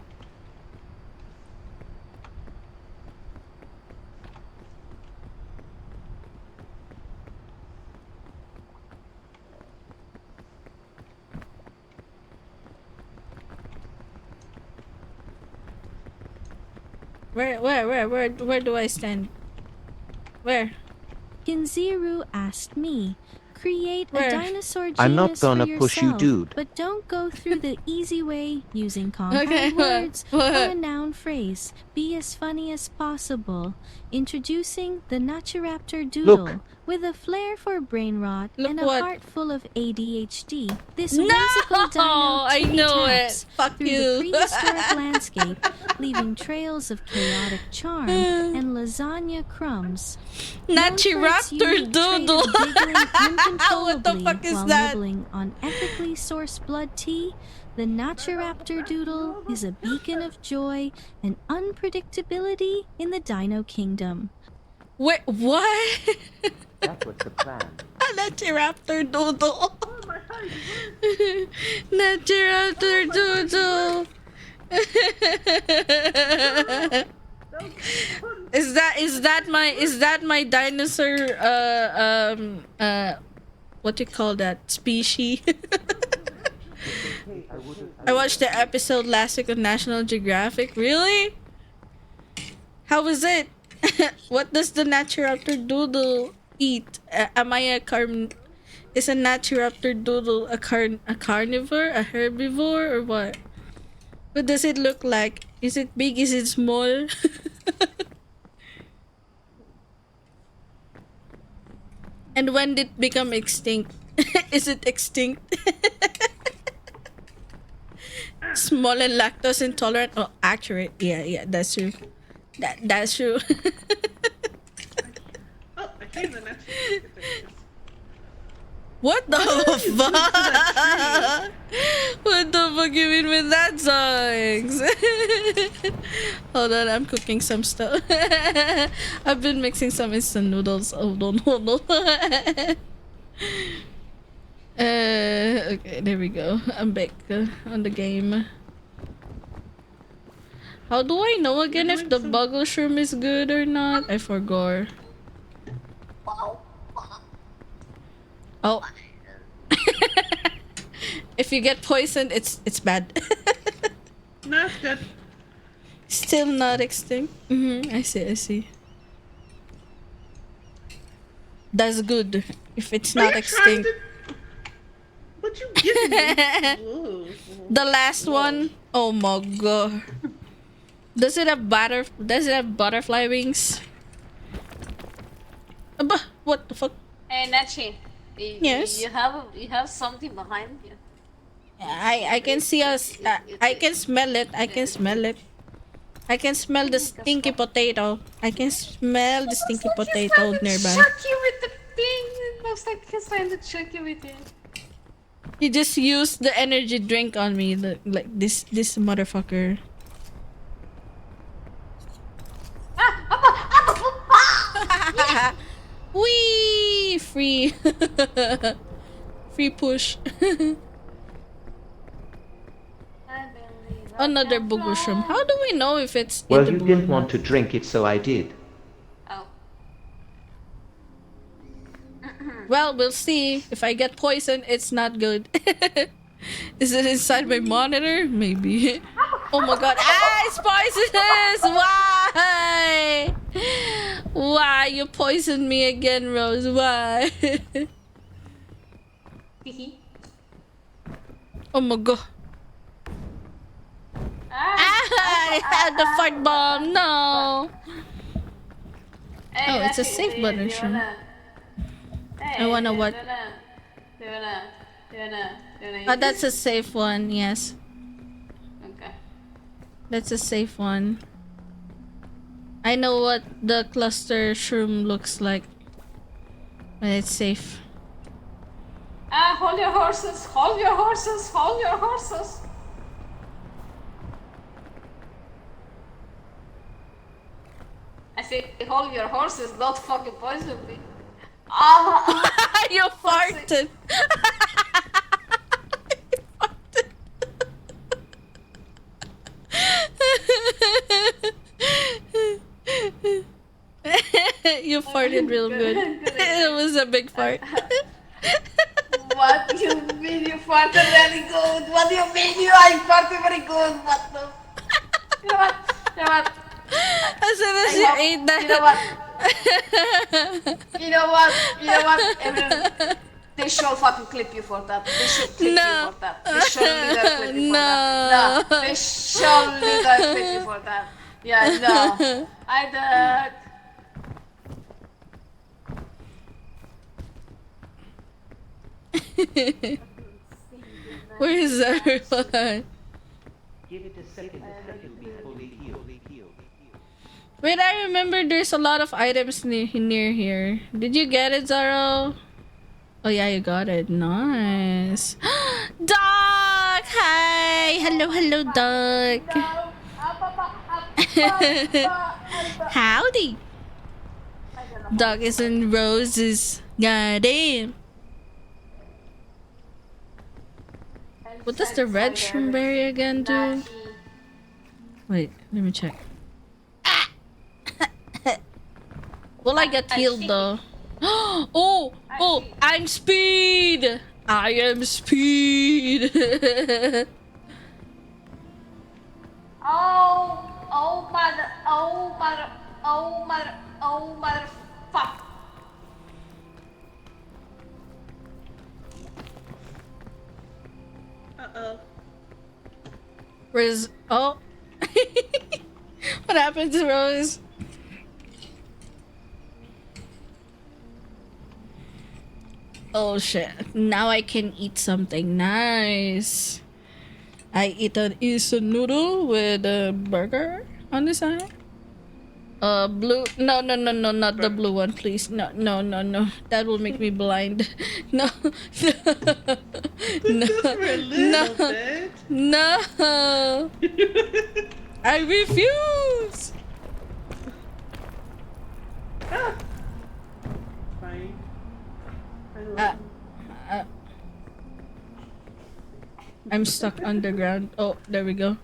Where do I stand? Where? Kinziru asked me, create Where? a dinosaur genus I'm not gonna for push you, yourself, dude. but don't go through the easy way using compound Okay, words or a what? noun phrase. Be as funny as possible. Introducing the Nachiraptor Doodle. Look, With a flair for brain rot Look and a what- heart full of ADHD, this No! whimsical dino I know tippy-taps it. Fuck through you. the prehistoric landscape, leaving trails of chaotic charm and lasagna crumbs. Known for its Nachiraptor unique trait doodle. of giggling What the uncontrollably fuck is while that? nibbling on ethically sourced blood tea, the Nachiraptor doodle is a beacon of joy and unpredictability in the dino kingdom. Wait, what? That was the plan. Nachiraptor doodle. Nachiraptor doodle. Is that my dinosaur what do you call that species? I watched the episode last week on National Geographic. Really? How was it? What does the Nachiraptor doodle eat? Am I a Is a Nachiraptor doodle a carnivore, a herbivore, or what? What does it look like? Is it big? Is it small? And when did it become extinct? Is it extinct? Small and lactose intolerant? Oh, accurate. Yeah, that's true. That's true. Oh, I came the next one. What the fuck? What the fuck you mean with that songs? Hold on, I'm cooking some stuff. I've been mixing some instant noodles. Hold on. Okay, there we go. I'm back on the game. How do I know again if the buggle shroom is good or not? I forgot. Oh. If you get poisoned, it's bad. No, it's good. Still not extinct. I see. That's good. If it's Are not you extinct. trying to- What you giving me? Whoa. The last one. Oh my god. Does it have butterfly wings? What the fuck? Hey, Nachi. Yes? You have something behind you. I can see us. I can smell it. I can smell it. I can smell the stinky potato. I can smell the stinky potato nearby. Chuck you with the thing. It looks like he's trying to chuck you with it. He just used the energy drink on me. Like this motherfucker. Wee! Free. Free push. Another booger shroom. How do we know if it's Well, you edible or didn't want not? to drink it, so I did. Oh. Well, we'll see. If I get poisoned, it's not good. Is it inside my monitor? Maybe. Oh my god. It's poisonous! Why? Why? You poisoned me again, Rose. Why? Oh my god. I had the fart bomb. No. Oh, it's a safe button shroom. I wanna what? Oh, that's a safe one, yes. Okay. That's a safe one. I know what the cluster shroom looks like when it's safe. Hold your horses, hold your horses, hold your horses. I say, hold your horses, don't fucking poison me. You farted. You farted real good. It was a big fart. What do you mean you farted very good? What do you mean I farted very good? What the? You know what? You know what? As soon as you ate that. You know what? You know what? You know what? Everyone, they should fucking clip you for that. They should clip you for that. They should legal clip you for that. No, they should legal clip you for that. Yeah, no. I don't. Where is everyone? Give it a second and you'll be fully healed. Wait, I remember there's a lot of items near here. Did you get it, Zaro? Oh yeah, you got it. Nice. Doc! Hi! Hello, Doc. Howdy. Doc is in roses. Goddamn. What does the red shroomberry again do? Wait, let me check. Will I get healed though? Oh, I'm speed. I am speed. Oh mother, fuck. Uh-oh. Where's oh? What happened to Rose? Oh shit! Now I can eat something nice. I eat an instant noodle with a burger on the side. Blue. No, not the blue one, please. No. That will make me blind. No, no, Just for a little bit. no. I refuse. Fine. I'm stuck underground. Oh, there we go.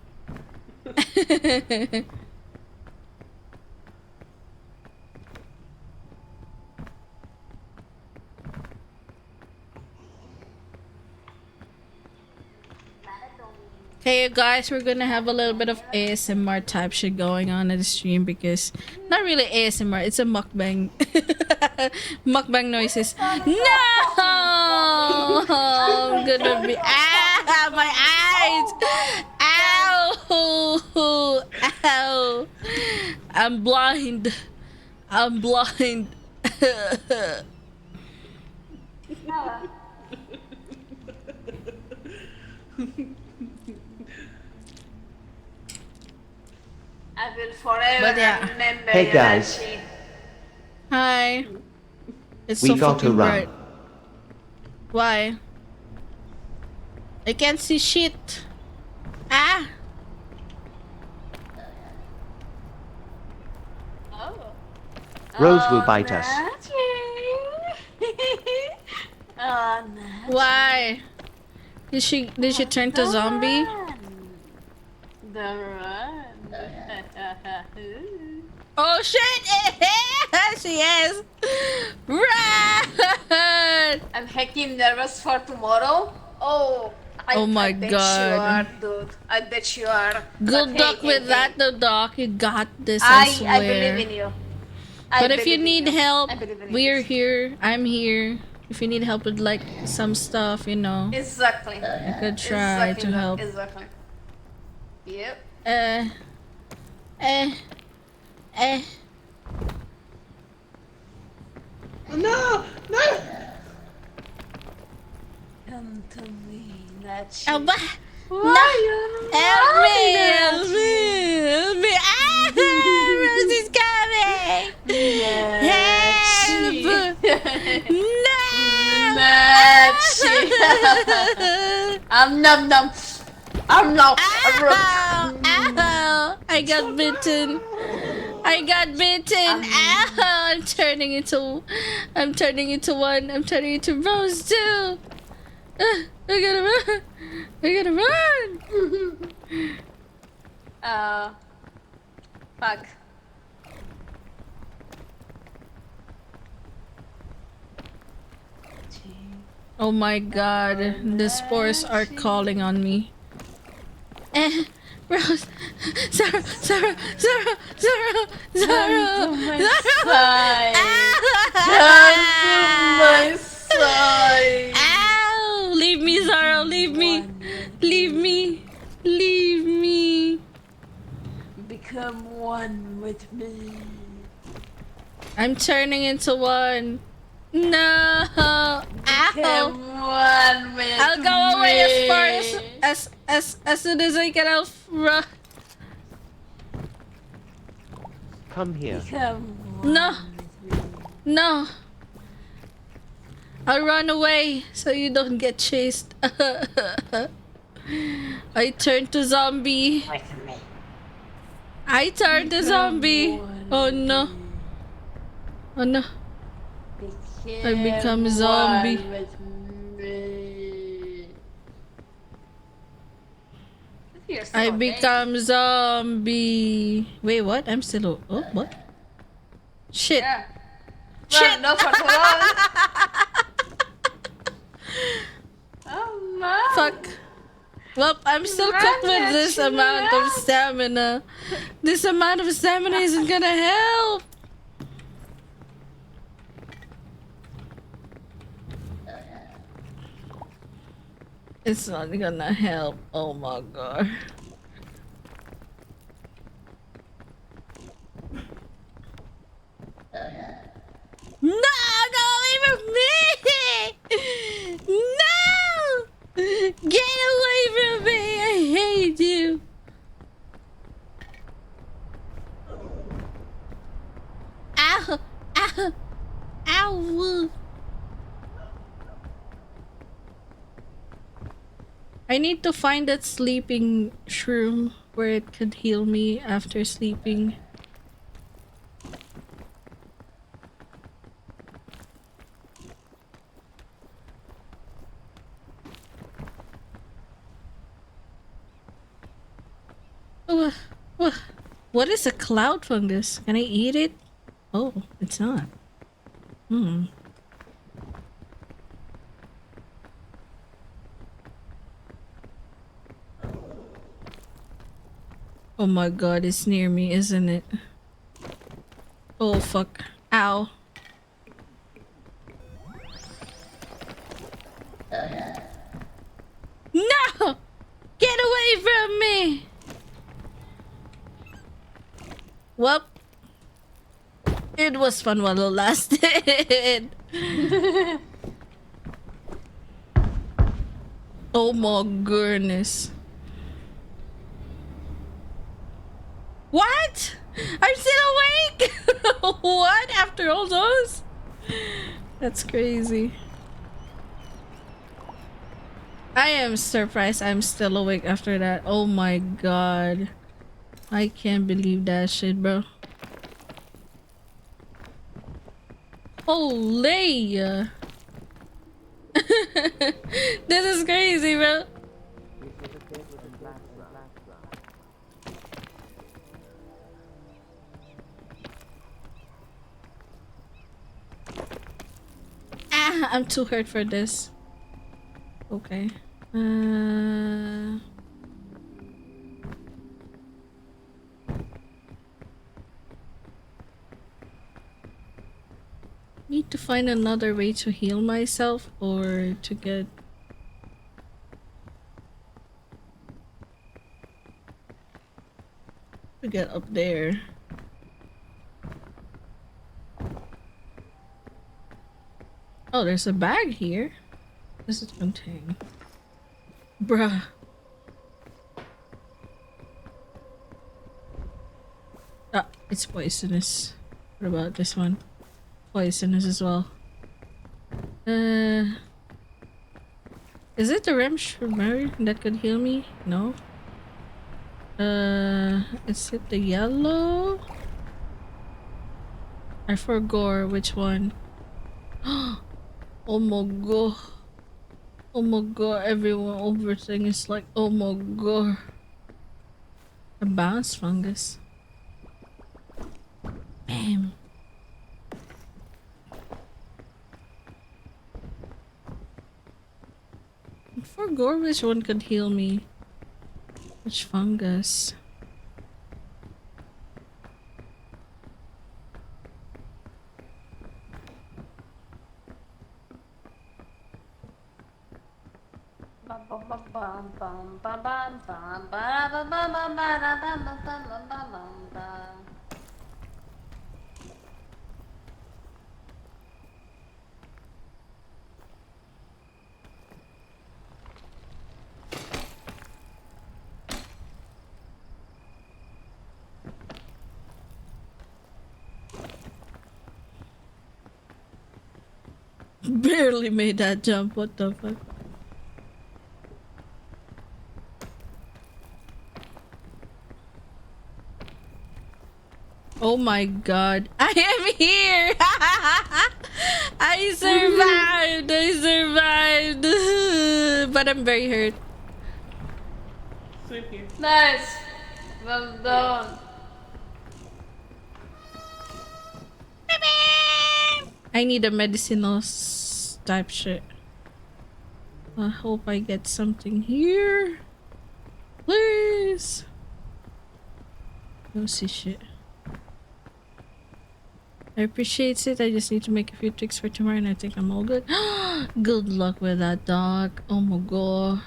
Hey you guys, we're gonna have a little bit of ASMR type shit going on in the stream because not really ASMR, it's a mukbang. Mukbang noises. No! I'm gonna be my eyes! Ow! Ow! I'm blind. I will forever remember Hey, you, guys. Archie. Hi. It's We so got to fucking run. bright. Why? I can't see shit. Ah! Rose will bite us. Oh, Why? Did she turn to zombie? the run. Oh shit! She is! Run! I'm heckin' nervous for tomorrow. Oh, Oh my I bet God. you are, dude. I bet you are. Good But luck hey, with hey, that, hey. though, Doc. You got this, I swear. I believe in you. But if you need help, I believe in we're you. here. I'm here. If you need help with like some stuff, you know, Exactly. I could try Exactly, to dude. help. Exactly. Yep. No! No! Come to me, Nachi. Oh, but Why help me! Nachi? Ah, Rose is coming! Help! No! Nachi. Num num. No. Ow! Ow! I got bitten. Ow! I'm turning into one. I'm turning into Rose too. I gotta run. Fuck. Oh my god, the spores are calling on me. Rose, Zara. Come to my side. Ow! Leave me, Zara. Leave me. Become one with me. I'm turning into one. No. Ow. Become one as soon as I get out, Come here. no, no. I'll run away so you don't get chased. I turned to zombie. I turned to zombie. Oh no. Oh no. I become zombie. I become zombie. Wait, what? I'm still. Oh, what? Shit. Yeah. Shit. No, for too long. Oh no. Fuck. Well, I'm still cooked with this amount of stamina. This amount of stamina isn't gonna help. It's not gonna help. Oh my god. No, go away from me! No! Get away from me! I hate you! Ow! Ow! Ow! I need to find that sleeping shroom where it could heal me after sleeping. What is a cloud fungus? Can I eat it? Oh, it's not. Hmm. Oh my god, it's near me, isn't it? Oh fuck. Ow. No! Get away from me! Well, it was fun while it lasted. Oh my goodness. What? I'm still awake? What? After all those? That's crazy. I am surprised I'm still awake after that. Oh my god. I can't believe that shit, bro. Holy! This is crazy, bro. Ah, I'm too hurt for this. Okay. Need to find another way to heal myself or to get up there. Oh, there's a bag here. What does it contain? Bruh. Ah, it's poisonous. What about this one? Poisonous as well. Is it the Remshmer that could heal me? No. Is it the yellow? I forgot which one. Oh my god. Oh my god, everyone everything is like, oh my god. A bounce fungus. Bam. I forgot which one could heal me. Which fungus? Barely made that jump. What the fuck? Oh my god. I am here! I survived! I survived! But I'm very hurt. Same here. Nice. Well done. I need a medicinal type shit. I hope I get something here. Please. Don't see shit. I appreciate it. I just need to make a few tricks for tomorrow and I think I'm all good. Good luck with that, dog. Oh my god.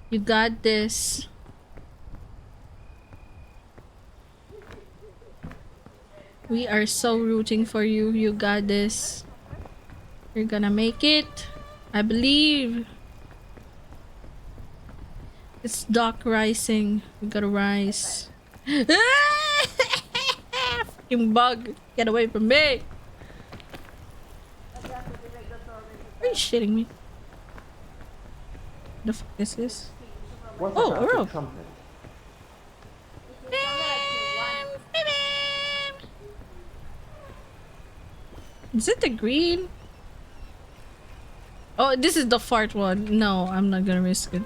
You got this. We are so rooting for you. You got this. You're gonna make it. I believe. It's dark rising. We gotta rise. Fucking bug. Get away from me. Are you shitting me? The fuck is this? Oh, a rope. Is it the green? Oh, this is the fart one. No, I'm not gonna risk it.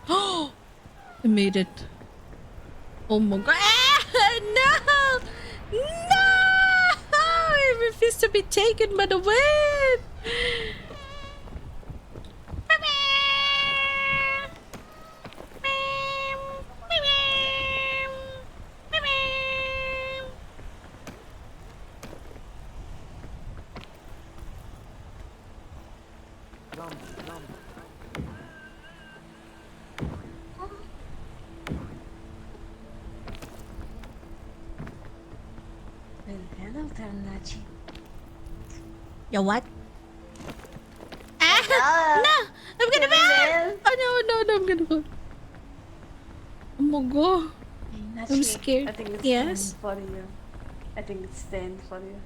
Oh, I made it. Oh my god. Ah, no! No! I refuse to be taken by the wind. Yo, what? Ah, no! I'm gonna fall! Oh no, I'm gonna fall. Oh my god. I'm scared. I think it's Yes? 10 for you. I think it's 10 for you.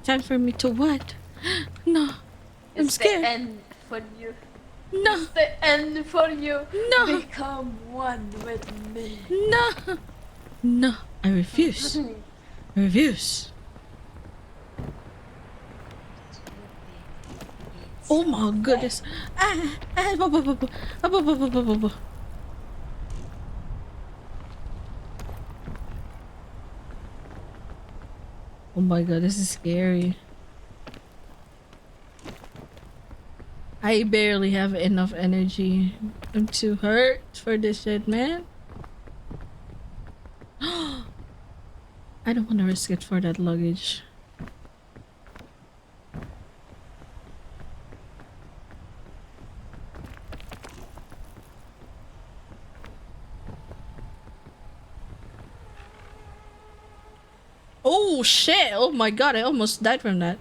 Time for me to what? No. I'm It's scared. the end for you. No. It's the end for you. No. Become one with me. No. No. I refuse. I refuse. Oh my goodness. Oh my god, this is scary. I barely have enough energy. I'm too hurt for this shit, man. I don't want to risk it for that luggage. Oh shit! Oh my god, I almost died from that.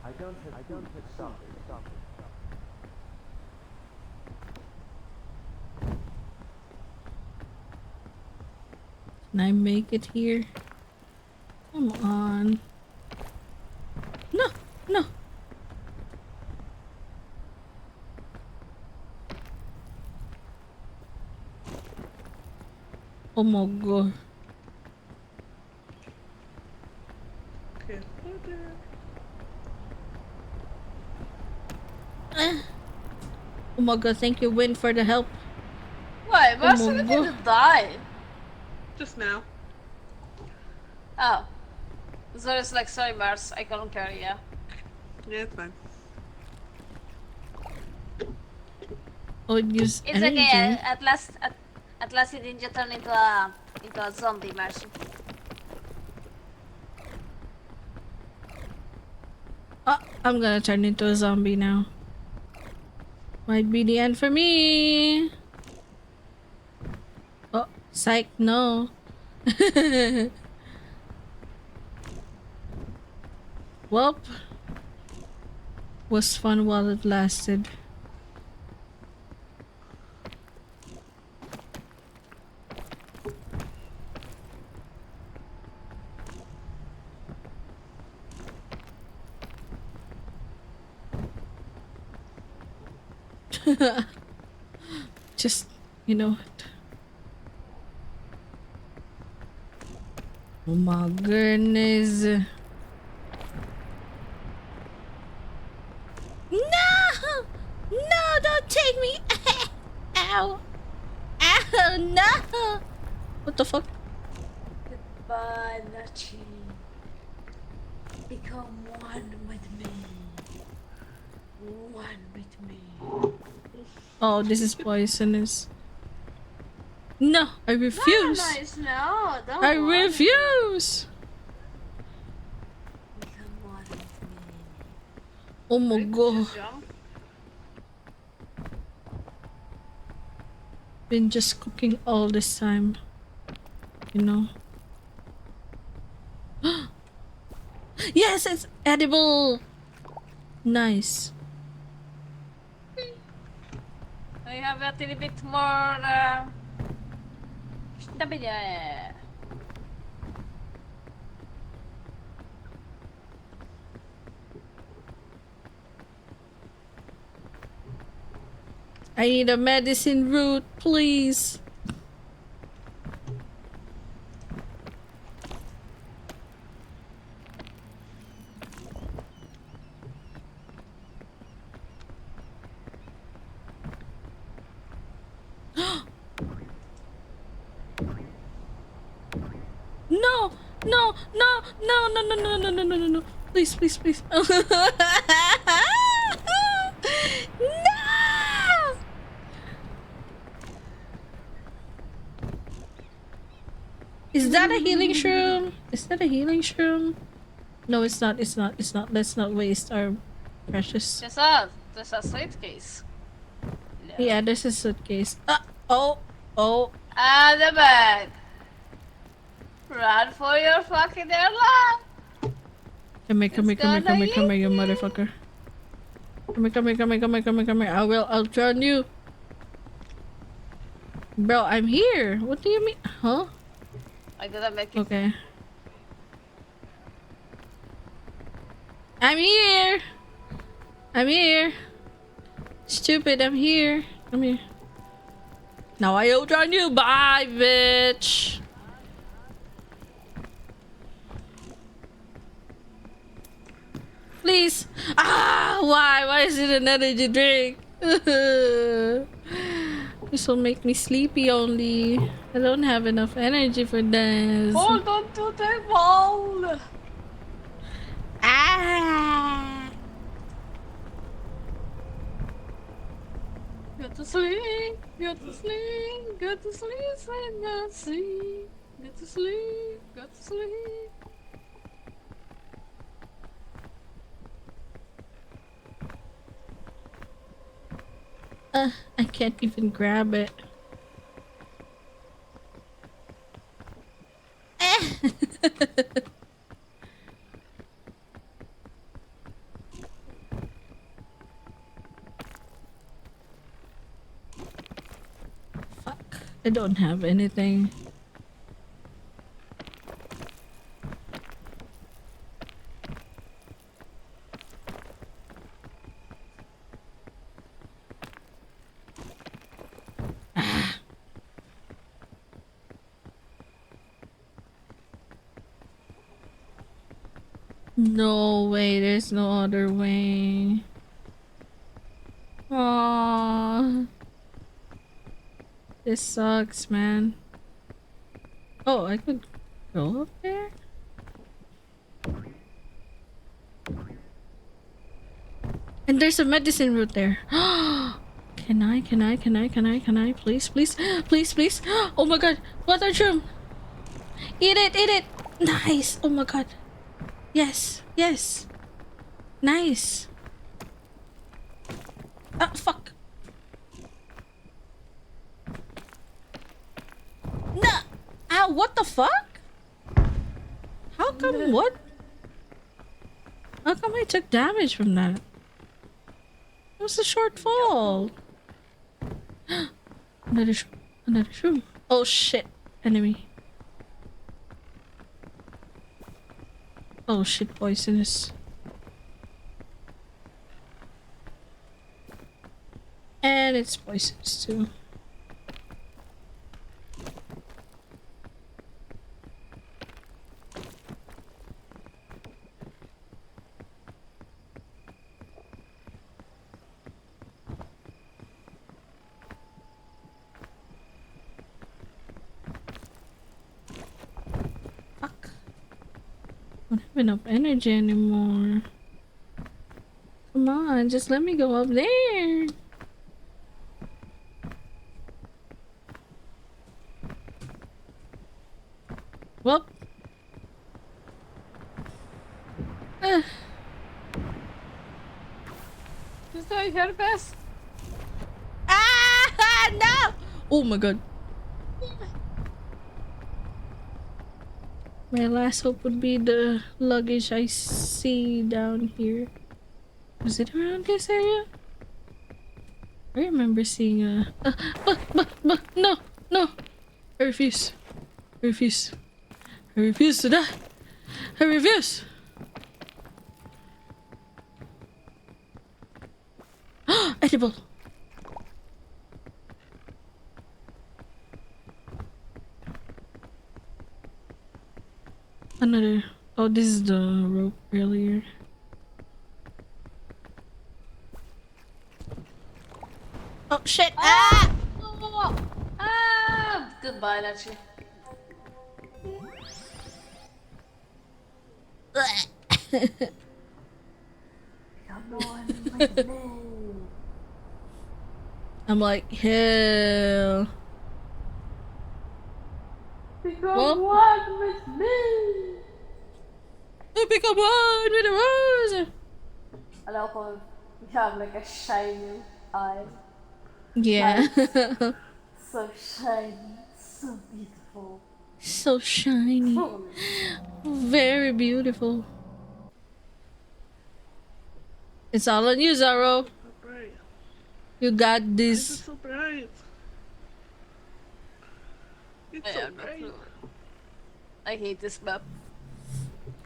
I don't hit stop it. Can I make it here? Come on. No, no. Oh my god. Okay. Oh my god, thank you, Win, for the help. Why? Oh Marcel my didn't god. die. Just now. Oh. So it's like, sorry Mars, I couldn't carry you. Yeah, it's fine. Oh, use It's energy. okay. At last he didn't just turn into a zombie, Mars. Oh, I'm gonna turn into a zombie now. Might be the end for me. Oh, psych, no. Welp. Was fun while it lasted. Just, you know what? Oh my goodness. No! No, don't take me! Ow! Ow, no! What the fuck? Goodbye, Nachi. Become one with me. One with me. Oh, this is poisonous. No, I refuse. Nice, no, don't I worry. refuse. Become one with me. Oh my god. Just jump. Been just cooking all this time. You know. Yes, it's edible. Nice. I have a little bit more stamina. I need a medicine root, please. No, no, no, no, no, no, no, no, no, no, no, no. Please, please, please. No! Is that a healing shroom? Is that a healing shroom? No, it's not. It's not. It's not. Let's not waste our precious. There's a suitcase. Yeah, there's a suitcase. Oh, oh. And the bag. Run for your fucking dear life. Come here, come here, come here, come here, come here, you motherfucker. Come here, come here, come here, come here, come here, come here. I'll drown you. Bro, I'm here. What do you mean? Huh? I didn't make it. Okay. I'm here. I'm here. Stupid, I'm here. Come here. Now I outrun you. Bye, bitch. Please. Ah, why? Why is it an energy drink? This will make me sleepy only. I don't have enough energy for this. Hold on to the wall. Ah. Go to sleep. Go to sleep. Go to sleep. And not sleep. Go to sleep. Go to sleep. I can't even grab it. Fuck. I don't have anything. No way, there's no other way. Aww. This sucks, man. Oh, I could go up there? And there's a medicine root there. Can I? Please, please, please, please. Oh my god, water shroom. Eat it, eat it. Nice. Oh my god. Yes, yes. Nice. Ah, fuck. No. Ow, what the fuck? How come what? How come I took damage from that? It was a short fall. Another shroom. Oh shit, enemy. Oh shit, poisonous. And it's poisonous too. Fuck. I don't have enough energy anymore. Come on, just let me go up there. Well. Just like her best. Ah, no! Oh my god. My last hope would be the luggage I see down here. Was it around this area? I remember seeing a... no! No! I refuse. I refuse. I refuse to die. I refuse! Edible! Another... Oh, this is the rope earlier. Oh shit! Ah! Oh! Ah! Goodbye, Nachi. Come on, with me. I'm like, hell. Become one with me. Become one with a rose. I love how you have like a shiny eye. Yeah. So shiny, so beautiful. So shiny. Very beautiful. It's all on you, Zaro. So bright. You got Why is it this. so bright? It's so bright. I hate this map.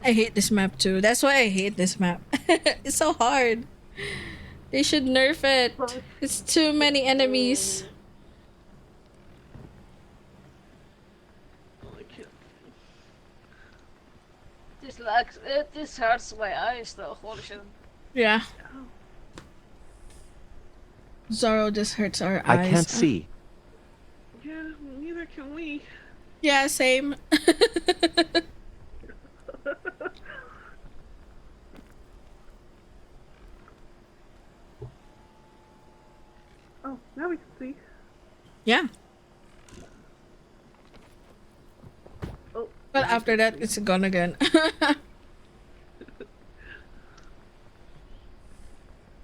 I hate this map too. That's why I hate this map. It's so hard. They should nerf it. It's too many enemies. Oh, I can't. This hurts my eyes though. Holy shit. Yeah. Ow. Zoro, this hurts our I eyes. can't see. Yeah, neither can we. Yeah, same. Oh, now we can see. Yeah. Oh. But after that, it's gone again.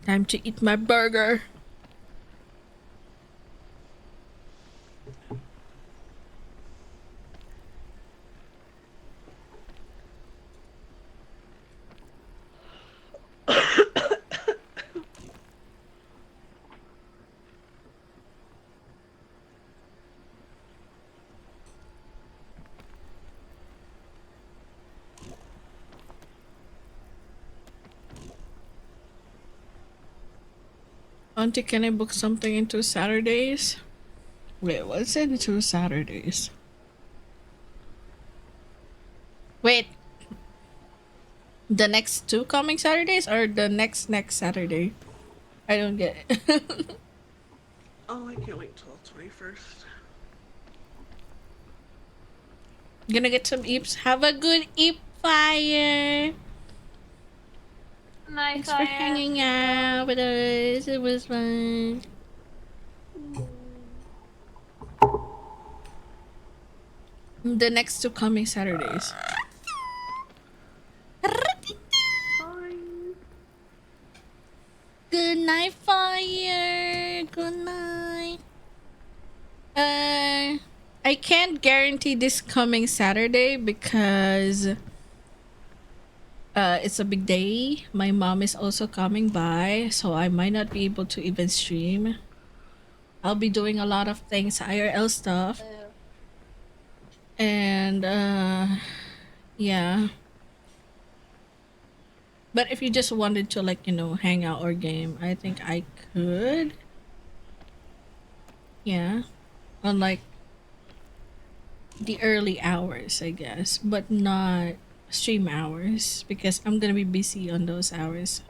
Time to eat my burger. Auntie, can I book something into Saturdays? Wait, what's into Saturdays? Wait. The next two coming Saturdays or the next Saturday? I don't get it. Oh, I can't wait till 21st. Gonna get some eeps. Have a good eep fire. Nice. Thanks for hanging out with us. It was fun. The next two coming Saturdays. Fine. Good night, fire. Good night. I can't guarantee this coming Saturday because it's a big day. My mom is also coming by, so I might not be able to even stream. I'll be doing a lot of things, IRL stuff. And yeah. But if you just wanted to like, hang out or game, I think I could. Yeah. On like the early hours, I guess, but not stream hours because I'm gonna be busy on those hours.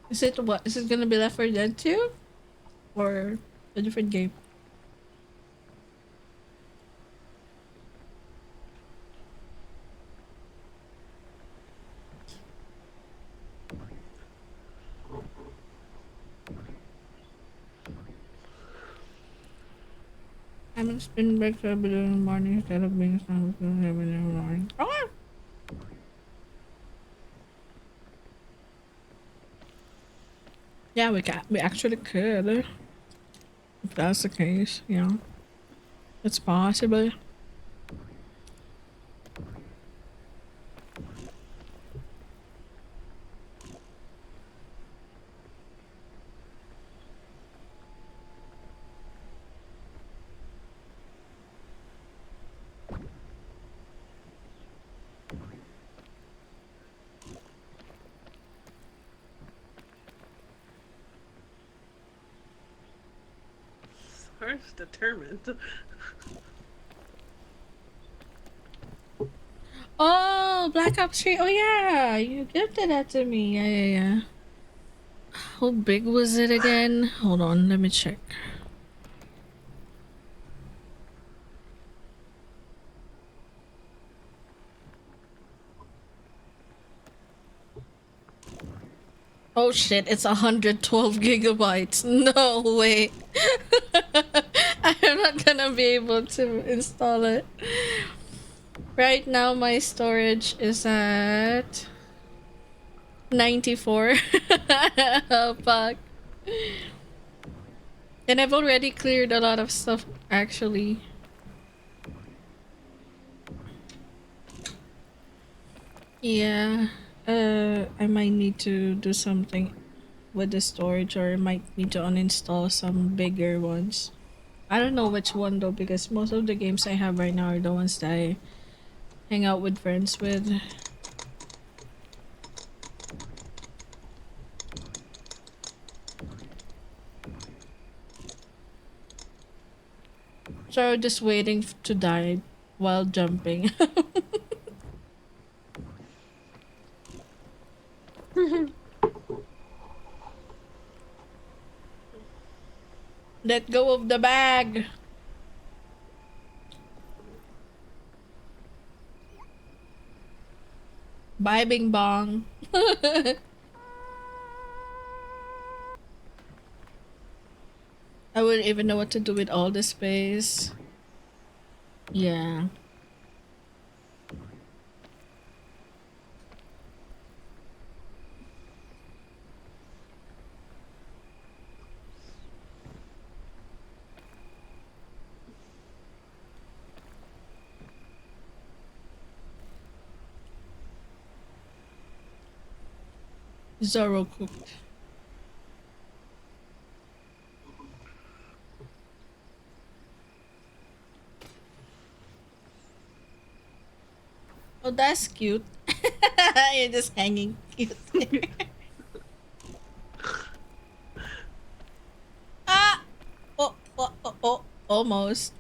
Is it what? Is it gonna be Left 4 Dead 2? Or a different game? I'm gonna spin back to in the morning instead of being in the morning. Oh! Yeah, we actually could. If that's the case, it's possible. First determined. Oh, Black Ops 3. Oh yeah, you gifted that to me. Yeah. How big was it again? Hold on, let me check. Oh shit, it's 112 gigabytes. No way. I'm not gonna be able to install it. Right now, my storage is at 94. Oh, fuck. And I've already cleared a lot of stuff, actually. Yeah. I might need to do something with the storage, or I might need to uninstall some bigger ones. I don't know which one though, because most of the games I have right now are the ones that I hang out with friends with. So just waiting to die while jumping. Let go of the bag. Bye, Bing Bong. I wouldn't even know what to do with all the space. Yeah. Zoro cooked. Oh, that's cute. You're just hanging cute there. Ah! Oh, almost.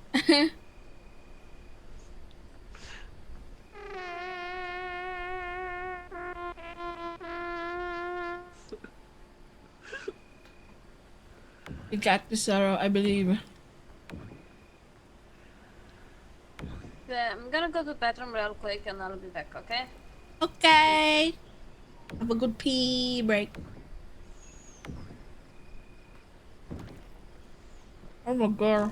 You got this, Zoro, I believe. the bathroom real quick and I'll be back, okay? Okay. Have a good pee break. Oh my god.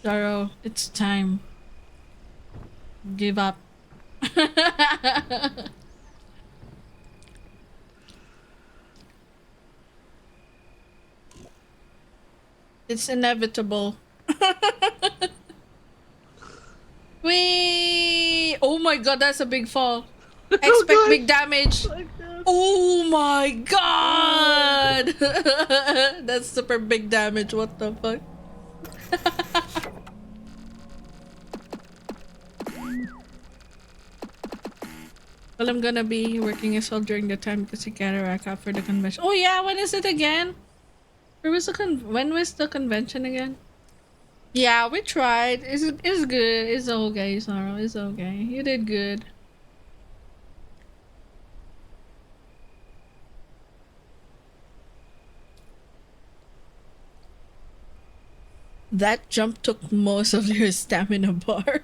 Zaro, it's time. Give up. It's inevitable. Wee! Oh my god, that's a big fall. Expect big damage. Oh my god! That's super big damage. What the fuck? Well, I'm gonna be working as well during the time because I gotta rack up for the convention. Oh yeah, when is it again? When was the convention again? Yeah, we tried. It's good. It's okay, Sorrow. It's okay. You did good. That jump took most of your stamina bar.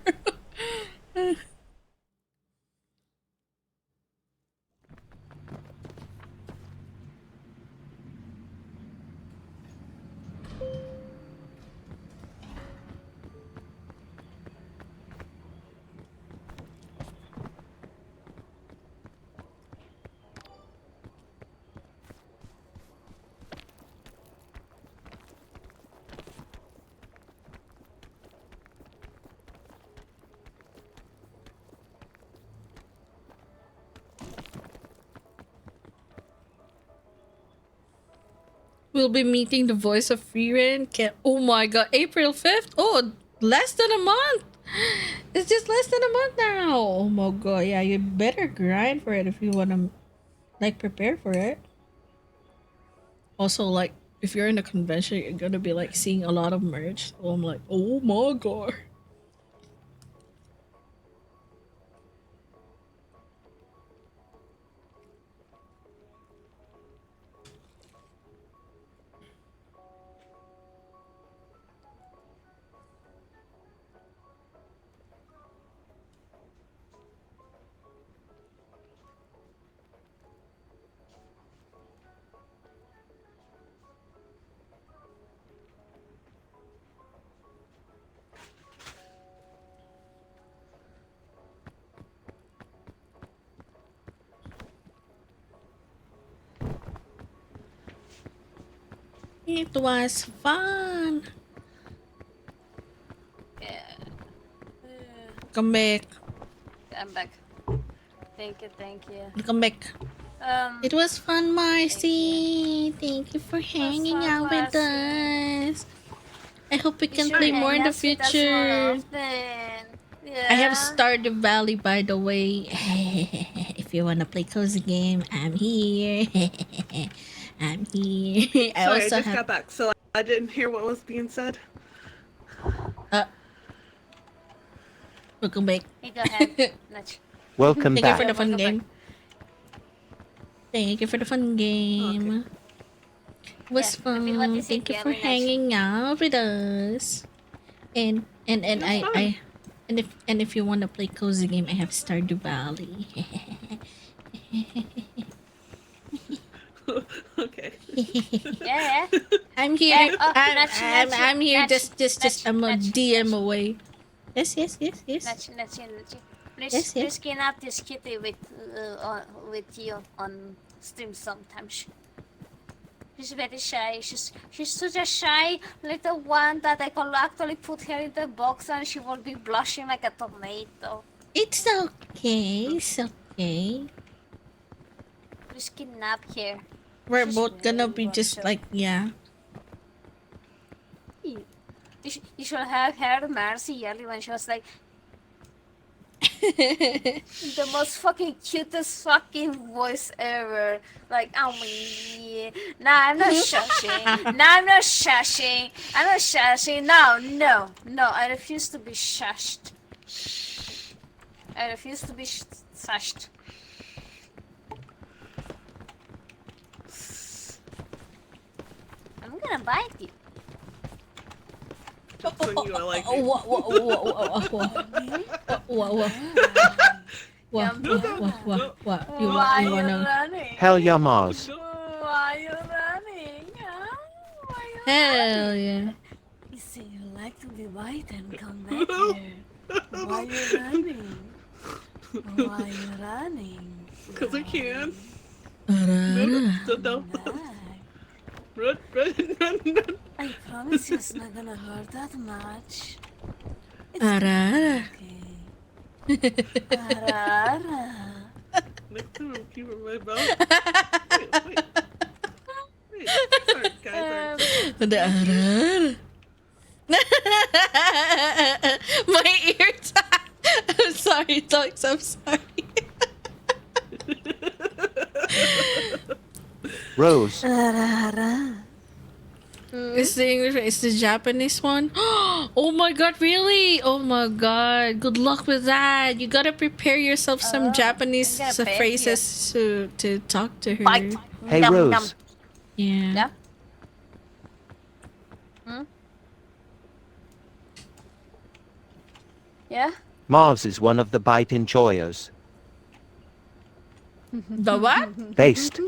We'll be meeting the voice of Freeran. Oh my god, April 5th? Oh, less than a month! It's just less than a month now! Oh my god, yeah, you better grind for it if you wanna, like, prepare for it. Also, like, if you're in a convention, you're gonna be, like, seeing a lot of merch. So I'm like, oh my god. It was fun. Yeah. Come back. I'm back. Thank you, thank you. Come back. It was fun, Marcy. Thank you for hanging out with us. I hope we can play more in the future. Yeah. I have Stardew Valley, by the way. If you wanna play cozy game, I'm here. I'm here. I Sorry, I also just have. got back, so I didn't hear what was being said. Welcome back. Hey, go ahead. Nudge. Welcome Thank you for back. the fun game. Thank you for the fun game. It was Yeah, if you want fun. to see Thank you for Gary, Nudge. hanging out with us. And if you wanna play cozy game, I have Stardew Valley. Okay. Yeah. I'm here. Yeah, oh, Nudge, I'm here. Nudge, Just I'm a Nudge, DM Nudge. away. Yes. Nudge. Please, Yes. please kidnap this kitty with you on stream sometimes. She's very shy. She's such a shy little one that I can actually put her in the box and she will be blushing like a tomato. It's okay. It's okay. Please kidnap her. We're She's both gonna very be just wonderful. like, yeah. You should have heard Marcy yelling when she was like, The most fucking cutest fucking voice ever. Like, oh yeah. Nah, I'm not shushing. Nah, I'm not shushing. I'm not shushing. No, no, no. I refuse to be shushed. I refuse to be shushed. I'm gonna bite you. So you are like, What? You Why you wanna? running? Hell yeah, Mars. Why you running? Huh? Why you Hell yeah. You say you like to be white and come back here. Why you running? Why you running? because I can. Arara. No. Back. Run. I promise you it's not gonna hurt that much. It's Arara. okay. Arara. Next time I'm keeping my mouth. Wait. Sorry, guys. Ada arara. My ears. I'm sorry, dogs. I'm sorry. Rose, It's the English. It's the Japanese one. Oh my god! Really? Oh my god! Good luck with that. You gotta prepare yourself some Japanese I'm gonna pay phrases to talk to her. Bite. hey Nom, Rose, nom. Yeah. Yeah? Hmm? Yeah? Mars is one of the bite enjoyers. The what? Based.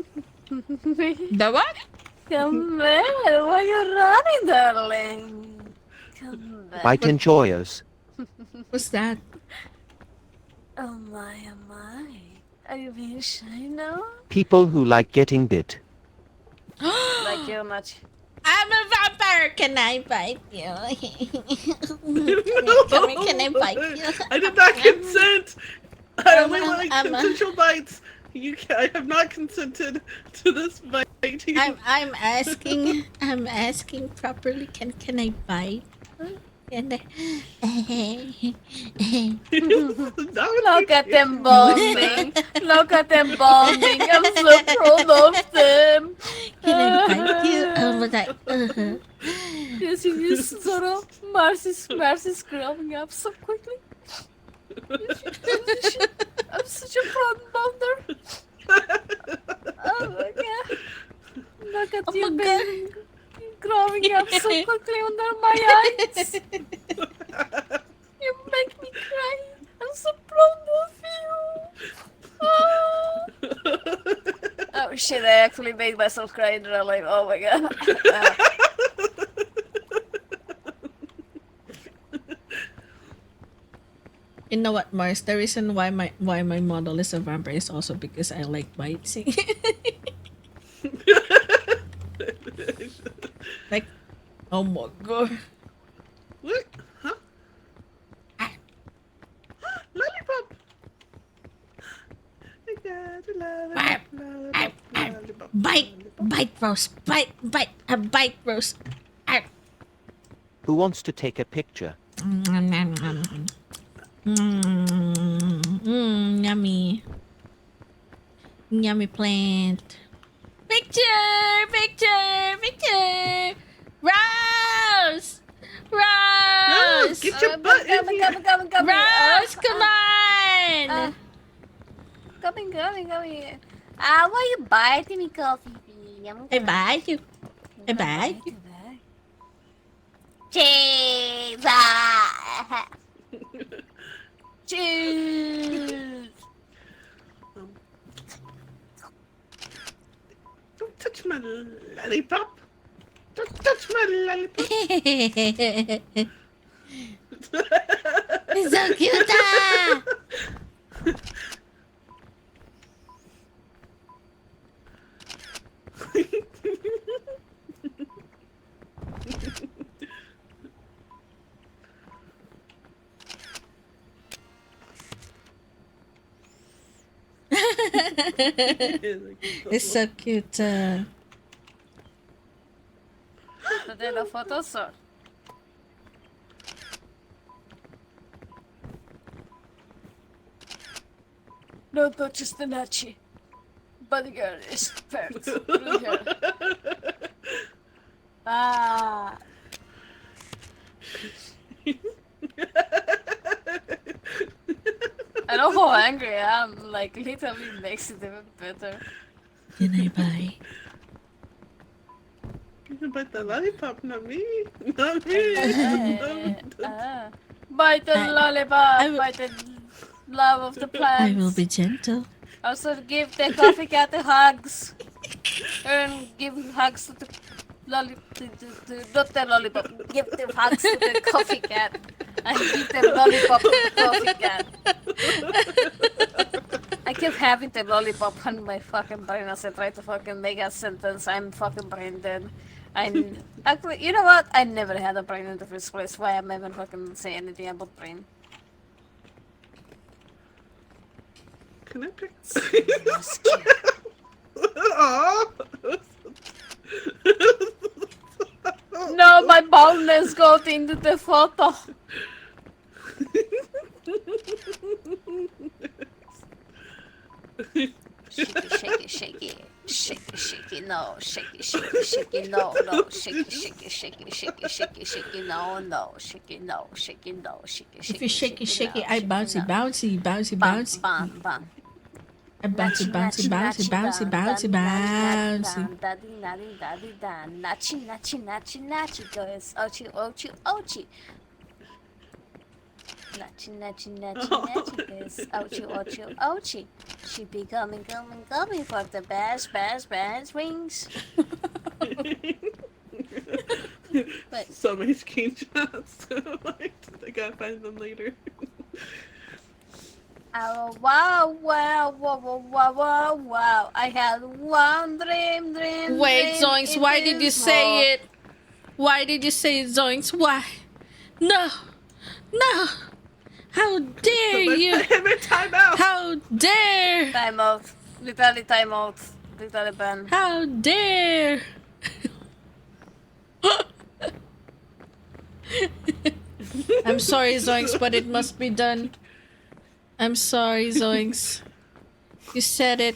The what? Come back. Why you running, darling? Come back. Bite enjoyers. What's that? Oh my. Are you being shy now? People who like getting bit. Like you much. I'm a vampire. Can I bite you? Can I bite you? I did not consent. I only Um, like um, consensual bites. I have not consented to this biting. I'm asking properly. Can I bite? Can I? Look at them bonding. Look at them bonding. I'm so proud of them. Can I bite you? Oh, but You see this sort of Marcy's growing up so quickly. I'm such a proud mother. Oh my god. Look at you, baby. Growing up so quickly under my eyes. You make me cry. I'm so proud of you. Oh shit, I actually made myself cry in real life. Oh my god. You know what, Mars? The reason why my model is a vampire is also because I like biting. Like, oh my god. What? Huh? Lollipop. I got a lollipop. Bite, Rose. Bite, Rose. Who wants to take a picture? Yummy. Yummy plant. Picture! Rose! Rose, get your butt in here. Coming. Rose, come on! Coming. Why you biting me, Coffee? I bite you. I bite you. Cheese! Cheese! Don't touch my lollipop. Don't touch my lollipop. It's so cute! It's so cute. De la foto sor. No touches the nachi. Bodyguard is pert. Ah. I know how angry I am. Like, literally makes it even better. Can I buy? You can bite the lollipop, not me. Not me. Bite the lollipop. I will- Bite the love of the I plants. will be gentle. Also give the coffee cat the hugs. And give hugs to the not the lollipop. Give the hugs to the coffee cat. And give the lollipop to the coffee cat. I keep having the lollipop on my fucking brain as I try to fucking make a sentence. I'm fucking brain dead. Actually, you know what? I never had a brain in the first place. Why am I even fucking saying anything about brain? Can I pick? No, my baldness got into the photo. Shaky, shaky, shaky, shaky, no, shaky, shaky, shaky, no, shaky, shaky, shaky, shaky, shaky, shaky, no, shaky, no, shaky, no, shaky, shaky. If you shake it, I bouncy, no. bouncy, bouncy, Bam, bouncy. bam, bam. I bouncy, bouncy, bouncy, bouncy, bouncy, bouncy. Daddy, daddy, daddy, da. Nachi, nachi, nachi, nachi, goes. Ochi, ochi, ochi. Nachi, nachi, nachi, nachi, goes. Ochi, ochi, ochi. She be coming, coming, coming for the bass, bass, bass wings. But So many screenshots. I gotta find them later. oh, wow, wow, wow, wow, wow, wow, wow. I had one dream. Wait, dream, Zoinks, it why did you is say more. it? Why did you say it, Zoinks? Why? No! No! How dare you! Every time out. How dare! Time out. Literally time out. Literally ban. How dare! I'm sorry, Zoinks, but it must be done. I'm sorry, Zoinks. You said it.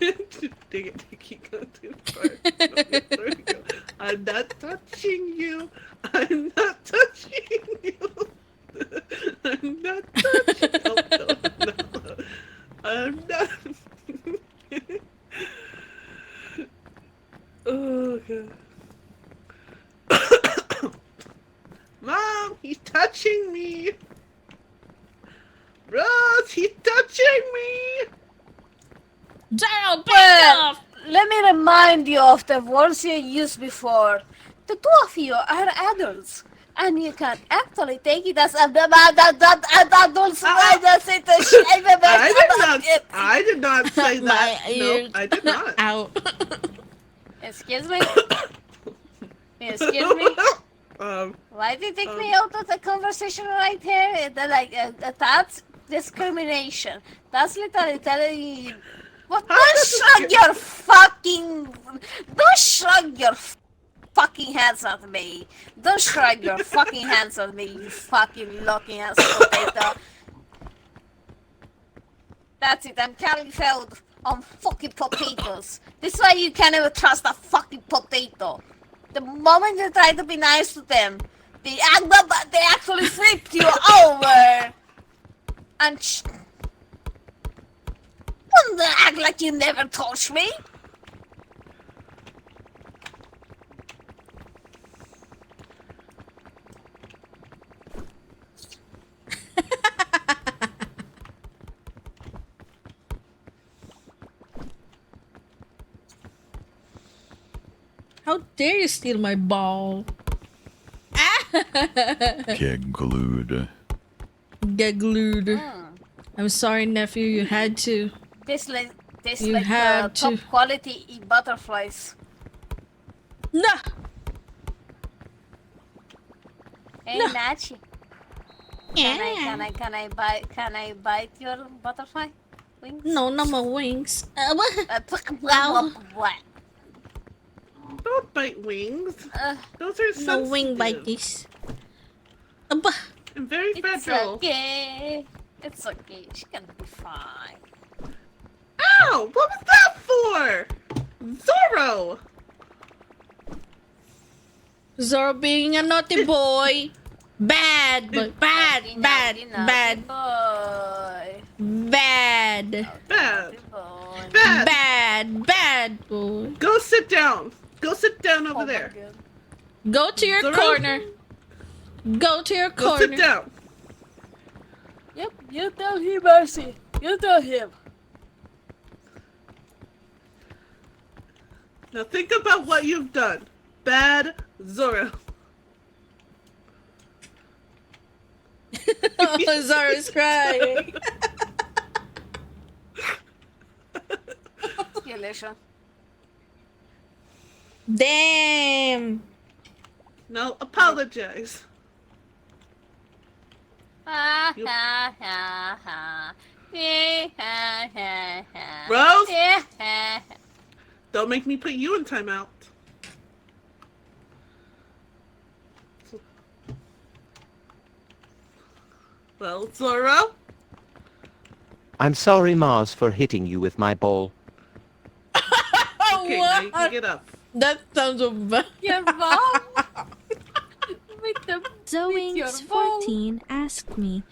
Dang it, Nikki, go too far. There we go. I'm not touching you. I'm not touching you. I'm not touching you. Oh, no. I'm not. Oh, God. Mom, he's touching me. Rose, he's touching me. Daryl, back Well, off! let me remind you of the words you used before. The two of you are adults, and you can actually take it as adults. I did not say that. My No, ears. I did not. Ow. Excuse me? Excuse me? Why did you take me out of the conversation right here? That's discrimination. That's literally telling you. What? Don't shrug your fucking hands at me. Don't shrug your fucking hands at me, you fucking looking ass potato. That's it, I'm carrying failed on fucking potatoes. This is why you can't ever trust a fucking potato. The moment you try to be nice to them, they actually flip you over. And don't act like you never touched me. How dare you steal my ball? Get glued. Get glued. I'm sorry, nephew, you had to. This You like have top to. quality butterflies. No! Hey, No. Nachi. Can I bite your butterfly wings? No, not my wings. Wow. Don't bite wings. Those are No wing sensitive. like this. I'm very It's fragile. okay. It's okay. She can be fine. Ow! What was that for? Zoro! Zoro being a naughty boy. Bad boy. Bad, Naughty, bad, naughty, bad, boy. bad, Bad. Naughty boy. Bad. bad, bad boy. Go sit down. Go sit down Oh over my there. God. Go to your Zoro? corner. Go to your Go corner. sit down. Yep, you tell him, Mercy. You tell him. Now think about what you've done. Bad Zoro. Oh, Zoro's crying. Yeah, Lisha. Damn. Now apologize. Ha You- ha ha ha. Yeah, ha ha ha. Rose? Yeah, ha ha. Don't make me put you in timeout. Well, Zoro? I'm sorry, Mars, for hitting you with my ball. Okay, now you What? can get up. That sounds so bad. Your mom? With your Zoinks14 asked me,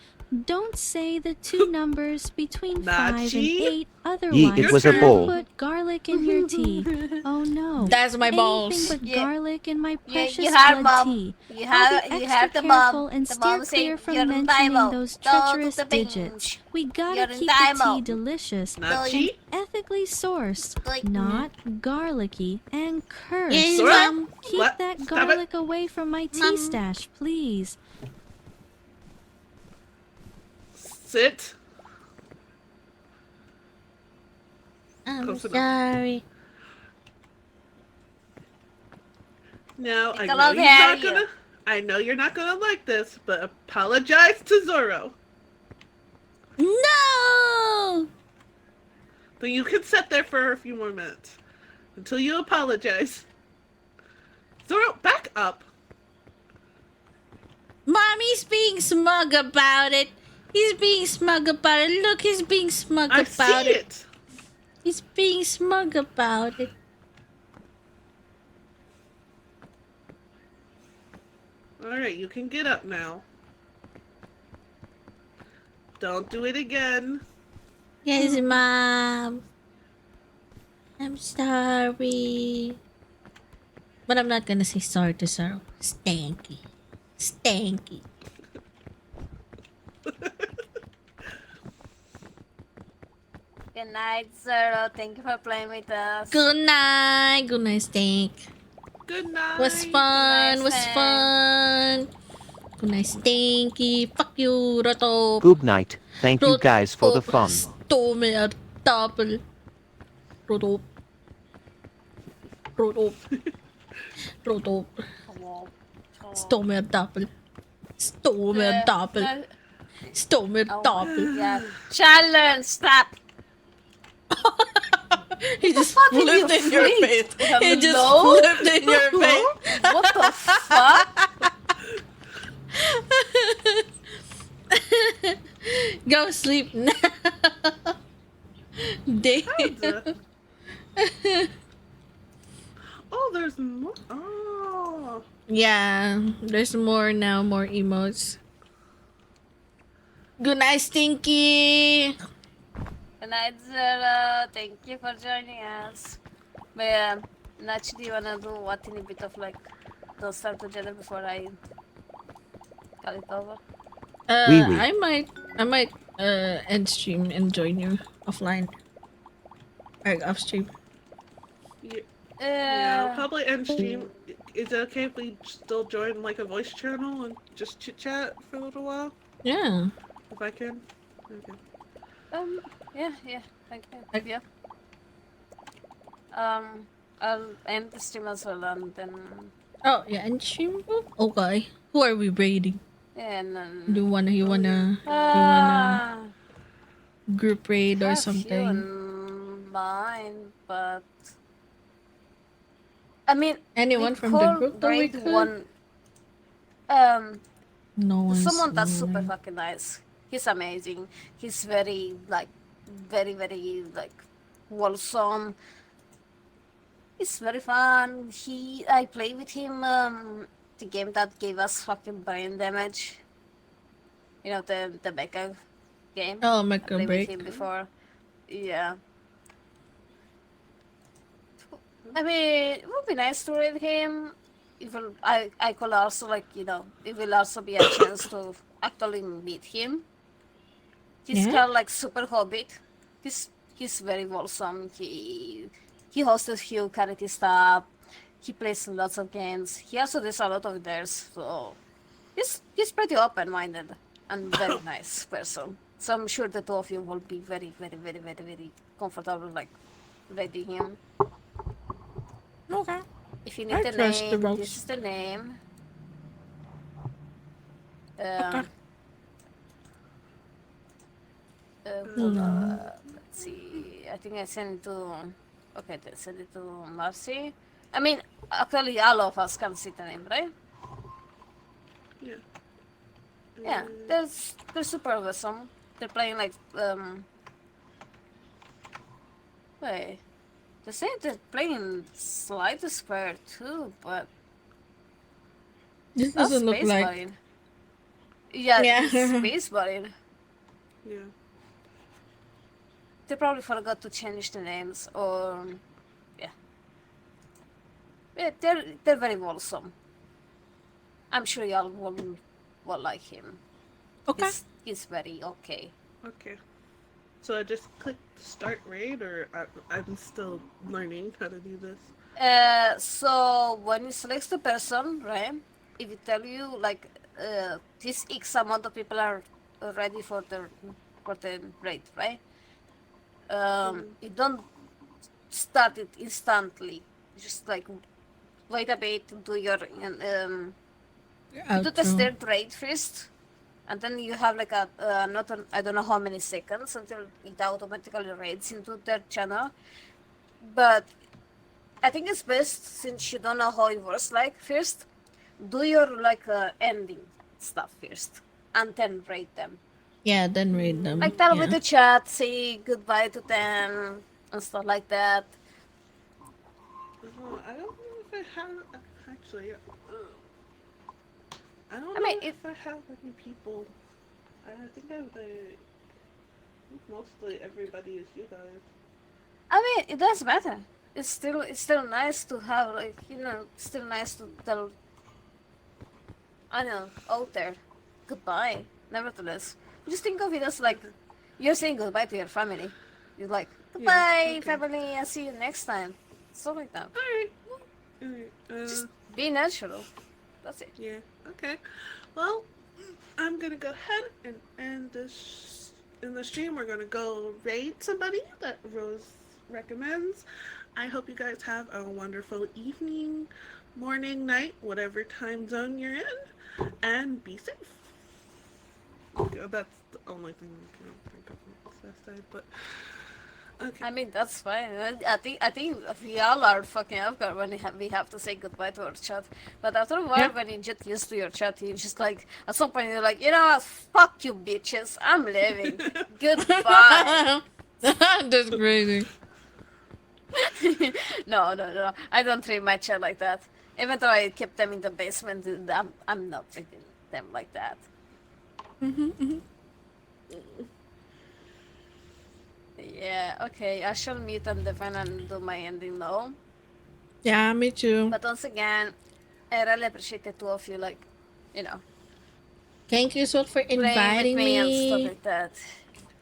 don't say the two numbers between 5 and Nachi? 8, Yee, otherwise it was a you'll ball. put garlic in your tea. Oh no. That's my Anything balls. but Yeah. garlic in my precious you heard, blood Mom. tea. You I'll have, be you extra have the careful mom. and The steer mom clear said from you're in mentioning timeout. those Go to treacherous the digits. bench. We gotta You're in keep the tea timeout. delicious and Nachi? ethically sourced, Like, not garlicky and cursed. Yes, Zoro? mom. Keep What? that Stop it. garlic away from my tea Mom. stash, please. Sit. I'm Close enough. sorry. Now, Think about Harry. I know you're not gonna like this, but apologize to Zoro. No! But you can sit there for a few more minutes. Until you apologize. Zoro, back up. Mommy's being smug about it. He's being smug about it. Look, he's being smug I about see it. He's being smug about it. Alright, you can get up now. Don't do it again. Yes, mom. I'm sorry. But I'm not gonna say sorry to Zoro. Stanky. Stanky. good night, Zoro. Thank you for playing with us. Good night. Good night, Stank. Good night. Was fun. night, Was Stank. fun. Good night, Stinky. Fuck you, Roto. Good night. Thank you guys for the fun. Stormy at double. Roto. Roto. Roto. Stormy at double. Stormy at double. Stormy at double. Yeah. Challenge, stop. He just fuck did flipped you in your freak? face. He just Hello? flipped in your face. What the fuck? Go sleep now. Damn. Oh, there's more. Oh. Yeah, there's more now, more emotes. Good night, Stinky. Good night, Zero. Thank you for joining us. But Nachi, do you wanna do what in a bit of like the start together before I call it over? Oui, oui. I might end stream and join you offline. Or off stream. Yeah, I'll probably end stream. Is it okay if we still join like a voice channel and just chit chat for a little while? Yeah. If I can? Okay. Yeah, thank you. Yeah. I'll end the stream as well and then Oh yeah, end stream. Okay. Who are we raiding? and then Do you wanna group raid or have few something? in mind, but I mean Anyone we from the could group that we raid could? one No one's Someone that's super moving. fucking nice. He's amazing. He's very like very like wholesome. It's very fun. I play with him the game that gave us fucking brain damage. You know the mecha game. Oh, I make a played with break. him before. Yeah. I mean, it would be nice to read him. It will, I could also like it will also be a chance to actually meet him. He's Yeah. kind of like super hobbit. He's very wholesome. He hosts a few charity stuff. He plays lots of games. He also does a lot of theirs. So he's pretty open minded and very nice person. So I'm sure the two of you will be very comfortable like reading him. Okay. If you need I the trust the name, this ropes. is the name. Okay. Hold up. Let's see. I think I sent it to. Okay, I sent it to Marcy. I mean, actually, all of us can see the name, right? Yeah. Yeah, they're super awesome. They're playing like Wait, they say they're playing Slide the Square too, but This that's doesn't look Space like. Marine. Yeah, Yeah. this Space Marine. Yeah. They probably forgot to change the names, or yeah. Yeah, they're very wholesome. I'm sure y'all will like him. Okay. He's very okay. Okay. So I just click start raid, or I'm still learning how to do this. So when you select the person, right? If it tell you like this X amount of people are ready for the raid, right? You don't start it instantly. Just like wait a bit, do your you do the Outro. start raid first, and then you have like a not an, I don't know how many seconds until it automatically raids into their channel. But I think it's best, since you don't know how it works, like first do your like ending stuff first, and then raid them. Yeah, then read them. Like tell Yeah. with the chat, say goodbye to them and stuff like that. I don't know if I have actually. I don't I know mean, if I have any people. I think I have mostly everybody is you guys. I mean, it does matter. It's still nice to have like still nice to tell I know out there goodbye. Nevertheless, just think of it as like you're saying goodbye to your family. You're like goodbye, okay. family, and see you next time. So like that. Alright. Just be natural. That's it. Yeah. Okay. Well, I'm gonna go ahead and end this in the stream. We're gonna go raid somebody that Rose recommends. I hope you guys have a wonderful evening, morning, night, whatever time zone you're in, and be safe. Okay, that's the only thing I can think of on this side, but okay. I mean, that's fine. I think we all are fucking off guard when we have to say goodbye to our chat. But after a while, when you get used to your chat, you just like at some point you're like, you know what? Fuck you, bitches. I'm leaving. Goodbye. That's crazy. No. I don't treat my chat like that. Even though I kept them in the basement, I'm not treating them like that. Yeah, okay. I shall mute and defend and do my ending now. Yeah, me too. But once again, I really appreciate the two of you, like, Thank you so for playing with inviting me and stuff me. like that.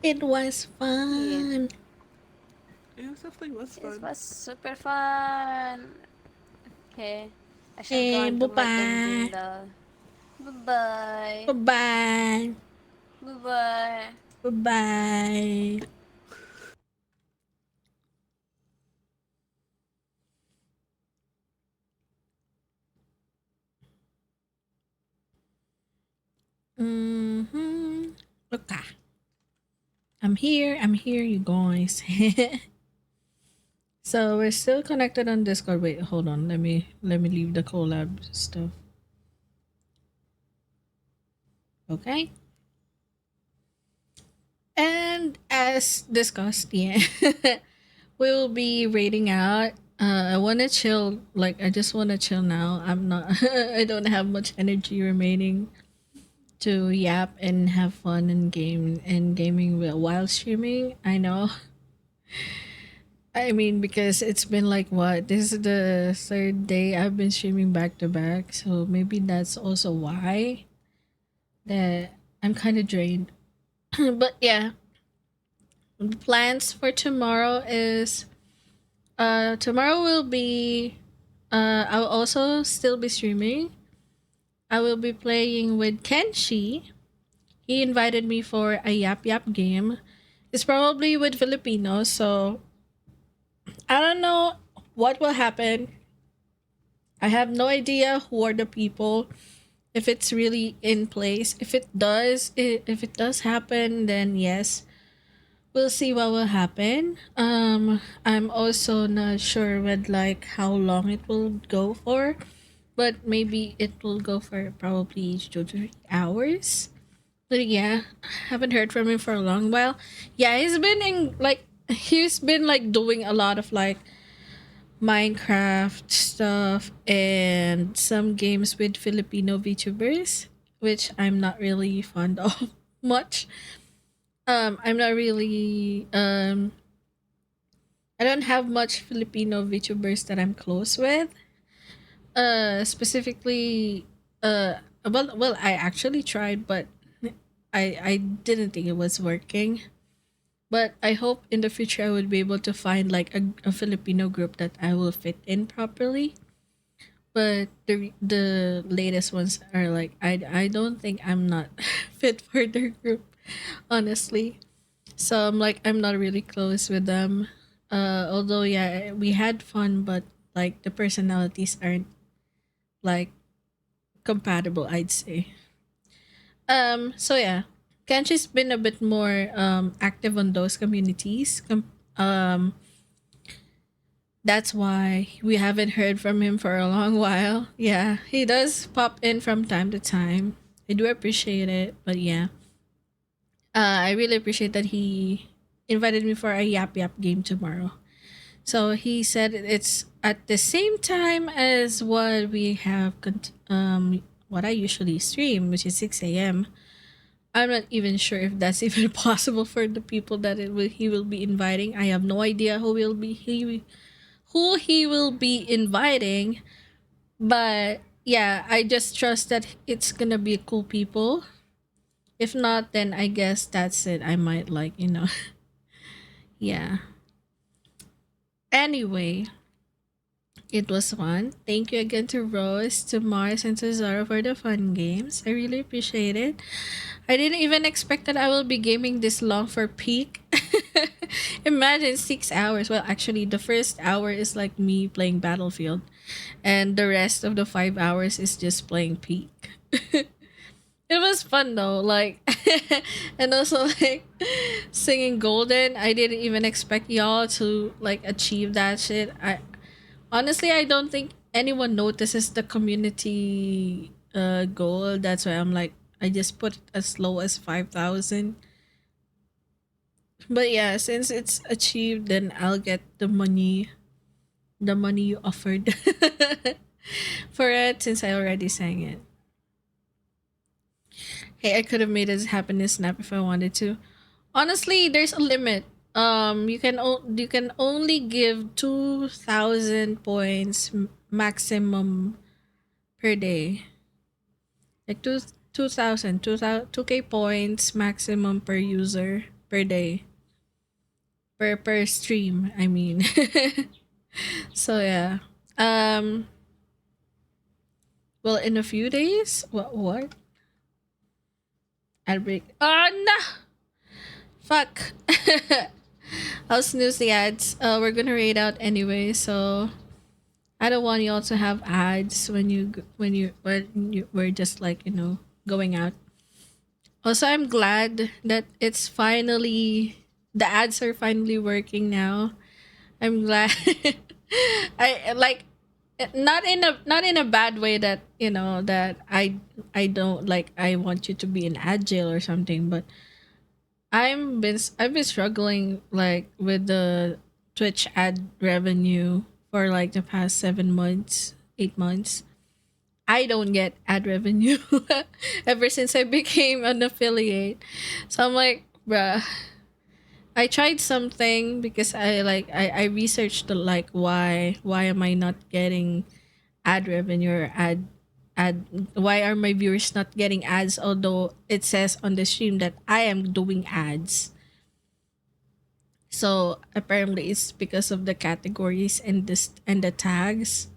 It was fun. Yeah, something was fun. It was super fun. Okay. I shall go Hey, into my bye-bye. ending now. Bye-bye. Bye-bye. Bye-bye. Bye-bye. Okay. I'm here, you guys. So we're still connected on Discord. Wait, hold on. Let me leave the collab stuff. Okay. And as discussed, yeah, we will be rating out. I want to chill. Like, I just want to chill now. I'm not, I don't have much energy remaining to yap and have fun and gaming while streaming. I know. I mean, because it's been like what? This is the third day I've been streaming back to back. So maybe that's also why that I'm kind of drained. But yeah, the plans for tomorrow is tomorrow will be I'll also still be streaming. I will be playing with Kenshi. He invited me for a Yap Yap game. It's probably with Filipinos, so I don't know what will happen. I have no idea who are the people. If it's really in place, if it does happen, then yes, we'll see what will happen. I'm also not sure with like how long it will go for, but maybe it will go for probably 2 to 3 hours. But yeah, haven't heard from him for a long while. Yeah, he's been like doing a lot of like Minecraft stuff and some games with Filipino VTubers, which I'm not really fond of much. I'm not really I don't have much Filipino VTubers that I'm close with. Specifically well I actually tried, but I didn't think it was working. But I hope in the future I would be able to find like a Filipino group that I will fit in properly. But the latest ones are like I don't think I'm not fit for their group, honestly. So I'm like I'm not really close with them. Although yeah, we had fun, but like the personalities aren't like compatible, I'd say. So yeah, Kenshi's been a bit more active on those communities. That's why we haven't heard from him for a long while. Yeah, he does pop in from time to time. I do appreciate it, but yeah. I really appreciate that he invited me for a Yap Yap game tomorrow. So he said it's at the same time as what we have what I usually stream, which is 6 a.m. I'm not even sure if that's even possible for the people that he will be inviting. I have no idea who he will be inviting, but yeah, I just trust that it's gonna be cool people. If not, then I guess that's it. I might like yeah. Anyway, it was fun. Thank you again to Rose, to Mars, and to Zara for the fun games. I really appreciate it. I didn't even expect that I will be gaming this long for peak. Imagine 6 hours. Well, actually, the first hour is like me playing Battlefield, and the rest of the 5 hours is just playing peak. It was fun though, like, and also like singing Golden. I didn't even expect y'all to like achieve that shit. I don't think anyone notices the community goal. That's why I'm like I just put it as low as 5,000. But yeah, since it's achieved, then I'll get the money you offered for it since I already sang it. Hey, I could have made a happiness snap if I wanted to. Honestly, there's a limit. You can only give 2,000 points maximum per day. Like 2K points maximum per user per day. Per stream, I mean. So yeah. Well, in a few days, what? I'll break. Oh no! Fuck. I'll snooze the ads. We're gonna raid out anyway, so I don't want y'all to have ads when you were just like going out. Also, I'm glad that it's finally the ads are finally working now. I'm glad. I like not in a bad way that that I don't like I want you to be in agile or something, but I've been struggling like with the Twitch ad revenue for like the past 7 months, 8 months. I don't get ad revenue ever since I became an affiliate. So I'm like, bruh, I tried something because I researched the, like why am I not getting ad revenue or ad why are my viewers not getting ads, although it says on the stream that I am doing ads. So apparently it's because of the categories and this and the tags.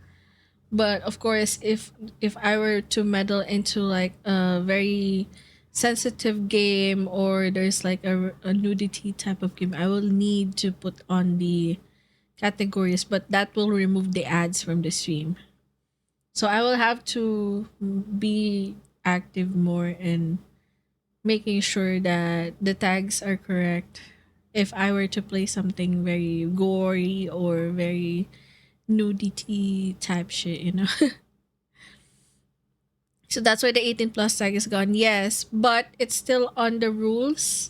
But of course, if I were to meddle into like a very sensitive game, or there's like a nudity type of game, I will need to put on the categories, but that will remove the ads from the stream. So I will have to be active more in making sure that the tags are correct if I were to play something very gory or very nudity type shit, So that's why the 18 plus tag is gone. Yes, but it's still on the rules.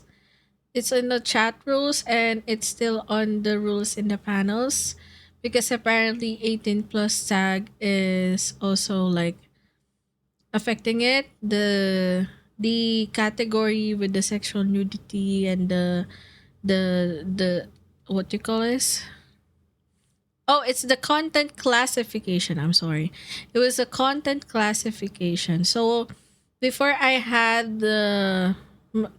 It's in the chat rules, and it's still on the rules in the panels, because apparently 18 plus tag is also like affecting it. The category with the sexual nudity and the what you call this? Oh, it's the content classification. I'm sorry. It was a content classification. So before I had the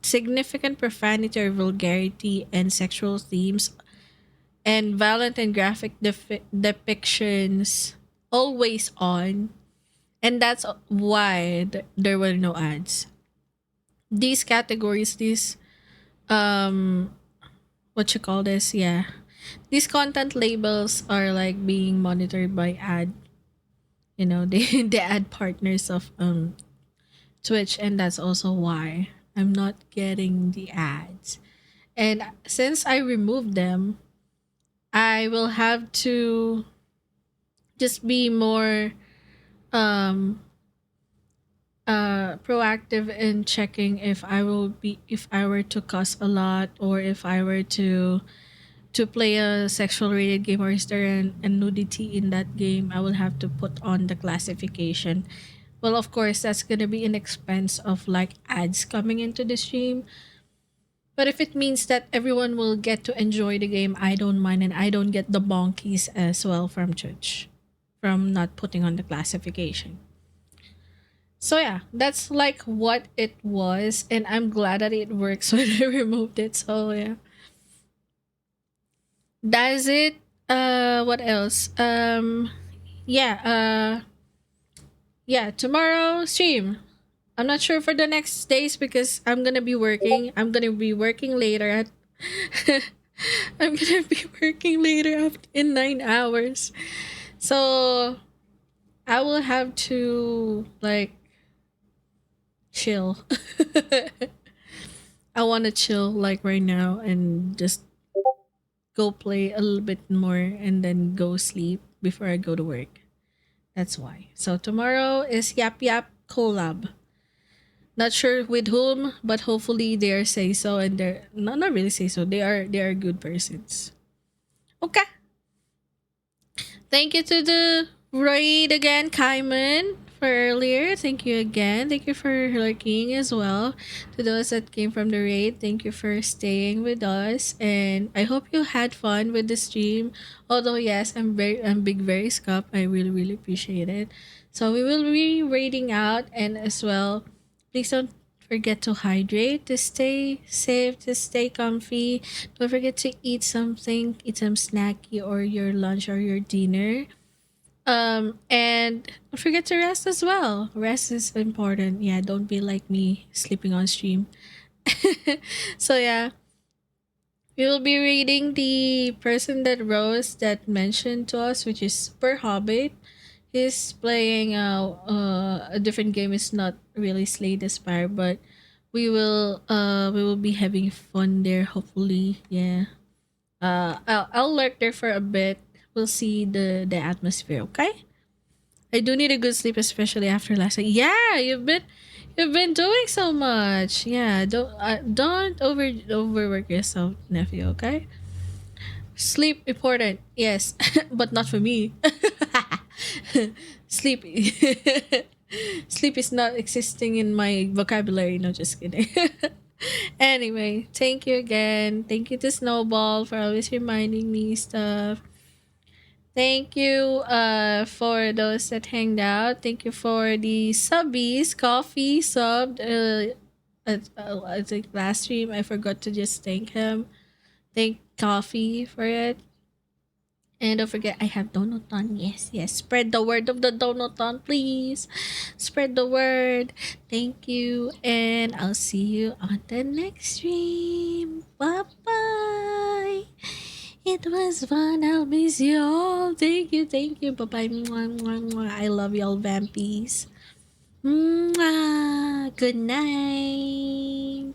significant profanity or vulgarity and sexual themes and violent and graphic depictions always on. And that's why there were no ads. These categories, these what you call this? Yeah. These content labels are like being monitored by ad, the ad partners of Twitch, and that's also why I'm not getting the ads. And since I removed them, I will have to just be more um proactive in checking if I were to cuss a lot, or if I were to play a sexual rated game, or is there a nudity in that game. I will have to put on the classification. Well, of course, that's gonna be an expense of like ads coming into the stream. But if it means that everyone will get to enjoy the game, I don't mind, and I don't get the bonkies as well from Twitch from not putting on the classification. So yeah, that's like what it was, and I'm glad that it works when I removed it. So yeah. That is it. What else? Yeah, yeah, tomorrow stream. I'm not sure for the next days because I'm gonna be working. I'm gonna be working later at I'm gonna be working later in 9 hours. So I will have to like chill. I wanna chill like right now and just go play a little bit more and then go sleep before I go to work. That's why. So tomorrow is Yap Yap collab. Not sure with whom, but hopefully they are say so, and they're not really say so. They are good persons. Okay. Thank you to the raid again, Kaiman, for earlier. Thank you again. Thank you for lurking as well. To those that came from the raid, thank you for staying with us. And I hope you had fun with the stream. Although yes, I'm big very scup. I really, really appreciate it. So we will be raiding out, and as well, please don't forget to hydrate, to stay safe, to stay comfy. Don't forget to eat something, eat some snacky or your lunch or your dinner. And don't forget to rest as well. Rest is important. Yeah, don't be like me sleeping on stream. So yeah, we will be reading the person that Rose that mentioned to us, which is Super Hobbit. He's playing a different game. It's not really Slay the Spire, but we will be having fun there. Hopefully, yeah. I'll lurk there for a bit. We'll see the atmosphere. Okay. I do need a good sleep, especially after last night. Yeah, you've been doing so much. Yeah, don't overwork yourself, nephew. Okay. Sleep important, yes, but not for me. Sleep, sleep is not existing in my vocabulary. No, just kidding. Anyway, thank you again. Thank you to Snowball for always reminding me stuff. Thank you for those that hanged out. Thank you for the subbies, coffee subbed. I think last stream I forgot to just thank him. Thank Coffee for it. And don't forget, I have Donuton. Yes, yes. Spread the word of the Donuton, please. Spread the word. Thank you. And I'll see you on the next stream. Bye bye. It was fun. I'll miss you all. Thank you. Thank you. Bye bye. I love y'all, vampies. Mwah. Good night.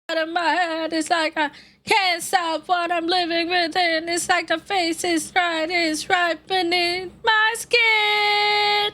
Out of my head, it's like I can't stop what I'm living within. It's like the face is right beneath my skin.